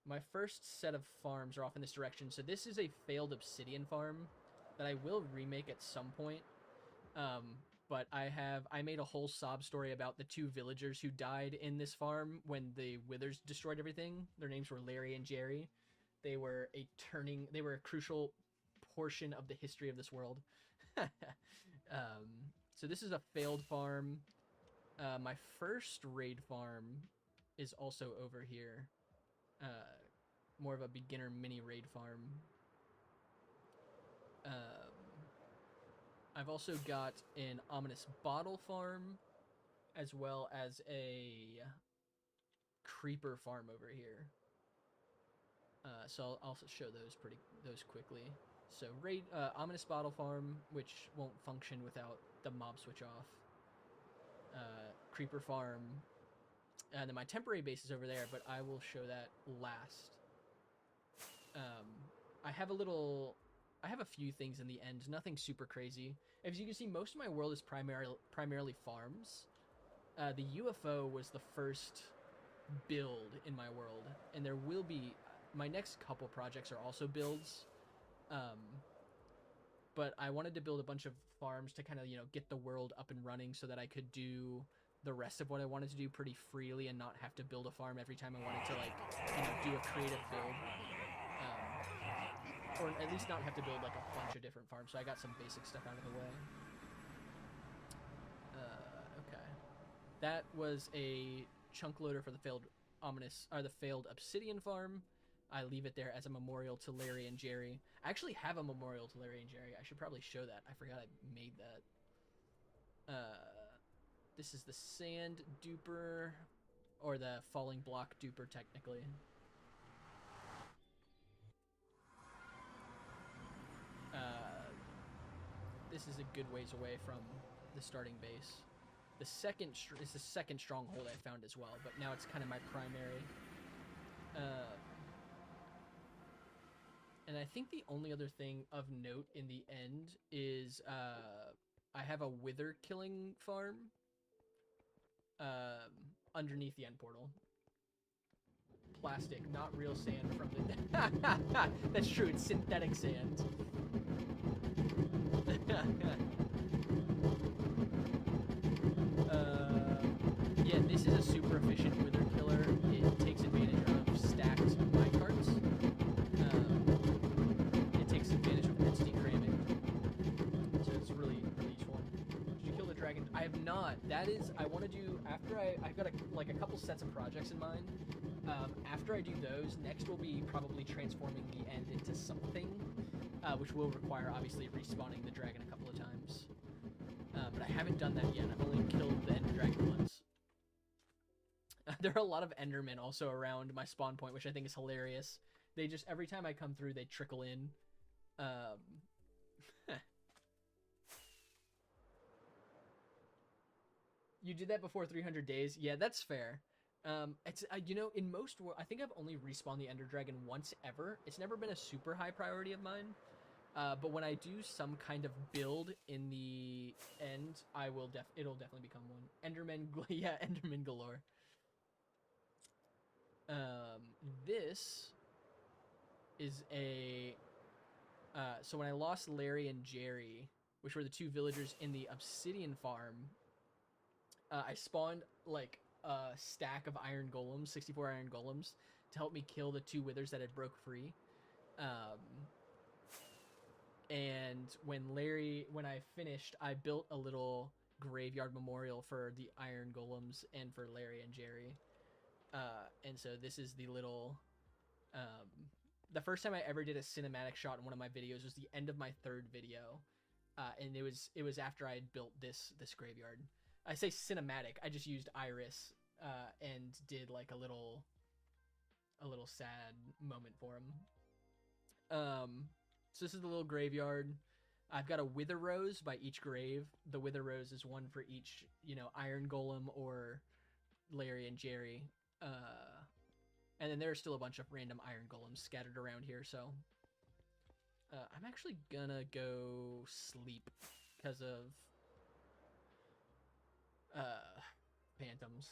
My first set of farms are off in this direction. So this is a failed obsidian farm that I will remake at some point. But I made a whole sob story about the two villagers who died in this farm when the withers destroyed everything. Their names were Larry and Jerry. They were a crucial portion of the history of this world. So this is a failed farm. My first raid farm is also over here. More of a beginner mini raid farm. I've also got an ominous bottle farm, as well as a creeper farm over here. So I'll also show those quickly. So ominous bottle farm, which won't function without the mob switch off. Creeper farm, and then my temporary base is over there, but I will show that last. I have a few things in the end, nothing super crazy. As you can see, most of my world is primarily farms. The UFO was the first build in my world, and there will be... My next couple projects are also builds. But I wanted to build a bunch of farms to kind of, get the world up and running so that I could do the rest of what I wanted to do pretty freely and not have to build a farm every time I wanted to, do a creative build. or at least not have to build like a bunch of different farms. So I got some basic stuff out of the way. Okay, that was a chunk loader for the failed obsidian farm. I leave it there as a memorial to Larry and Jerry. I actually have a memorial to Larry and Jerry. I should probably show that. I forgot I made that. This is the sand duper, or the falling block duper, technically. This is a good ways away from the starting base. The second is the second stronghold I found as well, but now it's kind of my primary. And I think the only other thing of note in the end is I have a wither killing farm underneath the end portal. Plastic, not real sand from the... That's true, it's synthetic sand. Yeah, this is a super efficient wither killer. It takes advantage of stacked minecarts. It takes advantage of instant cramming. So it's really, really useful. Did you kill the dragon? I have not. That is, I want to do, after I've got a couple sets of projects in mind. After I do those, next will be probably transforming the end into something, which will require, obviously, respawning the dragon a couple of times. But I haven't done that yet. I've only killed the ender dragon once. There are a lot of endermen also around my spawn point, which I think is hilarious. They just, every time I come through, they trickle in. You did that before 300 days? Yeah, that's fair. It's you know, in most I think I've only respawned the ender dragon once ever. It's never been a super high priority of mine. But when I do some kind of build in the end, it'll definitely become one. Enderman, yeah, Enderman galore. This is a so when I lost Larry and Jerry, which were the two villagers in the obsidian farm, I spawned like a stack of iron golems, 64 iron golems, to help me kill the two withers that had broke free. And when I finished, I built a little graveyard memorial for the iron golems and for Larry and Jerry. And so this is the little, the first time I ever did a cinematic shot in one of my videos was the end of my third video. And it was after I had built this graveyard. I say cinematic, I just used Iris, and did like a little sad moment for him. So this is the little graveyard. I've got a wither rose by each grave. The wither rose is one for each, you know, iron golem or Larry and Jerry. And then there are still a bunch of random iron golems scattered around here, so I'm actually gonna go sleep because of phantoms.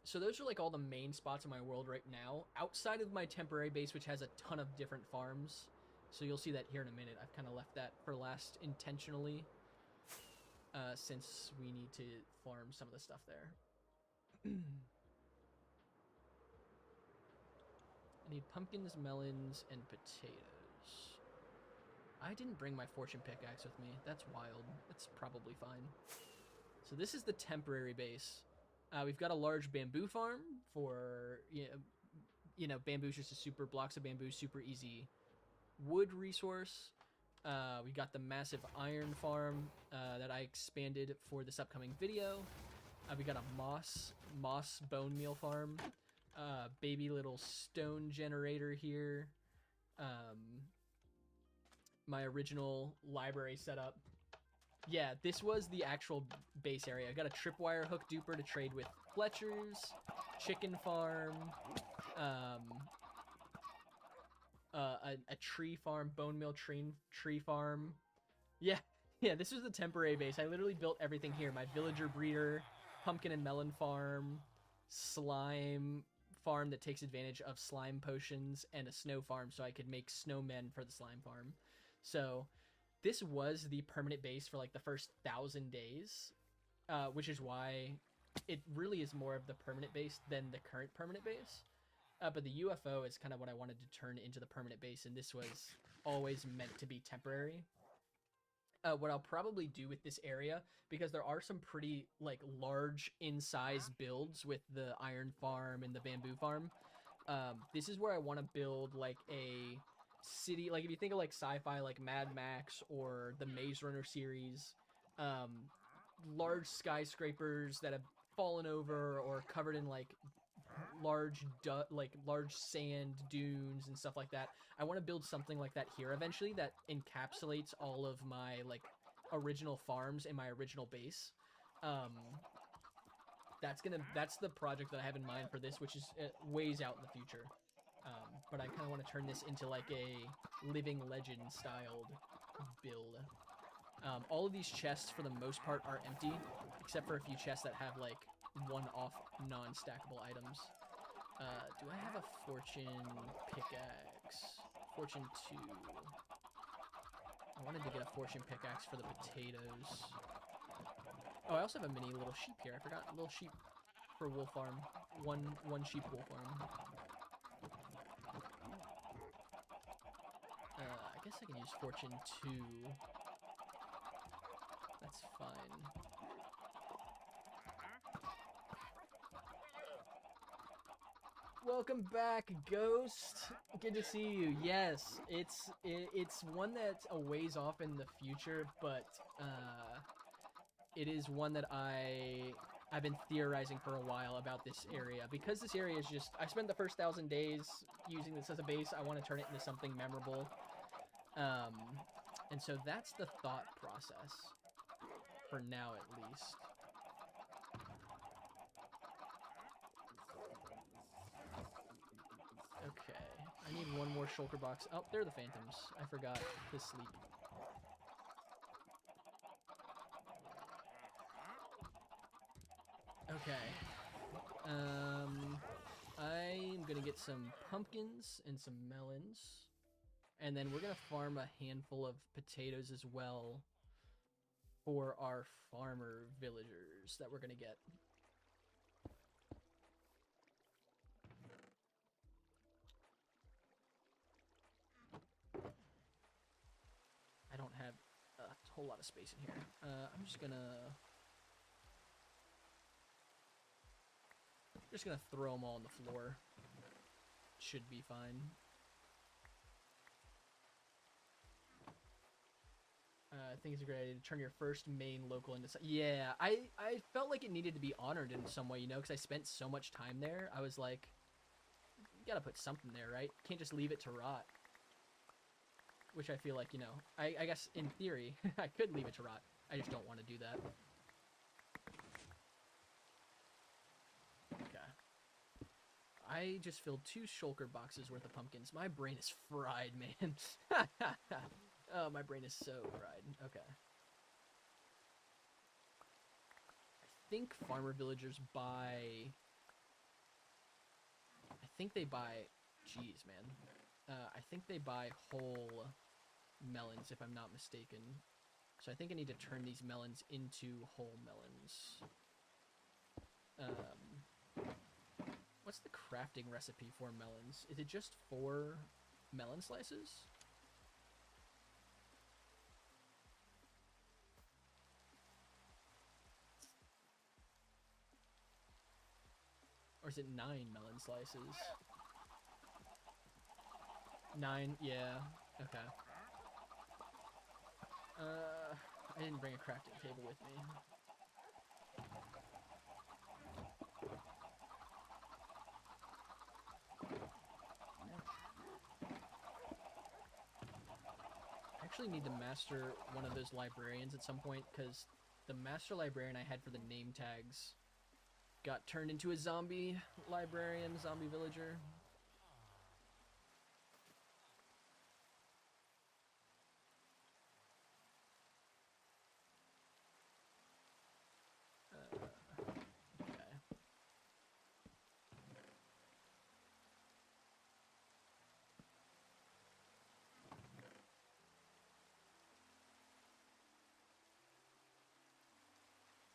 So those are like all the main spots in my world right now, outside of my temporary base, which has a ton of different farms. So you'll see that here in a minute. I've kind of left that for last intentionally, since we need to farm some of the stuff there. I need pumpkins, melons, and potatoes. I didn't bring my fortune pickaxe with me. That's wild. It's probably fine. So this is the temporary base. We've got a large bamboo farm for, you know, bamboo's just a super, blocks of bamboo, super easy wood resource. We got the massive iron farm that I expanded for this upcoming video. We got a moss bone meal farm. Baby little stone generator here. My original library setup. Yeah, this was the actual base area. I got a tripwire hook duper to trade with Fletcher's, chicken farm, a tree farm, bone meal tree farm. Yeah, this was the temporary base. I literally built everything here. My villager breeder, pumpkin and melon farm, slime farm that takes advantage of slime potions, and a snow farm so I could make snowmen for the slime farm. So this was the permanent base for like the first 1,000 days, which is why it really is more of the permanent base than the current permanent base. But the UFO is kind of what I wanted to turn into the permanent base, and this was always meant to be temporary. What I'll probably do with this area, because there are some pretty like large in size builds with the iron farm and the bamboo farm. This is where I want to build like a city. Like if you think of like sci-fi, like Mad Max or the Maze Runner series, large skyscrapers that have fallen over or covered in like large sand dunes and stuff like that. I want to build something like that here eventually that encapsulates all of my like original farms in my original base. Um, that's the project that I have in mind for this, which is ways out in the future. But I kind of want to turn this into like a living legend styled build. All of these chests, for the most part, are empty, except for a few chests that have like one-off non-stackable items. Do I have a fortune pickaxe? Fortune 2. I wanted to get a fortune pickaxe for the potatoes. Oh, I also have a mini little sheep here. I forgot. A little sheep for wool farm. One sheep wool farm. I guess I can use fortune 2. That's fine. Welcome back, Ghost. Good to see you. Yes, it's one that's a ways off in the future, but it is one that I've been theorizing for a while about this area, because this area is just, I spent the first 1,000 days using this as a base. I want to turn it into something memorable, and so that's the thought process for now, at least. Okay, I need one more shulker box. Oh, they're the phantoms. I forgot to sleep. Okay. I'm gonna get some pumpkins and some melons. And then we're gonna farm a handful of potatoes as well for our farmer villagers that we're gonna get. I don't have a whole lot of space in here. I'm just gonna throw them all on the floor. Should be fine. I think it's a great idea to turn your first main local into... Yeah, I felt like it needed to be honored in some way, you know, because I spent so much time there. I was like, you gotta put something there, right? Can't just leave it to rot. Which I feel like, you know, I guess in theory, I could leave it to rot. I just don't want to do that. Okay. I just filled 2 shulker boxes worth of pumpkins. My brain is fried, man. Oh, my brain is so fried. Okay. I think farmer villagers buy... I think they buy... Jeez, man. I think they buy whole melons, if I'm not mistaken. So I think I need to turn these melons into whole melons. What's the crafting recipe for melons? Is it just 4 melon slices? Or is it 9 melon slices? 9? Yeah. Okay. I didn't bring a crafting table with me. I actually need to master one of those librarians at some point, because the master librarian I had for the name tags got turned into a zombie librarian, zombie villager. Okay.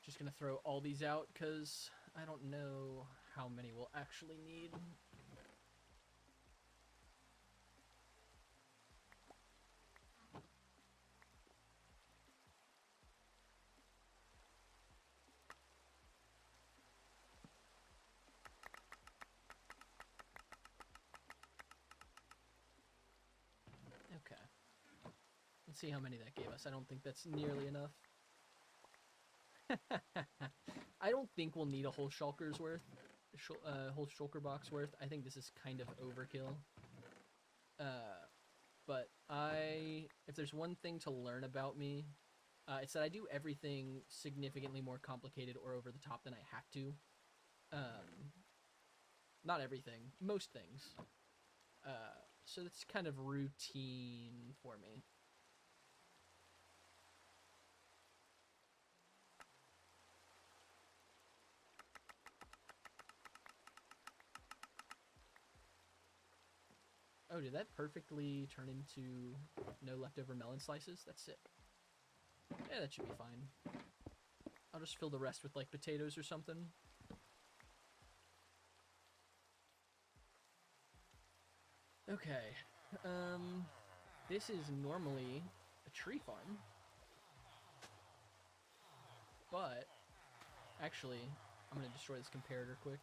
Just gonna throw all these out because I don't know how many we'll actually need. Let's see how many that gave us. I don't think that's nearly enough. I don't think we'll need a whole shulker's worth. Whole shulker box worth. I think this is kind of overkill. But if there's one thing to learn about me, it's that I do everything significantly more complicated or over the top than I have to. Not everything, most things. So that's kind of routine for me. Oh, did that perfectly turn into no leftover melon slices? That's it. Yeah, that should be fine. I'll just fill the rest with, like, potatoes or something. Okay. This is normally a tree farm. But, actually, I'm gonna destroy this comparator quick.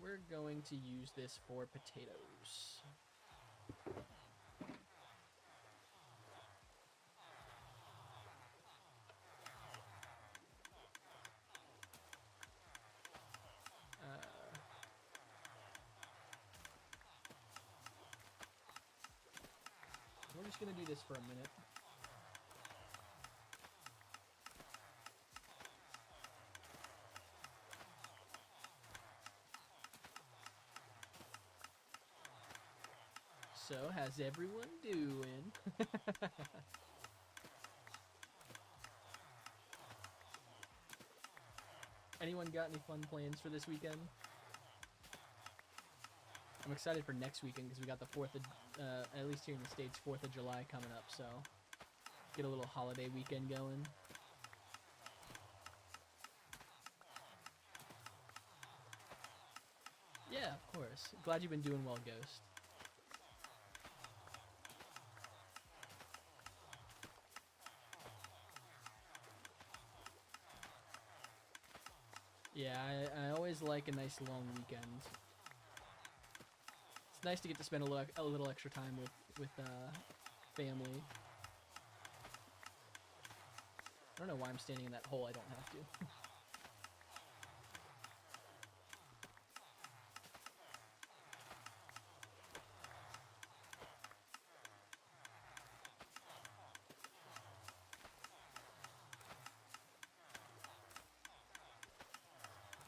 We're going to use this for potatoes. We're just gonna do this for a minute. So, how's everyone doing? Anyone got any fun plans for this weekend? I'm excited for next weekend because we got the 4th of, at least here in the States, 4th of July coming up, so get a little holiday weekend going. Yeah, of course. Glad you've been doing well, Ghost. Yeah, I always like a nice long weekend. It's nice to get to spend a little extra time with family. I don't know why I'm standing in that hole. I don't have to.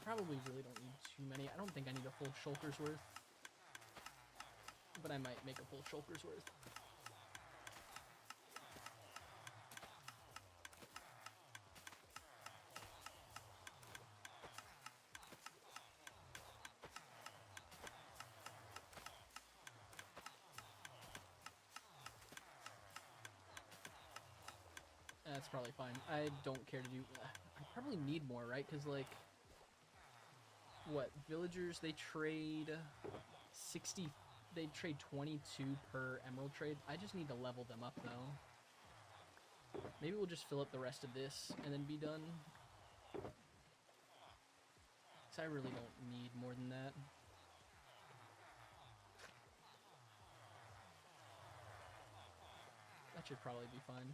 Probably really don't need too many. I don't think I need a full shulker's worth. But I might make a full shulker's worth. That's probably fine. I don't care to do... I probably need more, right? Because, like... What? Villagers, they trade 60... They trade 22 per emerald trade. I just need to level them up, though. Maybe we'll just fill up the rest of this and then be done. Because I really don't need more than that. That should probably be fine.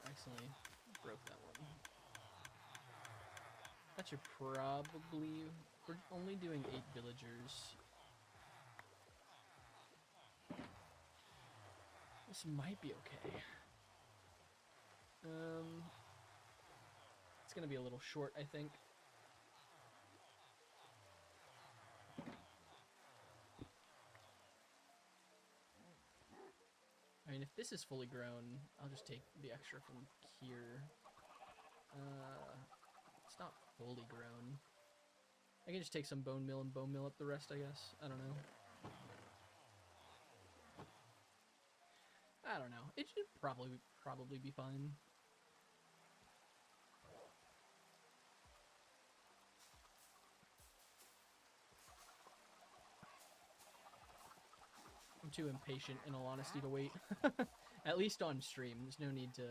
I accidentally broke that one. That should probably... We're only doing 8 villagers. This might be okay. It's gonna be a little short, I think. I mean, if this is fully grown, I'll just take the extra from here. It's not fully grown. I can just take some bone meal and bone meal up the rest, I guess. I don't know. I don't know. It should probably be fine. I'm too impatient, in all honesty, to wait. At least on stream. There's no need to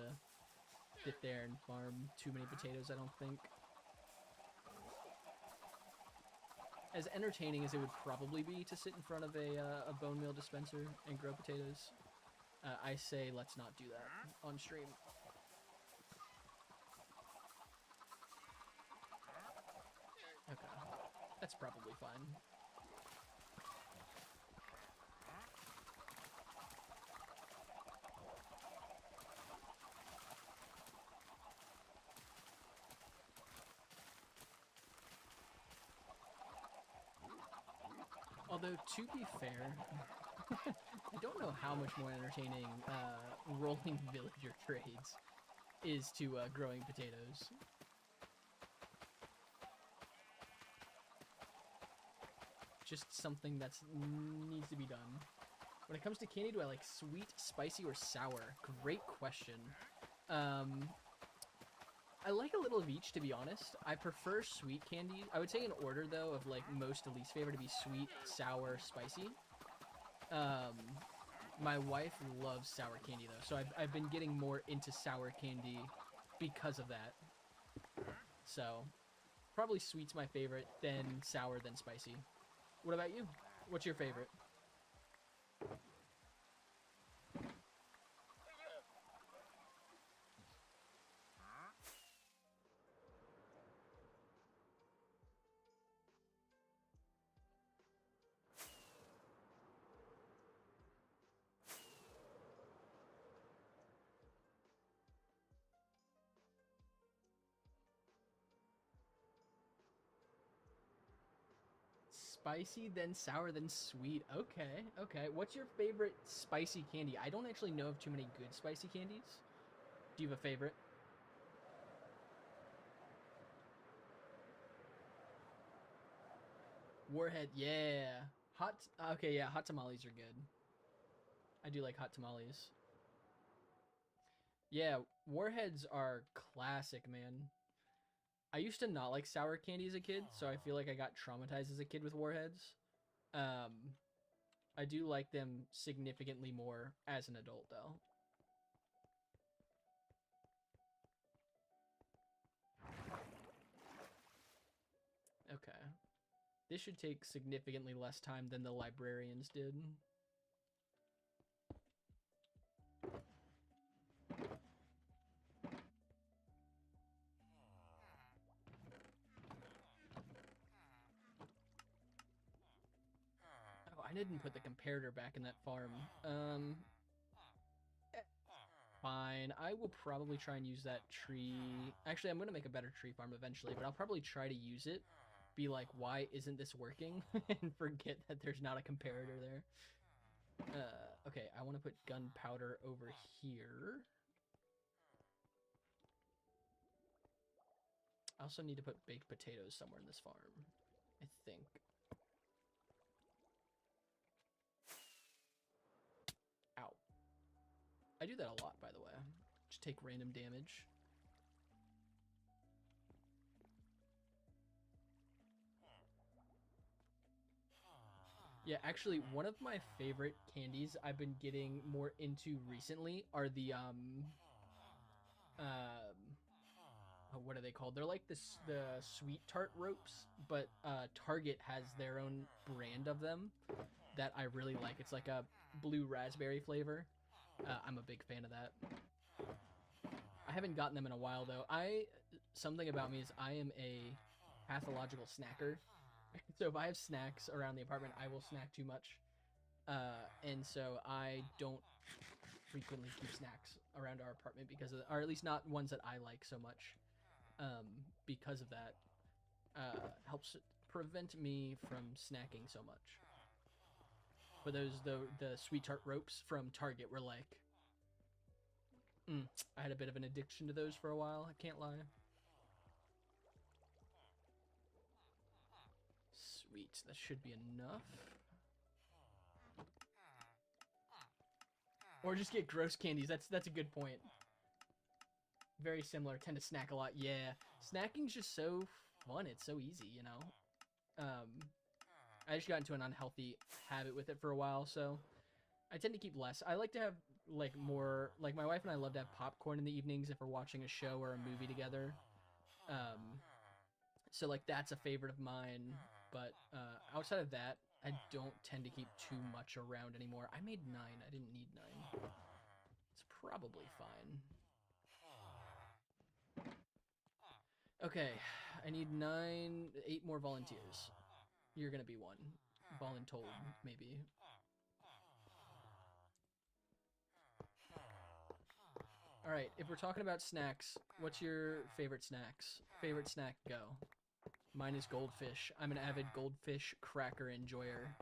sit there and farm too many potatoes, I don't think. As entertaining as it would probably be to sit in front of a bone meal dispenser and grow potatoes, I say let's not do that on stream. Okay, that's probably fine. Although, to be fair, I don't know how much more entertaining rolling villager trades is to growing potatoes. Just something that needs to be done. When it comes to candy, do I like sweet, spicy, or sour? Great question. I like a little of each, to be honest. I prefer sweet candy. I would say in order, though, of like most to least favorite, to be sweet, sour, spicy. My wife loves sour candy, though, so I've been getting more into sour candy because of that. So, probably sweet's my favorite, then sour, then spicy. What about you? What's your favorite? Spicy, then sour, then sweet. Okay, okay. What's your favorite spicy candy? I don't actually know of too many good spicy candies. Do you have a favorite? Warhead, yeah. Okay, yeah, hot tamales are good. I do like hot tamales. Yeah, warheads are classic, man. I used to not like sour candy as a kid, so I feel like I got traumatized as a kid with warheads. I do like them significantly more as an adult, though. Okay. This should take significantly less time than the librarians did. Oh, I didn't put the comparator back in that farm. Fine. I will probably try and use that tree. Actually, I'm going to make a better tree farm eventually, but I'll probably try to use it. Be like, why isn't this working? And forget that there's not a comparator there. Okay, I want to put gunpowder over here. I also need to put baked potatoes somewhere in this farm, I think. Ow. I do that a lot, by the way. Just take random damage. Yeah, actually, one of my favorite candies I've been getting more into recently are the, what are they called? They're like the sweet tart ropes, but Target has their own brand of them that I really like. It's like a blue raspberry flavor. I'm a big fan of that. I haven't gotten them in a while, though. Something about me is I am a pathological snacker. So if I have snacks around the apartment, I will snack too much. And so I don't frequently keep snacks around our apartment because of, or at least not ones that I like so much. because of that, helps prevent me from snacking so much. But the sweet tart ropes from Target were like, I had a bit of an addiction to those for a while. I can't lie. Sweet, that should be enough. Or just get gross candies. That's a good point. Very similar. Tend to snack a lot. Yeah, snacking's just so fun. It's so easy, you know. I just got into an unhealthy habit with it for a while, so I tend to keep less. I like to have like more. Like my wife and I love to have popcorn in the evenings if we're watching a show or a movie together. So like that's a favorite of mine. But outside of that, I don't tend to keep too much around anymore. I made 9. I didn't need 9. It's probably fine. Okay, I need 8 more volunteers. You're gonna be one. Voluntold, maybe. Alright, if we're talking about snacks, what's your favorite snacks? Favorite snack, go. Mine is goldfish. I'm an avid goldfish cracker enjoyer.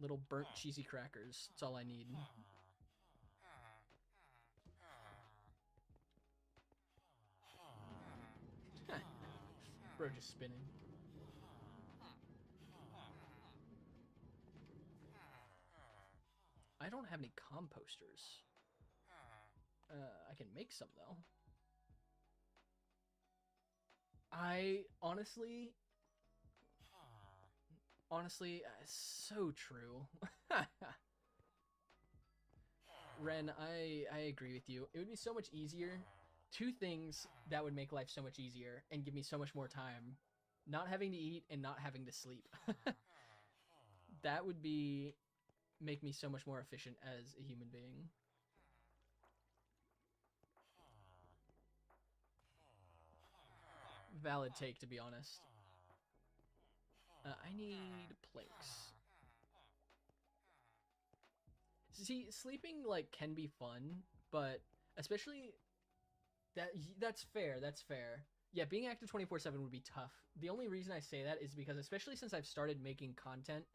Little burnt cheesy crackers. That's all I need. Bro, just spinning. I don't have any composters. I can make some though. I honestly, so true. Ren, I agree with you. It would be so much easier. 2 things that would make life so much easier and give me so much more time. Not having to eat and not having to sleep. That would make me so much more efficient as a human being. Valid take, to be honest. I need planks. See, sleeping like can be fun, but especially that's fair. That's fair. Yeah, being active 24/7 would be tough. The only reason I say that is because especially since I've started making content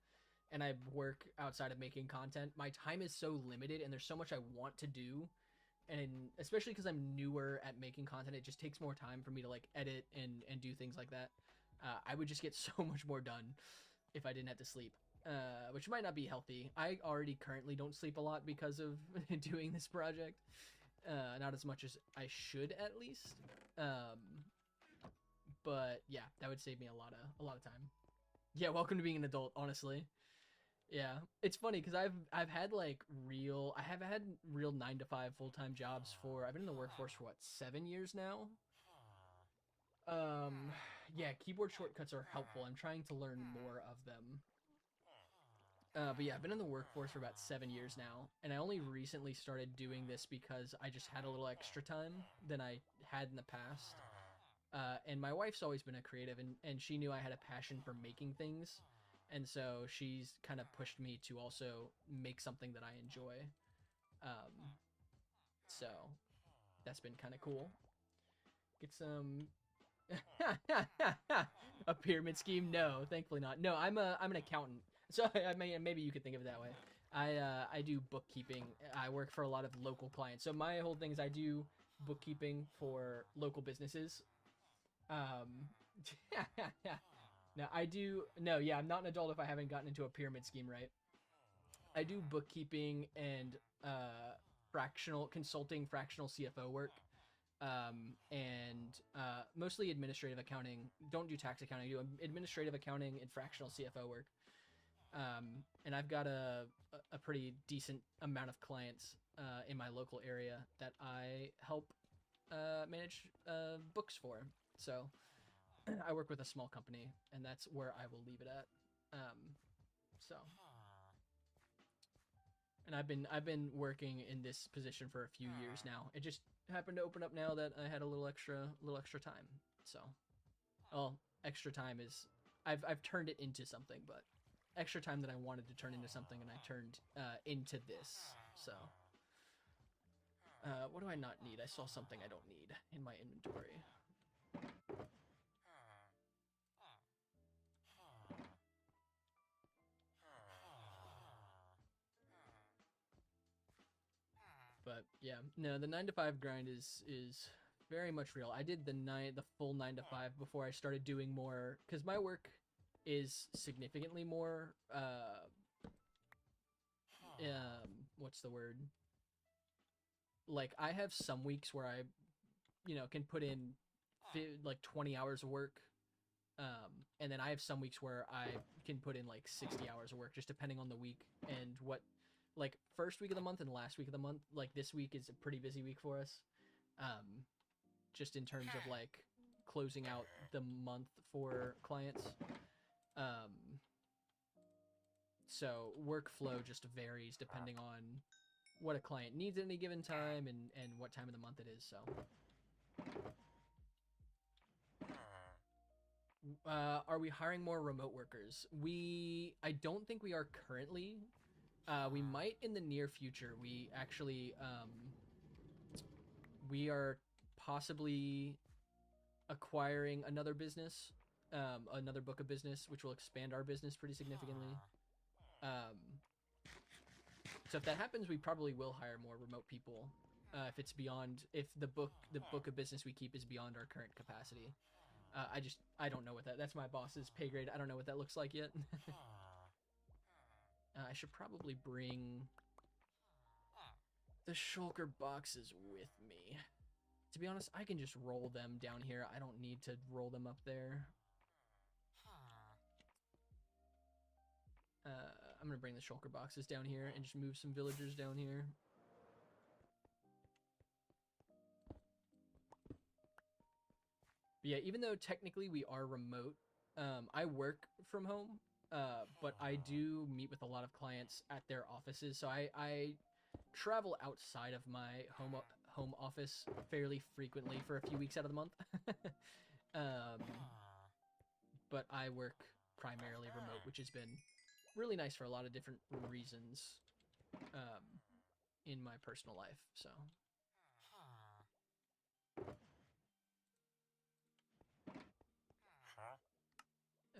and I work outside of making content, my time is so limited and there's so much I want to do. And especially because I'm newer at making content, it just takes more time for me to like edit and do things like that. I would just get so much more done if I didn't have to sleep, which might not be healthy. I already currently don't sleep a lot because of doing this project, not as much as I should at least. But yeah, that would save me a lot of time. Yeah, welcome to being an adult, honestly. Yeah, it's funny because I've had like I have had real 9 to 5 full-time jobs for. I've been in the workforce for what, 7 years now. Um, yeah, keyboard shortcuts are helpful. I'm trying to learn more of them. But yeah, I've been in the workforce for about 7 years now, and I only recently started doing this because I just had a little extra time than I had in the past. And my wife's always been a creative, and she knew I had a passion for making things, and so she's kind of pushed me to also make something that I enjoy. So that's been kind of cool. Get some a pyramid scheme? No, thankfully not. No, I'm an accountant, so I mean maybe you could think of it that way. I do bookkeeping. I work for a lot of local clients, so my whole thing is I do bookkeeping for local businesses. Um, no, I do. No, yeah, I'm not an adult if I haven't gotten into a pyramid scheme, right? I do bookkeeping and fractional consulting, fractional CFO work, and mostly administrative accounting. Don't do tax accounting. I do administrative accounting and fractional CFO work. And I've got a pretty decent amount of clients in my local area that I help manage books for. So I work with a small company, and that's where I will leave it at. So, and I've been working in this position for a few years now. It just happened to open up now that I had a little extra time. So, well, extra time is I've turned it into something, but extra time that I wanted to turn into something, and I turned into this. So, what do I not need? I saw something I don't need in my inventory. But yeah, no, the 9 to 5 grind is very much real. I did the full 9 to 5 before I started doing more, because my work is significantly more what's the word? Like, I have some weeks where I, can put in like 20 hours of work. And then I have some weeks where I can put in like 60 hours of work, just depending on the week and what, like, first week of the month and last week of the month. Like, this week is a pretty busy week for us. Just in terms of like closing out the month for clients. So workflow just varies depending on what a client needs at any given time and what time of the month it is. So are we hiring more remote workers? I don't think we are currently. We might in the near future. We actually we are possibly acquiring another business, another book of business, which will expand our business pretty significantly. So if that happens, we probably will hire more remote people. If the book of business we keep is beyond our current capacity. I don't know what that's my boss's pay grade. I don't know what that looks like yet. I should probably bring the shulker boxes with me. To be honest, I can just roll them down here. I don't need to roll them up there. I'm going to bring the shulker boxes down here and just move some villagers down here. But yeah, even though technically we are remote, I work from home, but I do meet with a lot of clients at their offices. So I travel outside of my home office fairly frequently for a few weeks out of the month. But I work primarily remote, which has been really nice for a lot of different reasons in my personal life. So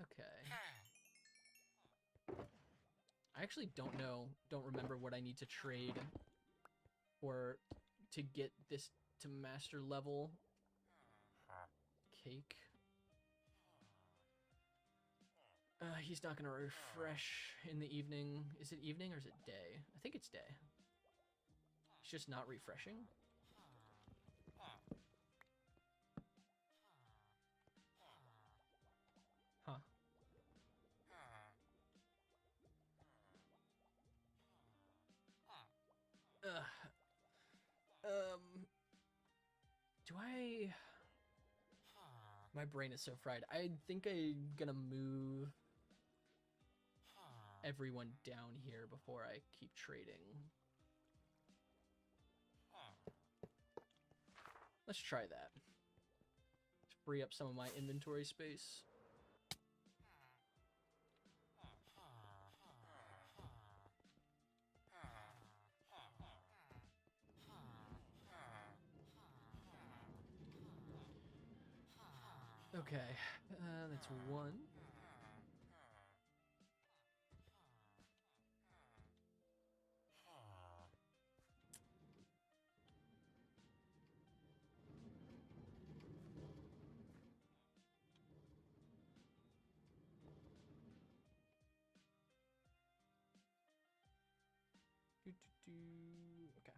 okay, I actually don't remember what I need to trade or to get this to master level. Cake. He's not gonna refresh in the evening. Is it evening or is it day? I think it's day. It's just not refreshing. Huh. Do I... My brain is so fried. I think I'm gonna move everyone down here before I keep trading. Let's try that. Let's free up some of my inventory space. Okay, that's one. Okay.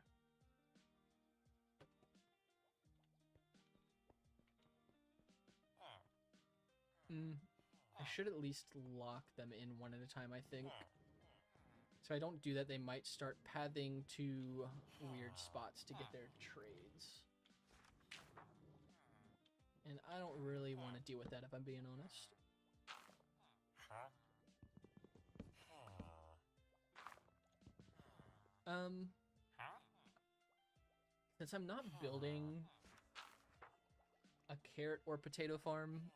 I should at least lock them in one at a time, I think. So I don't do that, they might start pathing to weird spots to get their trades. And I don't really want to deal with that, if I'm being honest. Since I'm not building a carrot or potato farm,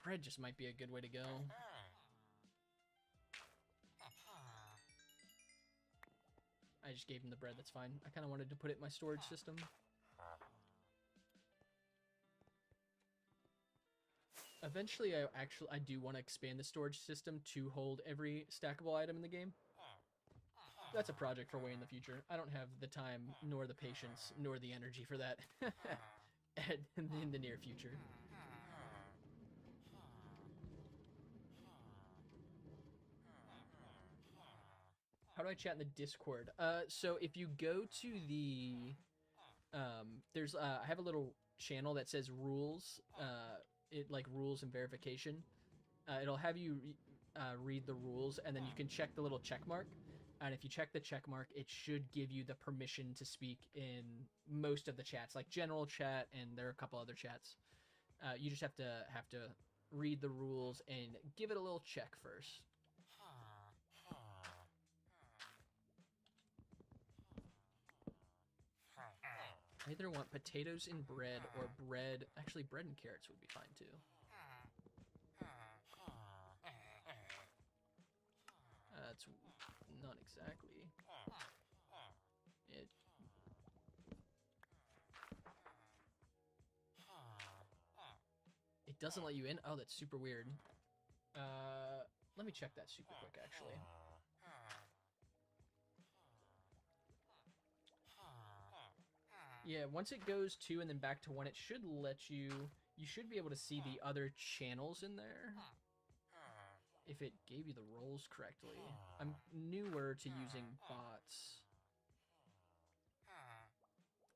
bread just might be a good way to go. I just gave him the bread, that's fine. I kind of wanted to put it in my storage system. Eventually, I do want to expand the storage system to hold every stackable item in the game. That's a project for way in the future. I don't have the time, nor the patience, nor the energy for that in the near future. How do I chat in the Discord? So if you go to the, there's, I have a little channel that says rules, rules and verification. It'll have you read the rules, and then you can check the little check mark. And if you check the check mark, it should give you the permission to speak in most of the chats, like general chat, and there are a couple other chats. You just have to read the rules and give it a little check first. I either want potatoes and bread or bread. Actually, bread and carrots would be fine too. It's not exactly. It doesn't let you in? Oh, that's super weird. Let me check that super quick, actually. Yeah, once it goes 2 and then back to 1, it should let you... You should be able to see the other channels in there. If it gave you the roles correctly. I'm newer to using bots.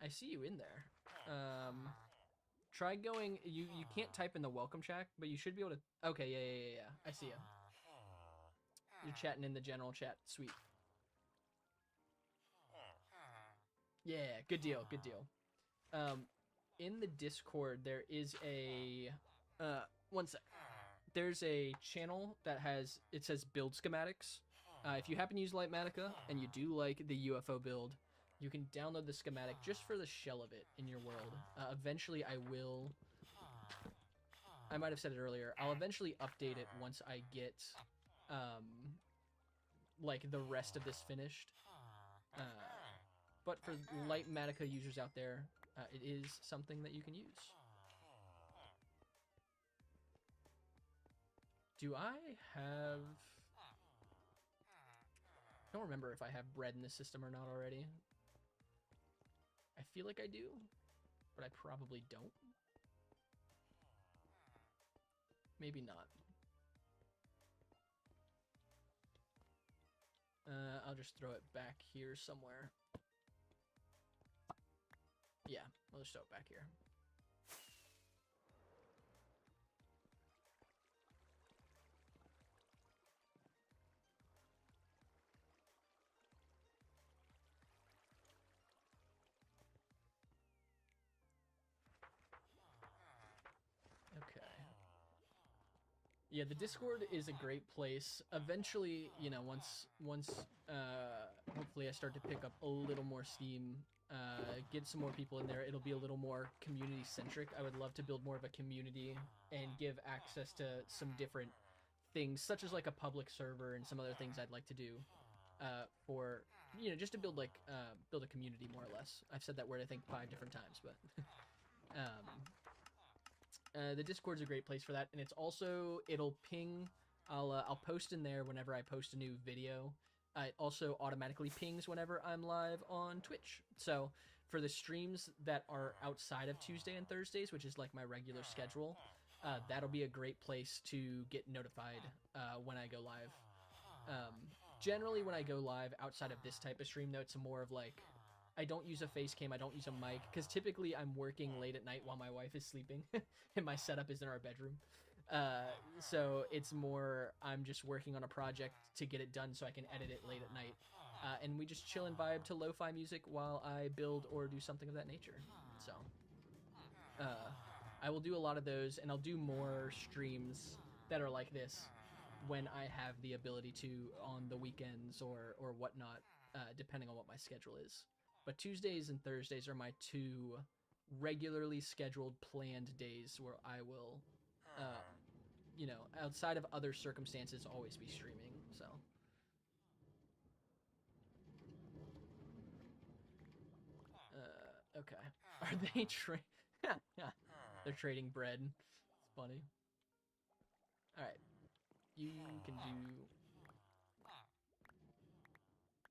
I see you in there. Try going... You can't type in the welcome chat, but you should be able to... Okay, yeah. I see you. You're chatting in the general chat. Sweet. Yeah, good deal. In the Discord, there is a... one sec. There's a channel that has... It says build schematics. If you happen to use Lightmatica, and you do like the UFO build, you can download the schematic just for the shell of it in your world. Eventually, I will... I might have said it earlier. I'll eventually update it once I get... like, the rest of this finished. But for Lightmatica users out there, it is something that you can use. Do I have... I don't remember if I have bread in the system or not already. I feel like I do, but I probably don't. Maybe not. I'll just throw it back here somewhere. Yeah, I'll just throw it back here. Okay. Yeah, the Discord is a great place. Eventually, you know, once hopefully I start to pick up a little more steam, get some more people in there, it'll be a little more community centric. I would love to build more of a community and give access to some different things, such as like a public server and some other things I'd like to do, for, you know, just to build like build a community more or less. I've said that word I think 5 different times, but the Discord's a great place for that, and it's also, it'll ping. I'll post in there whenever I post a new video. It also automatically pings whenever I'm live on Twitch. So for the streams that are outside of Tuesday and Thursdays, which is like my regular schedule, that'll be a great place to get notified when I go live. Generally, when I go live outside of this type of stream, though, it's more of like, I don't use a face cam, I don't use a mic, because typically I'm working late at night while my wife is sleeping, and my setup is in our bedroom. So it's more, I'm just working on a project to get it done so I can edit it late at night. And we just chill and vibe to lo-fi music while I build or do something of that nature. So I will do a lot of those, and I'll do more streams that are like this when I have the ability to on the weekends or whatnot, depending on what my schedule is. But Tuesdays and Thursdays are my 2 regularly scheduled planned days where I will, you know, outside of other circumstances, always be streaming, so. Okay. Are they They're trading bread. It's funny. Alright. You can do...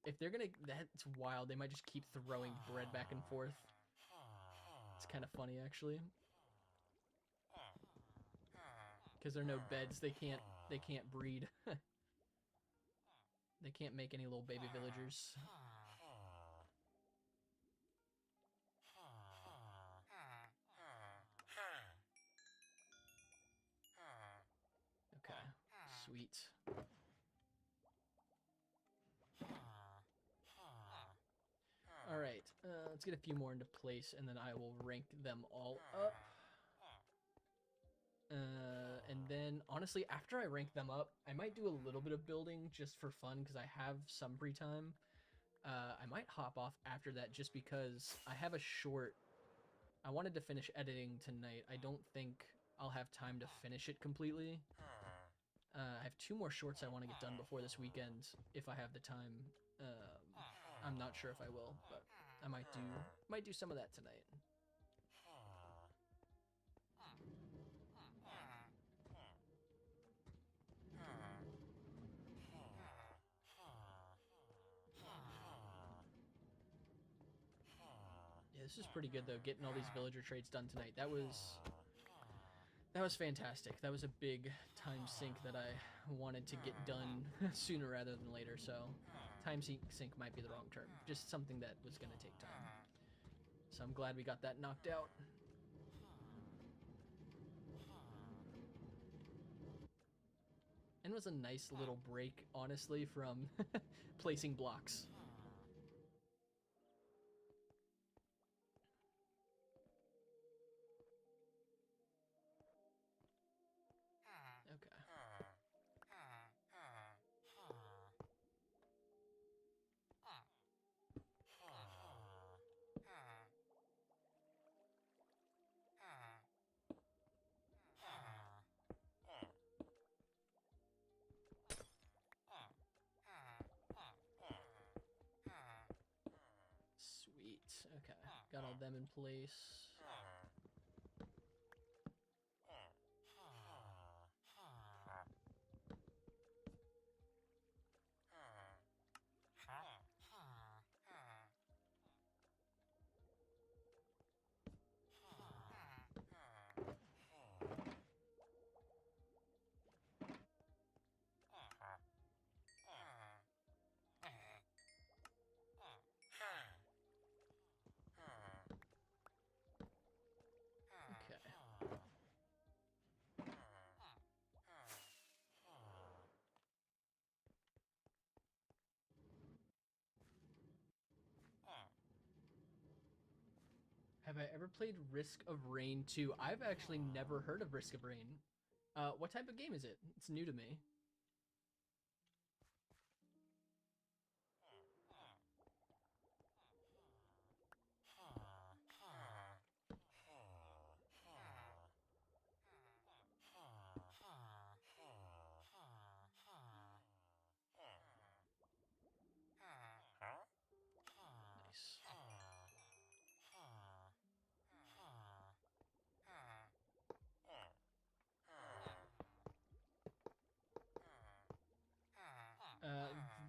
If they're gonna... That's wild. They might just keep throwing bread back and forth. It's kind of funny, actually. Because there are no beds, they can't breed. They can't make any little baby villagers. Okay, sweet. Alright, let's get a few more into place, and then I will rank them all up. And then, honestly, after I rank them up, I might do a little bit of building just for fun, because I have some free time. I might hop off after that, just because I have a short... I wanted to finish editing tonight. I don't think I'll have time to finish it completely. I have 2 more shorts I want to get done before this weekend, if I have the time. I'm not sure if I will, but I might do some of that tonight. Yeah, this is pretty good though, getting all these villager trades done tonight. That was fantastic. That was a big time sink that I wanted to get done sooner rather than later, so time sink might be the wrong term. Just something that was going to take time. So I'm glad we got that knocked out. And it was a nice little break, honestly, from placing blocks. Sweet. Okay. Got all them in place. Have I ever played Risk of Rain 2? I've actually never heard of Risk of Rain. What type of game is it? It's new to me.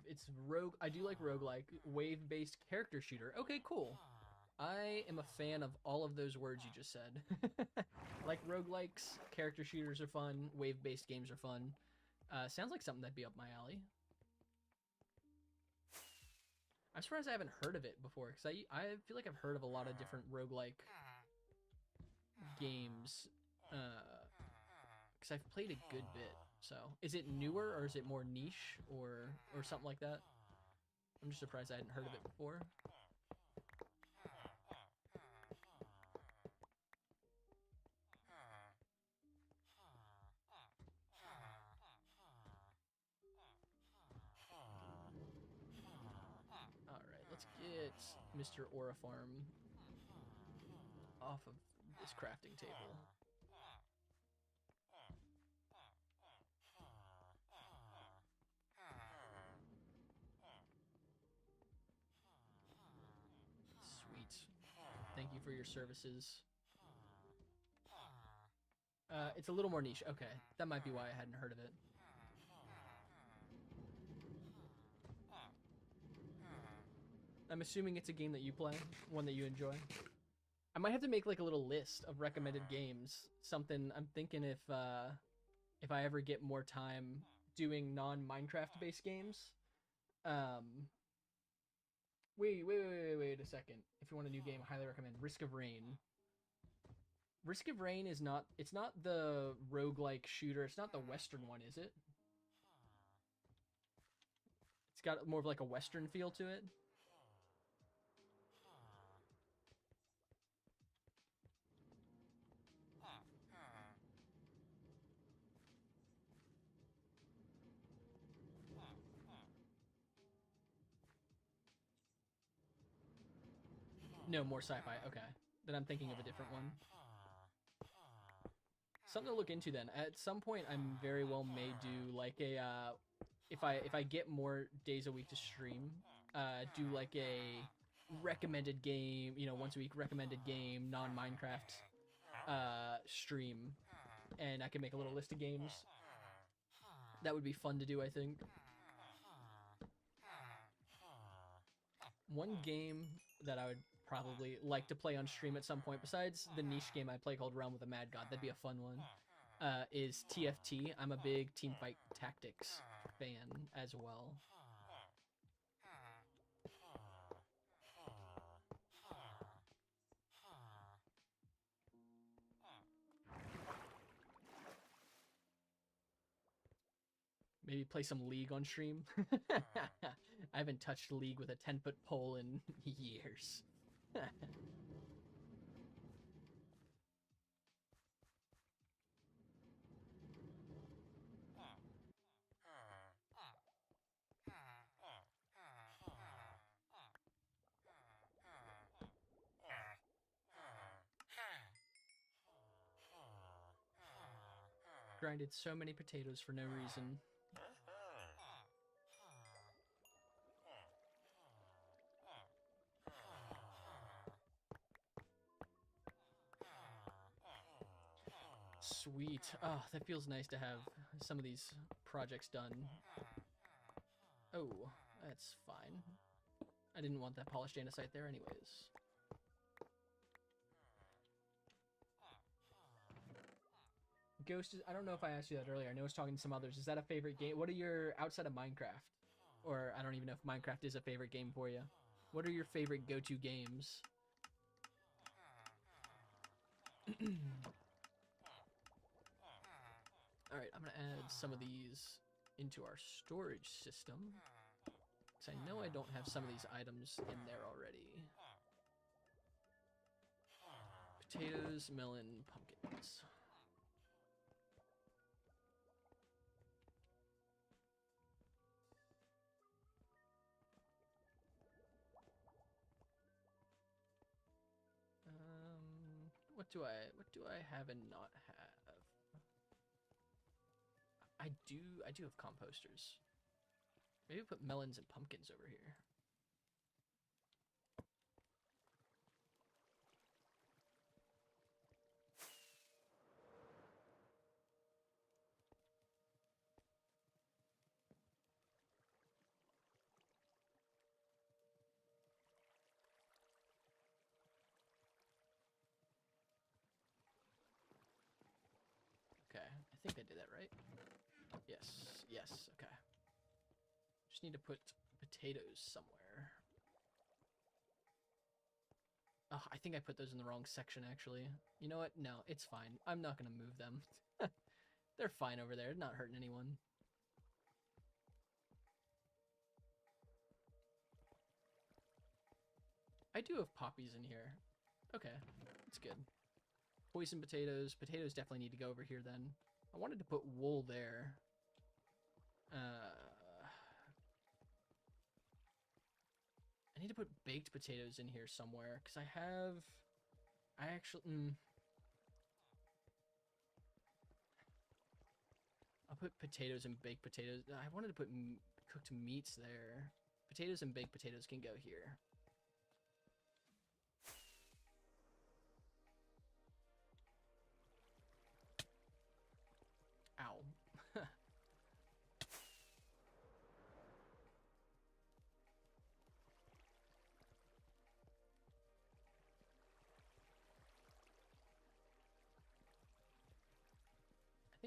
It's rogue. I do like roguelike, wave-based character shooter. Okay, cool. I am a fan of all of those words you just said. Like roguelikes, character shooters are fun, wave-based games are fun. Sounds like something that'd be up my alley. I'm surprised I haven't heard of it before, because I feel like I've heard of a lot of different roguelike games. Because I've played a good bit. So, is it newer or is it more niche or something like that? I'm just surprised I hadn't heard of it before. Alright, let's get Mr. Orifarm off of this crafting table. Thank you for your services. It's a little more niche. Okay, that might be why I hadn't heard of it. I'm assuming it's a game that you play, one that you enjoy. I might have to make like a little list of recommended games. Something I'm thinking if I ever get more time doing non-Minecraft based games. Wait a second. If you want a new game, I highly recommend Risk of Rain. Risk of Rain is not, it's not the roguelike shooter. It's not the Western one, is it? It's got more of like a Western feel to it. No, more sci-fi. Okay. Then I'm thinking of a different one. Something to look into then. At some point, I'm very well may do like a, if I get more days a week to stream, do like a recommended game, you know, once a week recommended game, non-Minecraft stream, and I can make a little list of games. That would be fun to do, I think. One game that I would probably like to play on stream at some point, besides the niche game I play called Realm of the Mad God, that'd be a fun one, is TFT. I'm a big Teamfight Tactics fan as well. Maybe play some League on stream. I haven't touched League with a 10-foot pole in years. Grinded so many potatoes for no reason. Sweet. Oh, that feels nice to have some of these projects done. Oh, that's fine. I didn't want that polished andesite there anyways. Ghost is, I don't know if I asked you that earlier. I know I was talking to some others. Is that a favorite game? What are your, outside of Minecraft? Or I don't even know if Minecraft is a favorite game for you. What are your favorite go-to games? Alright, I'm gonna add some of these into our storage system. Because I know I don't have some of these items in there already. Potatoes, melon, pumpkins. What do I have and not have? I do have composters. Maybe put melons and pumpkins over here. Okay, I think I did that right. Yes, okay. Just need to put potatoes somewhere. Oh, I think I put those in the wrong section, actually. You know what? No, it's fine. I'm not gonna move them. They're fine over there. Not hurting anyone. I do have poppies in here. Okay, that's good. Poison potatoes. Potatoes definitely need to go over here then. I wanted to put wool there. I need to put baked potatoes in here somewhere, because I actually, I'll put potatoes and baked potatoes. I wanted to put cooked meats there. Potatoes and baked potatoes can go here.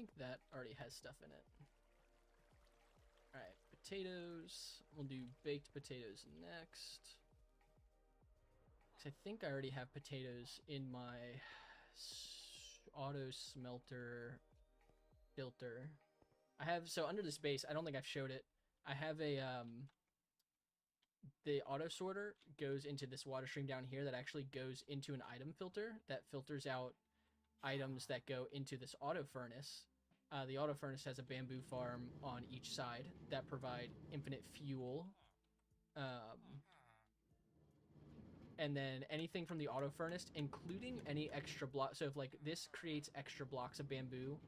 think that already has stuff in it. All right, potatoes. We'll do baked potatoes next. 'Cause I think I already have potatoes in my auto smelter filter. I have, so under this base, I don't think I've showed it. I have a, the auto sorter goes into this water stream down here that actually goes into an item filter that filters out items that go into this auto furnace. The auto furnace has a bamboo farm on each side that provide infinite fuel. And then anything from the auto furnace, including any extra block. So if like this creates extra blocks of bamboo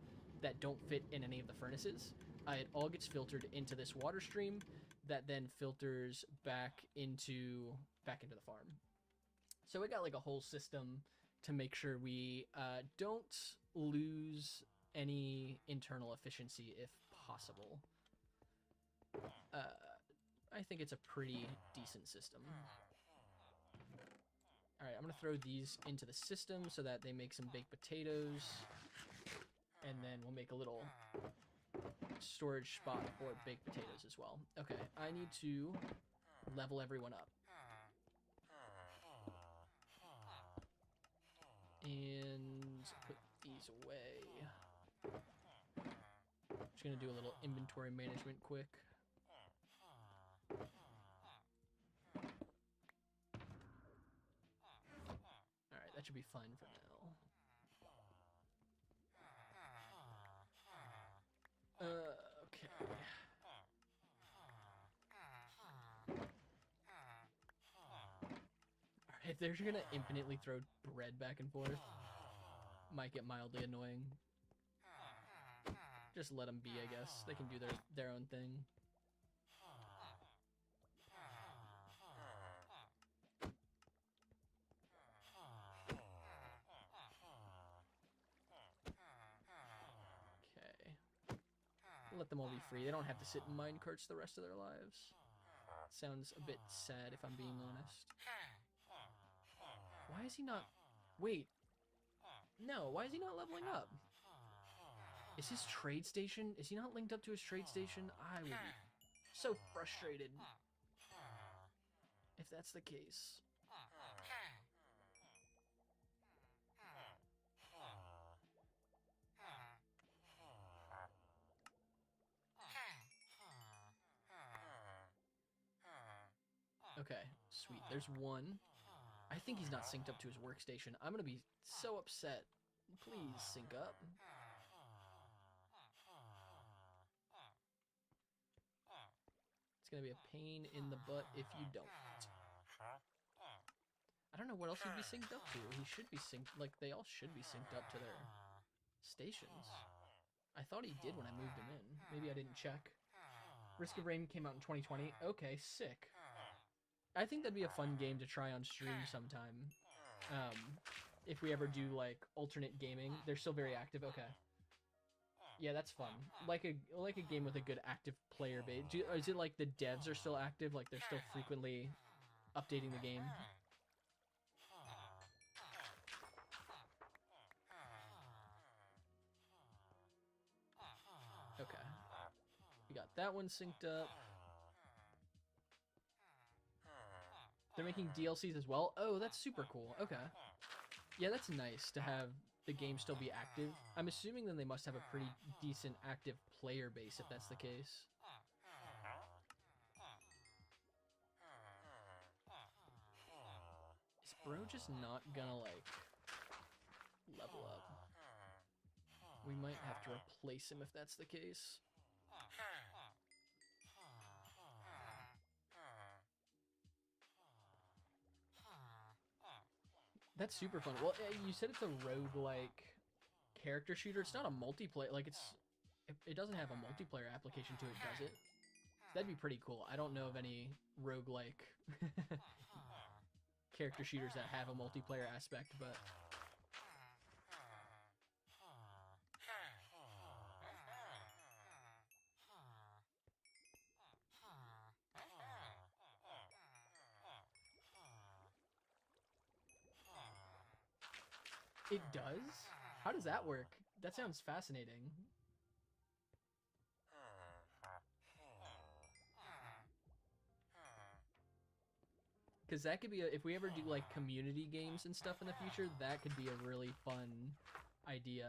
that don't fit in any of the furnaces, it all gets filtered into this water stream that then filters back into the farm. So we got like a whole system to make sure we don't lose any internal efficiency if possible. I think it's a pretty decent system. All right, I'm gonna throw these into the system so that they make some baked potatoes, and then we'll make a little storage spot for baked potatoes as well. Okay, I need to level everyone up. And put these away. Just gonna do a little inventory management quick. Alright, that should be fine for now. Okay. Alright, if they're gonna infinitely throw bread back and forth, might get mildly annoying. Just let them be, I guess. They can do their own thing. Okay. Let them all be free. They don't have to sit in minecarts the rest of their lives. Sounds a bit sad if I'm being honest. Why is he not... Wait. No, why is he not leveling up? Is his trade station... Is he not linked up to his trade station? I would be so frustrated if that's the case. Okay, sweet. There's one. I think he's not synced up to his workstation. I'm gonna be so upset. Please sync up. It's gonna be a pain in the butt if you don't. I don't know what else he'd be synced up to. He should be synced, like, they all should be synced up to their stations. I thought he did when I moved him in. Maybe I didn't check. Risk of Rain came out in 2020. Okay, sick. I think that'd be a fun game to try on stream sometime. If we ever do, like, alternate gaming. They're still very active. Okay. Yeah, that's fun. Like a game with a good active player base. Is it like the devs are still active? Like, they're still frequently updating the game? Okay. We got that one synced up. They're making DLCs as well? Oh, that's super cool. Okay. Yeah, that's nice to have the game still be active. I'm assuming then they must have a pretty decent active player base if that's the case. Is bro just not gonna, like, level up? We might have to replace him if that's the case. That's super fun. Well, you said it's a roguelike character shooter. It's not a multiplayer. Like, it doesn't have a multiplayer application to it, does it? That'd be pretty cool. I don't know of any roguelike character shooters that have a multiplayer aspect, but... It does? How does that work? That sounds fascinating. Because that could be if we ever do like community games and stuff in the future, that could be a really fun idea.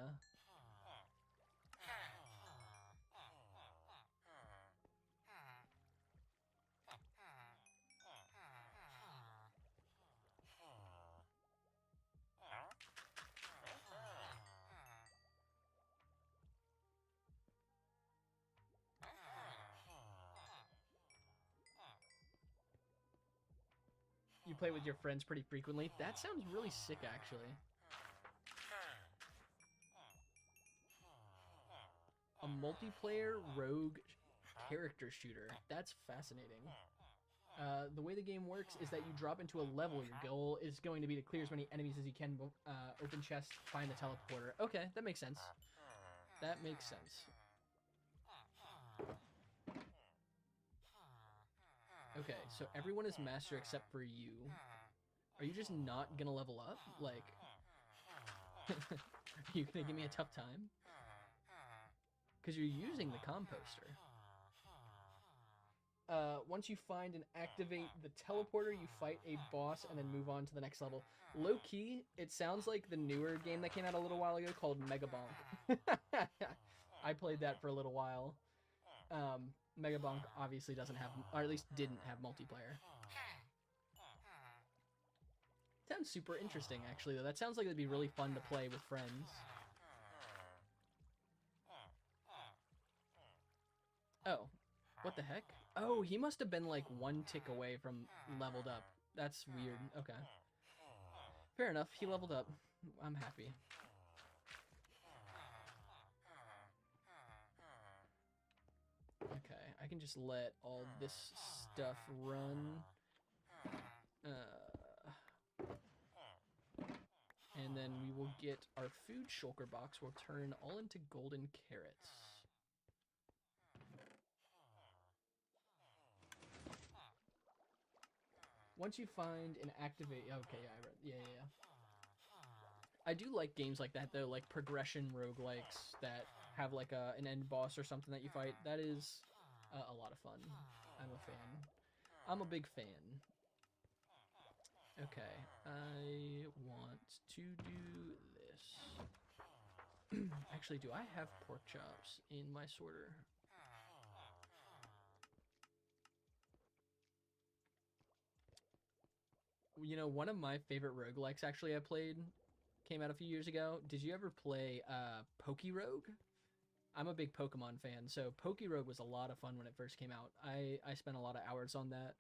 You play with your friends pretty frequently. That sounds really sick, actually. A multiplayer rogue character shooter. That's fascinating. The way the game works is that you drop into a level. Your goal is going to be to clear as many enemies as you can, open chests, find the teleporter. Okay, that makes sense. That makes sense. Okay, so everyone is master except for you. Are you just not gonna level up? Like, are you gonna give me a tough time? Because you're using the composter. Once you find and activate the teleporter, you fight a boss and then move on to the next level. Low key, it sounds like the newer game that came out a little while ago called Megabonk. I played that for a little while. Megabonk obviously doesn't have, or at least didn't have multiplayer. Sounds super interesting, actually, though. That sounds like it'd be really fun to play with friends. Oh, what the heck? Oh, he must have been like one tick away from leveled up. That's weird. Okay. Fair enough. He leveled up. I'm happy. Okay, I can just let all this stuff run. And then we will get our food shulker box. We'll turn all into golden carrots. Once you find and activate... Okay, yeah. I do like games like that, though, like progression roguelikes that have like an end boss or something that you fight. That is a lot of fun. I'm a fan. I'm a big fan. Okay, I want to do this. Actually, do I have pork chops in my sorter? You know, one of my favorite roguelikes actually I played came out a few years ago. Did you ever play Pokerogue? I'm a big Pokemon fan, so Pokerogue was a lot of fun when it first came out. I spent a lot of hours on that.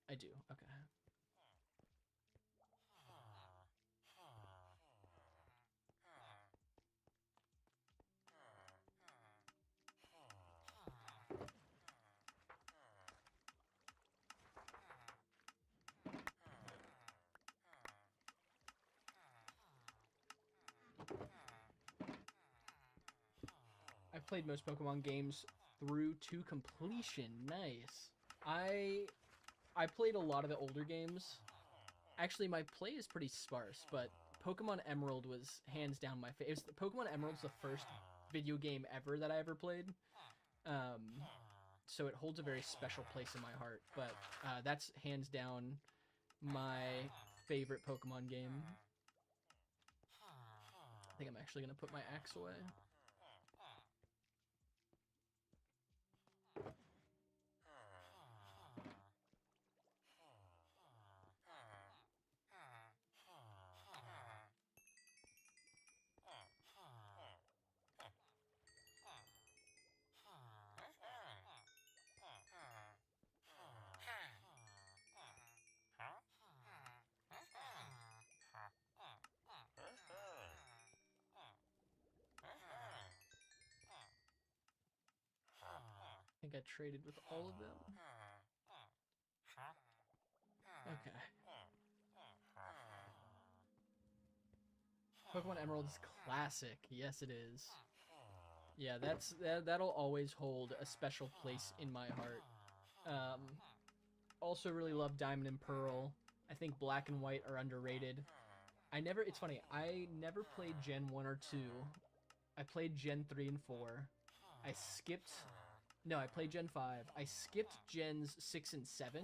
I do, okay. I've played most Pokemon games through to completion. Nice. I played a lot of the older games. Actually, my play is pretty sparse, but Pokemon Emerald was hands down my favorite. Pokemon Emerald's the first video game ever that I ever played. So it holds a very special place in my heart. But that's hands down my favorite Pokemon game. I think I'm actually going to put my axe away. I think I traded with all of them. Okay. Pokemon Emerald is classic. Yes, it is. Yeah, that'll always hold a special place in my heart. Also really love Diamond and Pearl. I think Black and White are underrated. It's funny, I never played Gen 1 or 2. I played Gen 3 and 4. I skipped... No, I played Gen 5. I skipped Gens 6 and 7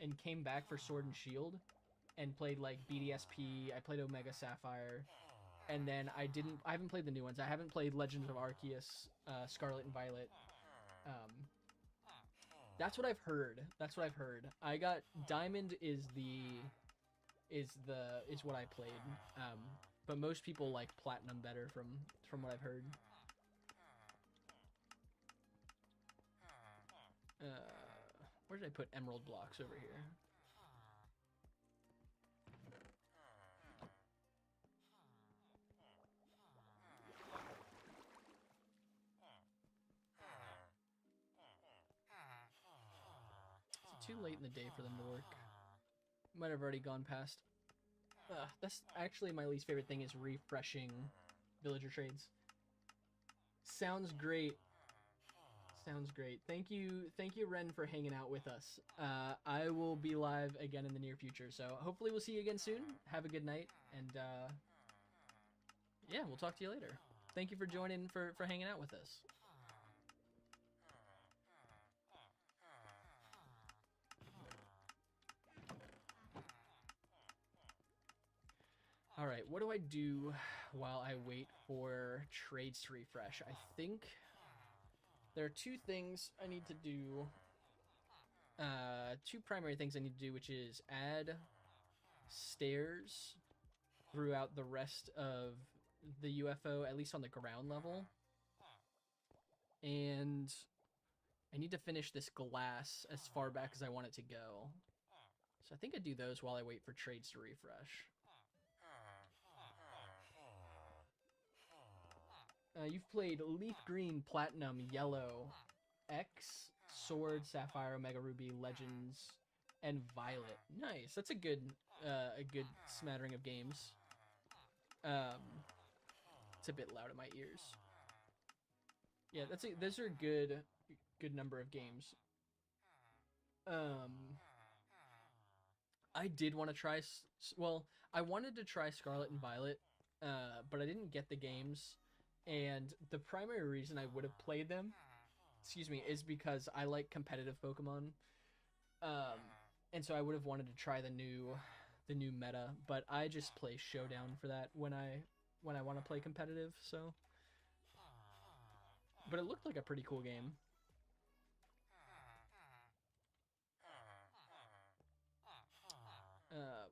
and came back for Sword and Shield and played like BDSP. I played Omega Sapphire. And then I haven't played the new ones. I haven't played Legends of Arceus, Scarlet and Violet. That's what I've heard. That's what I've heard. I got Diamond is what I played. But most people like Platinum better from what I've heard. Where did I put emerald blocks over here? Is it too late in the day for them to work? Might have already gone past. That's actually my least favorite thing is refreshing villager trades. Sounds great. Sounds great. Thank you, Ren, for hanging out with us. I will be live again in the near future, so hopefully we'll see you again soon. Have a good night, and yeah, we'll talk to you later. Thank you for joining, for hanging out with us. All right, what do I do while I wait for trades to refresh? I think there are two things I need to do. Two primary things I need to do, which is add stairs throughout the rest of the UFO, at least on the ground level. And I need to finish this glass as far back as I want it to go. So I think I do those while I wait for trades to refresh. You've played Leaf Green, Platinum, Yellow, X, Sword, Sapphire, Omega Ruby, Legends, and Violet. Nice. That's a good smattering of games. It's a bit loud in my ears. Yeah, those are a good number of games. I did want to try. Well, I wanted to try Scarlet and Violet, but I didn't get the games. And the primary reason I would have played them, is because I like competitive Pokemon. And so I would have wanted to try the new meta, but I just play Showdown for that when I want to play competitive, so. But it looked like a pretty cool game.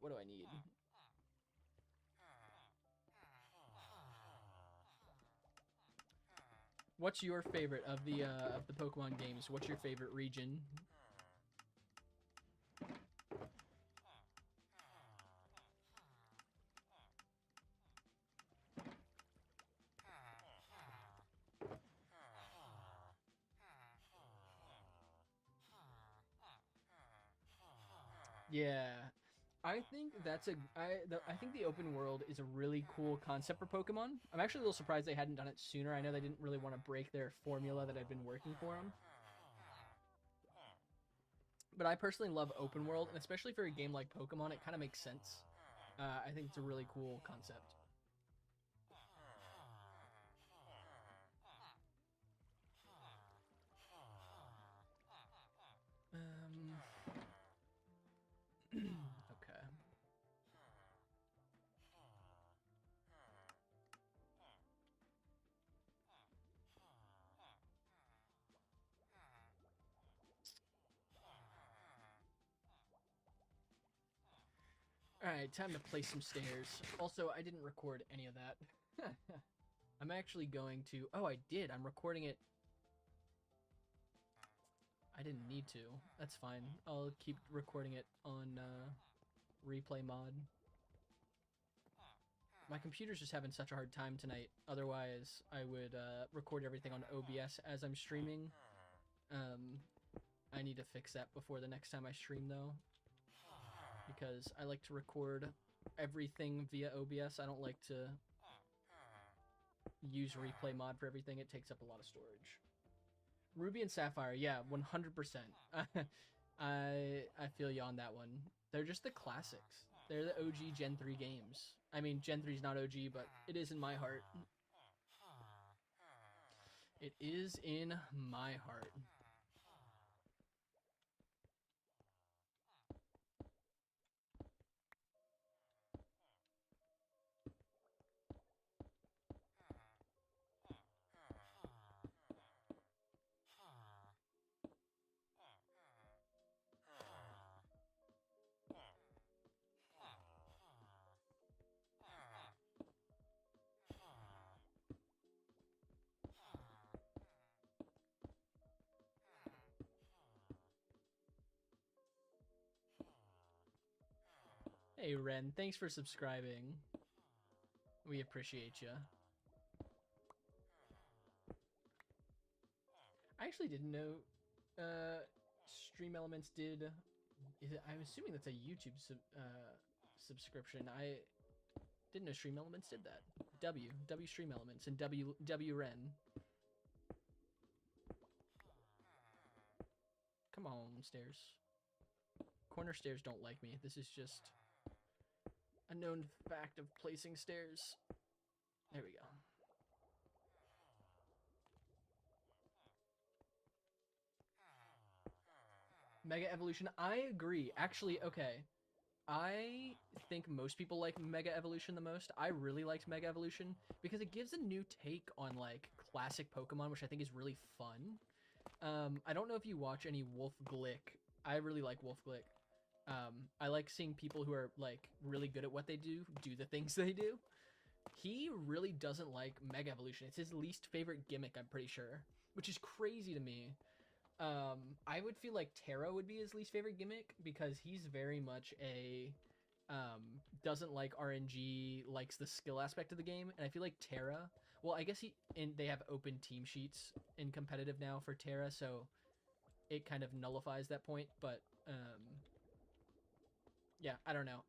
What do I need? What's your favorite of the Pokemon games? What's your favorite region? Yeah, I think I think the open world is a really cool concept for Pokemon. I'm actually a little surprised they hadn't done it sooner. I know they didn't really want to break their formula that had been working for them. But I personally love open world, and especially for a game like Pokemon, it kind of makes sense. I think it's a really cool concept. Okay. Alright, time to place some stairs. Also, I didn't record any of that. I'm actually going to... Oh, I did. I'm recording it. I didn't need to. That's fine. I'll keep recording it on replay mod. My computer's just having such a hard time tonight. Otherwise, I would record everything on OBS as I'm streaming. I need to fix that before the next time I stream, though. Because I like to record everything via OBS. I don't like to use replay mod for everything. It takes up a lot of storage. Ruby and Sapphire, yeah, 100%. I feel you on that one. They're just the classics. They're the OG Gen 3 games. I mean, Gen 3 is not OG, but it is in my heart. It is in my heart. Hey Ren, thanks for subscribing. We appreciate you. I actually didn't know Stream Elements did. I'm assuming that's a YouTube subscription. I didn't know Stream Elements did that. W Stream Elements and W Ren. Come on, stairs. Corner stairs don't like me. This is just a known fact of placing stairs. There we go. Mega Evolution, I agree. Actually, okay. I think most people like Mega Evolution the most. I really liked Mega Evolution because it gives a new take on like classic Pokemon, which I think is really fun. I don't know if you watch any Wolf Glick. I really like Wolf Glick. I like seeing people who are like really good at what they do the things they do. He really doesn't like Mega Evolution. It's his least favorite gimmick, I'm pretty sure, which is crazy to me. I would feel like Terra would be his least favorite gimmick because he's very much a doesn't like RNG, likes the skill aspect of the game, and I feel like Terra. Well, I guess they have open team sheets in competitive now for Terra, so it kind of nullifies that point. But yeah, I don't know.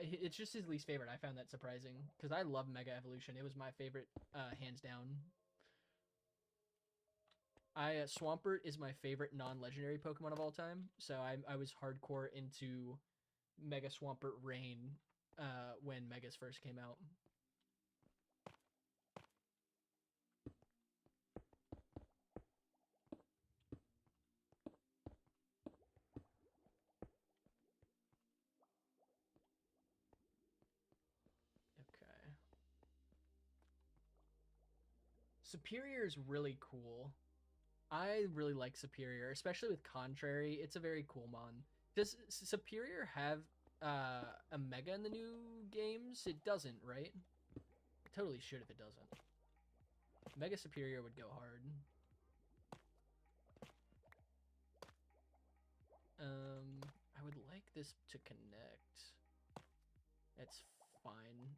It's just his least favorite. I found that surprising because I love Mega Evolution. It was my favorite, hands down. Swampert is my favorite non-legendary Pokemon of all time, so I was hardcore into Mega Swampert Rain when Megas first came out. Okay. Superior is really cool. I really like Superior, especially with Contrary. It's a very cool mon. Does Superior have a Mega in the new games? It doesn't, right? It totally should if it doesn't. Mega Superior would go hard. I would like this to connect. It's fine.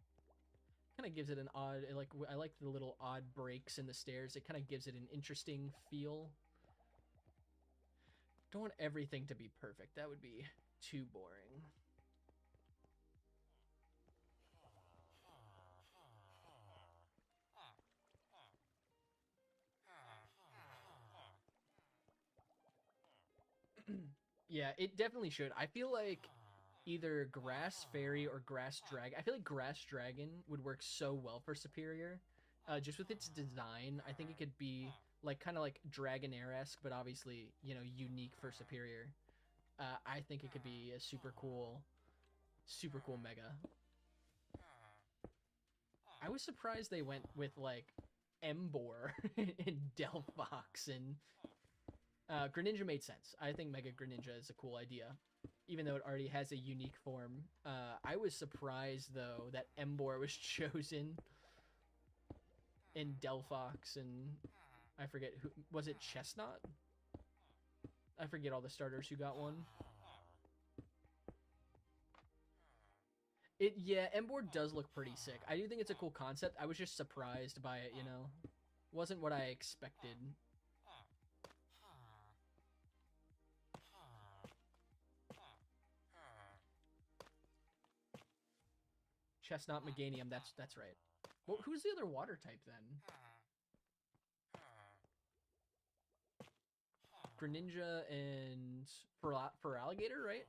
Kind of gives it an odd, I like the little odd breaks in the stairs. It kind of gives it an interesting feel. Don't want everything to be perfect. That would be too boring. Yeah, it definitely should. I feel like either Grass Fairy or Grass Dragon. I feel like Grass Dragon would work so well for Superior. Just with its design, I think it could be like kind of like Dragonair-esque, but obviously, you know, unique for Superior. I think it could be a super cool Mega. I was surprised they went with like Emboar and Delphox and Greninja made sense. I think Mega Greninja is a cool idea, even though it already has a unique form. I was surprised though that Emboar was chosen in Delphox and I forget who was it. Chestnut. I forget all the starters who got one. Yeah, Emboar does look pretty sick. I do think it's a cool concept. I was just surprised by it, you know. Wasn't what I expected. Chestnut Meganium, that's right. Well, who's the other water type then? Greninja and for alligator, right?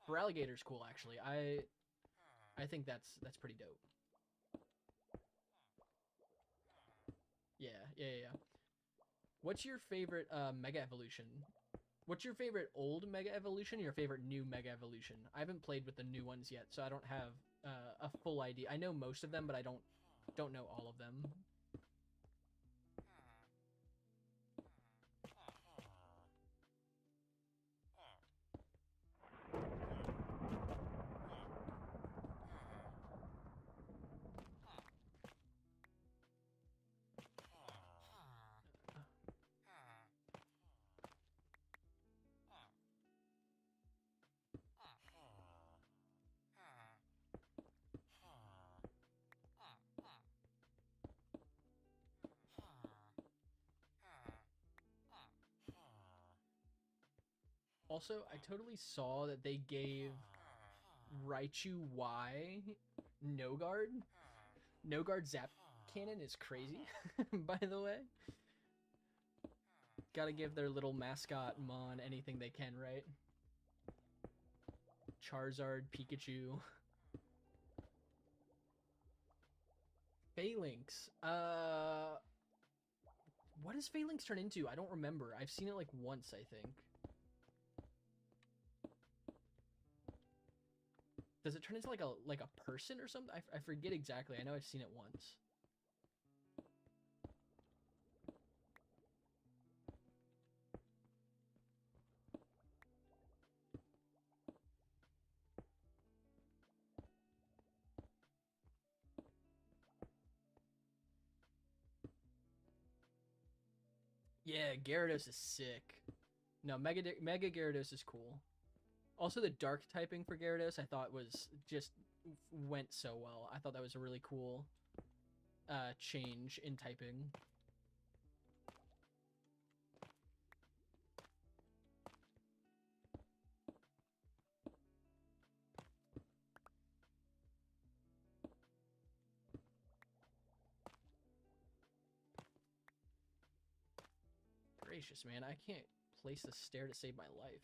For alligator's cool actually. I think that's pretty dope. Yeah. What's your favorite Mega Evolution? What's your favorite old Mega Evolution and your favorite new Mega Evolution? I haven't played with the new ones yet, so I don't have a full idea. I know most of them, but I don't know all of them. Also, I totally saw that they gave Raichu Y No Guard. No Guard Zap Cannon is crazy, by the way. Gotta give their little mascot Mon anything they can, right? Charizard, Pikachu. Phalanx. What does Phalanx turn into? I don't remember. I've seen it like once, I think. Does it turn into like a person or something? I forget exactly. I know I've seen it once. Yeah, Gyarados is sick. No, Mega Gyarados is cool. Also, the dark typing for Gyarados I thought was just went so well. I thought that was a really cool change in typing. Gracious, man, I can't place the stair to save my life.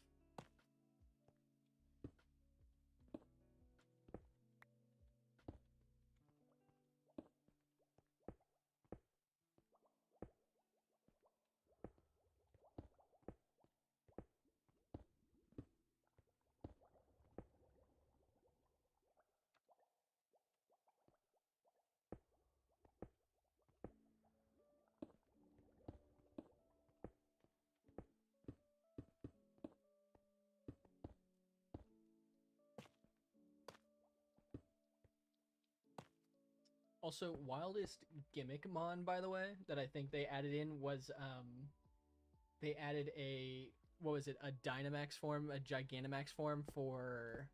Also, wildest gimmick mon, by the way, that I think they added in was they added a, what was it, a Dynamax form, a Gigantamax form for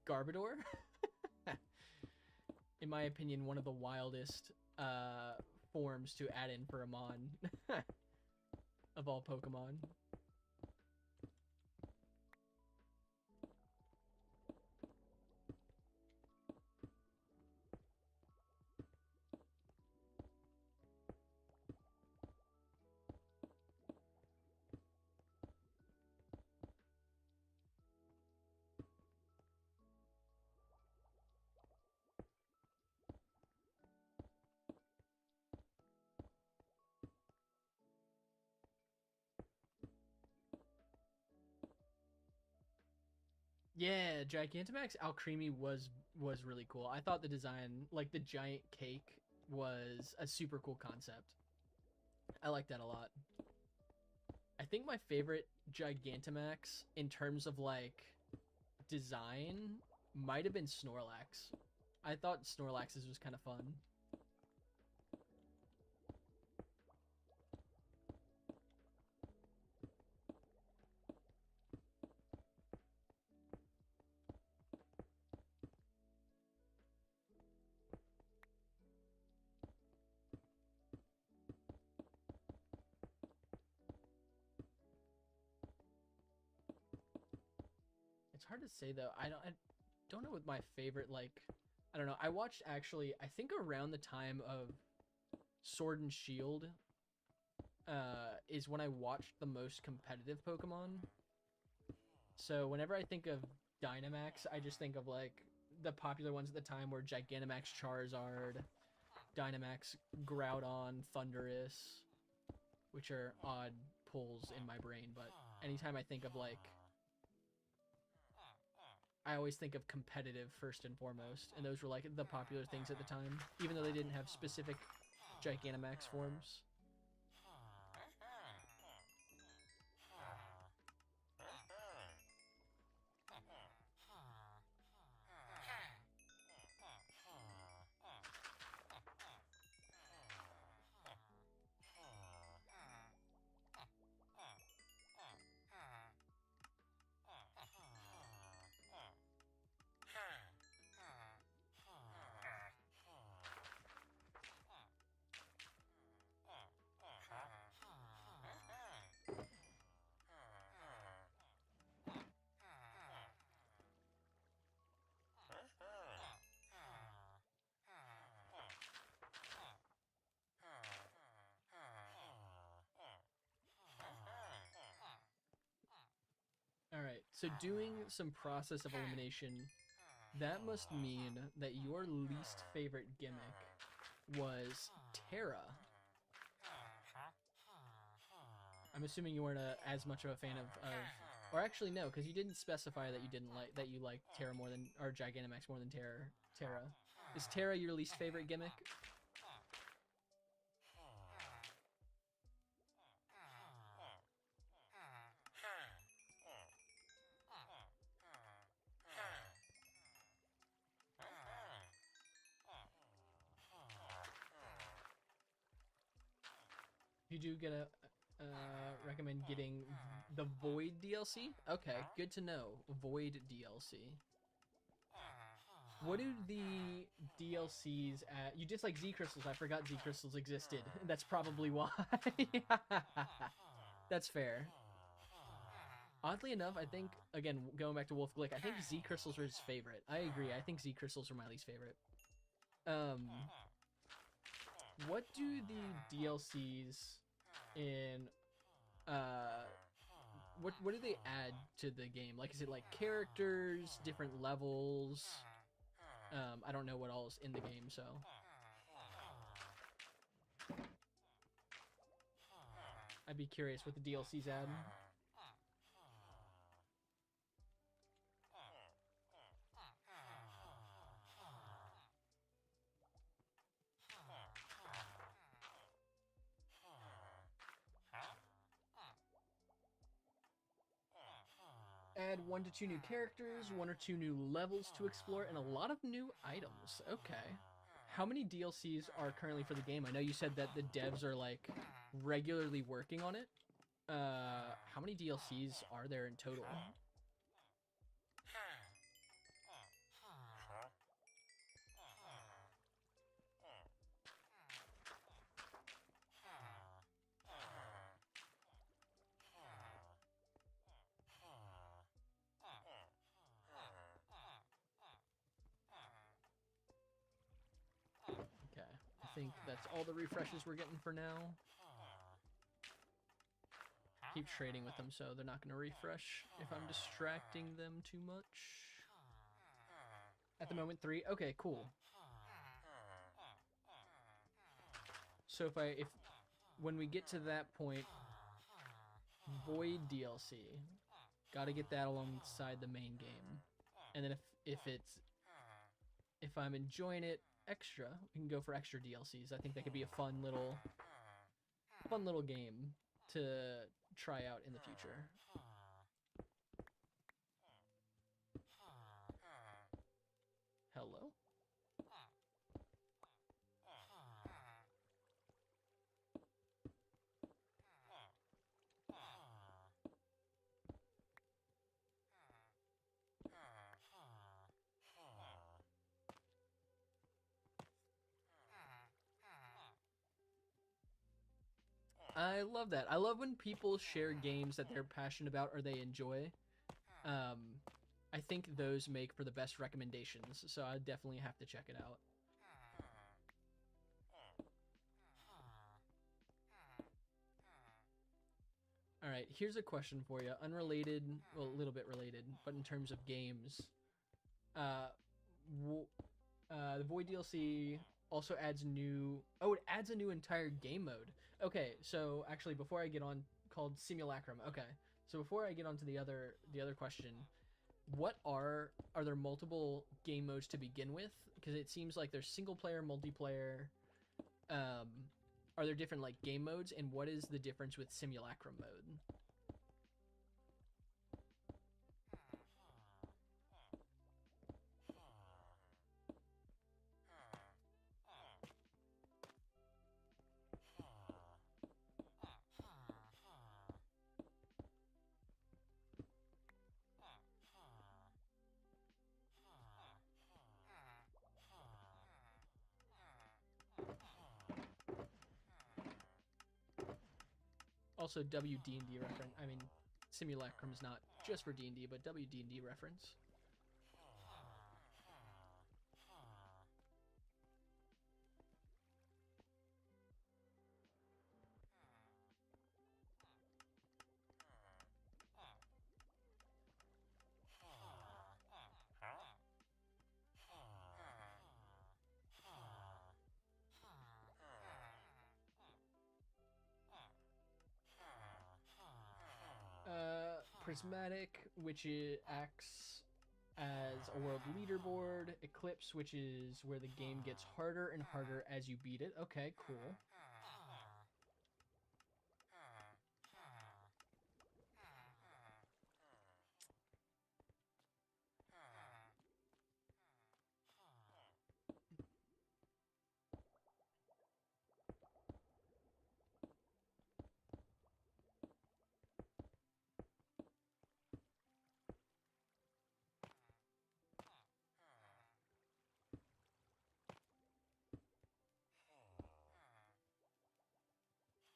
Garbodor. In my opinion, one of the wildest forms to add in for a mon of all Pokemon. Yeah, Gigantamax Alcremie was really cool. I thought the design, like the giant cake, was a super cool concept. I like that a lot. I think my favorite Gigantamax in terms of like design might have been Snorlax. I thought Snorlax's was kind of fun. It's hard to say though. I don't know what my favorite, like, I don't know. I watched actually, I think around the time of Sword and Shield is when I watched the most competitive Pokemon. So whenever I think of Dynamax, I just think of like the popular ones at the time were Gigantamax Charizard, Dynamax Groudon, Thundurus. which are odd pulls in my brain, but anytime I think of like, I always think of competitive first and foremost, and those were like the popular things at the time, even though they didn't have specific Gigantamax forms. Alright, so doing some process of elimination, that must mean that your least favorite gimmick was Terra. I'm assuming you weren't as much of a fan of or actually no, because you didn't specify that you liked Terra more than, or Gigantamax more than Terra. Is Terra your least favorite gimmick? You do get a recommend getting the Void DLC? Okay, good to know. Void DLC. What do the DLCs at... You dislike Z Crystals. I forgot Z Crystals existed. That's probably why. That's fair. Oddly enough, I think, again, going back to Wolf Glick, I think Z Crystals are his favorite. I agree. I think Z Crystals are my least favorite. What do the DLCs in... What do they add to the game? Like, is it like characters, different levels? I don't know what all is in the game, so. I'd be curious what the DLCs add. Add 1 to 2 new characters, 1 or 2 new levels to explore, and a lot of new items. Okay. How many DLCs are currently for the game? I know you said that the devs are like regularly working on it. How many DLCs are there in total? I think that's all the refreshes we're getting for now. Keep trading with them so they're not going to refresh if I'm distracting them too much. At the moment, 3. Okay, cool. So when we get to that point, Void DLC, gotta get that alongside the main game. And then if I'm enjoying it extra, we can go for extra DLCs. I think that could be a fun little game to try out in the future. Hello? I love that. I love when people share games that they're passionate about or they enjoy. I think those make for the best recommendations, so I definitely have to check it out. Alright, here's a question for you. Unrelated, well, a little bit related, but in terms of games. The Void DLC also adds new. Oh, it adds a new entire game mode. Okay, so actually, before I get on, called Simulacrum. Okay, so before I get on to the other question, what are there multiple game modes to begin with? Because it seems like there's single player, multiplayer. Um, are there different like game modes, and what is the difference with Simulacrum mode? Also, WD&D reference. I mean, Simulacrum is not just for D&D, but WD&D reference. Prismatic, which acts as a world leaderboard. Eclipse, which is where the game gets harder and harder as you beat it. Okay, cool.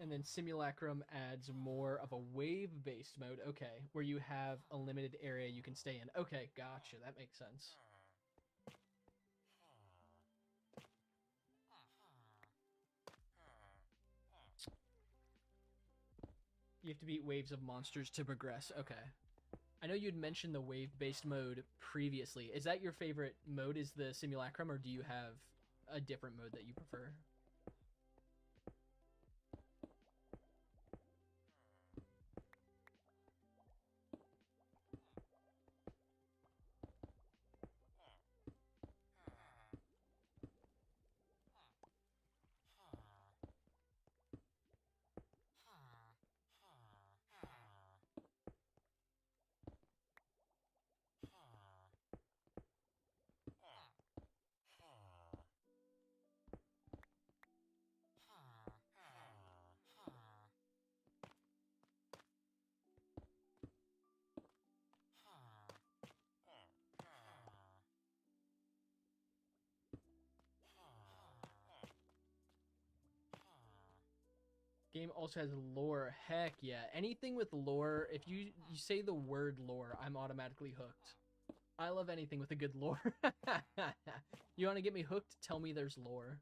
And then Simulacrum adds more of a wave-based mode, okay, where you have a limited area you can stay in. Okay, gotcha, that makes sense. You have to beat waves of monsters to progress, okay. I know you'd mentioned the wave-based mode previously. Is that your favorite mode, is the Simulacrum, or do you have a different mode that you prefer? Game also has lore. Heck yeah. Anything with lore, if you say the word lore, I'm automatically hooked. I love anything with a good lore. You want to get me hooked? Tell me there's lore.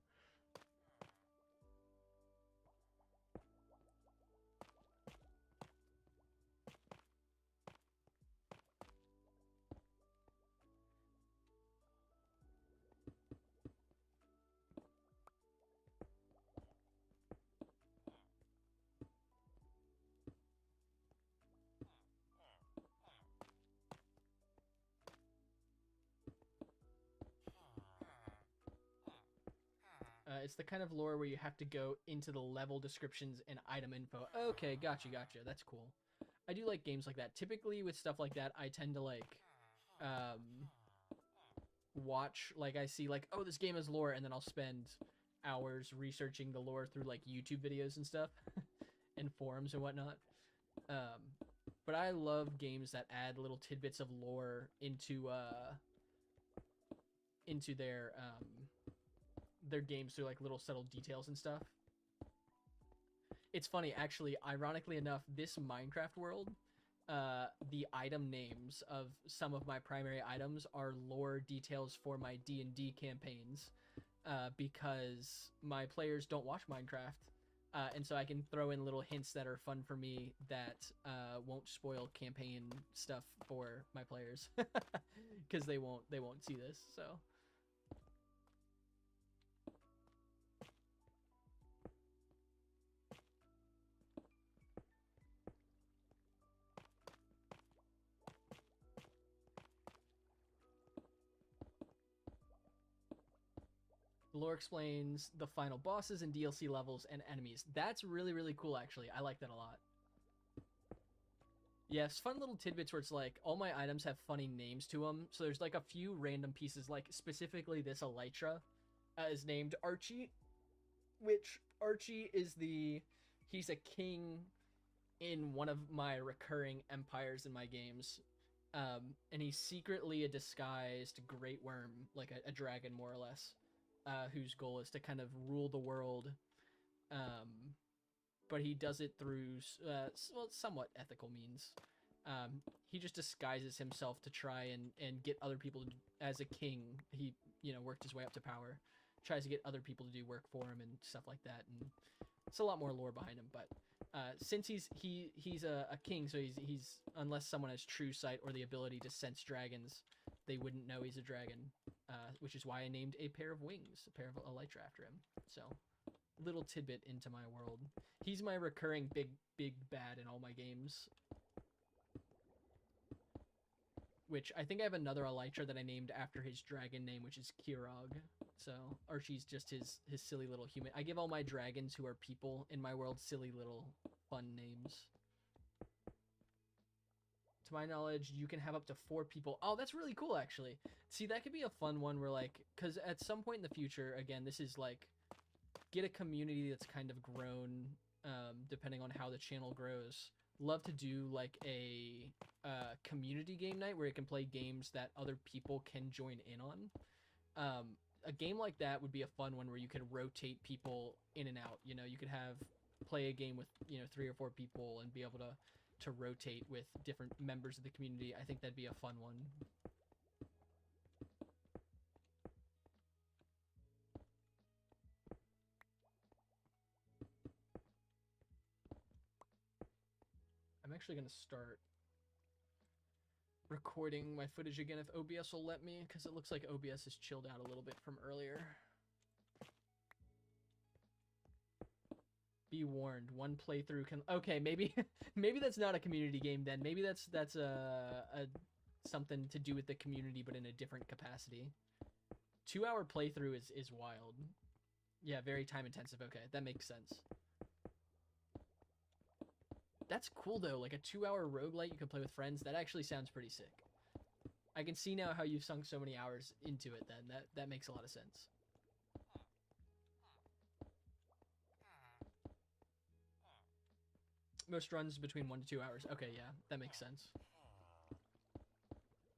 It's the kind of lore where you have to go into the level descriptions and item info. Okay, gotcha. That's cool. I do like games like that. Typically with stuff like that, I tend to like watch, like I see like, oh, this game has lore, and then I'll spend hours researching the lore through like YouTube videos and stuff and forums and whatnot. But I love games that add little tidbits of lore into their games through like little subtle details and stuff. It's funny, actually, ironically enough, this Minecraft world, the item names of some of my primary items are lore details for my D&D campaigns, because my players don't watch Minecraft, and so I can throw in little hints that are fun for me that won't spoil campaign stuff for my players, because they won't see this. So The lore explains the final bosses and DLC levels and enemies. That's really, really cool, actually. I like that a lot. Yes, fun little tidbits where it's like all my items have funny names to them. So there's like a few random pieces, like specifically this elytra is named Archie, which Archie is he's a king in one of my recurring empires in my games. And he's secretly a disguised great worm, like a dragon more or less, whose goal is to kind of rule the world. But he does it through somewhat ethical means. He just disguises himself to try and get other people to, as a king. He worked his way up to power, tries to get other people to do work for him and stuff like that. And it's a lot more lore behind him. But since he's a king, so he's unless someone has true sight or the ability to sense dragons, they wouldn't know he's a dragon. Which is why I named a pair of wings, a pair of elytra after him. So little tidbit into my world. He's my recurring big bad in all my games. Which I think I have another elytra that I named after his dragon name, which is Kirog. So Archie's just his silly little human. I give all my dragons who are people in my world silly little fun names. To my knowledge, you can have up to 4 people. Oh, that's really cool, actually. See, that could be a fun one where, like, because at some point in the future, again, this is like, get a community that's kind of grown, depending on how the channel grows. Love to do like a community game night where you can play games that other people can join in on. A game like that would be a fun one where you could rotate people in and out. You know, you could play a game with 3 or 4 people and be able to rotate with different members of the community. I think that'd be a fun one. I'm actually going to start recording my footage again if OBS will let me, because it looks like OBS has chilled out a little bit from earlier. Be warned, one playthrough can... Okay, maybe that's not a community game then. Maybe that's something to do with the community, but in a different capacity. 2-hour playthrough is wild. Yeah, very time intensive. Okay, that makes sense. That's cool though, like a 2-hour roguelite you can play with friends. That actually sounds pretty sick. I can see now how you've sunk so many hours into it then. That makes a lot of sense. Most runs between 1 to 2 hours. Okay, yeah, that makes sense.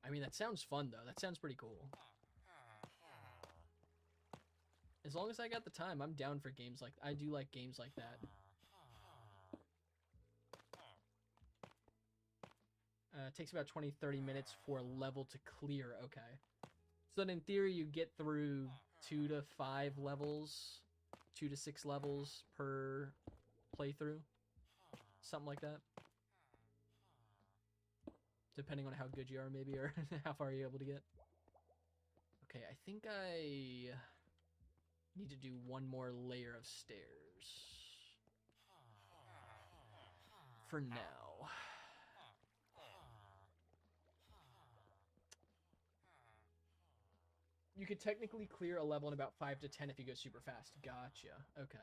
I mean, that sounds fun though. That sounds pretty cool. As long as I got the time, I'm down for games like... I do like games like that. It takes about 20-30 minutes for a level to clear. Okay. So then in theory, you get through 2 to 5 levels, 2 to 6 levels per playthrough. Something like that. Depending on how good you are, maybe, or how far you're able to get. Okay, I think I need to do one more layer of stairs. For now. You could technically clear a level in about 5 to 10 if you go super fast. Gotcha. Okay.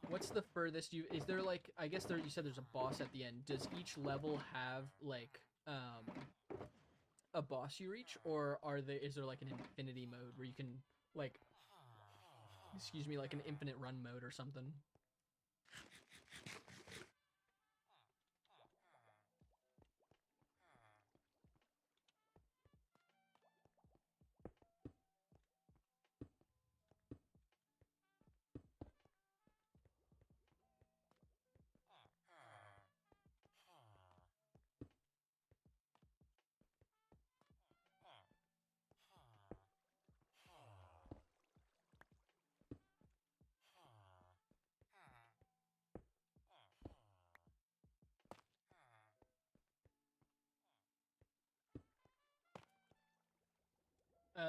What's the furthest you... Is there like... I guess you said there's a boss at the end. Does each level have like a boss you reach, or is there like an infinity mode where you can like... Excuse me, like an infinite run mode or something?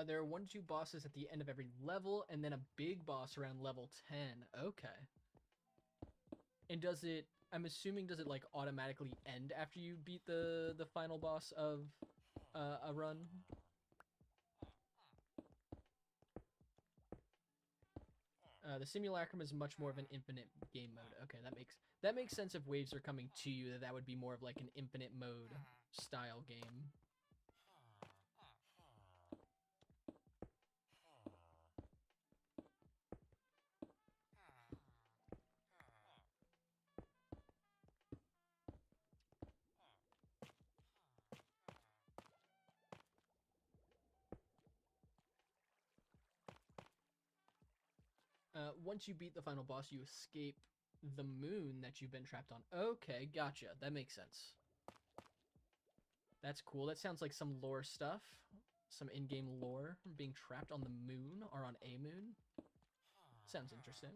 There are 1 to 2 bosses at the end of every level, and then a big boss around level 10. Okay. And does it? I'm assuming does it like automatically end after you beat the final boss of a run? The simulacrum is much more of an infinite game mode. Okay, that makes sense. If waves are coming to you, that would be more of like an infinite mode style game. Once you beat the final boss, you escape the moon that you've been trapped on. Okay, gotcha. That makes sense. That's cool. That sounds like some lore stuff. Some in-game lore. Being trapped on the moon or on a moon. Sounds interesting.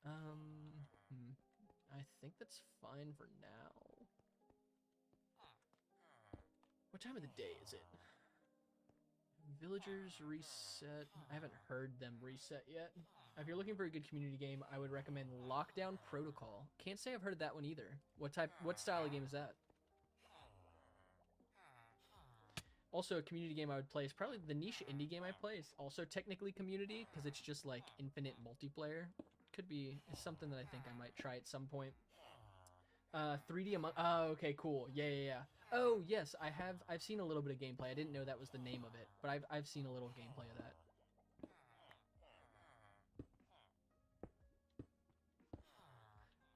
I think that's fine for now. What time of the day is it? Villagers reset. I haven't heard them reset yet. If you're looking for a good community game, I would recommend Lockdown Protocol. Can't say I've heard that one either. What style of game is that? Also, a community game I would play is probably the niche indie game I play is also technically community because it's just like infinite multiplayer. Could be something that I think I might try at some point. 3D Among. Oh, okay, cool. Yeah. Oh, yes, I've seen a little bit of gameplay. I didn't know that was the name of it, but I've seen a little gameplay of that.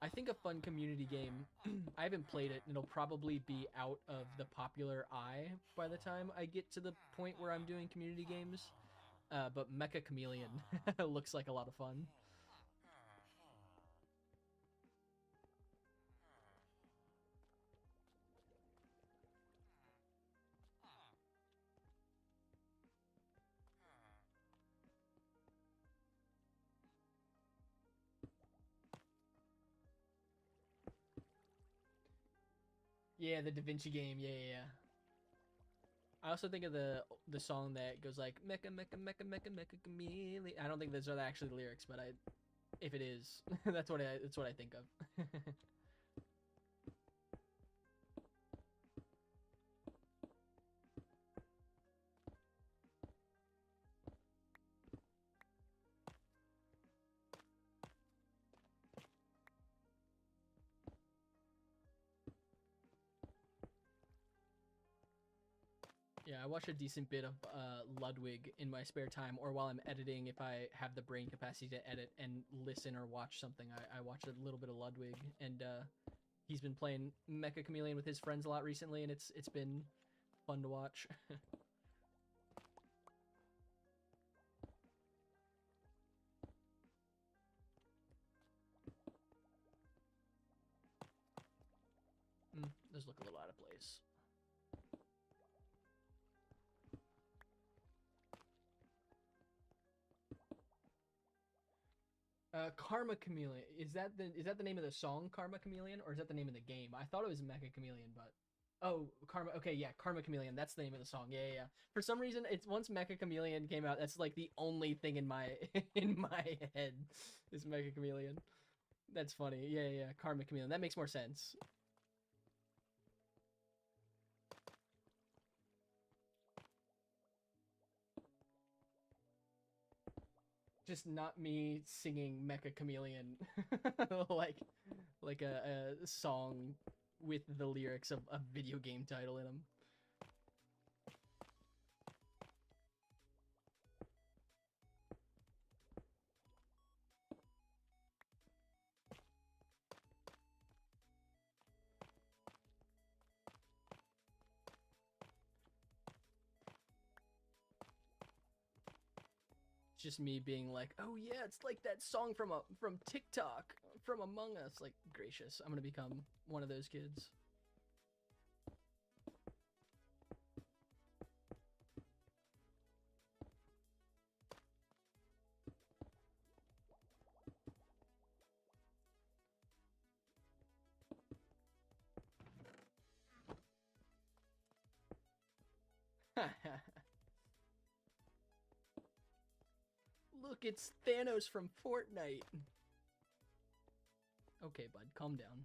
I think a fun community game. I haven't played it, and it'll probably be out of the popular eye by the time I get to the point where I'm doing community games. But Mecha Chameleon looks like a lot of fun. Yeah, the Da Vinci game. Yeah. I also think of the song that goes like Mecha Mecha Mecha Mecha Mecha Chameleon. I don't think those are actually the lyrics, but if it is, that's what I think of. Yeah, I watch a decent bit of Ludwig in my spare time, or while I'm editing, if I have the brain capacity to edit and listen or watch something, I watch a little bit of Ludwig, and he's been playing Mecha Chameleon with his friends a lot recently, and it's been fun to watch. Those look a little out of place. Karma Chameleon. Is that the name of the song, Karma Chameleon, or is that the name of the game? I thought it was Mecha Chameleon, but oh, Karma. Okay, yeah, Karma Chameleon. That's the name of the song. Yeah. For some reason, it's once Mecha Chameleon came out, that's like the only thing in my in my head is Mecha Chameleon. That's funny. Yeah. Karma Chameleon. That makes more sense. Just not me singing Mecha Chameleon like a song with the lyrics of a video game title in them. Just me being like, oh yeah, it's like that song from TikTok, from Among Us. Like, gracious, I'm gonna become one of those kids. Look, it's Thanos from Fortnite. Okay, bud, calm down.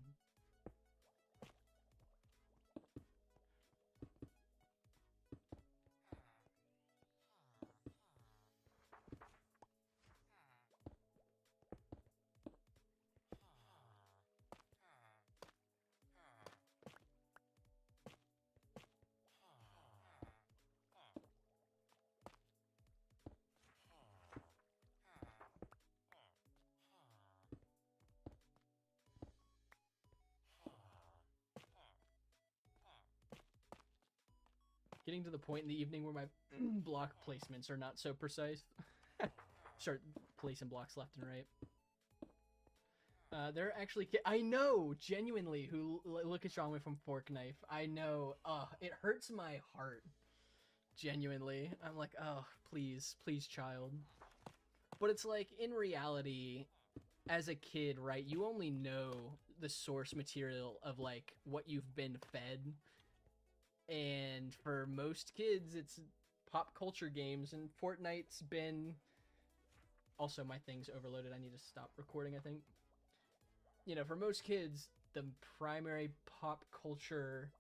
Getting to the point in the evening where my block placements are not so precise. Start placing blocks left and right. They're actually... I know, genuinely, who look at Strongway from Fork Knife. I know. It hurts my heart. Genuinely. I'm like, oh, please, please, child. But it's like, in reality, as a kid, right, you only know the source material of, like, what you've been fed. And for most kids, it's pop culture games, and Fortnite's been... Also, my thing's overloaded. I need to stop recording, I think. You know, for most kids, the primary pop culture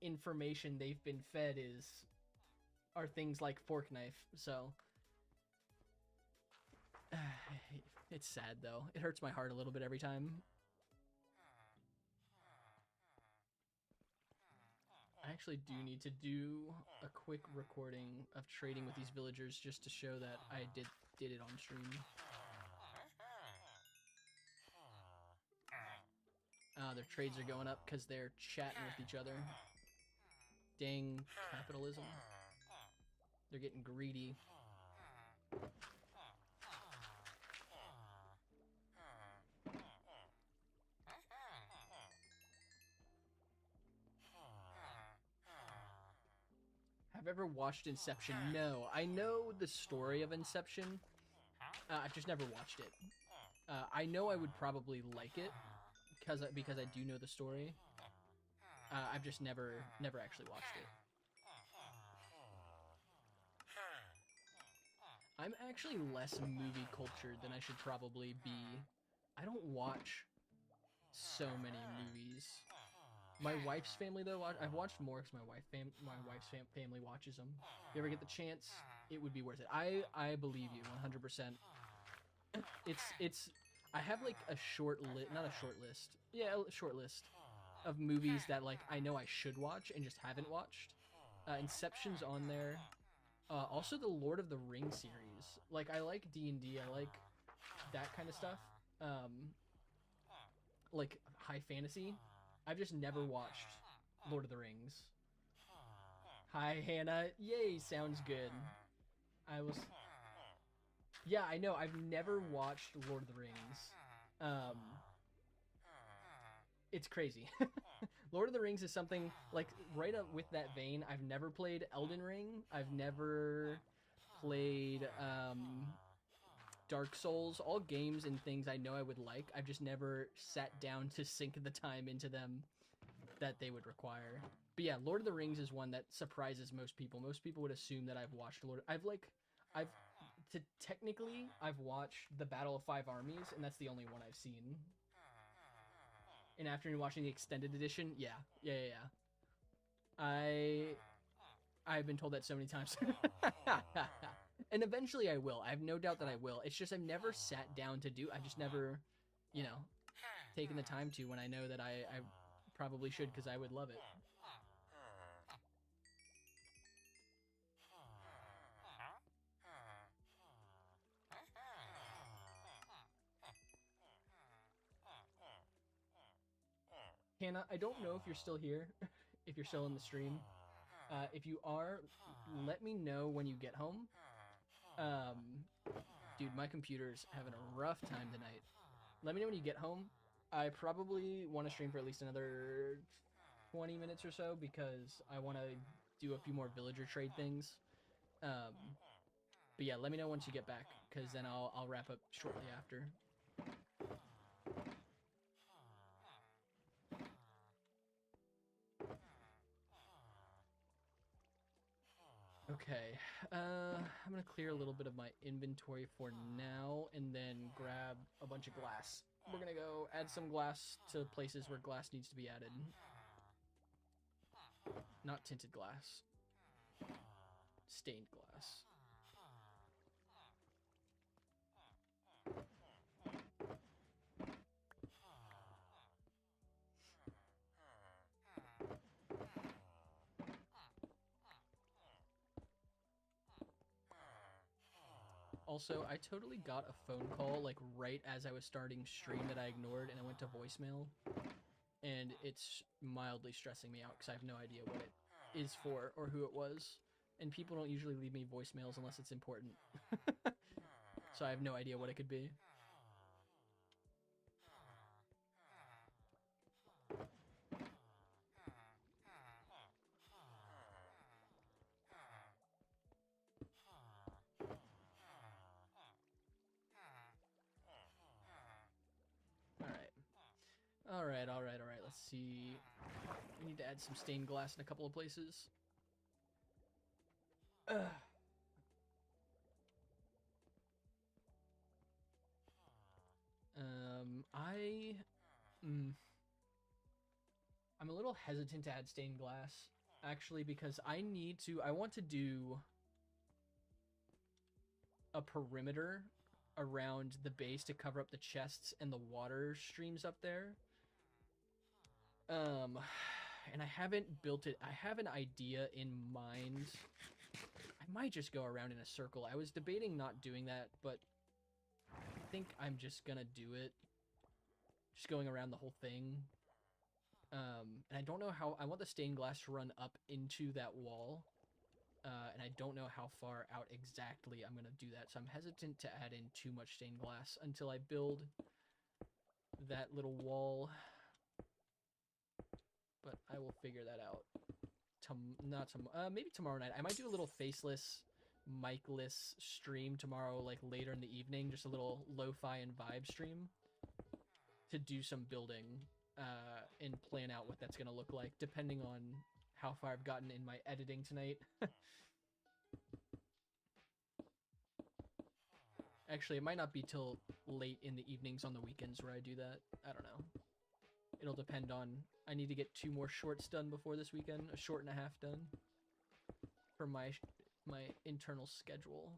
information they've been fed are things like Fork Knife. So it's sad though. It hurts my heart a little bit every time. I actually do need to do a quick recording of trading with these villagers just to show that I did it on stream. Their trades are going up because they're chatting with each other. Dang capitalism. They're getting greedy. Have I ever watched Inception? No. I know the story of Inception. I've just never watched it. I know I would probably like it because I do know the story. I've just never actually watched it. I'm actually less movie cultured than I should probably be. I don't watch so many movies. My wife's family, though, I've watched more because my wife's family watches them. If you ever get the chance, it would be worth it. I believe you 100%. I have like a short list, not a short list. Yeah, a short list of movies that like I know I should watch and just haven't watched. Inception's on there. Also the Lord of the Rings series. Like I like D&D. I like that kind of stuff. Like high fantasy. I've just never watched Lord of the Rings. Hi, Hannah. Yay, sounds good. Yeah, I know. I've never watched Lord of the Rings. It's crazy. Lord of the Rings is something, like, right up with that vein. I've never played Elden Ring. I've never played, Dark Souls. All games and things I know I would like. I've just never sat down to sink the time into them that they would require. But yeah, Lord of the Rings is one that surprises most people. Most people would assume that I've watched technically, I've watched The Battle of Five Armies, and that's the only one I've seen. And after watching the extended edition, yeah. I've been told that so many times. And eventually I will. I have no doubt that I will. It's just I've never sat down to do. I've just never, you know, taken the time to when I know that I probably should because I would love it. Hannah, I don't know if you're still here, if you're still in the stream. If you are, let me know when you get home. Dude, my computer's having a rough time tonight. Let me know when you get home. I probably want to stream for at least another 20 minutes or so because I want to do a few more villager trade things. But yeah, let me know once you get back because then I'll wrap up shortly after. Okay, I'm gonna clear a little bit of my inventory for now and then grab a bunch of glass. We're gonna go add some glass to places where glass needs to be added. Not tinted glass. Stained glass. Also, I totally got a phone call like right as I was starting stream that I ignored, and I went to voicemail. And it's mildly stressing me out because I have no idea what it is for or who it was. And people don't usually leave me voicemails unless it's important. So I have no idea what it could be. All right. Let's see. We need to add some stained glass in a couple of places. I'm a little hesitant to add stained glass, actually, because I want to do a perimeter around the base to cover up the chests and the water streams up there. And I haven't built it. I have an idea in mind. I might just go around in a circle. I was debating not doing that, but I think I'm just gonna do it. Just going around the whole thing. And I don't know how. I want the stained glass to run up into that wall. And I don't know how far out exactly I'm gonna do that. So I'm hesitant to add in too much stained glass until I build that little wall. But I will figure that out. Maybe tomorrow night. I might do a little faceless, mic-less stream tomorrow, like later in the evening. Just a little lo-fi and vibe stream to do some building and plan out what that's going to look like, depending on how far I've gotten in my editing tonight. Actually, it might not be till late in the evenings on the weekends where I do that. I don't know. It'll depend on... I need to get 2 more shorts done before this weekend. A short and a half done. For my internal schedule.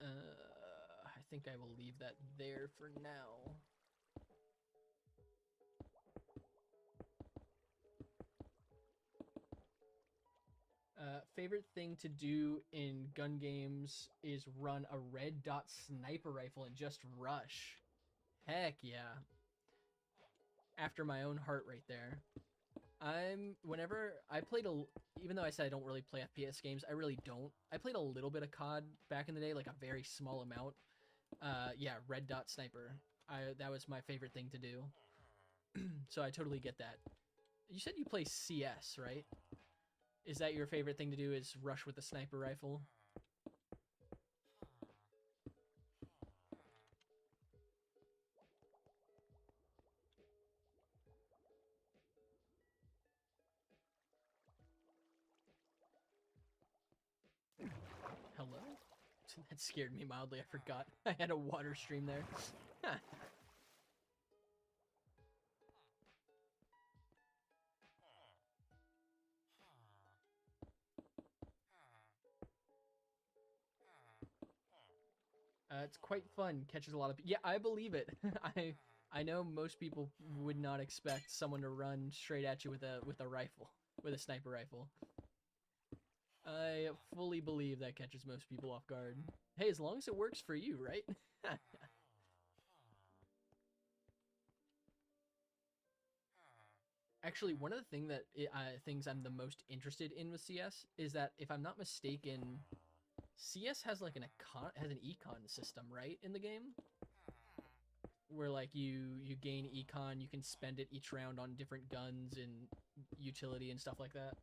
I think I will leave that there for now. Favorite thing to do in gun games is run a red dot sniper rifle and just rush. Heck yeah. After my own heart right there. Whenever I played even though I said I don't really play FPS games, I really don't. I played a little bit of COD back in the day, like a very small amount. Yeah, red dot sniper. That was my favorite thing to do. So I totally get that. You said you play CS, right? Is that your favorite thing to do, is rush with a sniper rifle? Hello? That scared me mildly. I forgot I had a water stream there. It's quite fun. Catches a lot of... Yeah, I believe it. I know most people would not expect someone to run straight at you with a rifle, with a sniper rifle. I fully believe that catches most people off guard. Hey, as long as it works for you, right? Actually, one of the things I'm the most interested in with CS is that, if I'm not mistaken, CS has like an econ system, right, in the game, where like you gain econ, you can spend it each round on different guns and utility and stuff like that.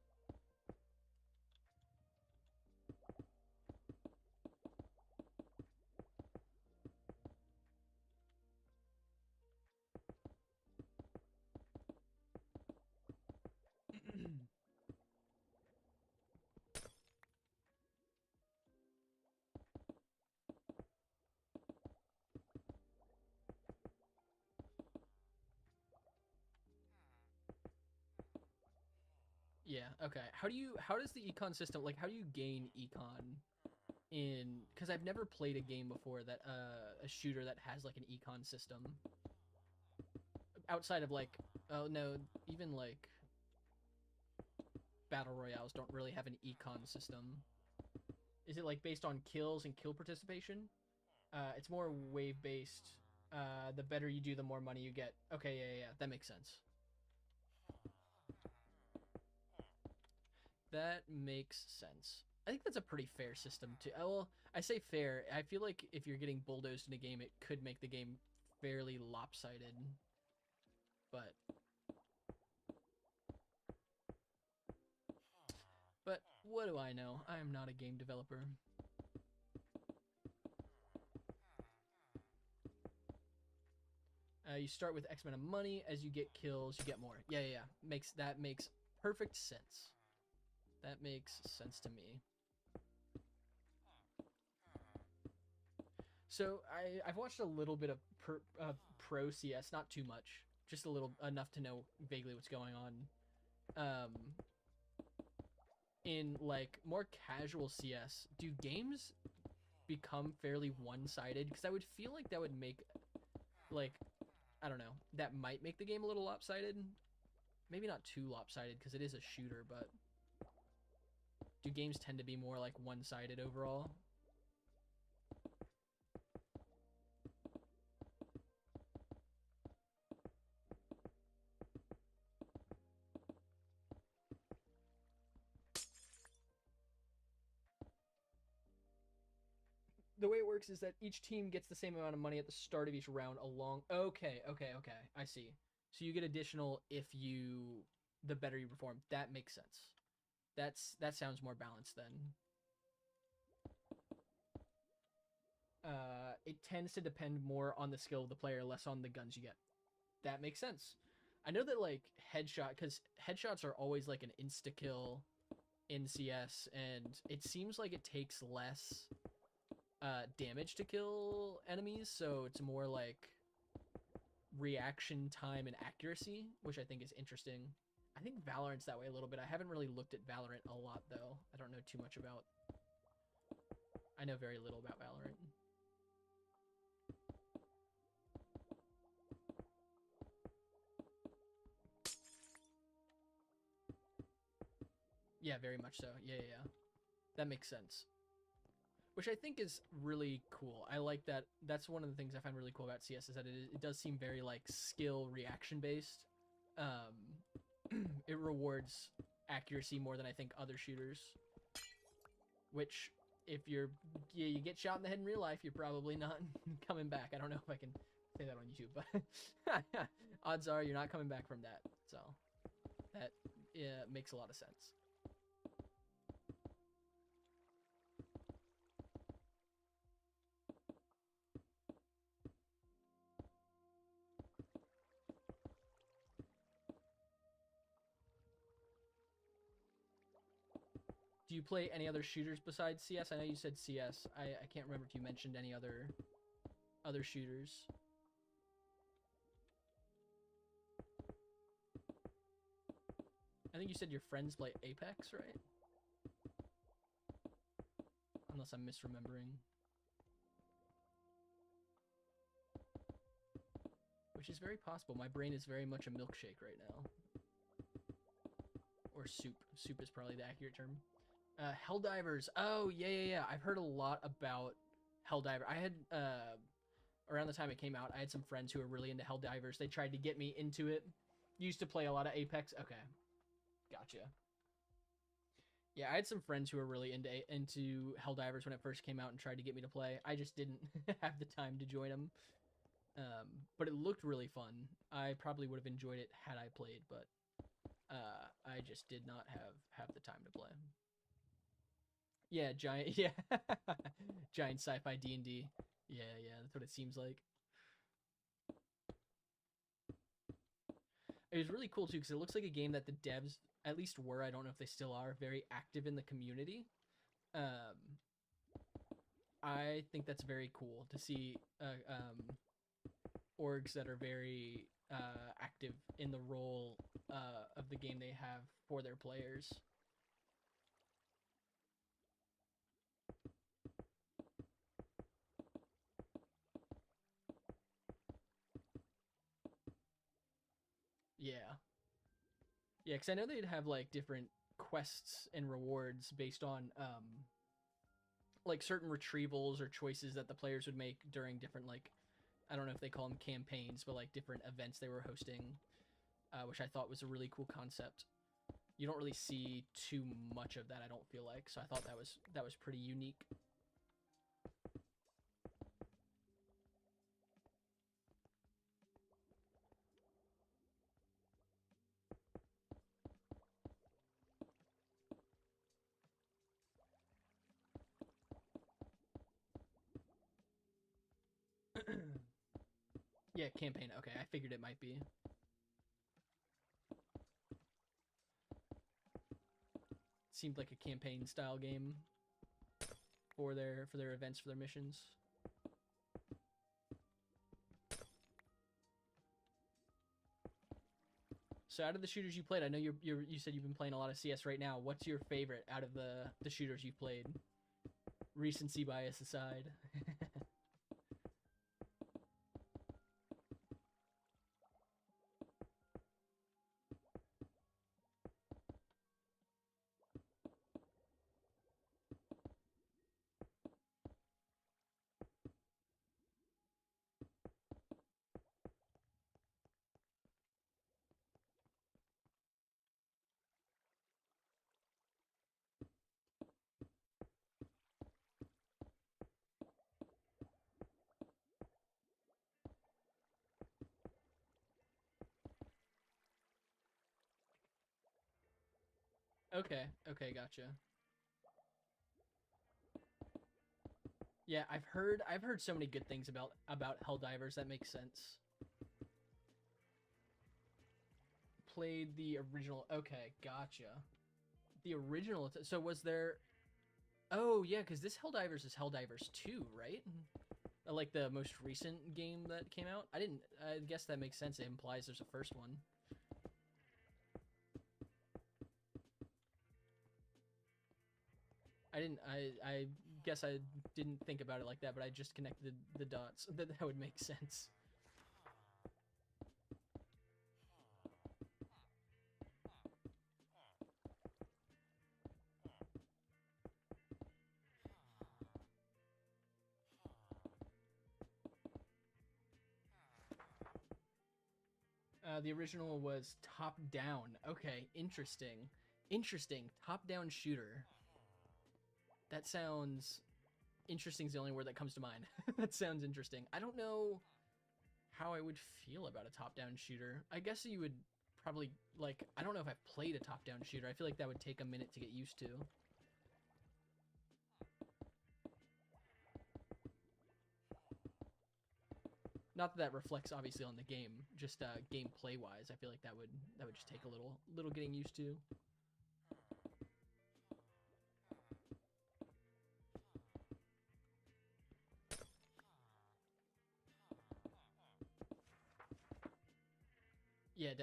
Yeah. Okay. How does the econ system, like, how do you gain econ in, because I've never played a game before that a shooter that has like an econ system outside of like, oh no, even like battle royales don't really have an econ system. Is it like based on kills and kill participation? It's more wave based. The better you do, the more money you get. Okay, yeah, that makes sense. That makes sense. I think that's a pretty fair system too. Well, I say fair. I feel like if you're getting bulldozed in a game, it could make the game fairly lopsided. But what do I know? I am not a game developer. You start with X amount of money. As you get kills, you get more. Yeah. That makes perfect sense. That makes sense to me. So I've watched a little bit of pro CS, not too much, just a little enough to know vaguely what's going on. In like more casual CS, do games become fairly one-sided? Because I would feel like that would make, like, I don't know, that might make the game a little lopsided. Maybe not too lopsided because it is a shooter, but do games tend to be more like one-sided overall? The way it works is that each team gets the same amount of money at the start of each round along. Okay. I see. So you get additional if you, the better you perform. That makes sense. That sounds more balanced then. It tends to depend more on the skill of the player, less on the guns you get. That makes sense. I know that like headshot, because headshots are always like an insta kill in CS, and it seems like it takes less damage to kill enemies, so it's more like reaction time and accuracy, which I think is interesting. I think Valorant's that way a little bit. I haven't really looked at Valorant a lot though. I don't know too much about. I know very little about Valorant. Yeah, very much so. Yeah. That makes sense. Which I think is really cool. I like that. That's one of the things I find really cool about CS is that it does seem very like skill reaction based. It rewards accuracy more than I think other shooters. Which, if you get shot in the head in real life, you're probably not coming back. I don't know if I can say that on YouTube, but odds are you're not coming back from that. So that makes a lot of sense. Do you play any other shooters besides CS? I know you said CS. I can't remember if you mentioned any other shooters. I think you said your friends play Apex, right? Unless I'm misremembering. Which is very possible. My brain is very much a milkshake right now. Or soup. Soup is probably the accurate term. Helldivers. Oh, yeah. I've heard a lot about Helldiver. I had, around the time it came out, I had some friends who were really into Helldivers. They tried to get me into it. Used to play a lot of Apex. Okay. Gotcha. Yeah, I had some friends who were really into Helldivers when it first came out and tried to get me to play. I just didn't have the time to join them. But it looked really fun. I probably would have enjoyed it had I played, but I just did not have the time to play. Yeah, giant. Yeah, giant sci-fi D&D. Yeah, that's what it seems like. It was really cool too because it looks like a game that the devs, at least were, I don't know if they still are, very active in the community. I think that's very cool to see orgs that are very active in the role of the game they have for their players. Yeah. Yeah, because I know they'd have like different quests and rewards based on like certain retrievals or choices that the players would make during different like I don't know if they call them campaigns, but like different events they were hosting, which I thought was a really cool concept. You don't really see too much of that, I don't feel like, so I thought that was pretty unique. Yeah, campaign. Okay, I figured it might be. Seemed like a campaign style game for their events, for their missions. So out of the shooters you played, I know you said you've been playing a lot of CS right now. What's your favorite out of the shooters you've played? Recency bias aside. Okay, okay, gotcha. Yeah, I've heard so many good things about Helldivers. That makes sense. Played the original. Okay, gotcha. The original. So was there? Oh yeah, because this Helldivers is Helldivers 2, right? Like the most recent game that came out. I didn't. I guess that makes sense. It implies there's a first one. I didn't. I guess I didn't think about it like that, but I just connected the dots. That would make sense. The original was top down. Okay, interesting. Interesting. Top down shooter. That sounds interesting. Is the only word that comes to mind. That sounds interesting. I don't know how I would feel about a top down shooter. I guess you would probably like. I don't know if I've played a top down shooter. I feel like that would take a minute to get used to. Not that that reflects obviously on the game, just gameplay wise. I feel like that would just take a little getting used to. Yeah,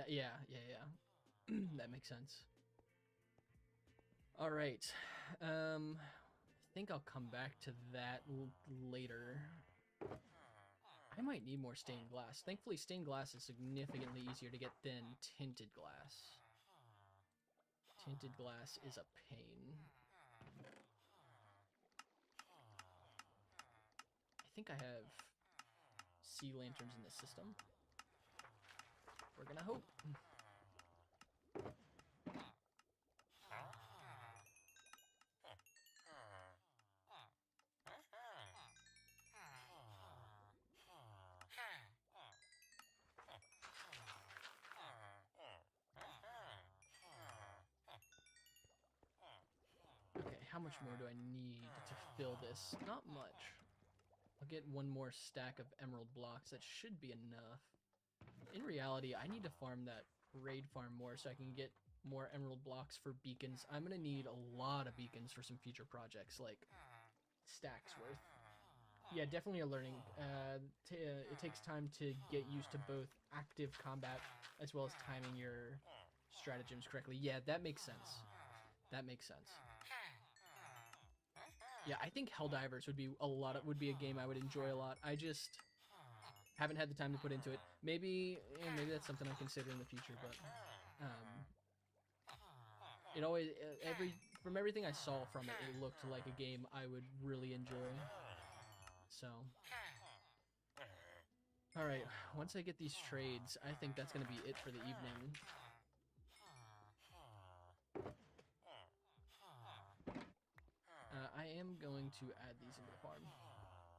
that makes sense. All right. I think I'll come back to that later. I might need more stained glass. Thankfully, stained glass is significantly easier to get than tinted glass. Tinted glass is a pain. I think I have sea lanterns in the system. We're gonna hope. Okay, how much more do I need to fill this? Not much. I'll get one more stack of emerald blocks. That should be enough. In reality, I need to farm that raid farm more so I can get more emerald blocks for beacons. I'm gonna need a lot of beacons for some future projects, like stacks worth. Yeah, definitely a learning. It takes time to get used to both active combat as well as timing your stratagems correctly. Yeah, that makes sense. That makes sense. Yeah, I think Helldivers would be a game I would enjoy a lot. I just haven't had the time to put into it. Maybe that's something I consider in the future, but um, it always every from everything I saw from it, it looked like a game I would really enjoy. So, all right, once I get these trades, I think that's gonna be it for the evening. I am going to add these into the farm.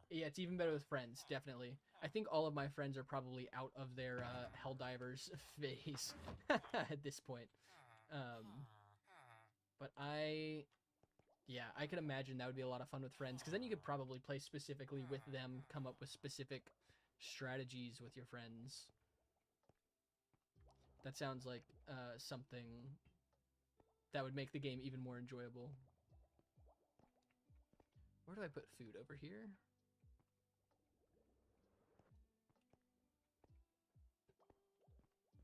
Yeah, it's even better with friends, definitely. I think all of my friends are probably out of their Helldivers phase at this point. Um, but yeah, I could imagine that would be a lot of fun with friends, because then you could probably play specifically with them, come up with specific strategies with your friends. That sounds like something that would make the game even more enjoyable. Where do I put food? Over here?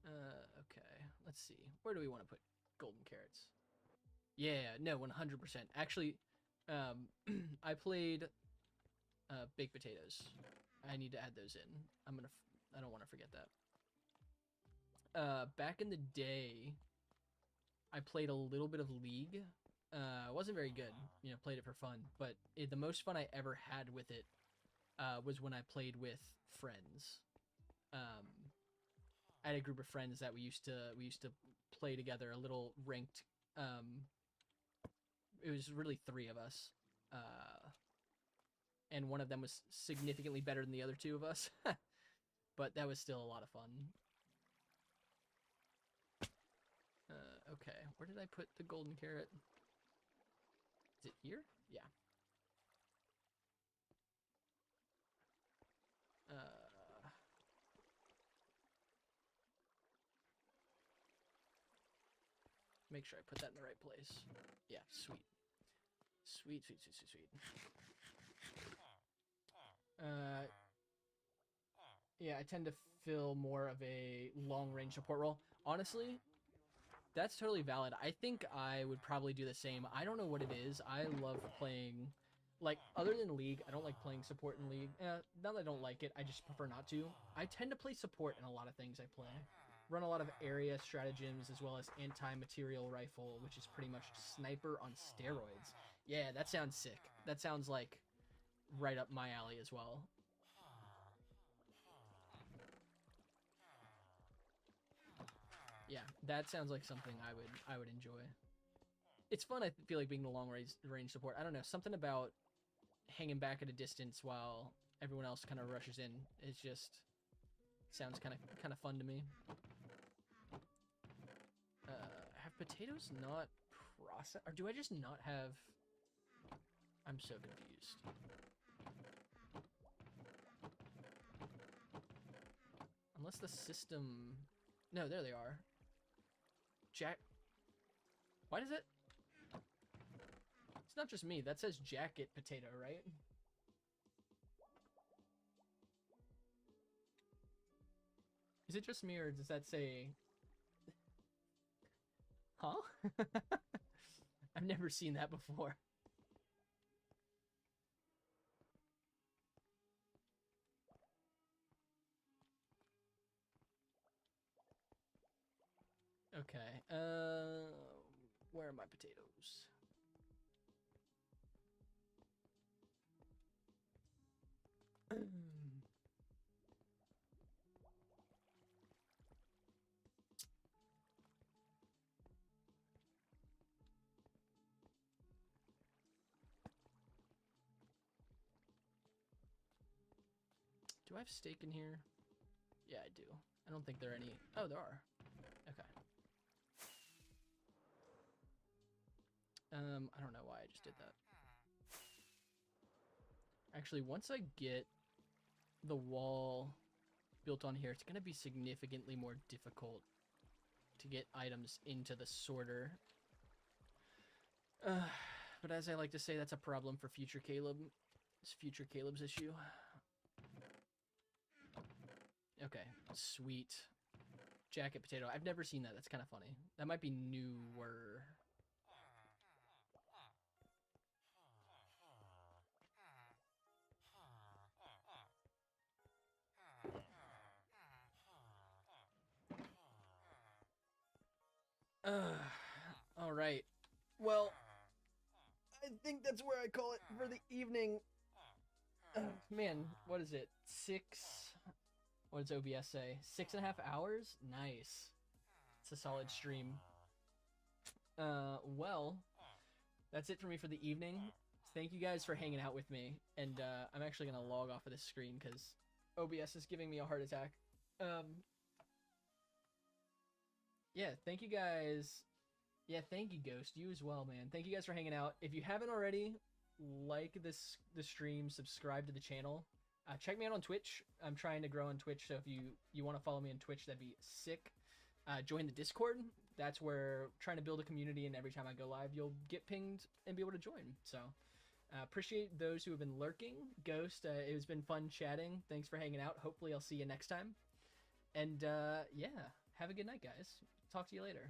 Okay, let's see. Where do we want to put golden carrots? Yeah, no, 100%. Actually, I played baked potatoes. I need to add those in. I don't want to forget that. Back in the day, I played a little bit of League. It wasn't very good, played it for fun, but the most fun I ever had with it was when I played with friends. I had a group of friends that we used to play together, a little ranked. It was really three of us, and one of them was significantly better than the other two of us, but that was still a lot of fun. Okay, where did I put the golden carrot? Is it here? Yeah. Make sure I put that in the right place. Yeah, sweet. Sweet, sweet, sweet, sweet, sweet. Yeah, I tend to fill more of a long-range support role. Honestly, that's totally valid. I think I would probably do the same. I don't know what it is. I love playing, like, other than League, I don't like playing support in League. Not that I don't like it, I just prefer not to. I tend to play support in a lot of things I play. Run a lot of area stratagems as well as anti-material rifle, which is pretty much sniper on steroids. Yeah, that sounds sick. That sounds like right up my alley as well. Yeah, that sounds like something I would enjoy. It's fun. I feel like being the long range support. I don't know, something about hanging back at a distance while everyone else kind of rushes in. It just sounds kind of fun to me. Have potatoes not processed, or do I just not have? I'm so confused. Unless the system. No, there they are. Jack. Why does it? It's not just me. That says jacket potato, right? Is it just me, or does that say? Huh? I've never seen that before. Okay. Where are my potatoes? Do I have steak in here? Yeah, I do. I don't think there are any. Oh, there are. Okay. I don't know why I just did that. Actually, once I get the wall built on here, it's going to be significantly more difficult to get items into the sorter. But as I like to say, that's a problem for future Caleb. It's future Caleb's issue. Okay, sweet. Jacket potato. I've never seen that. That's kind of funny. That might be newer. All right. Well, I think that's where I call it for the evening. Man, what is it? What does OBS say? 6.5 hours? Nice. It's a solid stream. Well, that's it for me for the evening. Thank you guys for hanging out with me. And I'm actually going to log off of this screen because OBS is giving me a heart attack. Yeah, thank you guys. Yeah, thank you, Ghost. You as well, man. Thank you guys for hanging out. If you haven't already, like the stream, subscribe to the channel. Check me out on Twitch. I'm trying to grow on Twitch, so if you want to follow me on Twitch, that'd be sick. Join the Discord. That's where I'm trying to build a community, and every time I go live, you'll get pinged and be able to join. So appreciate those who have been lurking. Ghost, it has been fun chatting. Thanks for hanging out. Hopefully I'll see you next time. And yeah, have a good night, guys. Talk to you later.